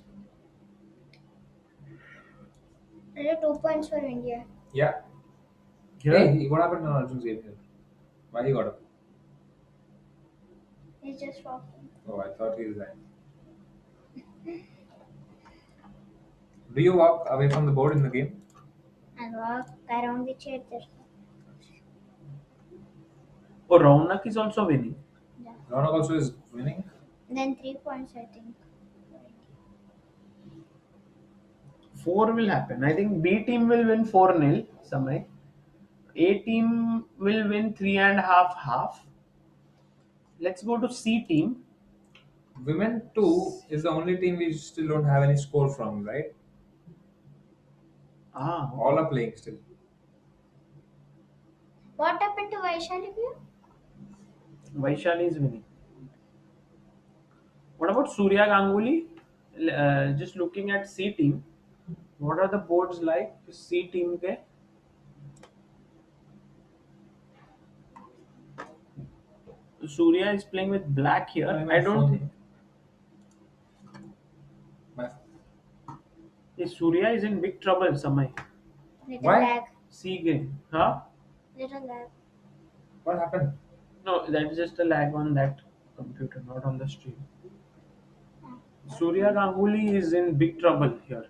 Order 2 points for India. Yeah. Here? Hey, what happened to Arjun's game here? Why he got up? He's just walking. Oh, I thought he resigned. Do you walk away from the board in the game? And walk around the chair there. Oh, Raunak is also winning. Yeah. Ronak also is winning. Then 3 points, I think. 4 will happen. I think B team will win 4-0. Samay. A team will win 3.5-half. Let's go to C team. Women 2 is the only team we still don't have any score from, right? All are playing still. What happened to Vaishali? Vaishali is winning. What about Surya Ganguly? Just looking at C team. What are the boards like? C team ke? Surya is playing with black here. I don't think. Surya is in big trouble, Samay. Little lag. C game. Huh? Little lag. What happened? No, that's just a lag on that computer, not on the stream. Surya Ganguly is in big trouble here.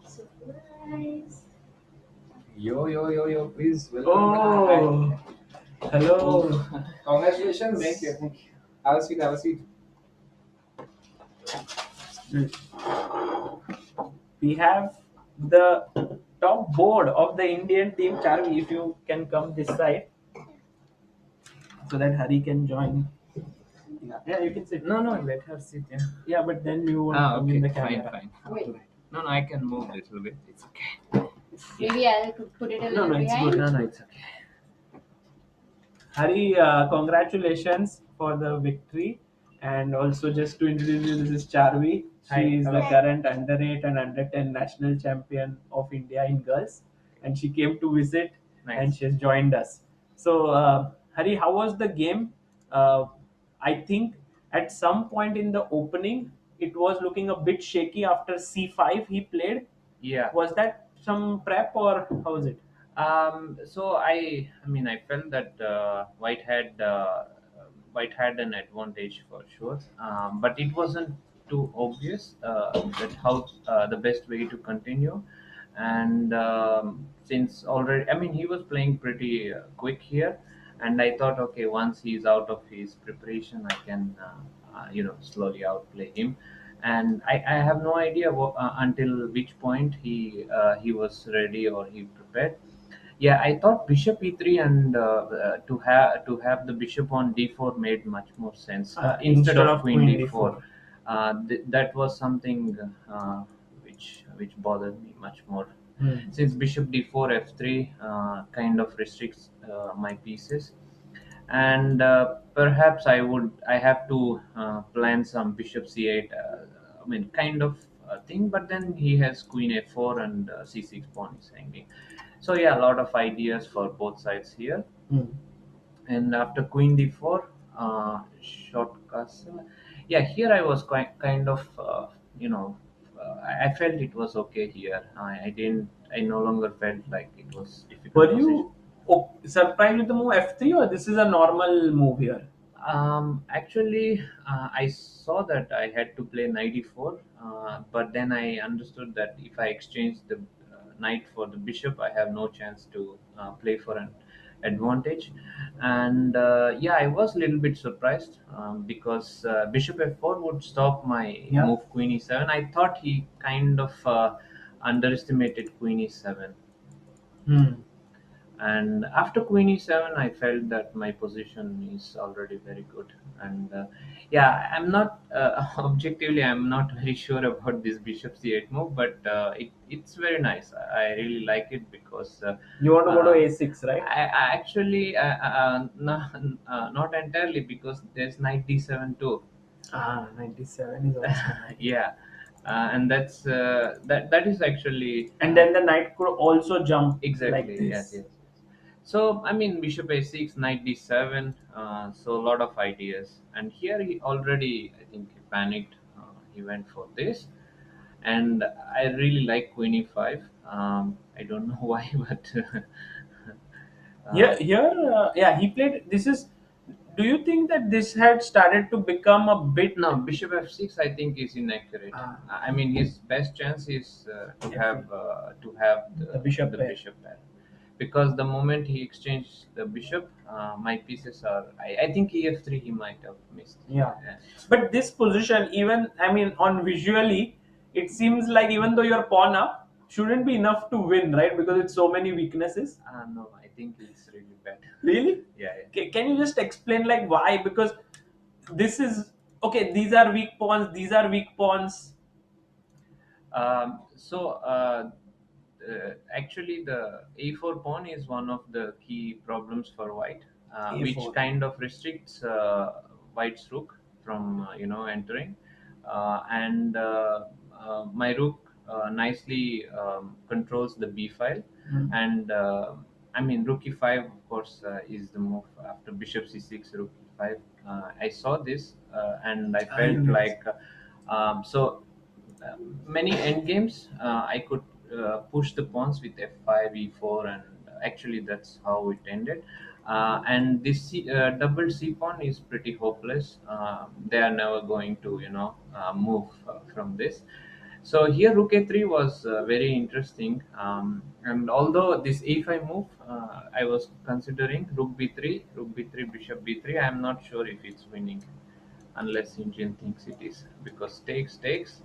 Surprise. Yo, please welcome. Oh, hello. Congratulations. Thank you. Have a seat. We have the top board of the Indian team. Charvi, if you can come this side so that Hari can join. Yeah, you can sit. No, let her sit. Yeah. Yeah, but then you won't come Okay. in the camera. Fine. No, I can move a little bit. It's okay. Maybe I'll put it a No, little it's behind. good. No, it's okay. Hari, congratulations for the victory. And also, just to introduce you, this is Charvi. Hi. She is the Hello. current under 8 and under 10 national champion of India in girls. And she came to visit and she has joined us. So, Hari, how was the game? I think at some point in the opening, it was looking a bit shaky after C5 he played. Yeah. Was that some prep or how was it? So I mean, I felt that White had an advantage for sure, but it wasn't too obvious that how the best way to continue. And since already, I mean, he was playing pretty quick here, and I thought, okay, once he's out of his preparation, I can slowly outplay him. And I have no idea until which point he was ready or he prepared. Yeah, I thought bishop e3 and to have the bishop on d4 made much more sense instead of queen d4. That was something which bothered me much more. Since bishop d4 f3 kind of restricts my pieces, and perhaps I have to plan some bishop c8. I mean, kind of thing, but then he has queen a4 and c6 pawn is hanging. So yeah, a lot of ideas for both sides here. And after queen d4, short castle. Yeah, here I was quite kind of you know I felt it was okay here. I didn't. I no longer felt like it was difficult. Were position. you surprised with the move f3, or this is a normal move here? Actually, I saw that I had to play knight e4, but then I understood that if I exchange the knight for the bishop, I have no chance to play for an advantage. And yeah, I was a little bit surprised because bishop f4 would stop my Yeah. move queen e7. I thought he kind of underestimated queen e7. And after queen e7, I felt that my position is already very good. And yeah, I'm not objectively, I'm not very sure about this bishop c8 move, but it's very nice. I really like it because You want to go to uh, a6, right? I actually not entirely, because there's knight d7 too. 97 is also nice. Yeah, and that is actually And then the knight could also jump exactly like this. yes. So I mean, bishop a6, knight d7. So a lot of ideas, and here he already, I think, he panicked. He went for this, and I really like queen e5. I don't know why, but Yeah, he played. This is. Do you think that this had started to become a bit? no, bishop f6, I think, is inaccurate. I mean, his best chance is to have The bishop the pair. bishop pair, because the moment he exchanged the bishop, my pieces are. I think ef3 he might have missed. Yeah. But this position, even on visually, it seems like even though you're pawn up, shouldn't be enough to win, right? Because it's so many weaknesses. No, I think it's really bad. Really? Yeah. Can you just explain like why? Because this is okay. These are weak pawns. These are weak pawns. Actually, the a4 pawn is one of the key problems for white, which A4. kind of restricts white's rook from entering, and my rook nicely controls the b file, and I mean, rook e5, of course, is the move after bishop c6, rook e5. I saw this and I felt like so many endgames, I could push the pawns with f5, e4, and actually that's how it ended. And this double c pawn is pretty hopeless. They are never going to, move from this. So here rook a3 was very interesting, and although this a5 move, I was considering rook b3, bishop b3. I am not sure if it's winning, unless Indian thinks it is, because takes,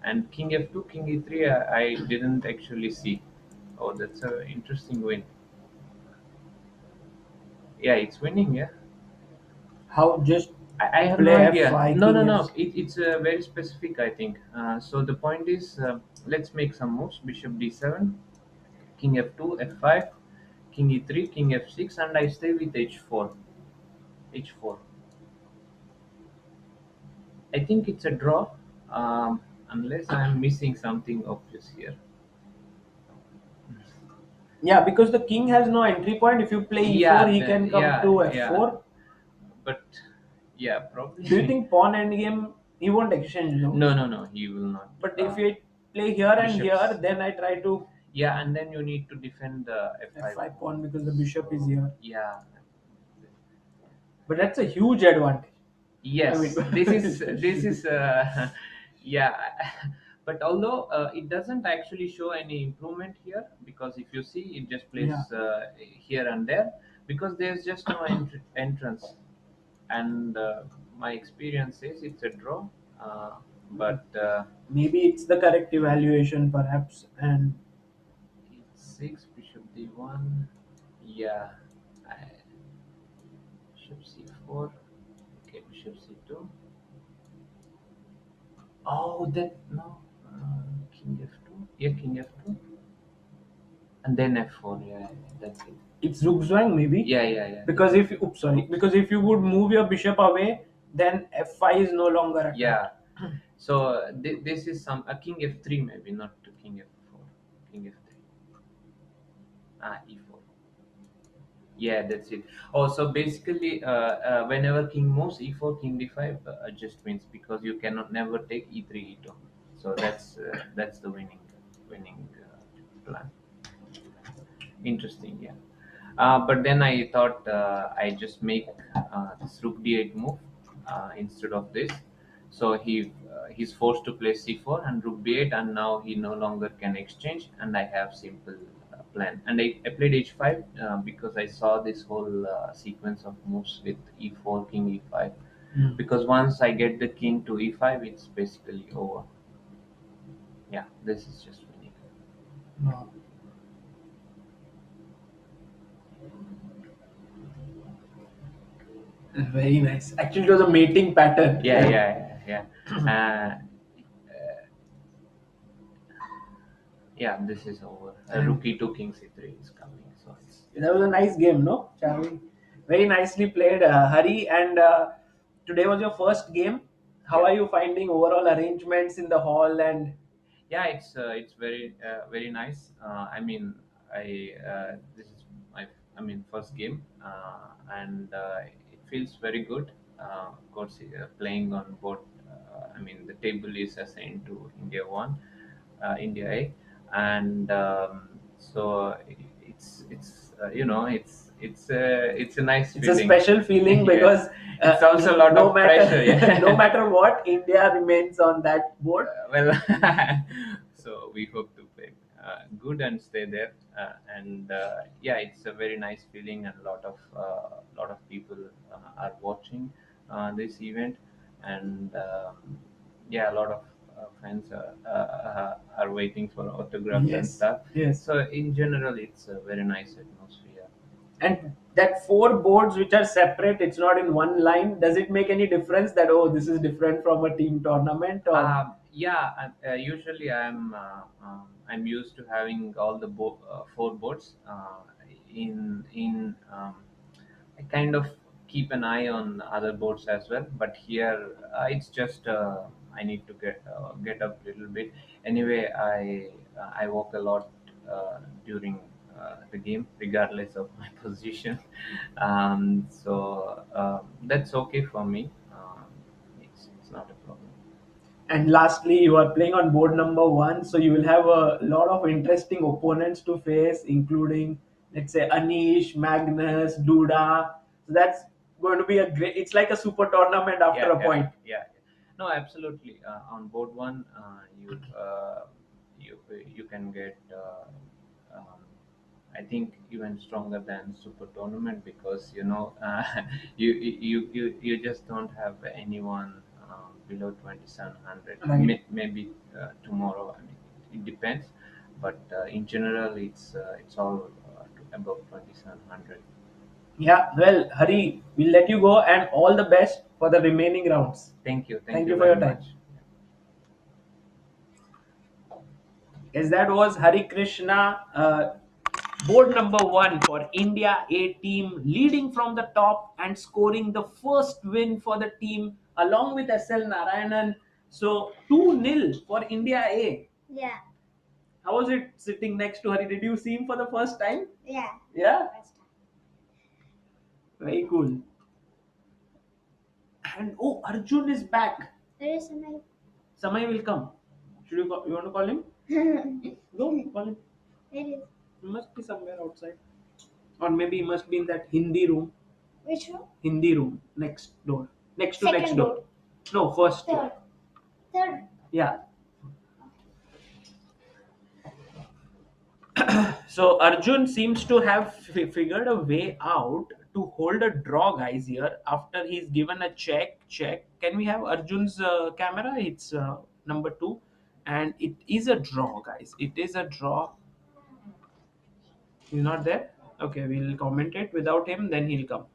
and king f2, king e3. I didn't actually see. Oh, that's an interesting win. Yeah, it's winning. Yeah. How just I have play no idea. f5, No, king no. f6. It's very specific, I think. So the point is, let's make some moves. Bishop d7, king f2, f5, king e3, king f6, and I stay with h4. h4. I think it's a draw, unless I am missing something obvious here. Yeah, because the king has no entry point. If you play e4, Yeah, he then- can come yeah, to f4. yeah. But yeah, probably. Do you think pawn endgame he won't exchange? No, he will not. But if you play here and bishops. here, then I try to Yeah, and then you need to defend the f5. f5 pawn because the bishop is here. Yeah. But that's a huge advantage. Yes, I mean- this is yeah. But although it doesn't actually show any improvement here, because if you see, it just plays here and there, because there's just no entrance, and my experience says it's a draw. But Maybe it's the correct evaluation, perhaps. And it's 6, bishop d1. Yeah, bishop c4. Okay, bishop c2. Oh, that no. King f2. Yeah, king f2. And then f4. Yeah, that's it. it's Zugzwang maybe. Yeah. Because if because if you would move your bishop away, then f5 is no longer attacked. Yeah. So this is some a king f3 maybe, not to king f4. King f3. E4. Yeah, that's it. Oh, so basically, whenever king moves e4, king d5 just wins, because you cannot never take e3, e2. So that's the winning plan. Interesting, yeah. But then I thought I just make this rook d8 move instead of this. So he's forced to play c4 and rook b8, and now he no longer can exchange, and I have simple plan. And I played h5 because I saw this whole sequence of moves with e4, king e5. Because once I get the king to e5, it's basically over. Yeah, this is just winning. No. Very nice. Actually, it was a mating pattern. Yeah. Yeah, this is over. Rook e2, king c3 is coming. So that was a nice game, no? Charming. Very nicely played, Hari. And today was your first game. How are you finding overall arrangements in the hall? And yeah, it's very nice. I mean, this is my first game, and it feels very good. Of course, playing on board. The table is assigned to India 1, India A, and so it's it's a nice it's feeling. a special feeling Yeah. because It's also a lot no of matter, pressure. Yeah. no matter what, India remains on that board. Well, so we hope to play good and stay there. And yeah, it's a very nice feeling, and a lot of people are watching this event, and yeah, a lot of fans are waiting for autographs and Yes, stuff. yes. So in general, it's a very nice atmosphere. And that 4 boards which are separate, it's not in one line. Does it make any difference that, oh, this is different from a team tournament? Or Yeah, usually I'm used to having all the 4 boards. I kind of keep an eye on other boards as well, but here it's just I need to get up a little bit. Anyway, I walk a lot during the game, regardless of my position. So that's okay for me. It's not a problem. and lastly, you are playing on board number 1, so you will have a lot of interesting opponents to face, including, let's say, Anish, Magnus, Duda. So that's going to be a great. It's like a super tournament after a point. Yeah. No, absolutely. On board 1, you can get. I think even stronger than super tournament, because you just don't have anyone below 2700. Right. Maybe tomorrow. It depends, but in general, it's all above 2700. Yeah, well, Hari, we'll let you go, and all the best for the remaining rounds. Thank you. Thank you for very your time. much. Yes, that was Harikrishna, board number 1 for India A team, leading from the top and scoring the first win for the team along with SL Narayanan. So 2-0 for India A. Yeah. How was it sitting next to Hari? Did you see him for the first time? Yeah. Yeah? Very cool. And oh, Arjun is back. Where is Samay? Samay will come. You want to call him? Go, call him. Where is? He must be somewhere outside. Or maybe he must be in that Hindi room. Which room? Hindi room. Next door. Next to Second next door. door. No, first Third. door. Third. Yeah. So Arjun seems to have figured a way out to hold a draw, guys, here after he's given a check. Can we have Arjun's camera? It's number 2. And it is a draw, guys. It is a draw. He's not there? Okay, we'll comment it without him, then he'll come.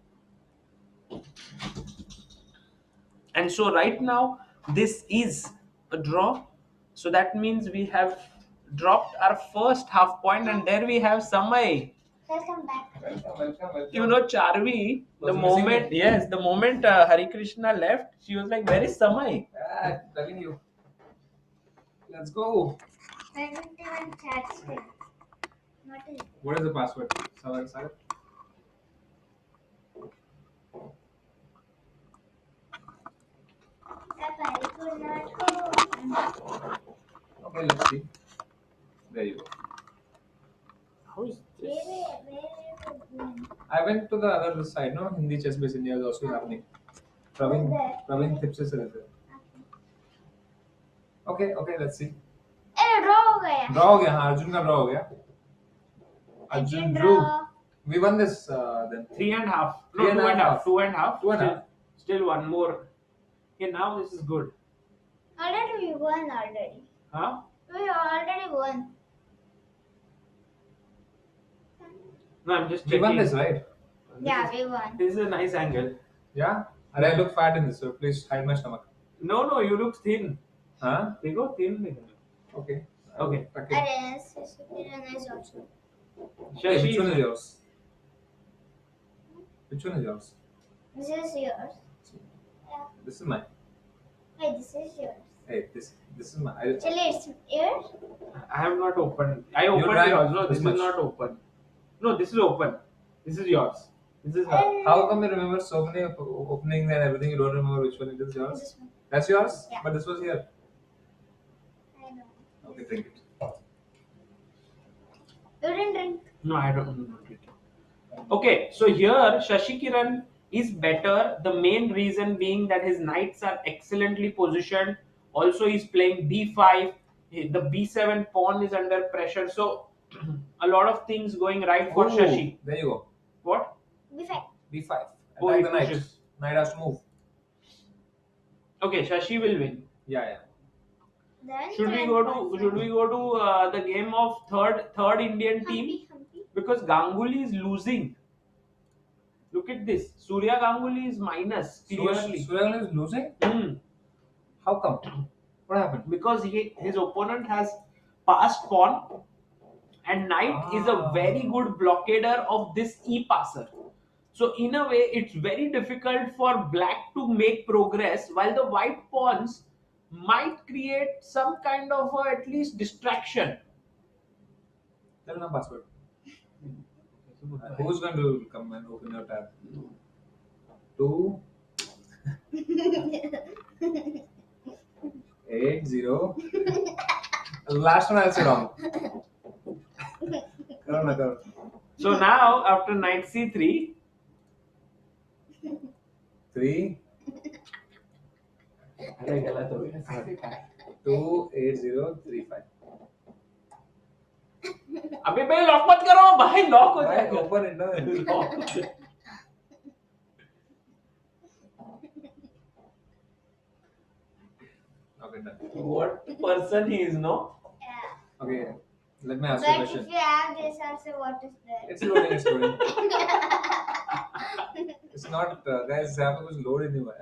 And so right now, this is a draw. So that means we have dropped our first half point, and there we have Samay. Welcome back. Welcome. You know, Charvi, Was the missing moment it. the moment Harikrishna left, she was like, "Where is Samay?" Telling you. Let's go. I don't even chat still. What is it? What is the password? Sagar? Okay, let's see. There you go. How is this? I went to the other side, no? Hindi Chess Base India is also happening. Praveen Tipse se rehte. Okay, let's see. Draw हो गया Draw हो गया, हाँ, Arjun का draw हो गया. Arjun drew. We won this then. 3.5. No, Three and a half. 2.5. 2.5. Still one more. Okay, now this is good. Already we won already. Huh? We already won. No, I'm just We checking. won this, right? Yeah, we won. This is a nice angle. Yeah? And I look fat in this, so please hide my stomach. No, you look thin. Huh? They go thin. Okay. Okay. Arey, Sasikiran is also. Hey, Shashi which one is yours? Which one is yours? This is yours. This is mine. Hey, this is yours. Hey, this is mine. Chale, it's yours. I have not opened. I opened drank yours. No, this this much. is not open. No, this is open. This is yours. This is her. How come you remember so many openings and everything? You don't remember which one it is yours? This one. That's yours? Yeah. But this was here. I know. Okay, drink it. You didn't drink. No, I don't know. Okay, so here Sasikiran is better. The main reason being that his knights are excellently positioned. Also, he's playing b5. The b7 pawn is under pressure. So, a lot of things going right for Shashi. There you go. What? B5. B5. Oh, Attack he the knight. pushes. Knight has to move. Okay, Shashi will win. Yeah. Then Should we go to the game of third Indian team? Humpy. Because Ganguly is losing. Look at this. Surya Ganguly is minus clearly. Surya is losing? Hmm. How come? What happened? Because his opponent has passed pawn and knight is a very good blockader of this e-passer. So in a way, it's very difficult for black to make progress, while the white pawns might create some kind of at least distraction. Tell me password. Who's going to come and open your tab? 2 8 0. Last one I'll say wrong. Karo. So now after knight c3, 3 2 8 0 3 5. अबे भाई lock मत करो भाई, lock हो जाएगा. Open it now. Okay, done. What person he is, no? Yeah. Okay, let me ask you a But question. if you have this also, what is there? It's loading. It's not, guys, Zap was loaded anyway.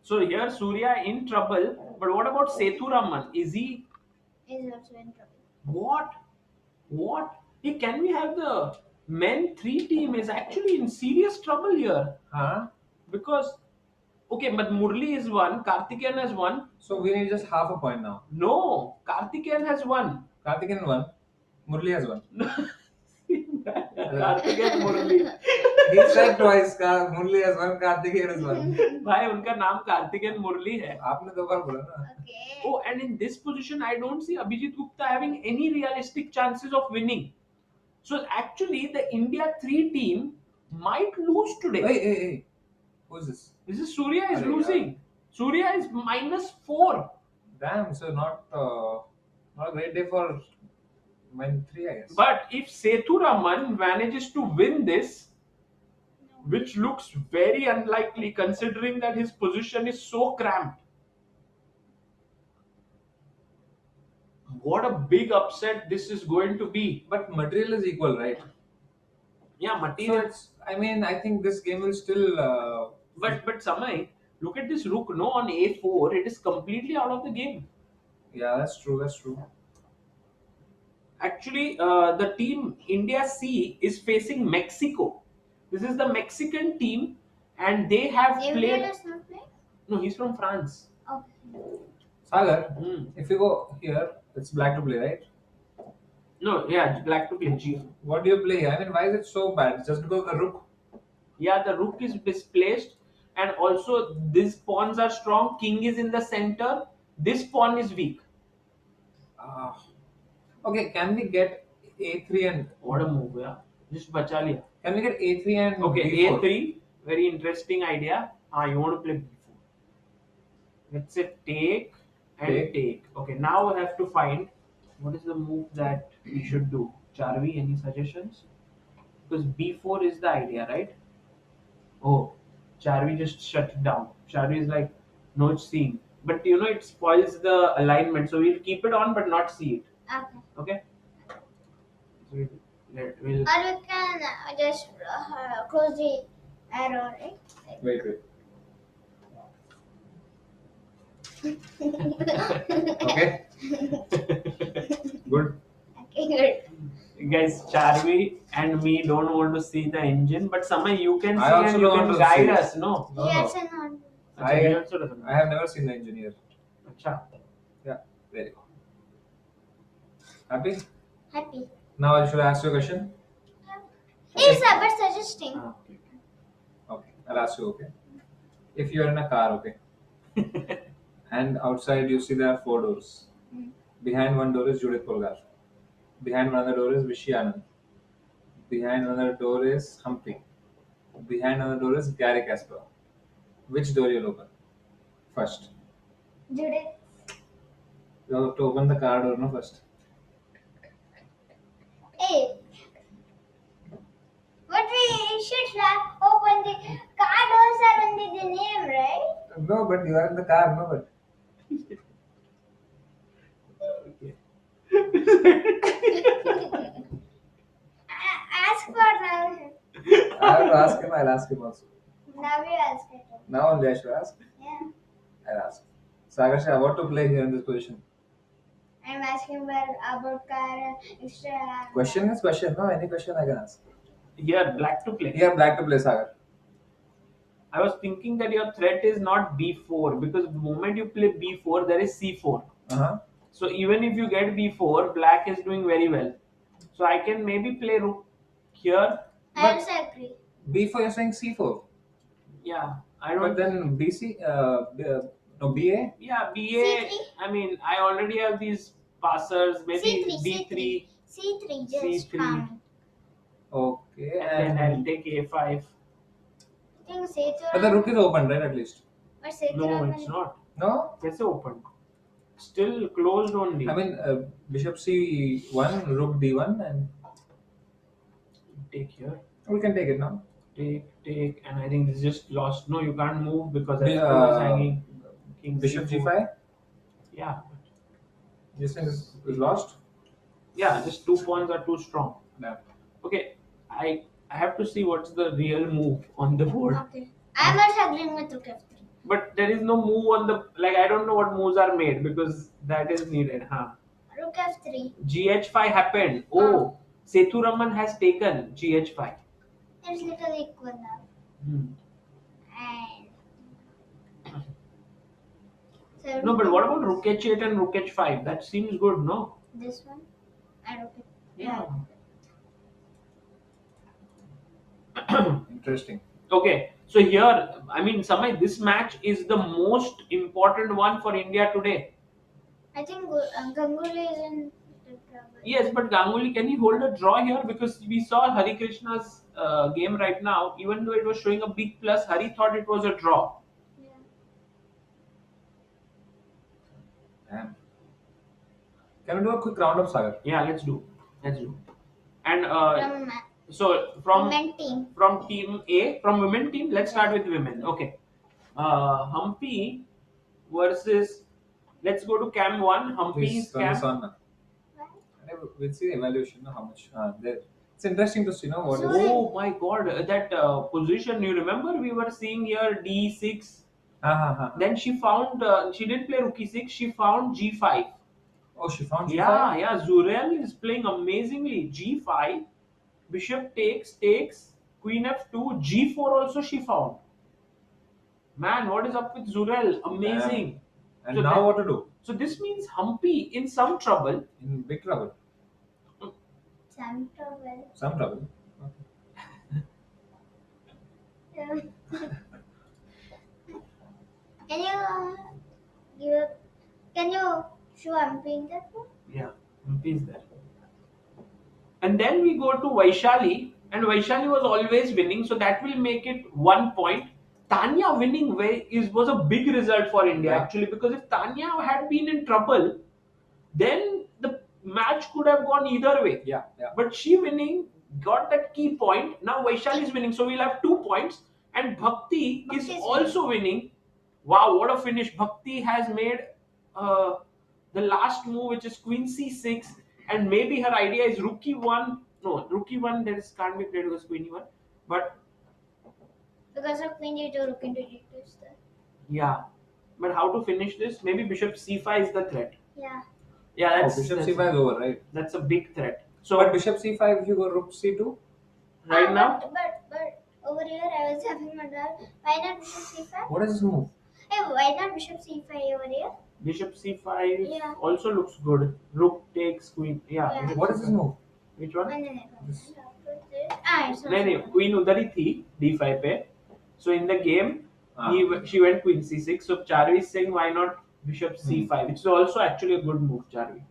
So here Surya in trouble, but what about Sethuraman? Is he? Is also in trouble. What? Hey, can we have the men 3 team is actually in serious trouble here? Huh? Because, okay, but Murli is one, Karthikeyan has won. So we need just half a point now. No, Karthikeyan has won. Karthikeyan won. Murli has won. Karthikeyan Murli. He said twice, Murli has won, Karthikeyan has won. भाई उनका नाम कार्तिकेयन मुरली है. आपने 2 बार बोला ना. Okay. Oh, and in this position, I don't see Abhijit Gupta having any realistic chances of winning. So actually, the India 3 team might lose today. Hey. Who's this? This is Surya is Arey, losing. Surya is -4. Damn, so not a great day for men 3, I guess. But if Sethuraman manages to win this, which looks very unlikely considering that his position is so cramped. What a big upset this is going to be. But material is equal, right? Yeah, So material. I think this game will still. But Samay, look at this rook no on a4. It is completely out of the game. Yeah, that's true. Actually, the team India C is facing Mexico. This is the Mexican team, and they have Gabriel played. is not playing? No, he's from France. Okay. Sagar, Hmm. if you go here, it's black to play, right? No, yeah, black to play G. What do you play here? I mean, why is it so bad? Just because of the rook? Yeah, the rook is displaced, and also these pawns are strong. King is in the center. This pawn is weak. Ah. Okay, can we get a3 and What a move, yeah. Just bacha liya. can we get a3 and Okay, b4? a3. Very interesting idea. You want to play b4. Let's say take and Take. take. Okay, now we have to find what is the move that we should do. Charvi, any suggestions? Because b4 is the idea, right? Oh, Charvi just shut it down. Charvi is like, no, it's seeing. But you know, it spoils the alignment. So we'll keep it on but not see it. Okay. Okay? So we'll Or we can just close the arrow, right? Wait. Okay. Good. Okay, good. Guys, Charvi and me don't want to see the engine, but somehow you can see I also and you don't can want to guide see it. us, no? No, Yes no. and on. Acha, he also doesn't. I have never seen the engineer. Acha. Yeah, there you go. Happy? Happy. Now I should ask you a question. It's about suggesting. Okay. Okay, I'll ask you. Okay, if you are in a car, okay, and outside you see there are 4 doors. Behind one door is Judith Polgar. Behind another door is Vishy Anand. Behind another door is Humpy. Behind another door is Gary Casper. Which door you'll open first? Judith. You have to open the car door no first. Hey. But we should open the car doors are under the name, right? No, but you are in the car, no, but. Ask for now. I have to ask him, I'll ask him also. Now you ask it. Now only I should ask. Yeah. I'll ask. Sagar Shah, what to play here in this position? I'm asking about car extra. Question is question, no? Any question I can ask. Here, black to play. Here, black to play, Sagar. I was thinking that your threat is not b4 because the moment you play b4, there is c4. Uh-huh. So even if you get b4, black is doing very well. So I can maybe play rook here. I also agree. B4, you're saying C4. Yeah, I don't. But then BC, no, BA? Yeah, BA. C3? I mean, I already have these passers. Maybe C3, b3, C3, just C3. calm. Okay. and then I'll take a5. I think C2. But the rook is open, right, at least? But C2 No, open. it's not. No? It's open. Still closed only. I mean, bishop C1, rook D1, and Take here. we can take it now. Take, and I think this is just lost. No, you can't move because The, F2 is hanging. King Bishop C4. G5? Yeah, This thing is lost? yeah. Just 2 pawns are too strong. Yeah. Okay, I have to see what's the real move on the board. Okay. I'm not agreeing with rook F3. But there is no move on the I don't know what moves are made because that is needed. Huh? Rook F3. GH5 happened. Oh, Sethuraman has taken GH5. It's little equal now. Hmm. And so No, but what about Rook H8 and Rook H5? That seems good, no? this one and rook Yeah. Interesting. Okay, so here, I mean, Samay, this match is the most important one for India today. I think Ganguly is in little trouble. Yes, but Ganguly, can he hold a draw here? Because we saw Harikrishna's game right now. Even though it was showing a big plus, Hari thought it was a draw. Yeah. Damn. Can we do a quick roundup, Sagar? Yeah, let's do. And From so from women team. from team A, from women team, let's start with women. Okay. Humpy versus, let's go to cam 1. Humpy's Turn this cam. on now. We'll see the evaluation, how much. There. It's interesting to see, what is. Oh my god, that position, you remember we were seeing here D6. Then she found, she didn't play rook e6, she found G5. Oh, she found G5? Yeah, Zurel is playing amazingly. G5, bishop takes, Queen F2, G4 also she found. Man, what is up with Zurel? Amazing. And So now that- what to do? So this means Humpy in some trouble. In big trouble. Some trouble. Some trouble. Can you give? Can you show I'm playing that one? Yeah, Humpy is there. And then we go to Vaishali, and Vaishali was always winning, so that will make it 1 point. Tanya winning was a big result for India Yeah. actually, because if Tanya had been in trouble, then the match could have gone either way. Yeah, yeah. But she winning got that key point. Now Vaishali is winning, so we'll have 2 points. And Bhakti is Bhakti is also winning. Wow, what a finish! Bhakti has made the last move, which is Queen C6, and maybe her idea is Rook E1. No, Rook E1 can't be played because Queen E1. But Because of Queen G2, Rook into G2 is there. yeah, but how to finish this? Maybe Bishop C5 is the threat. Yeah. Yeah, Oh, Bishop C5 is over, right? That's a big threat. So But Bishop C5, if you go Rook C2, right now, But over here I was having a doubt. Why not Bishop C5? what is this move? Hey, why not Bishop C5 over here? Bishop C5 Yeah. also looks good. Rook takes Queen. Yeah. Yeah. Bishop What is this move? Which one? It's No, no, Queen उधर ही थी D5 पे. So in the game, she went Queen C6. So Charvi is saying why not Bishop C5, which is also actually a good move, Charvi.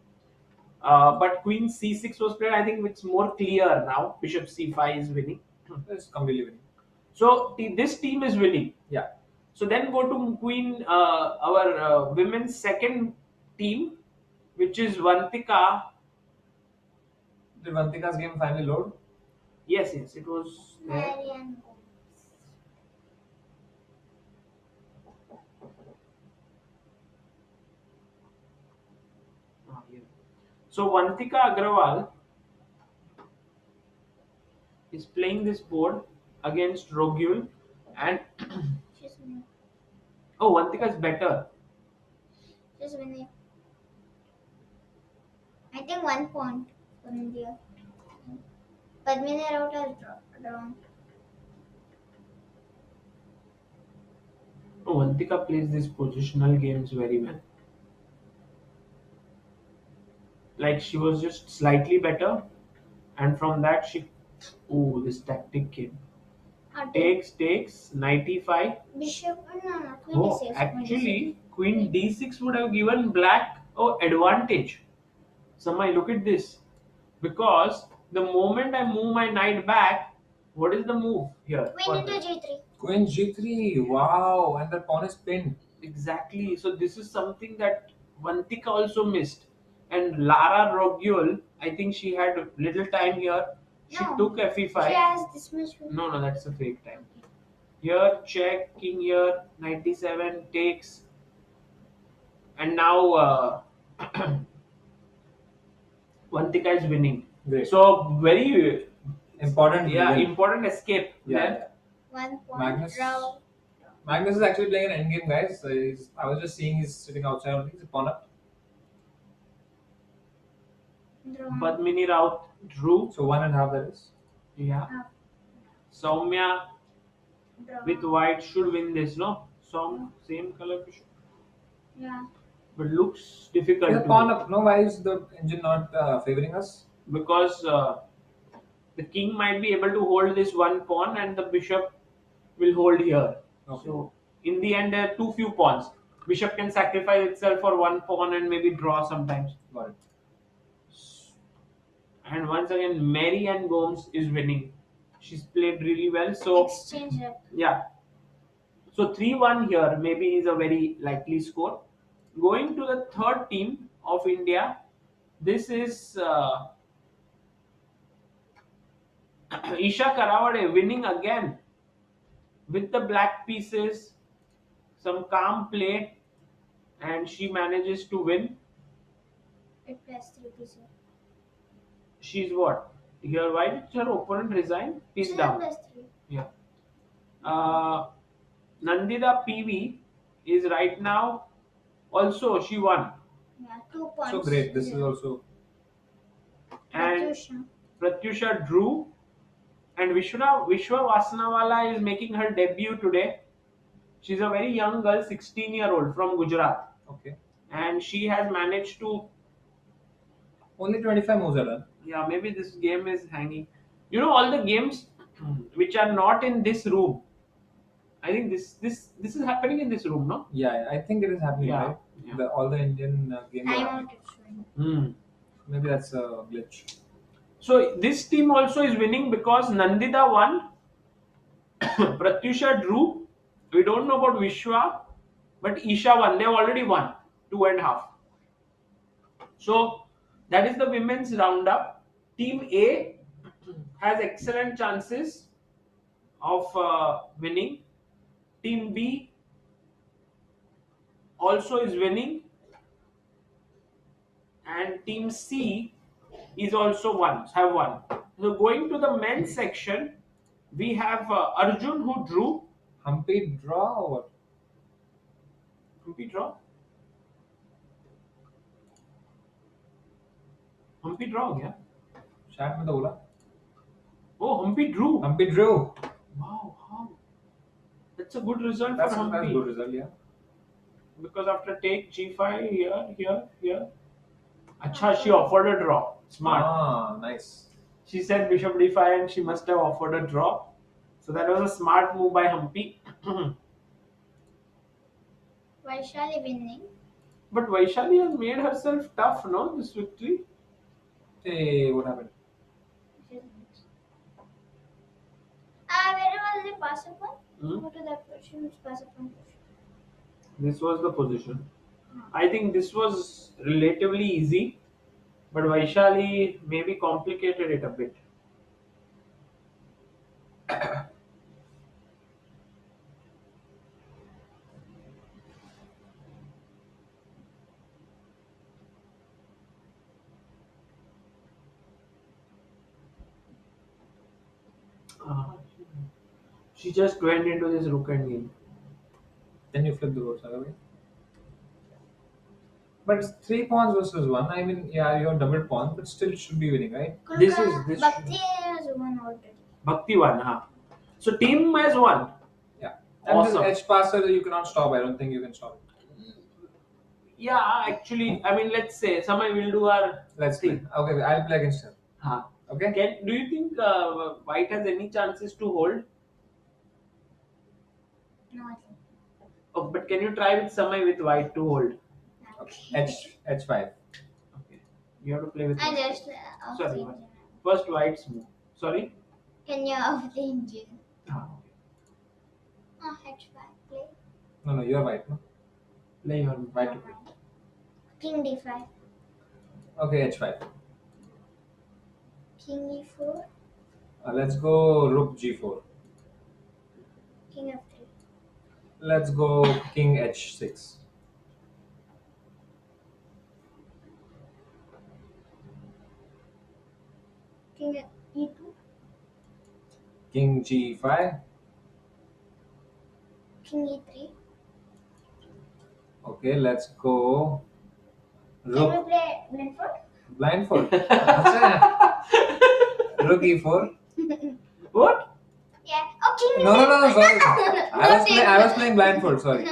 But Queen C6 was played. I think it's more clear now. Bishop C5 is winning. It's completely winning. So this team is winning. Yeah. So then go to Queen, our women's second team, which is Vantika. Did Vantika's game finally load? Yes, it was there. Narayanan. So Vantika Agrawal is playing this board against Rogyul, and She's winning. oh, Vantika is better. She's winning. I think 1 point for India. Padmini Raut has drawn. Oh, Vantika plays these positional games very well. Like she was just slightly better, and from that this tactic came. Takes, knight e5. Bishop, no, Queen Oh, D6. actually, Queen d6 would have given black advantage. Samai, look at this. Because the moment I move my knight back, what is the move here? Queen into G3. Queen G3, wow, and the pawn is pinned. Exactly. So this is something that Vantika also missed. And Lara Rogyul, I think she had little time here. She No. took fe5. She has this much. No, that's a fake time. Here, check, king here, 97 takes. And now Vantika is winning. Great. So very Important. win. important escape. Yeah. there. 1 point. Magnus. Draw. Magnus is actually playing an endgame, guys. So I was just seeing he's sitting outside only. He's a pawn up. Draw. Padmini Raut drew. So 1.5 that is. Yeah. Soumya Draw. with white should win this, no? Same color. Yeah. But looks difficult. He's a to pawn do. up. No, why is the engine not favoring us? Because the king might be able to hold this one pawn and the bishop will hold here. Okay. So in the end, there are too few pawns. Bishop can sacrifice itself for one pawn and maybe draw sometimes. Got it. And once again, Mary Ann Gomes is winning. She's played really well. So Exchange it. yeah. So 3-1 here maybe is a very likely score. Going to the third team of India, this is Isha Karawade winning again with the black pieces, some calm play, and she manages to win. It plus 3 pieces. She's what? Here, why did her opponent resign? Piece She down. plus 3. Yeah. Nandita PV is right now also she won. Yeah, 2 points. So great. This is also. And Pratyusha. Pratyusha drew. And Vishwa Vasanawala is making her debut today. She's a very young girl, 16-year-old from Gujarat, Okay. and she has managed to. Only 25 moves are done. Yeah, maybe this game is hanging. You know, all the games which are not in this room. I think this is happening in this room, no? Yeah, I think it is happening, Yeah, right? yeah. All the Indian games are I happening. want it showing. Hmm. Maybe that's a glitch. So this team also is winning because Nandita won, Pratyusha drew. We don't know about Vishwa, but Isha won. They already won 2.5. So that is the women's roundup. Team A has excellent chances of winning. Team B also is winning, and Team C is also have won. So going to the men's section, we have Arjun who drew. Humpy draw or what? Humpy draw. Humpy draw, yeah. Chat में तो बोला. Oh, Humpy drew. Humpy drew. Wow, how? That's a good result That's for a Humpy. good result, yeah. Because after take G5 here. Acha, she offered a draw. Smart. Ah, nice. She said Bishop D5 and she must have offered a draw. So that was a smart move by Humpy. Vaishali winning. But Vaishali has made herself tough, no? This victory. Hey, what happened? Where was the pass upon? Hmm? Go to that position. Which pass upon position? This was the position. I think this was relatively easy, but Vaishali maybe complicated it a bit. She just went into this rook and game. Then you flip the roads away. But it's 3 pawns versus 1. I mean, yeah, you're double pawn, but still should be winning, right? This Bhakti has won already. Bhakti won, huh? So team has won. Yeah. And Awesome. this edge passer, you cannot stop. I don't think you can stop it. Yeah, actually, I mean, let's say somebody will do our Let's thing. play. Okay, I'll play against her. Huh. Okay? Do you think White has any chances to hold? No, I think. Oh, but can you try with Samay with White to hold? Okay. H5. Okay. You have to play with I White. just off Sorry, the what? engine. First White's move. Sorry? Can you off the engine? Ah, Oh, H5. Play. No, you're right. No? play your White to play. King D5. Okay, H5. King E4. Let's go Rook G4. King F3. Let's go King H6. King E2. King G5. King E3. Okay, let's go Can Rook we play blindfold? blindfold. Acha. Rook E4. Yeah. What? Oh, King No, E3. sorry. I was playing blindfold, sorry. No.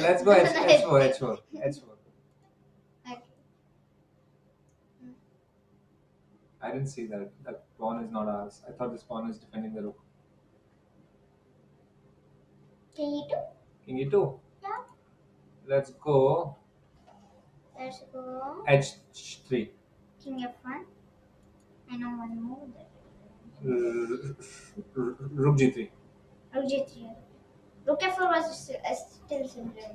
Let's go H4. Okay. I didn't see that. That pawn is not ours. I thought this pawn is defending the rook. King E2. King E2. Yeah. Let's go Let's go. H3. King F1. I know one move. Rook G3. Rook G3. Rook F4 was still similar.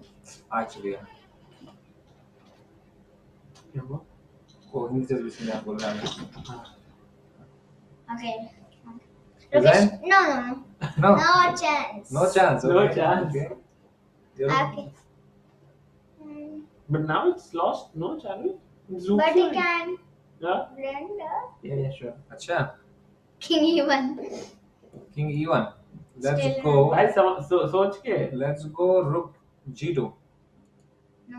Actually, yeah. Oh, he's just listening to that. Okay. Resign? No. No. No chance. No chance. No Okay. chance. Okay. You're- Okay. But now it's lost, no, Charlie? But he can Yeah? blend Yeah, sure. Acha. King E1. King E1. Let's Still go. Why soch ke? Let's go Rook G2. No.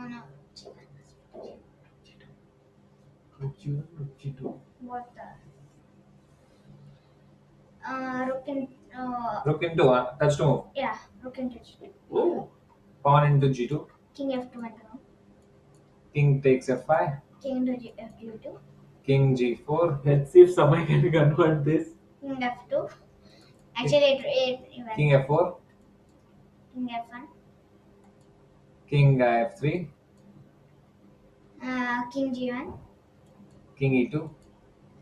Rook G2. What the? Rook in Rook into touch to move. Yeah, rook into G2. Oh. Pawn into G2. King F2 and now. King takes F5. King into F2. King G4. Let's see if someone can convert this. King F2. Actually, it even. King F4. King F1. King F3. King G1. King E2.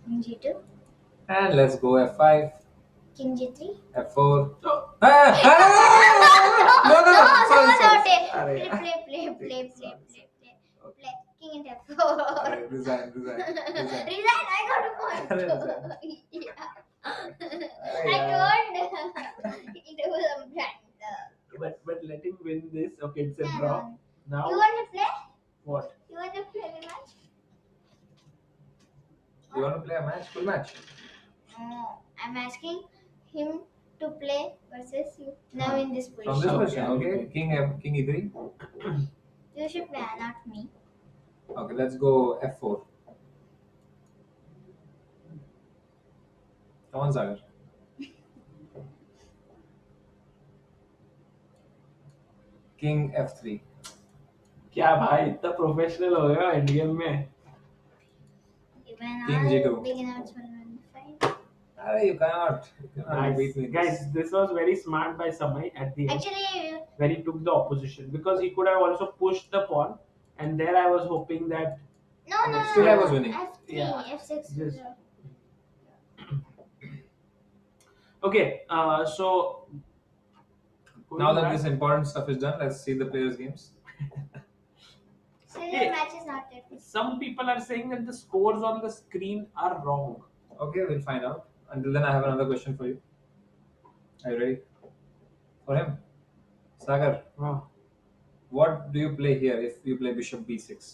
King G2. And let's go F5. King G3. F4. Sorry. Play. King into F4. Resign. Resign, I got a point. Yeah. I told it was a brand. But let him win this. Okay, it's a draw. Now You want to play? what? You want to play the match? You want to play a match? Full match? No, I'm asking him to play versus you. Now in this From position. this position, okay? King E3. You should play, not me. Okay, let's go F4. Come on, Sagar. King F3. क्या भाई इतना professional हो गया end game में? Even King all G2. beginners will win the fight. You cannot beat me. Guys, this was very smart by Samay at the end, Actually, where he took the opposition because he could have also pushed the pawn, and there I was hoping that no. Still I was winning. F3, Yeah. F6. Yes. okay. So Now that this important stuff is done, let's see the players' games. Still Hey. your match is not yet. some people are saying that the scores on the screen are wrong. Okay, we'll find out. Until then, I have another question for you. Are you ready? For him? Sagar, Wow. what do you play here if you play bishop b6?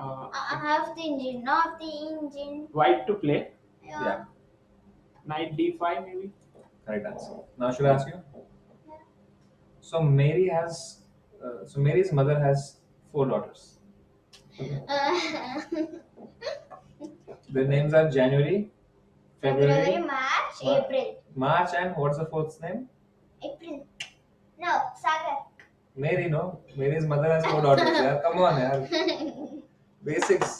Half the engine, not the engine. White to play. Yeah, Knight d5 maybe. correct answer. Now, should I ask you? So, Mary's mother has 4 daughters. Their names are January, February, March, Mar- April. March, and what's the 4th name? April. No, Sagar. Mary, no? Mary's mother has 4 daughters. Yeah, come on, yaar. Basics.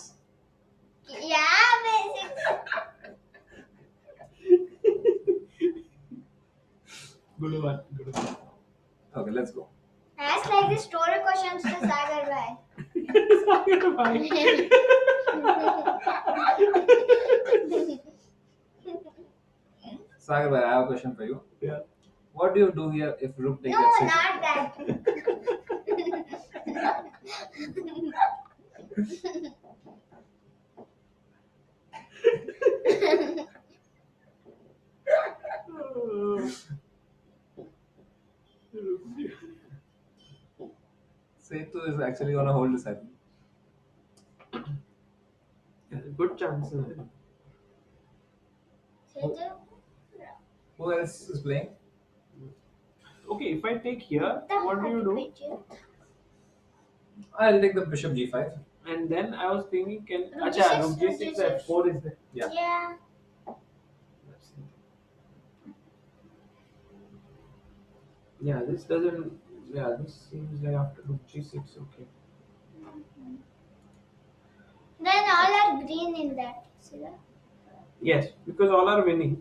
Yeah, basics. Good one. Okay, let's go. Ask like the story questions to Sagar bhai. Sagar bhai. Sagar, bhai, I have a question for you. Yeah. What do you do here if rook takes No, f6? not that. Setu is actually gonna hold this hand. Good chances. Who else is playing? Okay, if I take here, what do you do? I'll take the bishop g5. And then I was thinking, can Rook Acha, g6, rook g6, f4 is there. Yeah. Yeah. Yeah, this doesn't. Yeah, this seems like after rook g6. Okay. Then all are green in that. See that? Yes, because all are winning.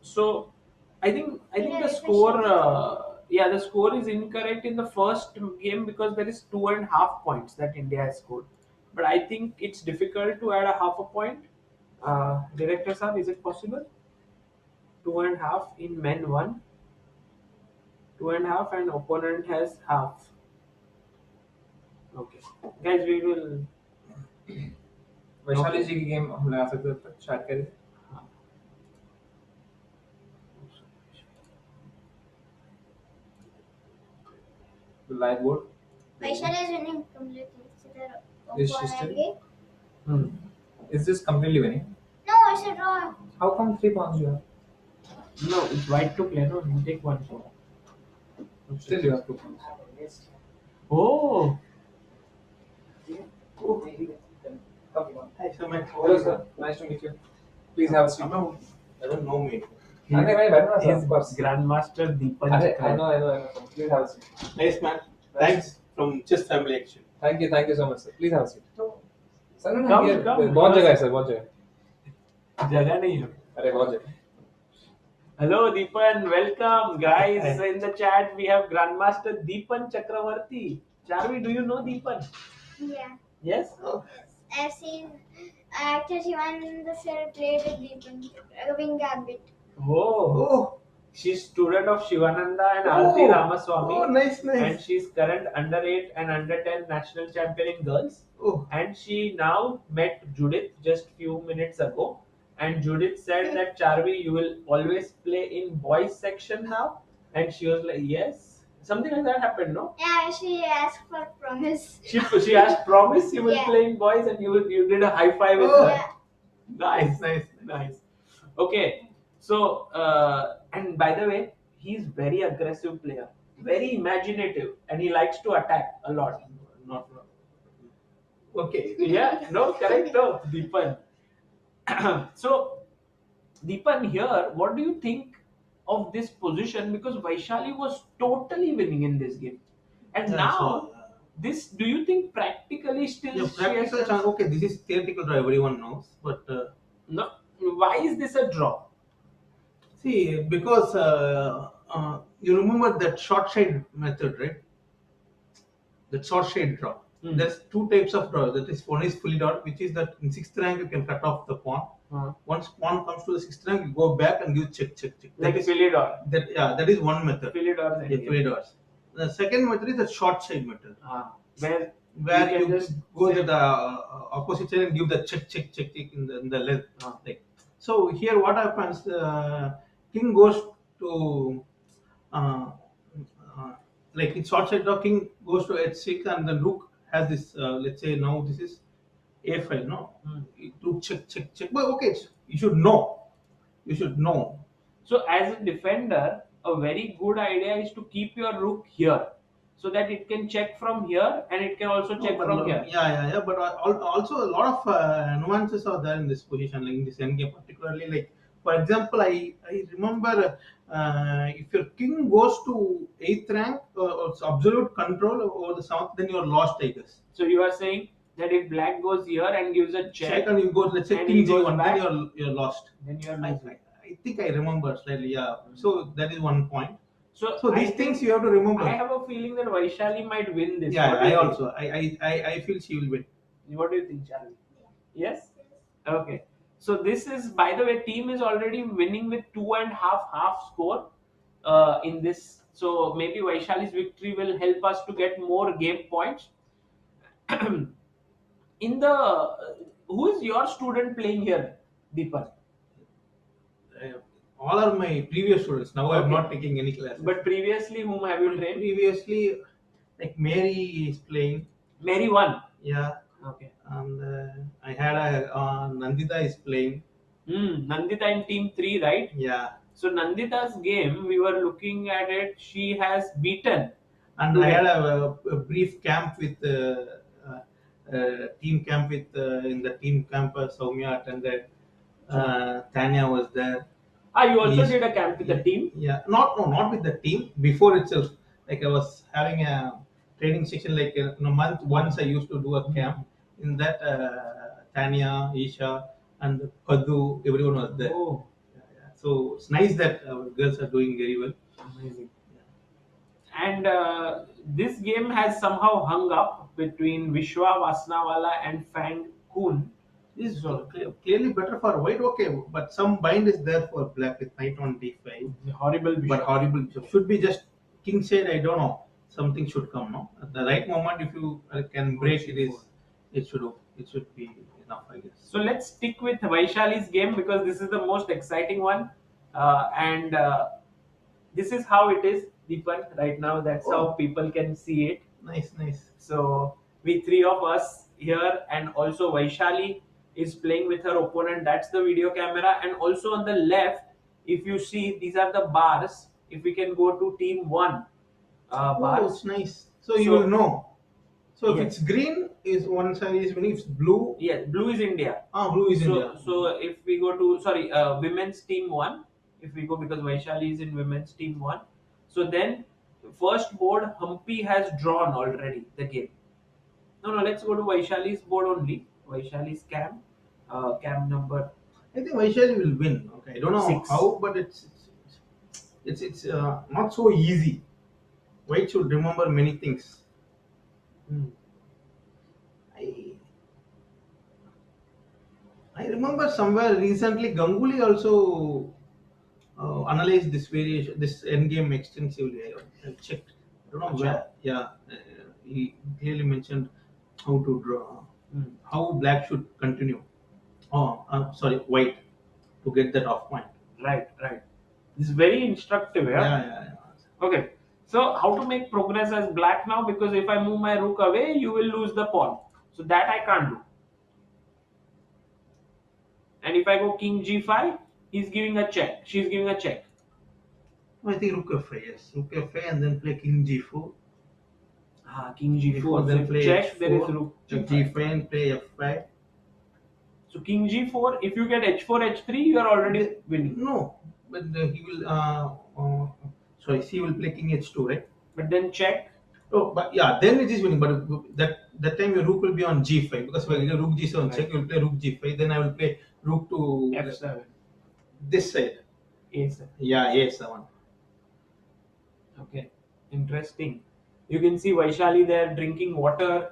So, I think Yeah, the score. The score is incorrect in the first game because there is 2.5 points that India has scored. But I think it's difficult to add a half a point. Director Saab, is it possible? 2.5 in men 1. 2.5 and opponent has half. Okay, guys, we will. Vaishali ji की game हम लगा सकते हैं start करें the live board. Vaishali is winning completely. See the Is she opponent still? game? Is this completely winning? No, it's a draw. How come 3 pawns you have? No, it's white to play. No, you take one. Still you have 2 pawns. Oh. Hi, sir. Hello, sir. Nice to meet you. Please have a seat. I don't know me. Andrei, bhai, बैठना sir, His of course. Grandmaster Deepan I Chakravarti. know. Please have a seat. Nice man. Thanks from Chess family actually. Thank you so much, sir. Please have a seat. Sir, no, Come, here. come. बहुत जगह है sir, बहुत जगह. जगह नहीं है. अरे बहुत जगह. Hello Deepan, welcome guys. In the chat we have Grandmaster Deepan Chakravarti. Charvi, do you know Deepan? Yeah. Yes? I've seen actor Shivananda sir played with Deepan Wing Gambit. Oh. She's student of Shivananda and Aarti Ramaswamy. Oh, nice. And she's current under 8 and under 10 national champion in girls. Oh. And she now met Judith just few minutes ago. And Judith said that Charvi, you will always play in boys section now. And she was like, yes. Something like that happened, no? Yeah, she asked for promise. She asked promise you will Yeah. play in boys and you did a high five with Oh. her. Yeah. Nice. Okay. So, and by the way, he's very aggressive player. Very imaginative. And he likes to attack a lot. Not. Okay. Yeah, no, correct though, Deepan. So, Deepan here, what do you think of this position? Because Vaishali was totally winning in this game. And now, this, do you think practically still Yeah, she practical has- chance. Okay, this is theoretical draw. Everyone knows, but No, why is this a draw? see, because you remember that short shade method, right? That short shade draw. Hmm. There's two types of draw. That is, one is fully dot, which is that in sixth rank you can cut off the pawn. Once pawn comes to the sixth rank, you go back and give check. Like That is Philidor. that is one method. Philidor. Yeah, fully dots. The second method is the short shade method, Where where you can you just go say- to the opposite side and give the check in the length. Like, so here what happens? King goes to like in short side draw. King goes to h6 and the rook has this. Let's say now this is a5. No, rook check. But okay, you should know. So as a defender, a very good idea is to keep your rook here, so that it can check from here and it can also check from here. Yeah. But also a lot of nuances are there in this position, like in this endgame, particularly. Like for example, I remember if your king goes to 8th rank or it's absolute control over the south, then you're lost, I guess. So you are saying that if black goes here and gives a check, And you go, let's say and king he goes g1, back, then you're lost. then you are I losing. think I remember slightly. Yeah. So that is one point. So So I these think- things you have to remember. I have a feeling that Vaishali might win this. Yeah, What do I you think? also I feel she will win. What do you think, Charlie? Yes? Okay. So this is, by the way, team is already winning with 2.5 score in this. So maybe Vaishali's victory will help us to get more game points. In the who is your student playing here, Deepan? All are my previous students. Now I'm Okay. not taking any classes. But previously, whom have you trained? Previously, like Mary is playing. Mary won. Yeah, Okay. and I had a Nandita is playing. Nandita in team 3, right? Yeah, So Nandita's game, we were looking at it. She has beaten. and I had a brief camp with team camp with in the team camp. Soumya attended. Tanya was there. You also Yes. did a camp with the team. Yeah, not with the team. Before itself, like I was having a training section. Like in a month once, I used to do a camp. In that, Tanya, Isha, and Padu, everyone was there. Oh, Yeah. So it's nice that our girls are doing very well. amazing. And this game has somehow hung up between Vishwa Vasnawala and Fang Kun. This is clearly better for white. Okay, but some bind is there for black with knight on d5. Horrible bishop. But horrible bishop should be just king side. I don't know. Something should come. No, at the right moment, if you can break it, it should be enough, I guess. So let's stick with Vaishali's game because this is the most exciting one. And this is how it is, Deepan, right now. That's how people can see it. Nice. So we three of us here, and also Vaishali is playing with her opponent. That's the video camera. And also on the left, if you see, these are the bars. If we can go to team 1 Oh, bars. it's nice. So you So- will know. So if Yes. it's green, is one side is winning. If it's blue, Yes, blue is India. blue is So, India. so if we go to women's team one, if we go because Vaishali is in women's team one, so then first board Hampi has drawn already the game. No, let's go to Vaishali's board only. Vaishali's cam number. I think Vaishali will win. Okay, I don't know 6. how, but it's not so easy. White should remember many things. Hmm. I remember somewhere recently Ganguly also analyzed this variation, this endgame extensively. I checked. I don't know Acha. where. Yeah, he clearly mentioned how to draw, Hmm. how black should continue. Sorry, white to get that off point. Right. This is very instructive, Yeah. Okay. So how to make progress as black now? Because if I move my rook away, you will lose the pawn. So that I can't do. And if I go king g5, he's giving a check. She's giving a check. I think rook f5, yes. Rook f5 and then play king g4. King Before g4. then So play check, h4, there is rook g5 and play f5. So king g4, if you get h4, h3, you are already winning. No, but he will. Sorry, C will play king h2, right? But then check. Oh, but yeah, then it is winning. But that time your rook will be on g5 because when you rook g7 check, you will play rook g5. Then I will play rook to f7. this side. a7. Yeah, a7. Okay, interesting. You can see Vaishali there drinking water.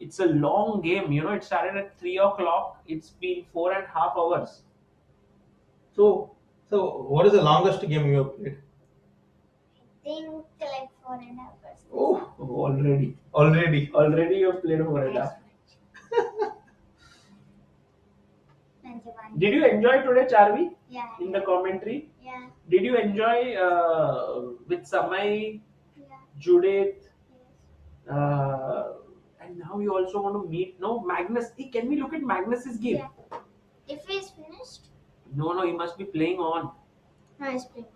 It's a long game. It started at 3 o'clock. It's been 4.5 hours. So what is the longest game you have played? Think like 4.5 hours. Oh, Already you have played 4.5. Did you enjoy today, Charvi? Yeah. In the commentary? Yeah. Did you enjoy with Samai, Yeah. Judith, Yes. and now you also want to meet? No, Magnus. Hey, can we look at Magnus's game? Yeah. If he's finished, No, he must be playing on. no, he's playing.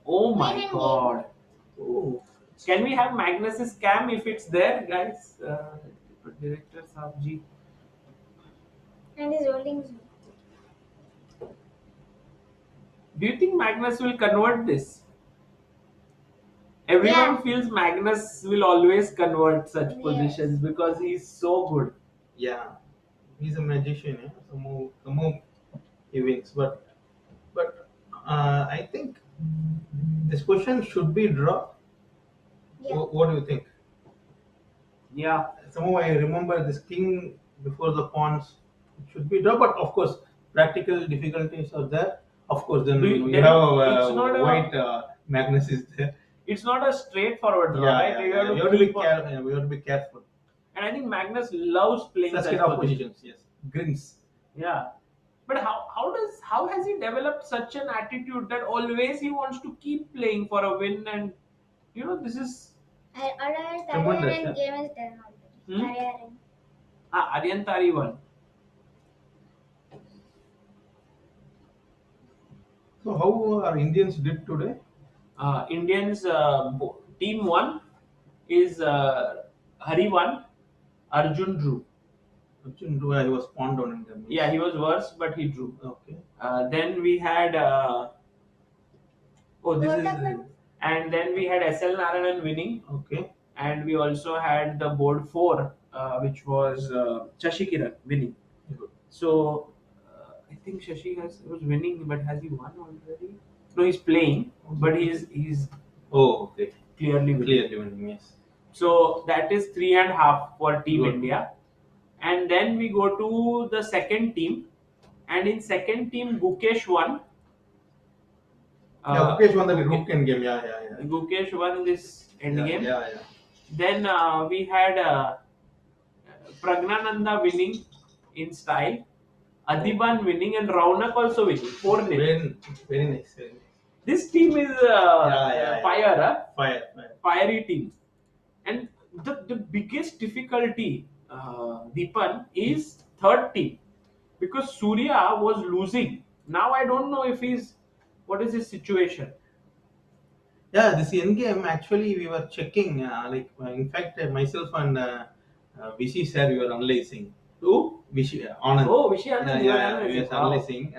Oh my Playing in god. oh. Can we have Magnus's cam if it's there, guys? Director Sabji. And he's holding Zoom. Do you think Magnus will convert this? Everyone Yeah. feels Magnus will always convert such Yes. positions because he's so good. Yeah, he's a magician. Yeah? Somehow he wins, but I think this question should be draw. Yeah. What do you think? Yeah. Somehow I remember this king before the pawns. It should be draw, but of course practical difficulties are there. Of course, then Do you you- have it's not a- white Magnus is there. It's not a straightforward draw, right? Yeah. You have to We have to be keep on- careful. We have to be careful. And I think Magnus loves playing Such such kind of positions. positions, yes. Grins. Yeah. But how has he developed such an attitude that always he wants to keep playing for a win, and this is Otherwise, Tremendous, Narayanan yeah. game is done already. Hmm? Narayanan. Aryan Tariwan. So how our Indians did today? Indians team 1 is IIvan, Arjun drew. Arjun, do I was pawned on them. Yeah, he was worse, but he drew. Okay. Then we had Volodin. and then we had SL Narayanan winning, Okay. and we also had the board 4, which was Sasikiran winning. Good. So I think Shashi was winning, but has he won already? No, he's playing, but he's Oh, okay. clearly winning. Clearly winning, yes. So that is 3.5 for Team Good. India. And then we go to the second team. And in second team, Gukesh won. Yeah, Gukesh won the rook end game. Yeah. Gukesh won this end game. Yeah. Then we had Praggnanandhaa winning in style. Adhiban winning and Raunak also winning. 4-0. Very nice. Very nice. This team is Yeah. fire, huh? Fire. Fiery team. And the biggest difficulty, Deepan, is third team, because Surya was losing. Now I don't know if what is his situation. Yeah, this end game actually we were checking. In fact, myself and Vishi sir, we were analyzing. Who? Vishi Anand. Oh, Vishy Anand, you are Yeah, we analyzing. were Wow. analyzing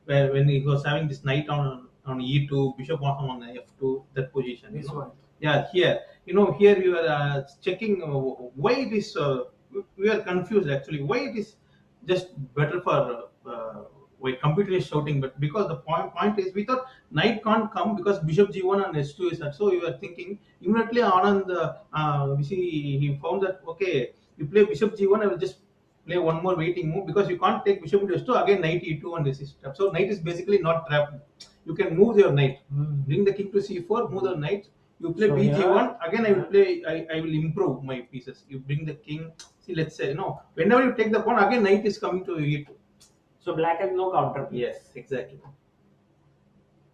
that when he was having this knight on e2, bishop bottom on f2, that position. This one. Yeah, here. Here we were checking why it is. We are confused actually. Why it is just better for why computer is shouting, but because the point is we thought knight can't come because bishop g1 and s2 is that. So we were thinking immediately Anand. We see he found that okay, you play bishop g1, I will just play one more waiting move because you can't take bishop into s2 again knight e2 and this is trapped. So knight is basically not trapped. You can move your knight, bring the king to c4, move the knight. You play So bg1 here- again. I will play. I will improve my pieces. You bring the king. See, let's say whenever you take the pawn again, knight is coming to e2. So black has no counter. Yes, exactly.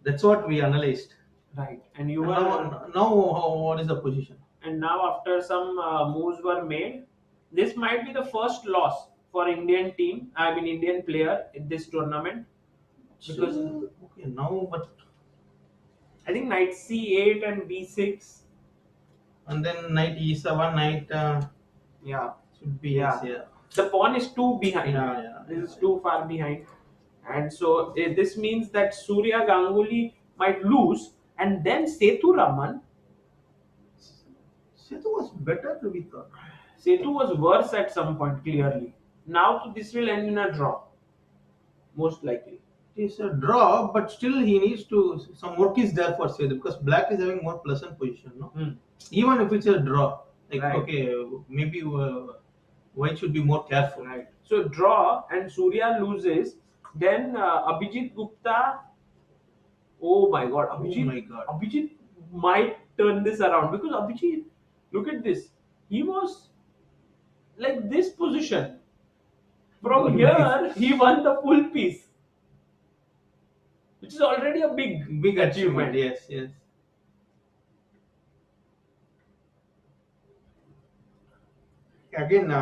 That's what we analyzed. Right. And you And were now what is the position? and now after some moves were made, this might be the first loss for Indian team. I mean Indian player in this tournament because Okay, now but I think knight c8 and b6. and then knight e7, knight Yeah. should be Yeah. yes, yeah. The pawn is too behind. Yeah. This is too far behind. And so this means that Surya Ganguly might lose, and then Setu Raman. Setu was better to be thought. Setu was worse at some point, clearly. Now this will end in a draw. Most likely. It is a draw, but still he needs to some work is there for Setu because black is having more pleasant position, no? Even if it's a draw, like Right. okay, maybe white should be more careful. Right. So draw and Surya loses. Then Abhijit Gupta. Oh my God, Abhijit. Oh my God. Abhijit might turn this around because Abhijit, look at this. He was like this position. From here, he won the full piece, which is already a big achievement. Yes. Again, and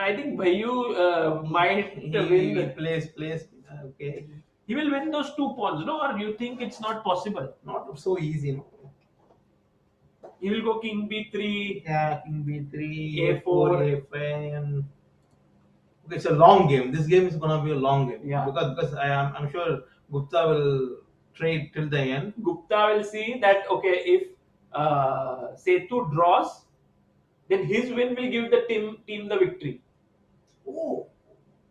I think Bhayu might he win. plays. Okay, He will win those 2 pawns, no? Or you think it's not possible? not so easy, no. He will go king b3. Yeah, king b3, A4. a4, a5, and okay, it's a long game. This game is gonna be a long game. Yeah. Because I'm sure Gupta will trade till the end. Gupta will see that okay, if Setu draws, then his win will give the team the victory. Oh,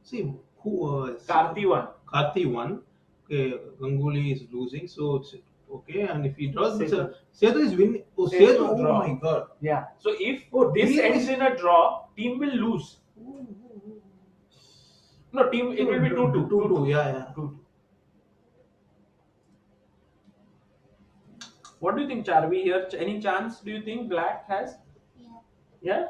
see who was Karthi won. Karthi won. Okay, Ganguly is losing, so it's okay. And if he draws, Setu. Setu is winning. Oh, Setu Setu! Oh draw. my God! Yeah. So if Oh, this team ends is- in a draw, team will lose. No, team it will be 2-2. 2-2. Yeah. 2-2. What do you think, Charvi? Here, any chance? Do you think black has? Yeah.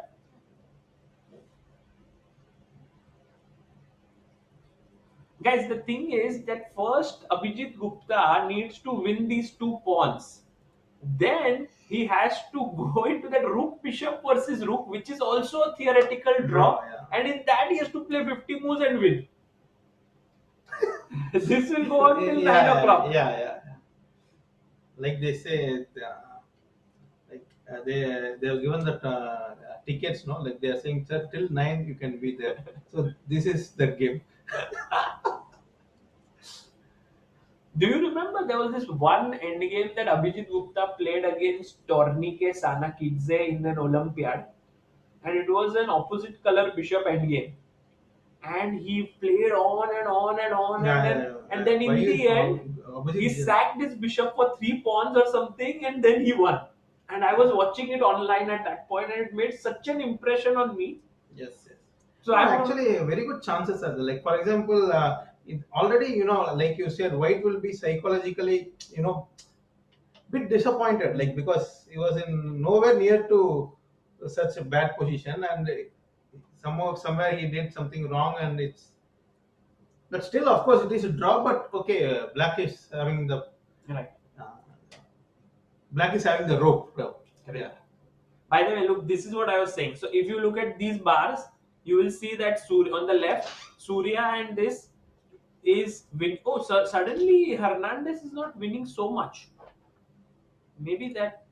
Guys, the thing is that first Abhijit Gupta needs to win these 2 pawns. Then he has to go into that rook bishop versus rook, which is also a theoretical draw. Yeah. And in that he has to play 50 moves and win. This will go on till 9 o'clock. Yeah. Like they say, they have given that tickets, no? Like they are saying, sir, till 9 you can be there. So this is the game. Do you remember there was this one endgame that Abhijit Gupta played against Tornike Sanakidze in an Olympiad, and it was an opposite color bishop endgame, and he played on and on and on and then in the end he sacked his bishop for 3 pawns or something, and then he won. And I was watching it online at that point, and it made such an impression on me. Yes. So No, I'm actually very good chances are there. Like for example, it already like you said, white will be psychologically bit disappointed, like because he was in nowhere near to such a bad position, and somewhere he did something wrong, and it's. But still, of course, it is a draw. But okay, black is having the right. Black is having the rope. Yeah. By the way, look, this is what I was saying. So if you look at these bars, you will see that Surya on the left, Surya and this is win. Oh, so suddenly Hernandez is not winning so much. maybe that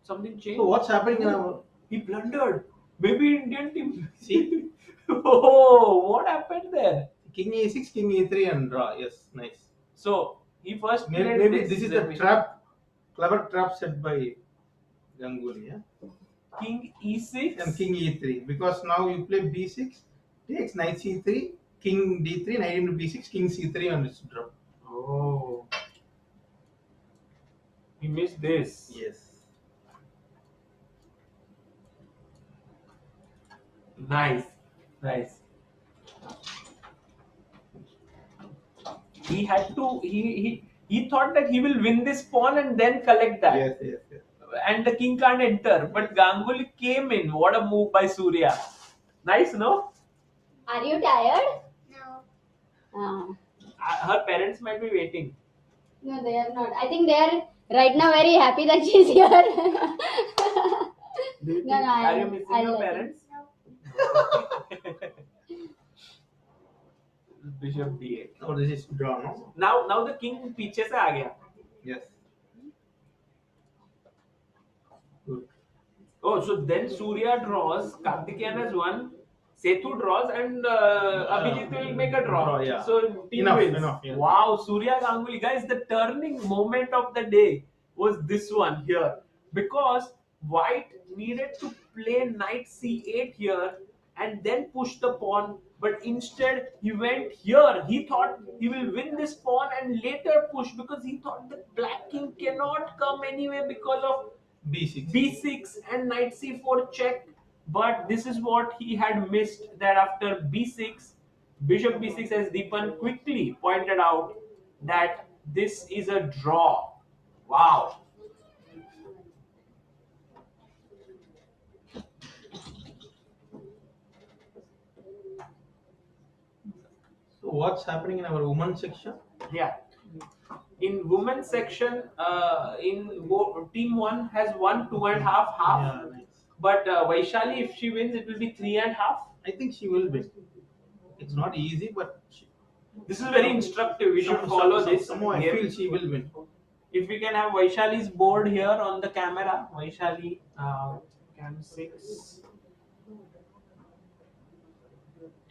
something changed. So what's happening in our? He blundered. Maybe Indian team. See, Oh, what happened there? king e6, king e3, and draw. Yes, nice. So he first Maybe, played maybe this is the then we- trap, clever trap set by Ganguly. Yeah. King e6 And king e3, because now you play b6, takes knight c3, king d3, knight into b6, king c3, and it's draw. Oh, he missed this. Yes. Nice, nice. He had to. He thought that he will win this pawn and then collect that. Yes, yes, yes. And the king can't enter. But Ganguly came in. What a move by Surya. Nice, no? Are you tired? No. Her parents might be waiting. No, they are not. I think they are right now very happy that she's here. Do you No, think, no, are you missing I'll your let him. parents? Bishop d8. Oh, this is draw, no? Now the king पीछे से आ गया. Yes. Good. Oh, so then Surya draws, Karthikeyan has won, Sethu draws, and Abhijit will make a draw. Draw, yeah. So team Enough, wins. enough, yeah. Wow, Surya Ganguly. Guys, the turning moment of the day was this one here. Because White needed to play knight c8 here and then push the pawn. But instead, he went here. He thought he will win this pawn and later push because he thought the black king cannot come anyway because of b6. b6 and knight c4 check. But this is what he had missed, that after b6, bishop b6, as Deepan quickly pointed out, that this is a draw. Wow. So what's happening in our women's section? Yeah. In women's section, team 1 has won 2.5 half. Yeah, nice. But Vaishali, if she wins, it will be 3.5. I think she will win. It's not easy, but This is very instructive. We should follow this. Somehow I feel she will win. If we can have Vaishali's board here on the camera, Vaishali, cam 6.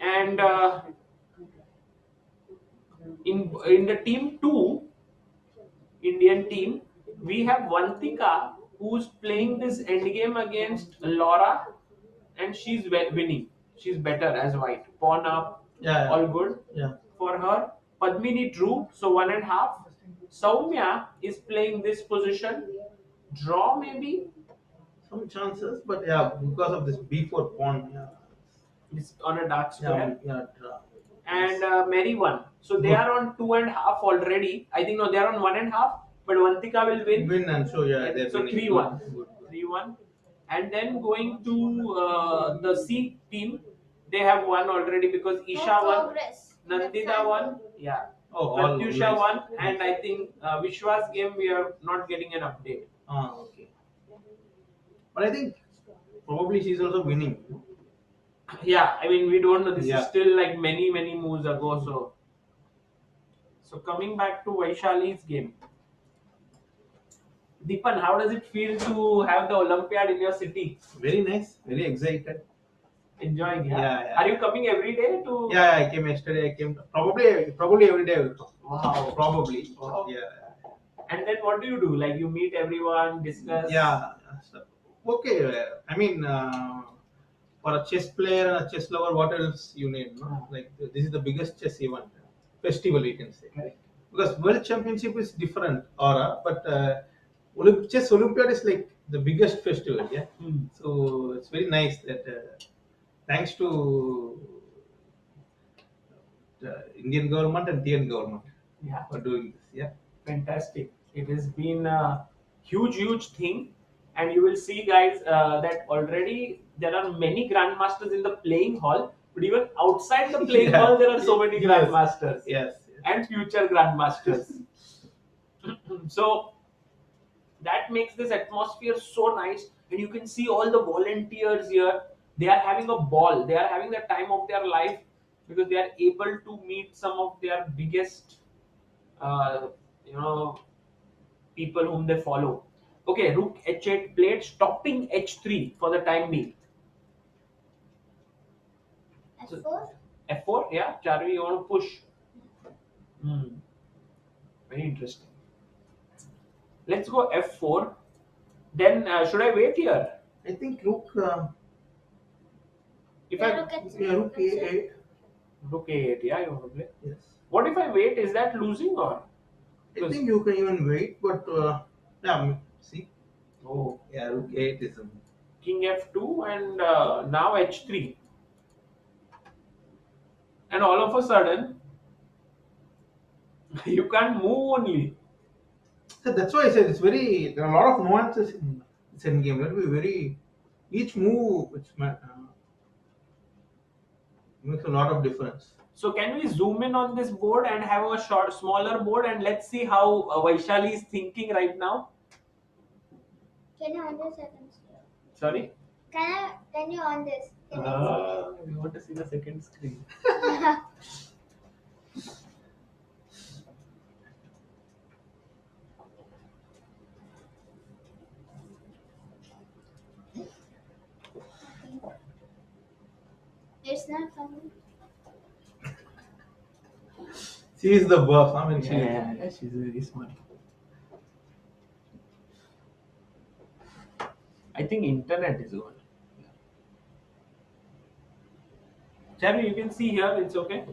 And in the team 2, Indian team, we have Vantika, who's playing this endgame against Laura, and she's winning. She's better as white. Pawn up, Yeah. all good Yeah. for her. Padmini drew, so 1.5. Soumya is playing this position. Draw maybe? Some chances, but yeah, because of this b4 pawn, yeah. It's on a dark square. Yeah, draw. And Mary won. So they are on 2.5 already. I think no, they are on 1.5. But Vantika will win. Win, and so yeah, they're So winning. 3-1. Good. 3-1. And then going to the C team, they have won already because Isha won, Progress. Nandita won, yeah, Oh, all Pratyusha nice. won, and I think Vishwas game we are not getting an update. Ah, okay. But I think probably she's also winning. Yeah, I mean we don't know. This Yeah. is still like many moves ago. So coming back to Vaishali's game. Deepan, how does it feel to have the Olympiad in your city? Very nice, very excited. Enjoying, yeah? Yeah. Are you coming every day to? Yeah, I came yesterday. I came probably every day I will come. Wow. Probably. Wow. Yeah. And then what do you do? Like you meet everyone, discuss? Yeah. So, okay. I mean, for a chess player and a chess lover, what else you need? No? Like this is the biggest chess event, festival we can say. Correct. Because World Championship is different aura, but Chess Olympiad is like the biggest festival. Yeah. So it's very nice that thanks to the Indian government and TN government Yeah. for doing this. Yeah. Fantastic. It has been a huge thing. And you will see, guys, that already there are many grandmasters in the playing hall. But even outside the playing Yeah. hall, there are so many Yes. grandmasters. Yes. And future grandmasters. So that makes this atmosphere so nice, and you can see all the volunteers here. They are having a ball. They are having the time of their life because they are able to meet some of their biggest, people whom they follow. Okay, rook h8 played, stopping h3 for the time being. F4. F4, yeah. Charvi, you want to push? Very interesting. Let's go F4. Then should I wait here? I think rook. If Yeah, I Rook A8. rook A8, yeah, you want to play? Yes. What if I wait? Is that losing or? I think you can even wait, but yeah. See. Oh, Yeah, rook A8 is. King F2 and now H3. And all of a sudden, you can't move only. So that's why I said it's very. There are a lot of nuances in this endgame. That will be very. Each move makes a lot of difference. So can we zoom in on this board and have a smaller board, and let's see how Vaishali is thinking right now? Can you on this second screen? Sorry? Can you on this? Can We want to see the second screen. I It's not coming. She is the boss. I mean, Yeah, she's very smart. I think internet is on. Chavi, you can see here, it's okay.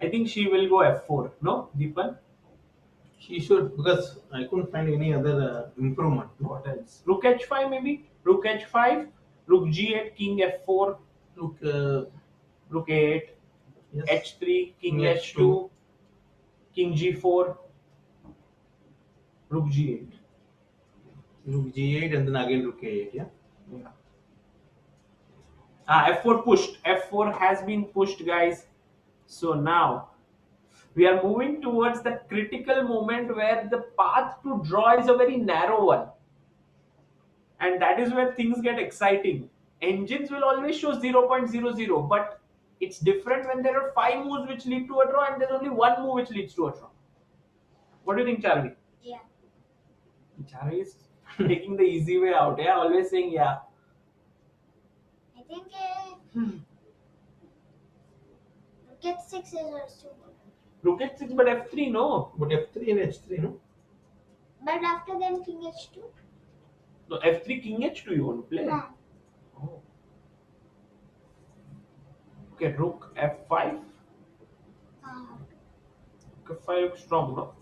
I think she will go F4, no, Deepan? she should, because I couldn't find any other improvement. What else? Rook H5 maybe? Rook H5, Rook G8, King F4, Look, Rook A8, yes. H3, King King H2, H2, King G4, Rook G8. Rook G8 and then again Rook A8. Yeah. F4 pushed. F4 has been pushed, guys. So now we are moving towards the critical moment where the path to draw is a very narrow one. And that is where things get exciting. Engines will always show 0.00, but it's different when there are 5 moves which lead to a draw and there's only 1 move which leads to a draw. What do you think, Charvi? Yeah. Charvi is taking the easy way out. Yeah, always saying yeah. I think Rook H6 is also good. Rook H6, but F3, no. But F3 and H3, no? But after then King H2. No, F3, King H2 you want to play? No. Oh. Okay, Rook F5. Rook F5 looks strong, no?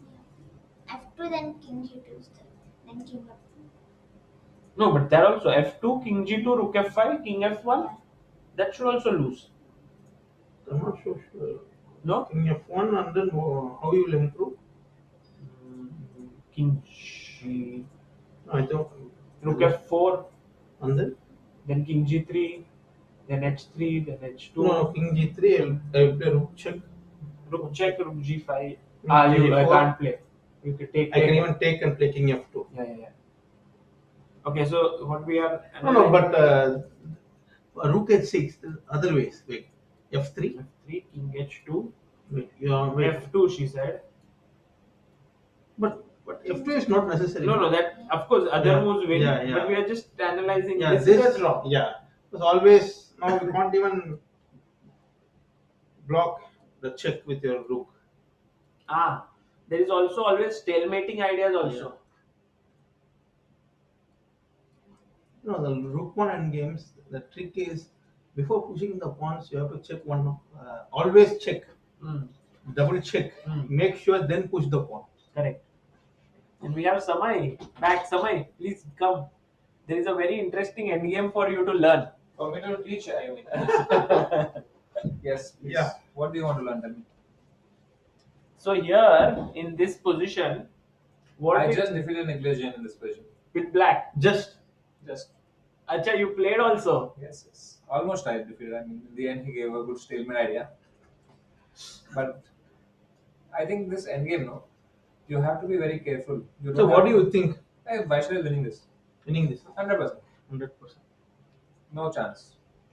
F2 then King G2 is there. Then King F2. No, but there also F2, King G2, Rook F5, King F1. Yeah. That should also lose. I'm not so sure. No? King F1 and then how you will improve? King G. No, I don't. Rook F4, And then King G3, then H3, then H2. no, King G3, I'll play Rook check. Rook check, Rook G5. Rook I G4. can't play. You can take. I can even take and play King F2. Yeah. Okay, so what we are. No, but Rook H6, the other ways. Wait, F3. F3, King H2. Wait, F2, she said. But F2 is not necessary. No, that of course other moves win, Yeah. but we are just analyzing This is a draw. Yeah, because always now you can't even block the check with your rook. There is also always stalemating ideas also. No, the rook pawn endgames, the trick is before pushing the pawns, you have to check one. Always check, double check, make sure then push the pawn. Correct. And we have Samay back. Samay, please come. There is a very interesting endgame for you to learn. For me to teach, I mean. Yes, please. Yeah. What do you want to learn? Tell me. So here in this position, I just defeated Negligent in this position. with black. Just Acha, you played also. Yes. Almost I defeated. I mean, in the end, he gave a good stalemate idea. But I think this endgame, You have to be very careful. You So don't what have do to- you think? Hey, Vaishnav is winning this. Winning this 100%. 100%. No chance.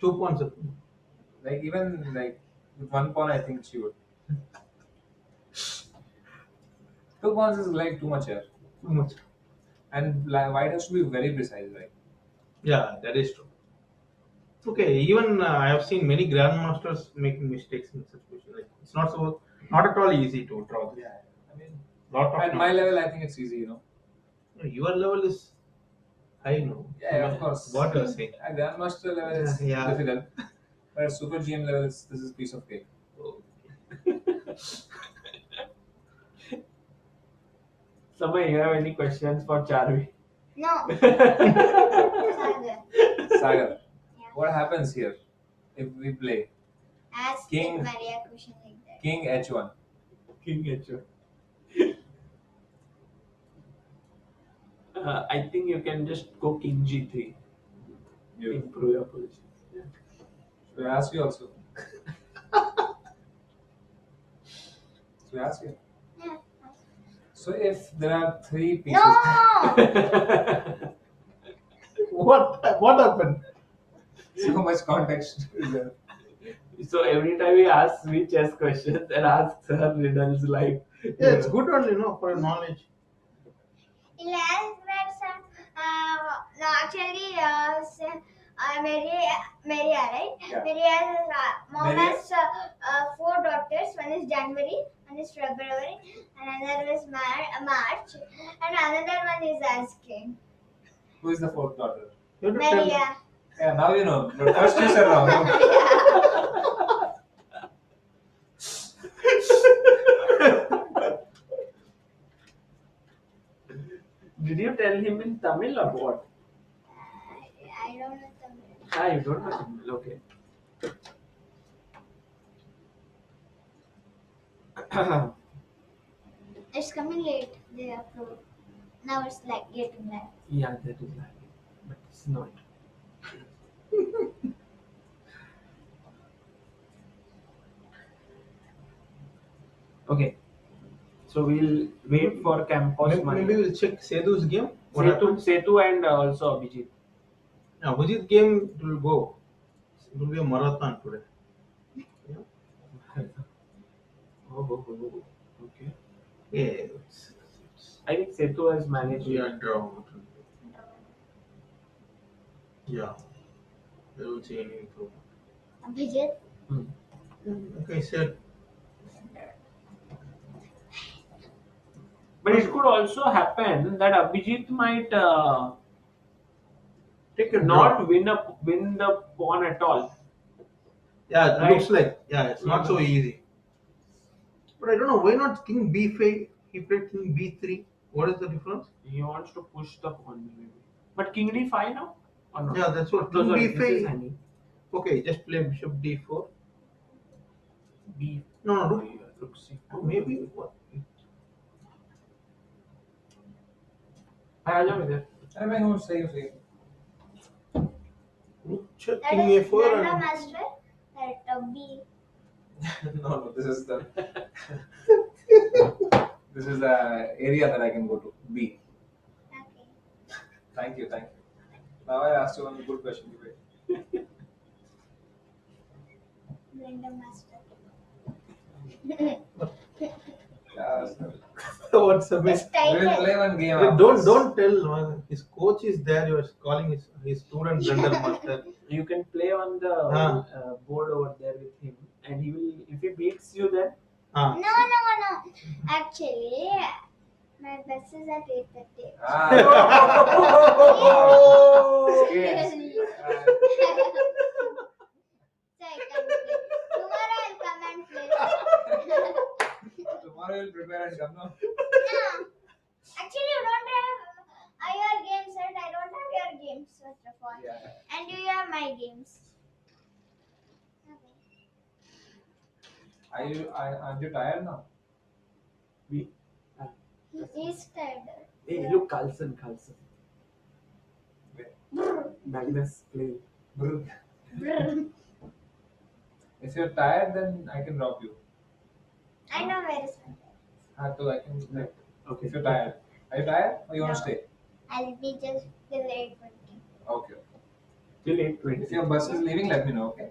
2 points. Like even like with 1 pawn, I think she would. 2 pawns is like too much here. Too much. And white has to be very precise, right? Yeah, that is true. Okay, even I have seen many grandmasters making mistakes in such positions. Like, it's not at all easy to draw this. I mean, Lot of at my level, I think it's easy, Your level is high, no? Yeah, of course. What you say? At grandmaster level, it's Yeah. difficult. But at super GM level, this is piece of cake. Samay, you have any questions for Charvi? No. Sagar, what happens here if we play Ask King- Maria question like that. King H1? King H1. I think you can just go King G3. You. Improve your position. Yeah. Should I ask you also? Should I ask you? Yeah. So if there are 3 pieces. No! What happened? So much context is there. So every time he asks me chess questions and asks her riddles like Yeah, it's good only, for your knowledge. He'll ask that some, no, actually, Maria, right? Yeah. Maria's mom Maria- has 4 daughters. One is January, one is February, and another is March, and another one is asking. Who is the 4th daughter? You have to tell- Maria. Yeah, now you know. But first you said wrong. Did you tell him in Tamil or what? I don't know Tamil. You don't know Tamil. Okay. It's coming late. They upload. Now it's like getting late. Yeah, that is like, but it's not. Okay. So we'll wait for Campos Maybe we'll check Sedu's game. What happens? Setu and also Abhijit. Now, Vijit game it will go. It will be a marathon today. Okay. Yeah. I think Setu has managed. Yeah, draw. Yeah. I don't see any improvement. Abhijit? Like I said, But it could also happen that Abhijit might take a not win the pawn at all. yeah, it Right. looks like it's not so easy. But I don't know why not King B5. He played King B3. What is the difference? He wants to push the pawn maybe. But King D5 now? Or not? Yeah, that's what. No, King sorry, this is B5. hanging. Okay, just play Bishop D4. B. No, no, Look, see. maybe what? आ जाओ इधर. अरे मैं हूँ सही हूँ सही. Check That King is A4 Grandma and Master. That B. No, this is the this is the area that I can go to. B. Okay. Thank you. Now I asked you one good question. Grandma Master. what's the It's best? We will title. play one game. Hey, afterwards. don't tell. His coach is there. You are calling his student Blender Master. You can play on the board over there with him, and he will. If he beats you, then No. Actually, my bus is at 8:30. Yes. So I can play. Tomorrow I'll come and play. Tomorrow you'll prepare and come. No? No. Actually, you don't have your games, and I don't have your games, first of all. Yeah. And you have my games. Okay. Aren't you tired now? He's tired. hey, look, Carlsen. Magnus play. Brr. If you're tired, then I can drop you. I know where is my So I can. Okay. If you're tired. Are you tired or you want to No. stay? I'll be just till 8:20. Okay. Till 8:20. If your bus is leaving, let me know, okay?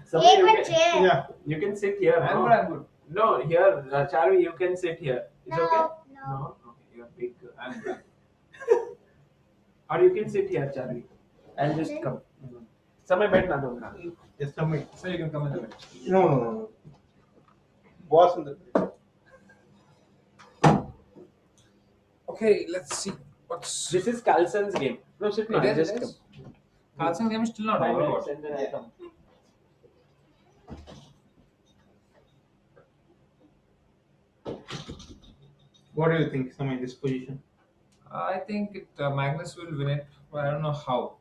Somewhere Take you one can- chair. Yeah, you can sit here. I'm no? good, I'm good. No, here, Charu, you can sit here. It's No, okay? no. Okay, you're big. I'm good. Or you can sit here, Charu. I'll just Okay. come. Samay बैठना दो मेरा. Just tell me. So you can come in the bed. No. Boss in the Okay, let's see. What's This is Carlsen's game. No, sit now. It is, Just it come. is. Carlsen game is still not 5 over. minutes and then I come. What do you think, Samay, this position? I think Magnus will win it, but I don't know how.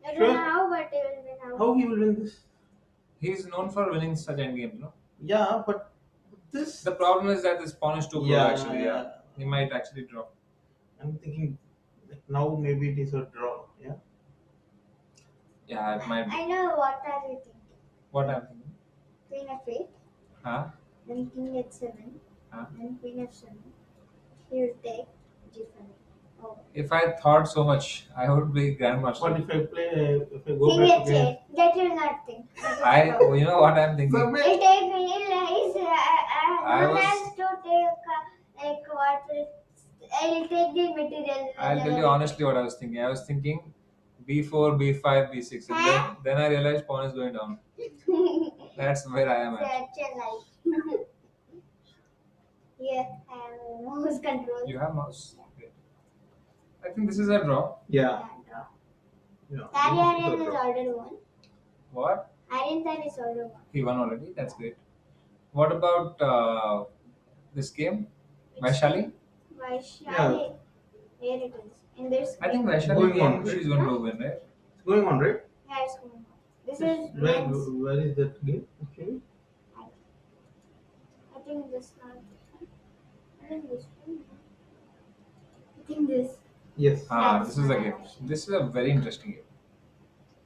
I don't Sure. know how, but he will win out. How he will win this? He's known for winning such endgames, no? Yeah, but this. The problem is that this pawn is too good, actually. Yeah. He might actually draw. I'm thinking like now maybe it is a draw. Yeah. Yeah, it might be. I know what are you thinking. What I'm thinking. Queen f8, Huh? then king h7, Huh? then queen f7. He will take g7. Oh. If I thought so much, I would be grandmaster. What if I play? If I go King back to h8. That you will not think. You know what I'm thinking? He'll take I one was- has to take like what? I'll take the material. I'll tell you honestly what I was thinking. I was thinking b4, b5, b6, and then I realized pawn is going down. That's where I am at. Such a life. Yeah, I have mouse control. You have mouse. Great. I think this is a draw. Yeah. Narayanan is already won. What? Arjun is already won. He won already. That's great. What about this game? Vaishali? Vaishali. Here it is. In this I think game. Vaishali Going on, game she's going to win, right? It's going on, right? Yeah, it's going on. This is Where, men's. where is that game? Okay. I think this one. I think this one. I think this. Yes. This is the game. This is a very interesting game.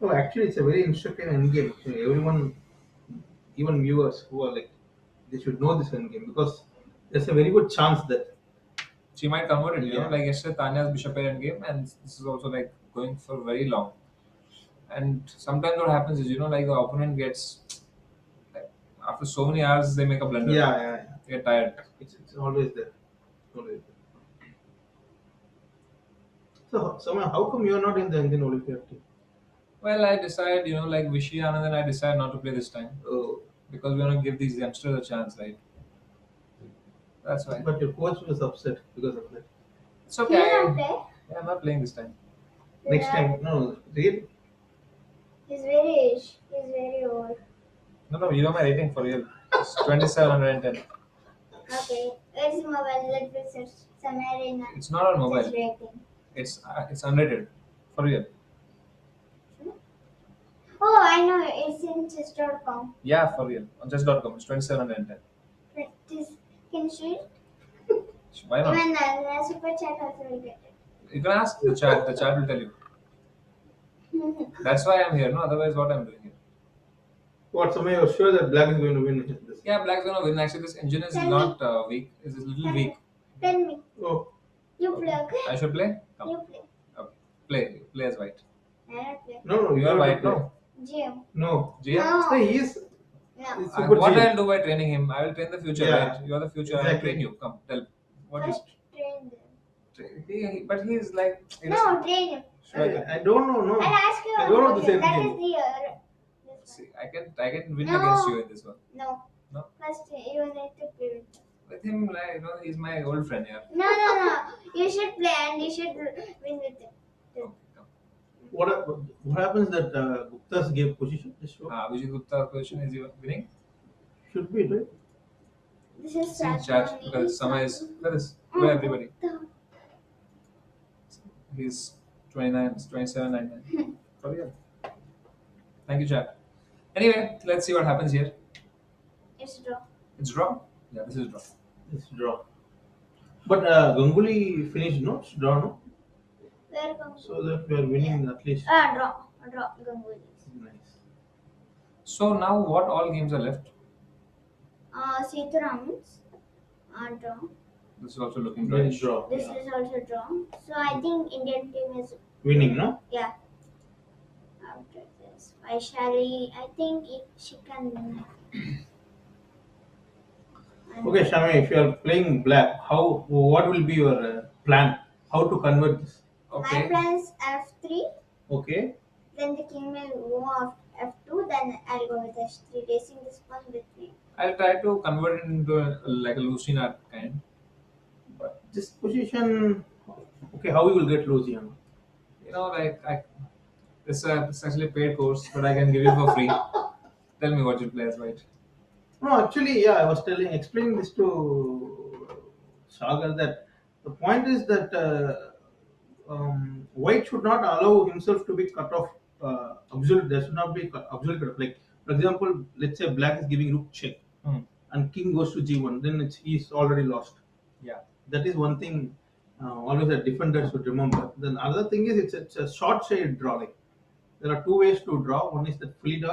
Oh, actually, it's a very instructive end game. Everyone, even viewers who are like, they should know this end game because there's a very good chance that. She might convert it, you know, Yeah. like yesterday Tanya's bishop pair endgame, and this is also like going for very long. And sometimes what happens is, you know, like the opponent gets, like, after so many hours, they make a blunder. Yeah. They get tired. It's always there. Always there. So, Samay, how come you're not in the Indian Olympiad team? Well, I decided, you know, like Vishy Anand, and I decided not to play this time Oh, because we want to give these youngsters a chance, right? That's why. but your coach was upset because of that. It's He okay. will not play. Yeah, I'm not playing this time. Next time, no, really? He's very old. No, you know my rating for real. It's 2710. Okay, where's mobile? Let me search Samarina. It's not on mobile. Rating. It's unrated. For real. Oh, I know. It's in chess.com. Yeah, for real. On chess.com. It's 2710. Can you see it? Why not? Even the super chat also will get You can ask the chat. The chat will tell you. it. That's why I'm here. No, otherwise, what I'm doing here. What, Samay, you're sure that Black is going to win this? Yeah, Black's gonna win. Actually, this engine is Tell not weak. It's a little weak. Tell me. Oh, You play, okay? I should play. Come. You play. Okay. Play as white. I don't play. no, You are have white, to play. no? GM. No. GM. No. So he is. No. It's And super what GM. I'll do by training him, I will train the future, Yeah. right? You are the future. I will Exactly. train you. Come, tell. What is First train them. but he's like. No, train him. I don't know, no. I'll ask you I one don't know the question. same That thing. is the this See, I can win No. against you in this one. one. No. No? First, you need to play with him. With him, like, you know, he's my old friend here. No. You should play and you should win with him. Okay, come. What happens that Gupta's game position? Just show. Vijay Gupta's position is he winning? Should be, right? This is See, chat. Sadhwani. Look at this. Sama is. Look at this. Look at everybody. He's 29, it's 27.99. For real. Thank you, chat. Anyway, let's see what happens here. It's draw. It's draw? Yeah, this is draw. It's draw. But Ganguly finished, no? It's draw, no? Where comes? So that we are winning at least. Draw. Ganguly. Nice. So now what all games are left? Sethuramans. Draw. This is also looking Then dry. draw. This Yeah. is also draw. So I think Indian team is Winning, no? yeah. After this, Vaishali, I think she can win. Okay, Shami, if you are playing black, what will be your plan? How to convert this? My Okay. plan is f3. Okay. Then the king will go off f2. Then I'll go with h3, racing this pawn with me. I'll try to convert it into like a Lucina kind. But this position, okay, how you will get Lulian? You know, it's actually a paid course, but I can give you for free. Tell me what you play as white. No, actually, yeah, I was explaining this to Sagar that the point is that White should not allow himself to be cut off. Absolute, there should not be absolute cut off. Like, for example, let's say Black is giving Rook check, Hmm. and King goes to G1, then he's already lost. Yeah. That is one thing. Always a defender should remember. Then another thing is it's a short side draw. Like, there are two ways to draw. One is the FIDE,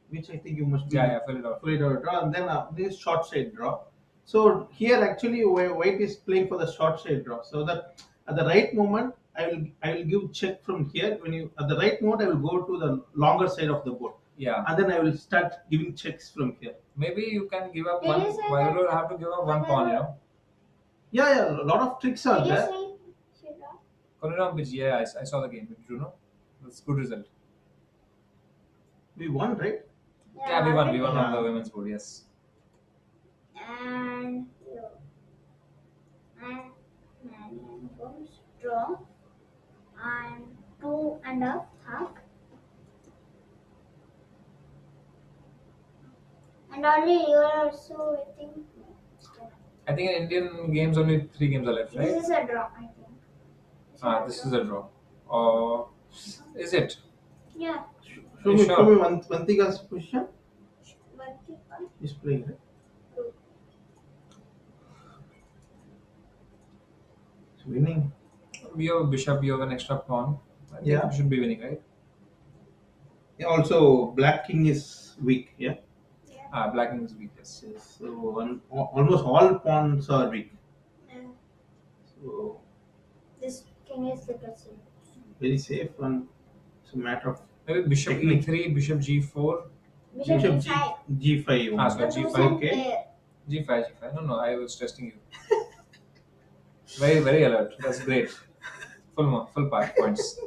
which I think you must be Fill it out. FIDE draw, and then this short side draw. So here actually White is playing for the short side draw. So that at the right moment I will give check from here. When you at the right moment I will go to the longer side of the board. Yeah. And then I will start giving checks from here. Maybe you can give up Did one. you say Why that? do you have to give up one pawn? You know. Yeah, a lot of tricks are Did you there. say she draw? Korean pitch. Yeah, I saw the game. Did you know? That's good result. We won, right? Yeah, we won. We won on Yeah. the women's board. Yes. And you. And goes draw. And 2.5. And only you are also, I think. I think in Indian games only 3 games are left, right? This is a draw, I think. This is a draw. Is it? Yeah. Show You me, sure? show me one thing as position. Vertical. He's playing, right? It's winning. We have a bishop. You have an extra pawn. I think Yeah. we should be winning, right? Yeah, also, Black King is weak. Yeah. Black king is weak. Yes. So almost all pawns are weak. Yeah. So This king is the person. very safe, and it's a matter of Maybe bishop Technique. e3, bishop g4. Bishop Bishop G5. G5. So The g5. person okay. player. G5. No, I was testing you. Very, very alert. That's great. Full points.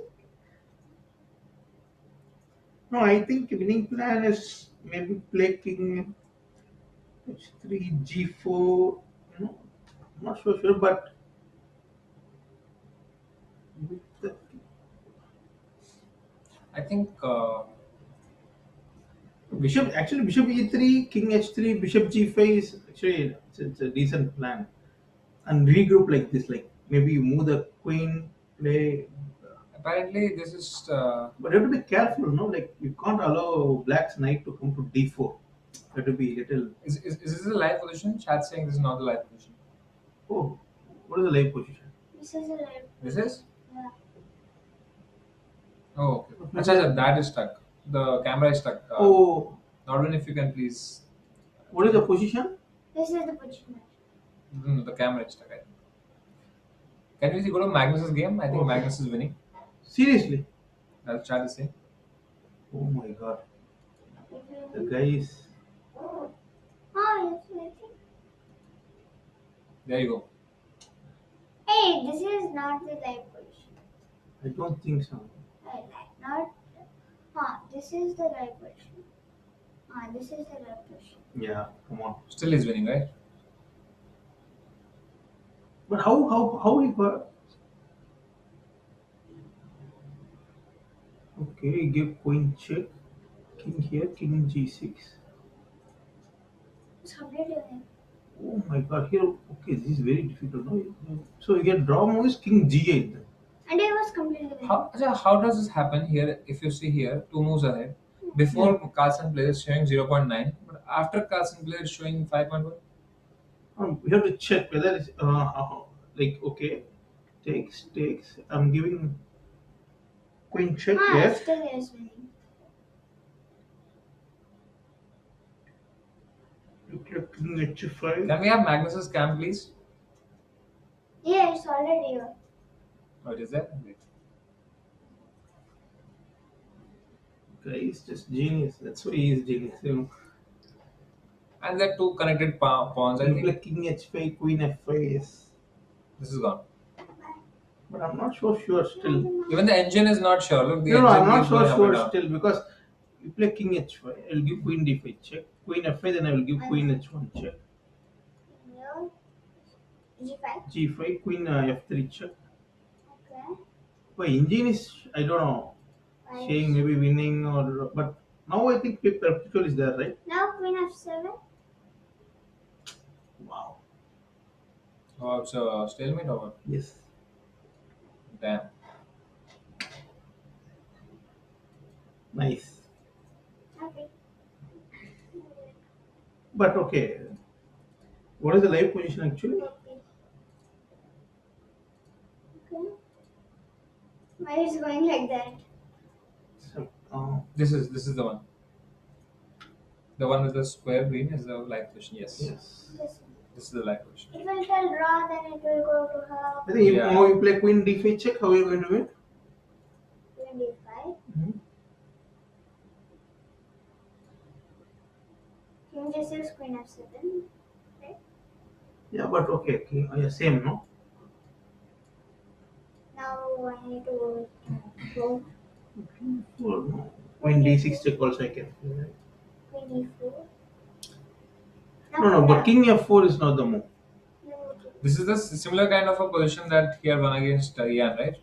No, I think winning plan is maybe play King H3, G4. No, I'm not so sure, but with the, I think Bishop E3, King H3, Bishop G5 is actually it's a decent plan. And regroup like this, like maybe you move the queen, play. apparently this is But you have to be careful, no? Like you can't allow Black's knight to come to D4. You have to be little. is this a live position? Chat saying this is not the live position. Oh, what is the live position? This is a left. This is? Yeah. Oh, okay. Acha, that is stuck. The camera is stuck. Oh, Not if you can please. what is the position? This is the position. No, the camera is stuck. I think. Can we go to Magnus's game? I think Okay. Magnus is winning. Seriously? That's chat is saying. Oh my god. The guy is. Oh, yes, I think. There you go. Hey, this is not the live position. I don't think so. Not. This is the live position. This is the live position. Yeah, come on. Still he's winning, right? But how he got? Okay, give queen check. King here, king G6. It's completely winning. Oh my god, here, okay, this is very difficult. No? So you get draw moves, king G8. Then. And it was completely winning. How does this happen here? If you see here, 2 moves ahead. Before Carlsen plays it's showing 0.9, but after Carlsen plays it's showing 5.1. We have to check whether it's like okay, takes. I'm giving queen check here. Still is winning. King h5. Can we have Magnus's cam, please? Yeah, it's already here. What is that? Wait. Guy is just genius. That's why he is genius. You know. And there are two connected pawns. I You think play King h5, Queen f5. Yes. this is gone. But I'm not so sure still. Even the engine is not sure. Look, the No, engine I'm not keeps so going up and sure down. still because you play King h5. I'll give Queen d5 check. Queen f5, then I will give Queen h1 check. No. G5. G5, Queen f3 check. Okay. But engine is, I don't know, saying maybe winning or. But now I think perpetual is there, right? Now Queen f7. Wow. Oh, it's a stalemate or what? Yes. Damn. Nice. Okay. But okay. What is the live position actually? Okay. Why is it going like that? So, This is the one. The one with the square green is the live position. Yes. yes. This is the live position. It will tell draw, then it will go to her. I think Yeah. now you play Queen d5 check. How are you going to win? Queen d5. Mhm. King just Queen f7. Yeah, but okay. Yeah, same, no? Now I need to go Well, no. Queen d6 check also I can play, right? Queen d4. No, but King f4 is not the move. This is the similar kind of a position that he had won against IIvan, right?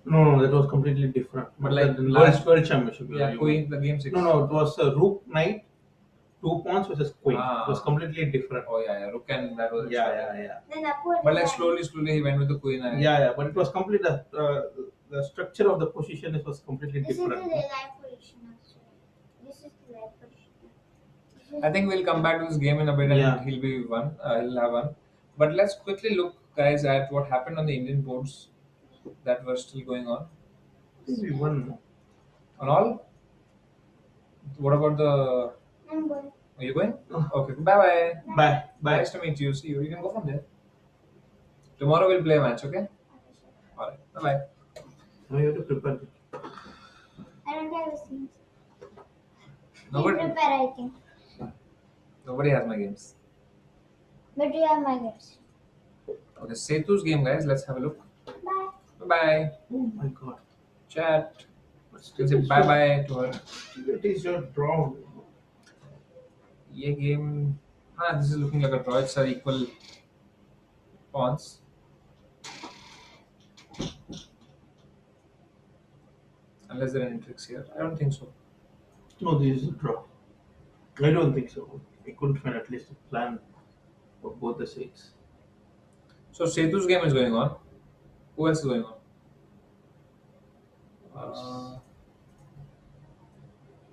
No, that was completely different. But like the last- last world championship. Yeah, Queen, the game 6. No, it was rook knight, 2 pawns versus queen. Ah. It was completely different. Oh yeah, Rook and that was. Yeah. Then upward. But like slowly he went with the Queen. Yeah, but it was completely the structure of the position was completely This is the different. live position actually. This is the live position. I think we'll come back to this game in a bit and Yeah. he'll have one. But let's quickly look, guys, at what happened on the Indian boards that were still going on. I think we won. On all? What about the. I'm going. Are you going? Oh. Okay, bye. Bye. Nice to meet you. See you. You can go from there. Tomorrow we'll play a match, okay? Alright, bye. Now you have to prepare. I don't have a scene. Nobody, Prepare, I think. nobody has my games. But you have my games. Okay, Setu's game, guys. Let's have a look. Bye. Bye. Oh my god. Chat. But You can say bye to her. It is your draw. Ye game. This is looking like a draw. It's equal pawns. Unless there are any tricks here. I don't think so. No, this is a draw. I don't think so. I couldn't find at least a plan for both the sides. So Setu's game is going on. Who else is going on?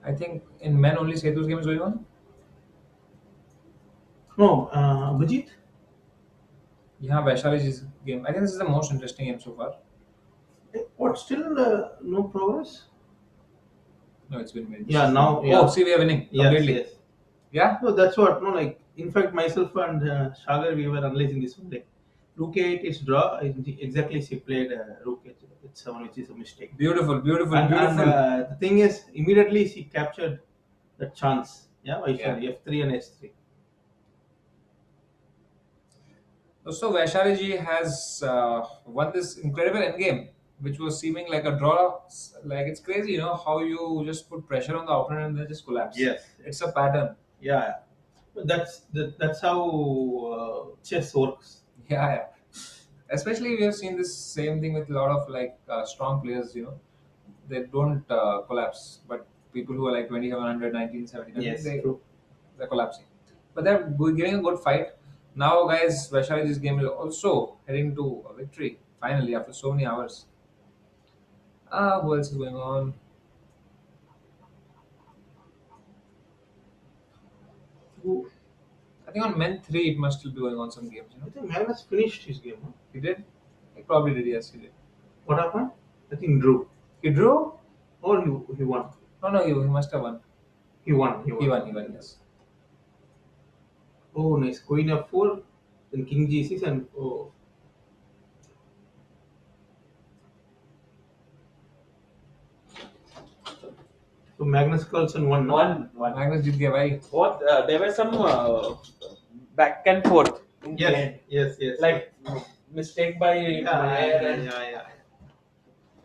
I think in men only Setu's game is going on. No, Abhijit? Yeah, Vaishali's game. I think this is the most interesting game so far. What, still no progress? No, it's been winning. Yeah, now. Yeah. Oh, see, we are winning completely. Yes. Yeah? No, that's what. No, like, in fact, myself and Shagar, we were analyzing this one day. Rook 8 is draw. Exactly, she played Rook 7, which is a mistake. Beautiful. And the thing is, immediately she captured the chance. Yeah, Vaishali, F3 and S3. So Vaishali has won this incredible endgame, which was seeming like a draw. Like it's crazy, you know, how you just put pressure on the opponent and they just collapse. Yes. It's a pattern. Yeah. That's how chess works. Yeah. Especially we have seen this same thing with a lot of like strong players, you know, they don't collapse. But people who are like 2700, 1970, Yes, true. They're collapsing. But they're giving a good fight. Now, guys, Vaishali's game is also heading to a victory, finally, after so many hours. Who else is going on? I think on men 3, it must still be going on some games, you I know. think Magnus finished his game. Huh? He did? He probably did, yes, he did. What happened? I think drew. He drew? Or he won. No, he must have won. He won. He won, yes. Oh, nice. Queen f4, then king g6, and oh. So Magnus Carlsen won. No? One. Magnus जीत गया भाई. What? There were some back and forth in the Yes, end. yes. Like mistake by Mayer and yeah.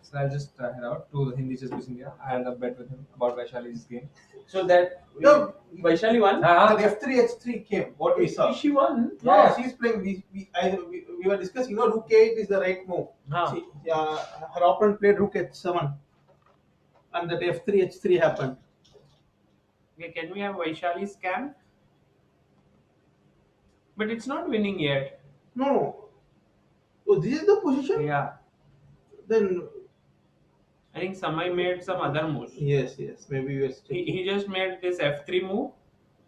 So I'll just head out to the Hindi Chess Quiz India. I had a bet with him about Vaishali's game. so that No. Vaishali won. That f3 h3 came. What we saw. She won. No, Yeah. she's playing. We were discussing. Rook a8 is the right move. Huh. Her opponent played rook h7, and that f3 h3 happened. Okay, can we have Vaishali's camp? But it's not winning yet. No. Oh, this is the position. Yeah. Then I think Samay made some other moves. yes. Maybe we are still. He just made this f3 move,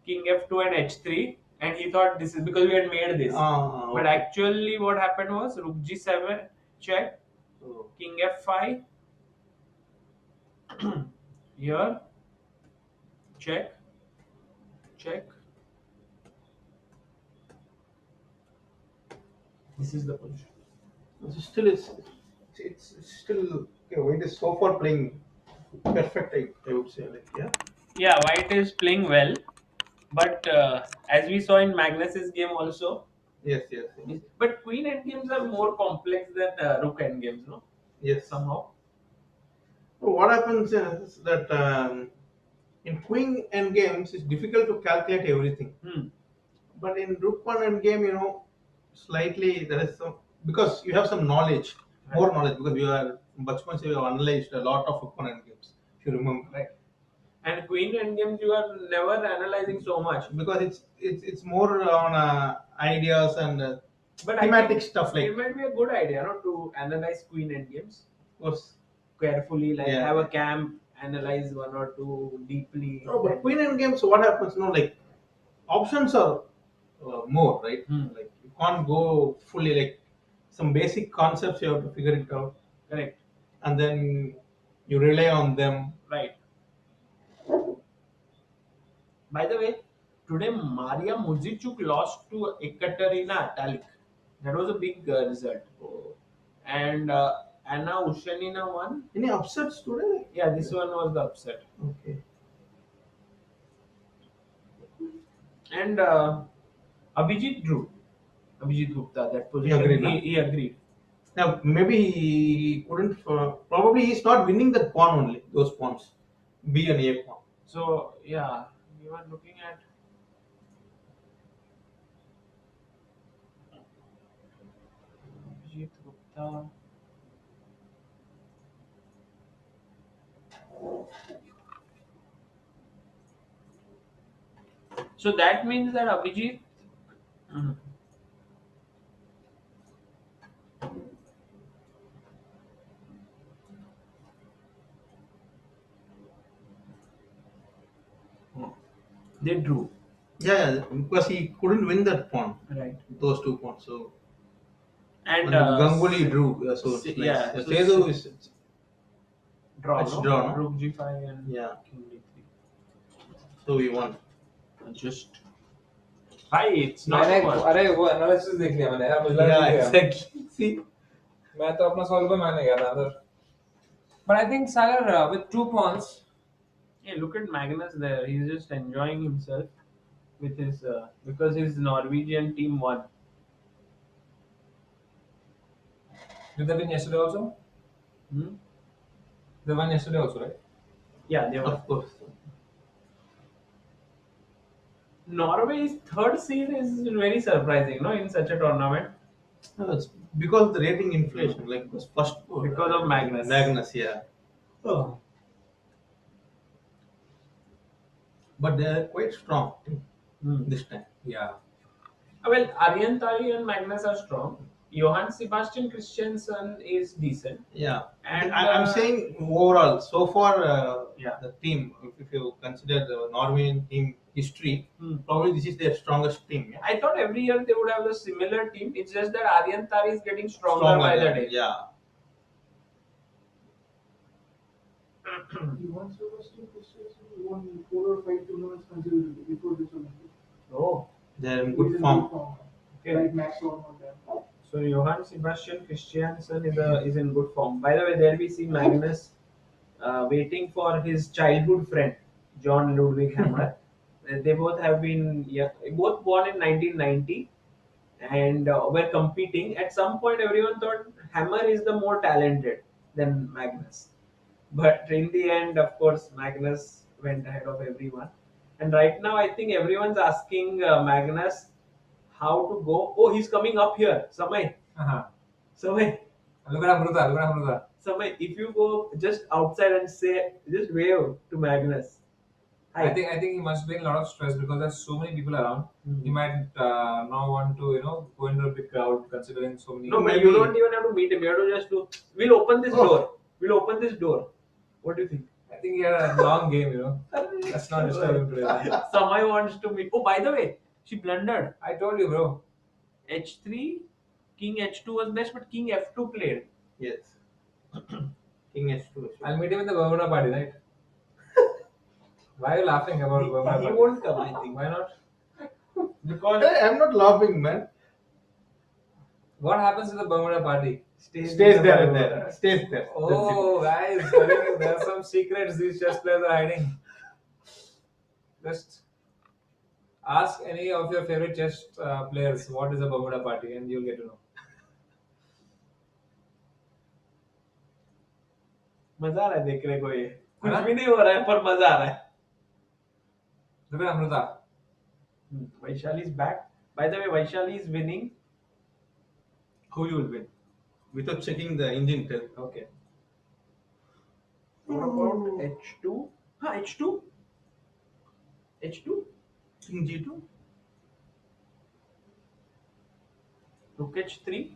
king f2 and h3, and he thought this is because we had made this. But Okay. actually, what happened was rook g7 check, Oh. king f5, here check, check. This is the position. It's still okay. White is so far playing perfect. I would say yeah. Yeah, white is playing well, but as we saw in Magnus's game also, Yes. but queen endgames are more complex than rook endgames, no? Yes. Somehow. So what happens is that in queen endgames it's difficult to calculate everything. But in rook one endgame, slightly there is some because you have some knowledge, more knowledge because you are Bachpan se you have analyzed a lot of opponent games. If you remember, Right. And queen endgames you are never analyzing so much. because it's more on ideas and But thematic I think stuff like. it might be a good idea, no, to analyze queen endgames Of course. carefully, like Yeah. have a camp, analyze one or two deeply. No, but queen endgames, so what happens? Like options are more, right? Like you can't go fully like some basic concepts you have to figure it out, Correct. and then you rely on them. Right. By the way, today Maria Muzichuk lost to Ekaterina Atalik. That was a big result. And Anna Ushanina won. Any upsets today? Yeah, this one was the upset. Okay. And Abhijit drew. Abhijit Gupta, that He position. agreed, no? He agreed. Now maybe he couldn't. Probably he's not winning that pawn only. Those pawns, B and A pawn. So, yeah, we were looking at. Abhijit Gupta. So that means that Abhijit. They drew. Yeah, because he couldn't win that pawn. Right. Those two pawns. So And Ganguly drew. So it's yeah, nice. so Sezo is draw. it's No? draw, no? Rook g5 and Yeah. king d3. So we won. Just. Hi, it's not मैंने one. अरे वो analysis देख लिया मैंने यार मुझे लगा Yeah, कि गया। exactly. See. मैं तो अपना सॉल्व पे मैंने गया था अंदर। But I think Sagar with 2 pawns. Yeah, look at Magnus there. He's just enjoying himself with his because his Norwegian team won. Did they win yesterday also? They won yesterday also, right? Yeah, they won. Of course. Norway's third seed is very surprising, no, in such a tournament. No, it's because of the rating inflation, like was first Because of Magnus. Magnus, yeah. Oh. But they are quite strong this time. Yeah. Well, Arjen Tari and Magnus are strong. Johann Sebastian Christensen is decent. Yeah, And I'm saying overall, so far, Yeah. the team, if you consider the Norwegian team history, probably this is their strongest team. Yeah? I thought every year they would have a similar team. It's just that Arjen Tari is getting stronger by the day. Yeah. He won 4 or 5 tournaments consecutively before this Olympiad. Oh, They're in He's good in form. good form. Okay. Like maximum on them. So Johann Sebastian Christiansen is in good form. By the way, there we see Magnus waiting for his childhood friend John Ludwig Hammer. They both have been both born in 1990 and were competing. At some point, everyone thought Hammer is the more talented than Magnus, but in the end, of course, Magnus went ahead of everyone. And right now, I think everyone's asking Magnus how to go. Oh, he's coming up here. Samay. Samay. Look at Amruta. Look at Amruta. Samay, if you go just outside and just wave to Magnus. Hi. I think he must be in a lot of stress because there's so many people around. He might not want to, go into a big crowd considering so many. No, but you don't even have to meet him. You have to just do. We'll open this door. We'll open this door. What do you think? I think he had a long game, Let's not disturb him today. Samay wants to meet. Oh, by the way, she blundered. I told you, bro. H3, King H2 was best, but King F2 played. Yes. King H2. I'll meet him in the Bermuda party, right? Why are you laughing about Bermuda party? He won't come, I think. Why not? Because I'm not laughing, man. What happens to the Bermuda party? Stays there and there. Stays there. Oh, guys, there are some secrets these chess players are hiding. Just ask any of your favorite chess players what is a Bermuda party, and you'll get to know. मजा आ रहा है देखने को ये कुछ भी नहीं हो रहा है पर मजा आ रहा है. Look at Amruta. Vaishali is back. By the way, Vaishali is winning. Who you will win? Without checking the engine tell. Okay. What about H2? H2? H2? King G2? Rook H3?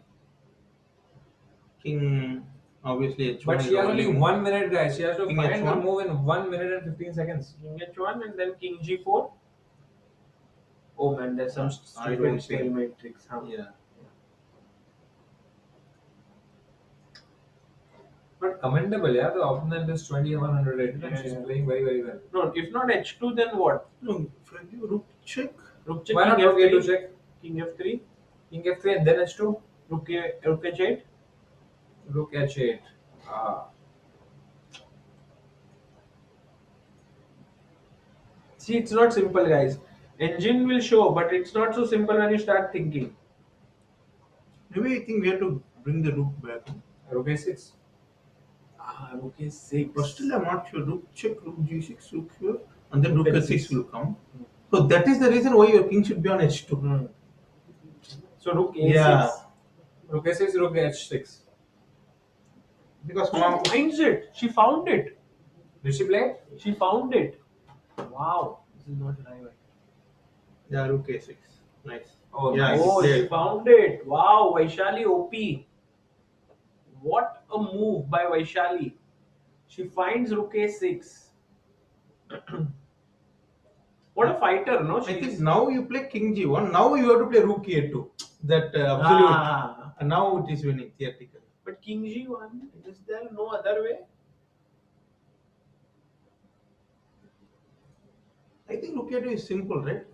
King obviously H1. But she has only 1 minute, guys. She has to King find the H1? move in 1 minute and 15 seconds. King H1 and then King G4. Oh man, there's some I don't stupid think. stalemate tricks. Huh? Yeah. But commendable, yeah. The opponent is 2100 rated and Yeah, she's yeah. playing very, very well. No, if not H2, then what? No, rook check. Rook check. Why not King rook F3? A2 check? King F3. King F3 and then H2? Rook H8. Rook H8. See, it's not simple, guys. Engine will show, but it's not so simple when you start thinking. Maybe I think we have to bring the rook back. Rook A6. Rook A6. But still, I'm not sure. Rook check, rook G6, rook here, and then rook Rook A6 A6 will come. So that is the reason why your king should be on H2. So rook A6. Yeah. Rook A6, rook H6. Because Mom finds it. She found it. Did she play? She found it. Wow. This is not right. yeah, rook A6. Nice. Oh, yeah, nice. Oh, it's she there. found it. Wow, Vaishali OP. What a move by Vaishali. She finds rook A6. What a fighter, no? I think now you play king G1. Now you have to play rook A2. That absolute. And now it is winning theoretically. But king G1, is there no other way? I think rook A2 is simple, right?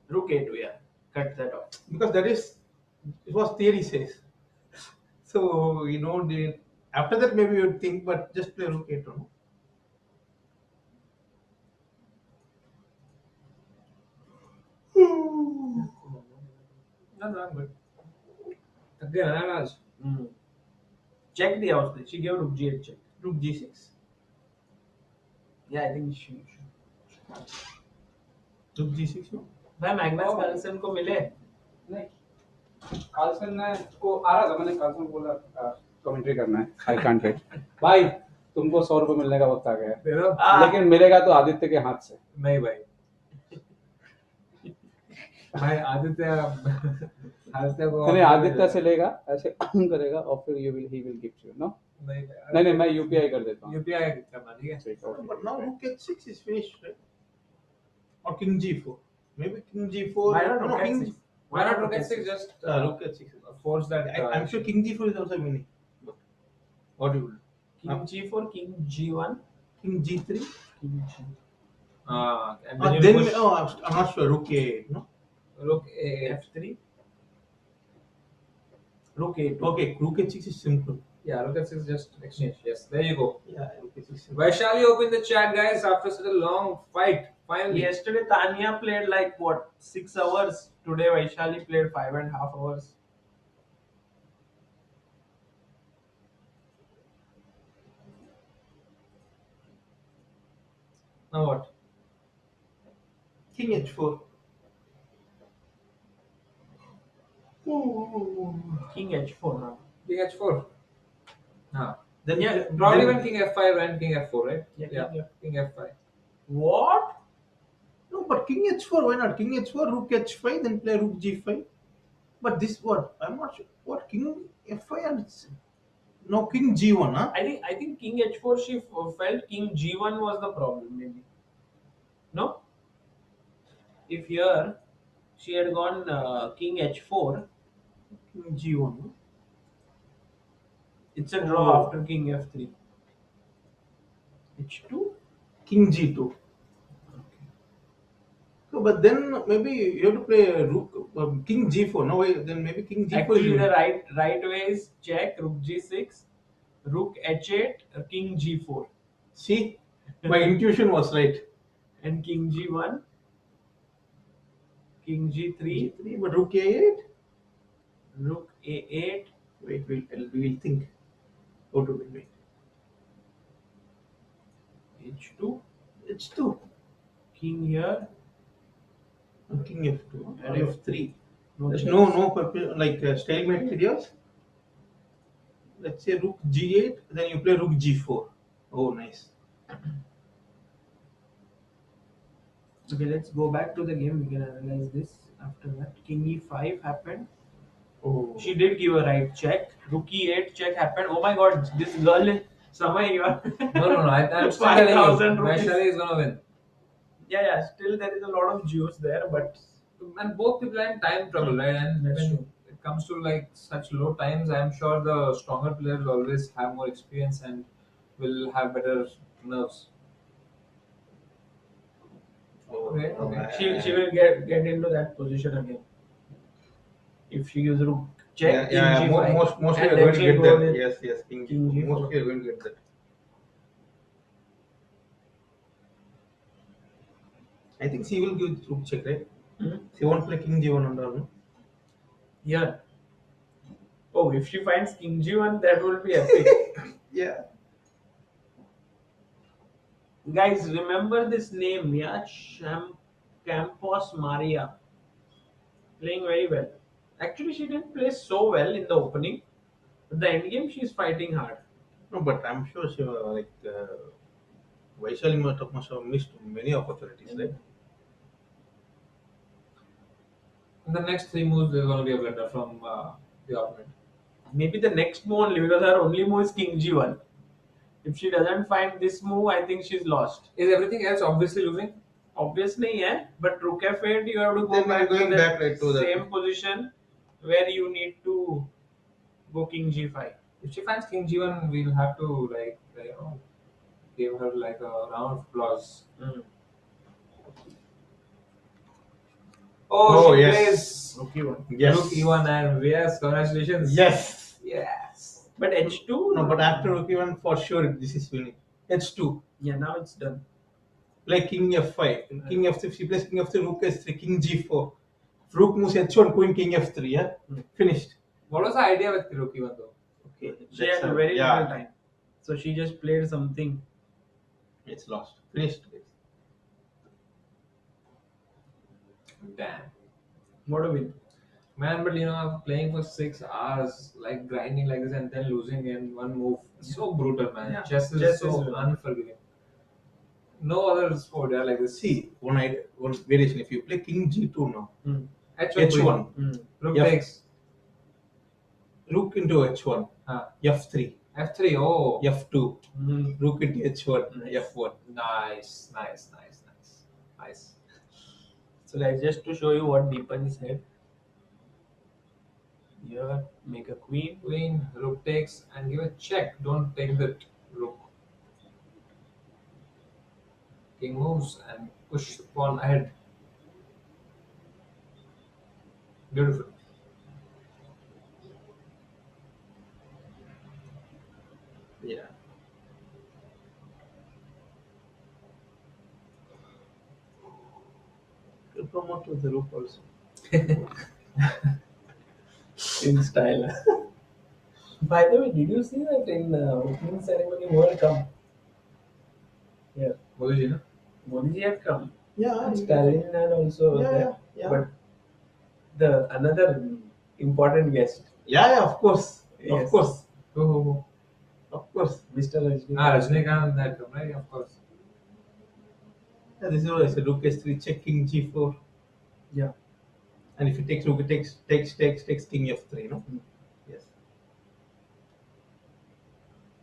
Rook A2, yeah. Cut that off. Because that is it was theory says. So after that maybe you would think, but just play rook A2. No? No, I'm good. Again, Anaraj. Check the house. She gave rook G8 check. Rook G6. Yeah, I think she should. Rook G6 no? भाई Magnus Carlsen को मिले नहीं Carlsen ने को आ रहा था मैंने Carlsen को बोला कमेंट्री करना है आई कांट वेट भाई तुमको 100 रुपए मिलने का वक्त आ गया है लेकिन मिलेगा तो आदित्य के हाथ से नहीं भाई भाई आदित्य को नहीं आदित्य से लेगा ऐसे करेगा और फिर he will gift you know नहीं मैं यूपीआई कर देता हूं यूपीआई करना ठीक है But now rook H6 is finished, right? Or king G4. Maybe king G4. Why not no, rook king H6? Why not rook H6? Just rook H6. force that. I'm sure king G4 is also winning. What do you will? king G4, king G1, King G3. king G. And then you Then push. I'm not sure. Rook A8. No. Rook A8. F3. Rook A2. Okay, rook h6 is simple. Yeah, rook F6 is just exchange. Yes, there you go. Yeah, rook h6 is simple. Vaishali opened the chat, guys, after such a long fight. Finally. Yesterday Tanya played like what, 6 hours. Today Vaishali played 5.5 hours. Now what? King h4. King H4 now. King H4. Ah. Then Yeah, Probably then- when King F5 and King F4, right? Yeah, King F5. What? No, but king h4. Why not? King h4, rook h5, then play rook g5. But this what? I'm not sure. What king f5 and no king g1? Huh? I think King H4 she felt King G1 was the problem maybe. No? If here she had gone King H4, King g1. No? it's a draw Oh. after King F3. H2? King g2. So, but then maybe you have to play rook king g4. No way. Then maybe king g4 Actually, is the right way is check, rook G6, rook H8, King G4, See, my intuition was right. and King G1, King G3, G3, but rook a8. rook A8. Wait, we will think. How to wait. H2, H2. King here, And king f2 and and f3. There's chance. no like stalemate ideas. Let's say rook g8, then you play rook g4. Oh, nice. Okay, let's go back to the game. We can analyze this after that. King E5 happened. Oh, She did give a right check. Rook E8 check happened. Oh my god, this girl is Samay, you are. No. I'm still telling you. 5,000 rupees. Vaishali is gonna win. Yeah, still there is a lot of juice there, but And both people are in time trouble, right? And That's when true. it comes to like such low times, I'm sure the stronger players always have more experience and will have better nerves. Okay. she will get into that position again. If she gives rook check, King G5, mostly and you're then going to she'll get go that. with Yes, king King g4. G4. Mostly you're going to get that. I think she will give rook check, right? Hmm? She won't play king g1 and all, no? Yeah. Oh, if she finds King G1, that will be epic. Yeah. Guys, remember this name, yeah? Campos Maria. Playing very well. Actually, she didn't play so well in the opening. But the end game, she's fighting hard. No, but I'm sure she Vaishali must have missed many opportunities, right? In the next three moves, there's gonna be a blunder from the opponent. Maybe the next move only, because her only move is King G1. If she doesn't find this move, I think she's lost. Is everything else obviously losing? Obviously, yeah. But Rook F8, you have to go Then back we're going to back the right to the- same position where you need to go King G5. If she finds King G1, we'll have to give her like a round of applause. Oh, she yes. plays Rook E1. Yes. Rook E1 and yes, congratulations. Yes. Yes. But H2? No, but after rook e1, for sure, this is winning. H2. Yeah, now it's done. Play king f5. King f3. She plays king f3, rook s3, king g4. Rook moves h1, queen king f3. Yeah, finished. What was the idea with Rook E1 though? Okay, She had very little time. So she just played something. It's lost. Finished. Damn. What a win. Man, but playing for 6 hours, like grinding like this and then losing in one move. So brutal, man. Yeah. Chess is Chess so is- unforgiving. No other sport, yeah, like this. See, one variation. If you play king g2 now, H1. h1, Rook Yeah. takes. rook into h1, f3, F3. Oh. f2, rook into h1, f1. Nice. So guys, just to show you what Deepan said. Here, make a queen. Queen, rook takes, and give a check. Don't take that rook. King moves and push the pawn ahead. Beautiful. Yeah. You promote to the rook also. In style. By the way, did you see that in opening ceremony World Cup? Yeah. Modi ji, na? Modi ji had come. Yeah. And Stalin had also Yeah, there. yeah. But the another important guest. Yeah, of course. Yes. Of course. Oh, Of course. Mr. Rajnikant. Rajnikant had come, right? Of course. Yeah, this is what I said. Rook h3, check king g4. Yeah. And if he takes rook, it takes king f3, no? Yes.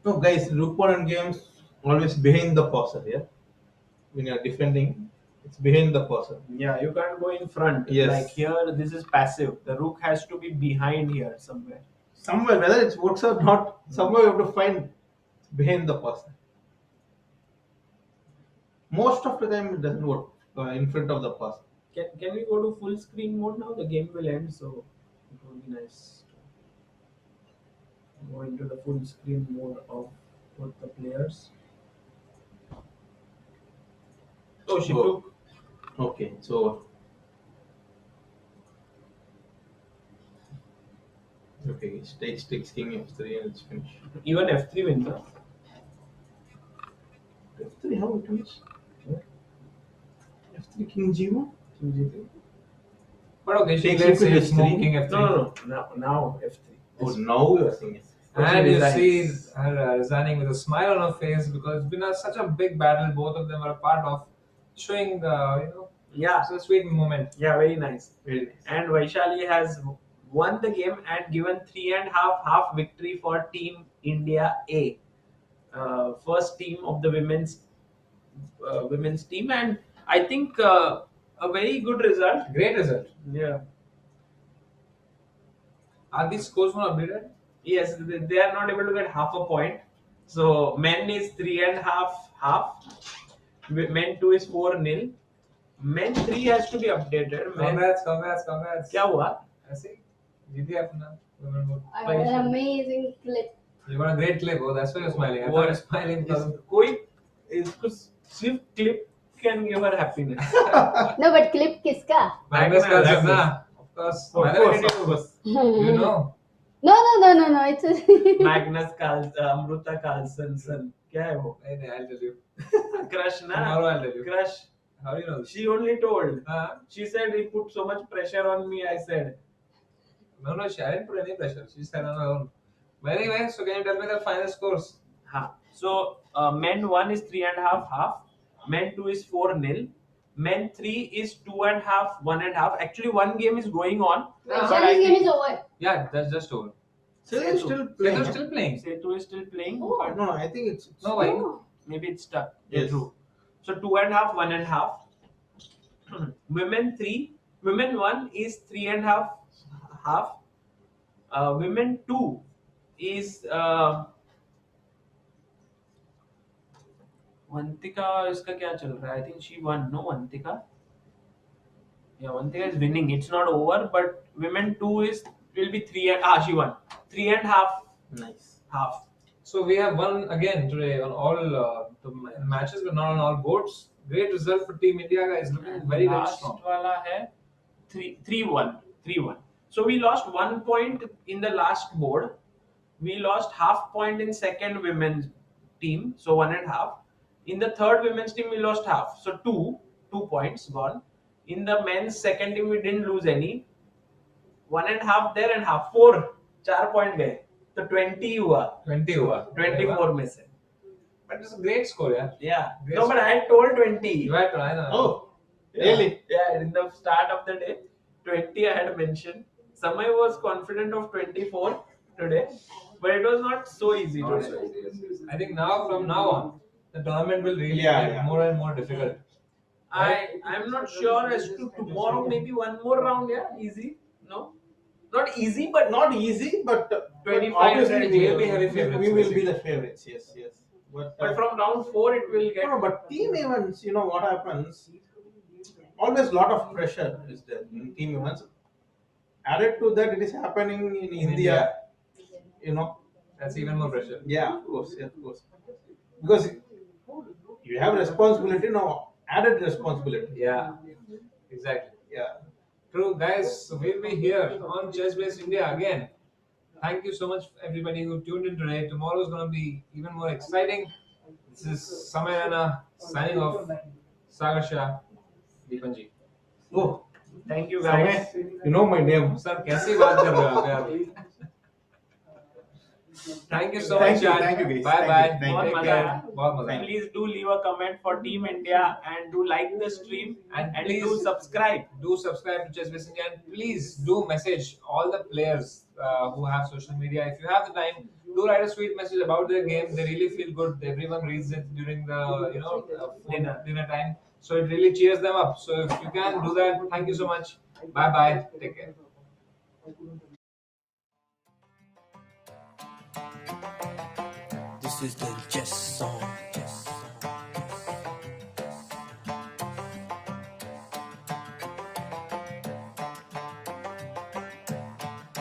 No, guys, rook pawn games always behind the pauser, yeah? When you're defending, it's behind the pauser. Yeah, you can't go in front. Yes. Like here, this is passive. The rook has to be behind here somewhere. Somewhere, whether it works or not, somewhere you have to find behind the pauser. Most of the time, it doesn't work in front of the pauser. Can we go to full screen mode now? The game will end, so it will be nice to go into the full screen mode of both the players. Oh, she Oh. took. Okay, so okay, it takes king f3 and it's finished. Even f3 wins. Huh? F3, how it wins? F3 king g1. King G3. But okay, she Takes played rook to safe, h3. king f3. No. Now f3. Oh, now you are saying it. And She you resigns. see her resigning with a smile on her face because it's been such a big battle both of them are a part of, showing Yeah. it's a sweet moment. Yeah, very nice. Very nice. And Vaishali has won the game and given 3.5 victory for Team India A. First team of the women's team, and I think a very good result. Great result. Yeah. Are these scores not updated? Yes, they are not able to get half a point. So men is 3.5. Men 2 is 4-0. Men 3 has to be updated. Men, Congrats. क्या हुआ? ऐसे जीत गया अपना women vote. I got an amazing clip. You got a great clip. Oh, that's why you're smiling. I thought you're smiling because कोई इसको सिर्फ clip can give her happiness. No, but clip kiska? Magnus Carlsen, Magnus. na? Of course. Of course. You know. No. It's a Magnus Carlsen, Amruta Carlsen son. क्या है वो? नहीं, I'll tell you. Crush ना? Tomorrow I'll tell you. Crush. How do you know this? She only told. Huh? She said he put so much pressure on me. I said. No, she didn't put any pressure. She said on her own. But anyway, so can you tell me the final scores? हाँ. So men 1 is 3.5. Men 2 is 4-0. Men 3 is 2.5, 1.5. Actually, one game is going on. Vaishali's game is over. Yeah, that's just over. So they're still They're playing. still playing. Setu is still playing. Oh. But No, I think it's No, why? maybe it's stuck. Yes. True. So 2.5, 1.5. Women 3. Women 1 is 3.5. Women 2 is Vantika. इसका क्या चल रहा है? I think she won. No, Vantika. Yeah, Vantika is winning. It's not over, but women 2 will be 3 and she won 3.5 nice. half. So we have won again today on all the matches, but not on all boards. Great result for Team India, guys. Looking very Last strong. वाला है 3-1. So we lost 1 point in the last board. We lost half point in second women's team, so 1.5. In the third women's team, we lost half, so 2 points gone. In the men's second team, we didn't lose any. 1.5 there and half 4 point गए, तो 20 हुआ. 20 हुआ. 24 में से. But it's a great score, yeah. Yeah. Great No, but score. I had told 20. You had to, I know. Oh, Yeah. really? Yeah, in the start of the day, 20 I had mentioned. Samay was confident of 24 today, but it was not so easy Not today. so easy. I think from now on, the tournament will really Yeah, get yeah. more and more difficult. I'm not sure as to tomorrow, maybe one more round, yeah, easy. No, not easy, but Not easy, but 25 obviously and we we'll will be be heavy We favorites, will be the favorites. Yes. but from round 4 it will get. No, but team events, you know what happens? Always lot of pressure is there in team events. Added to that, it is happening in India. You know, That's even more pressure. yeah, of course, yeah, of course. Because you have responsibility now, added responsibility. Yeah, exactly. Yeah. True, guys. So we'll be here on Chess Base India again. Thank you so much, everybody who tuned in today. Tomorrow is going to be even more exciting. This is Samayana signing off. Sagar Shah, Deepanji. Oh, Thank you guys. Samay, you know my name. Sir, कैसी बात कर रहे हो आप? Thank you so much, Jan. Thank you, guys. Bye bye. Thank you. बहुत Take मजा care. आया. बहुत मजा आया. Please do leave a comment for Team India and do like the stream And and please do subscribe. Do subscribe to Chess Base India and please do message all the players who have social media. If you have the time, do write a sweet message about their game. They really feel good. Everyone reads it during the dinner time. So it really cheers them up. So if you can do that, thank you so much. Bye bye. Take care. This is the chess song.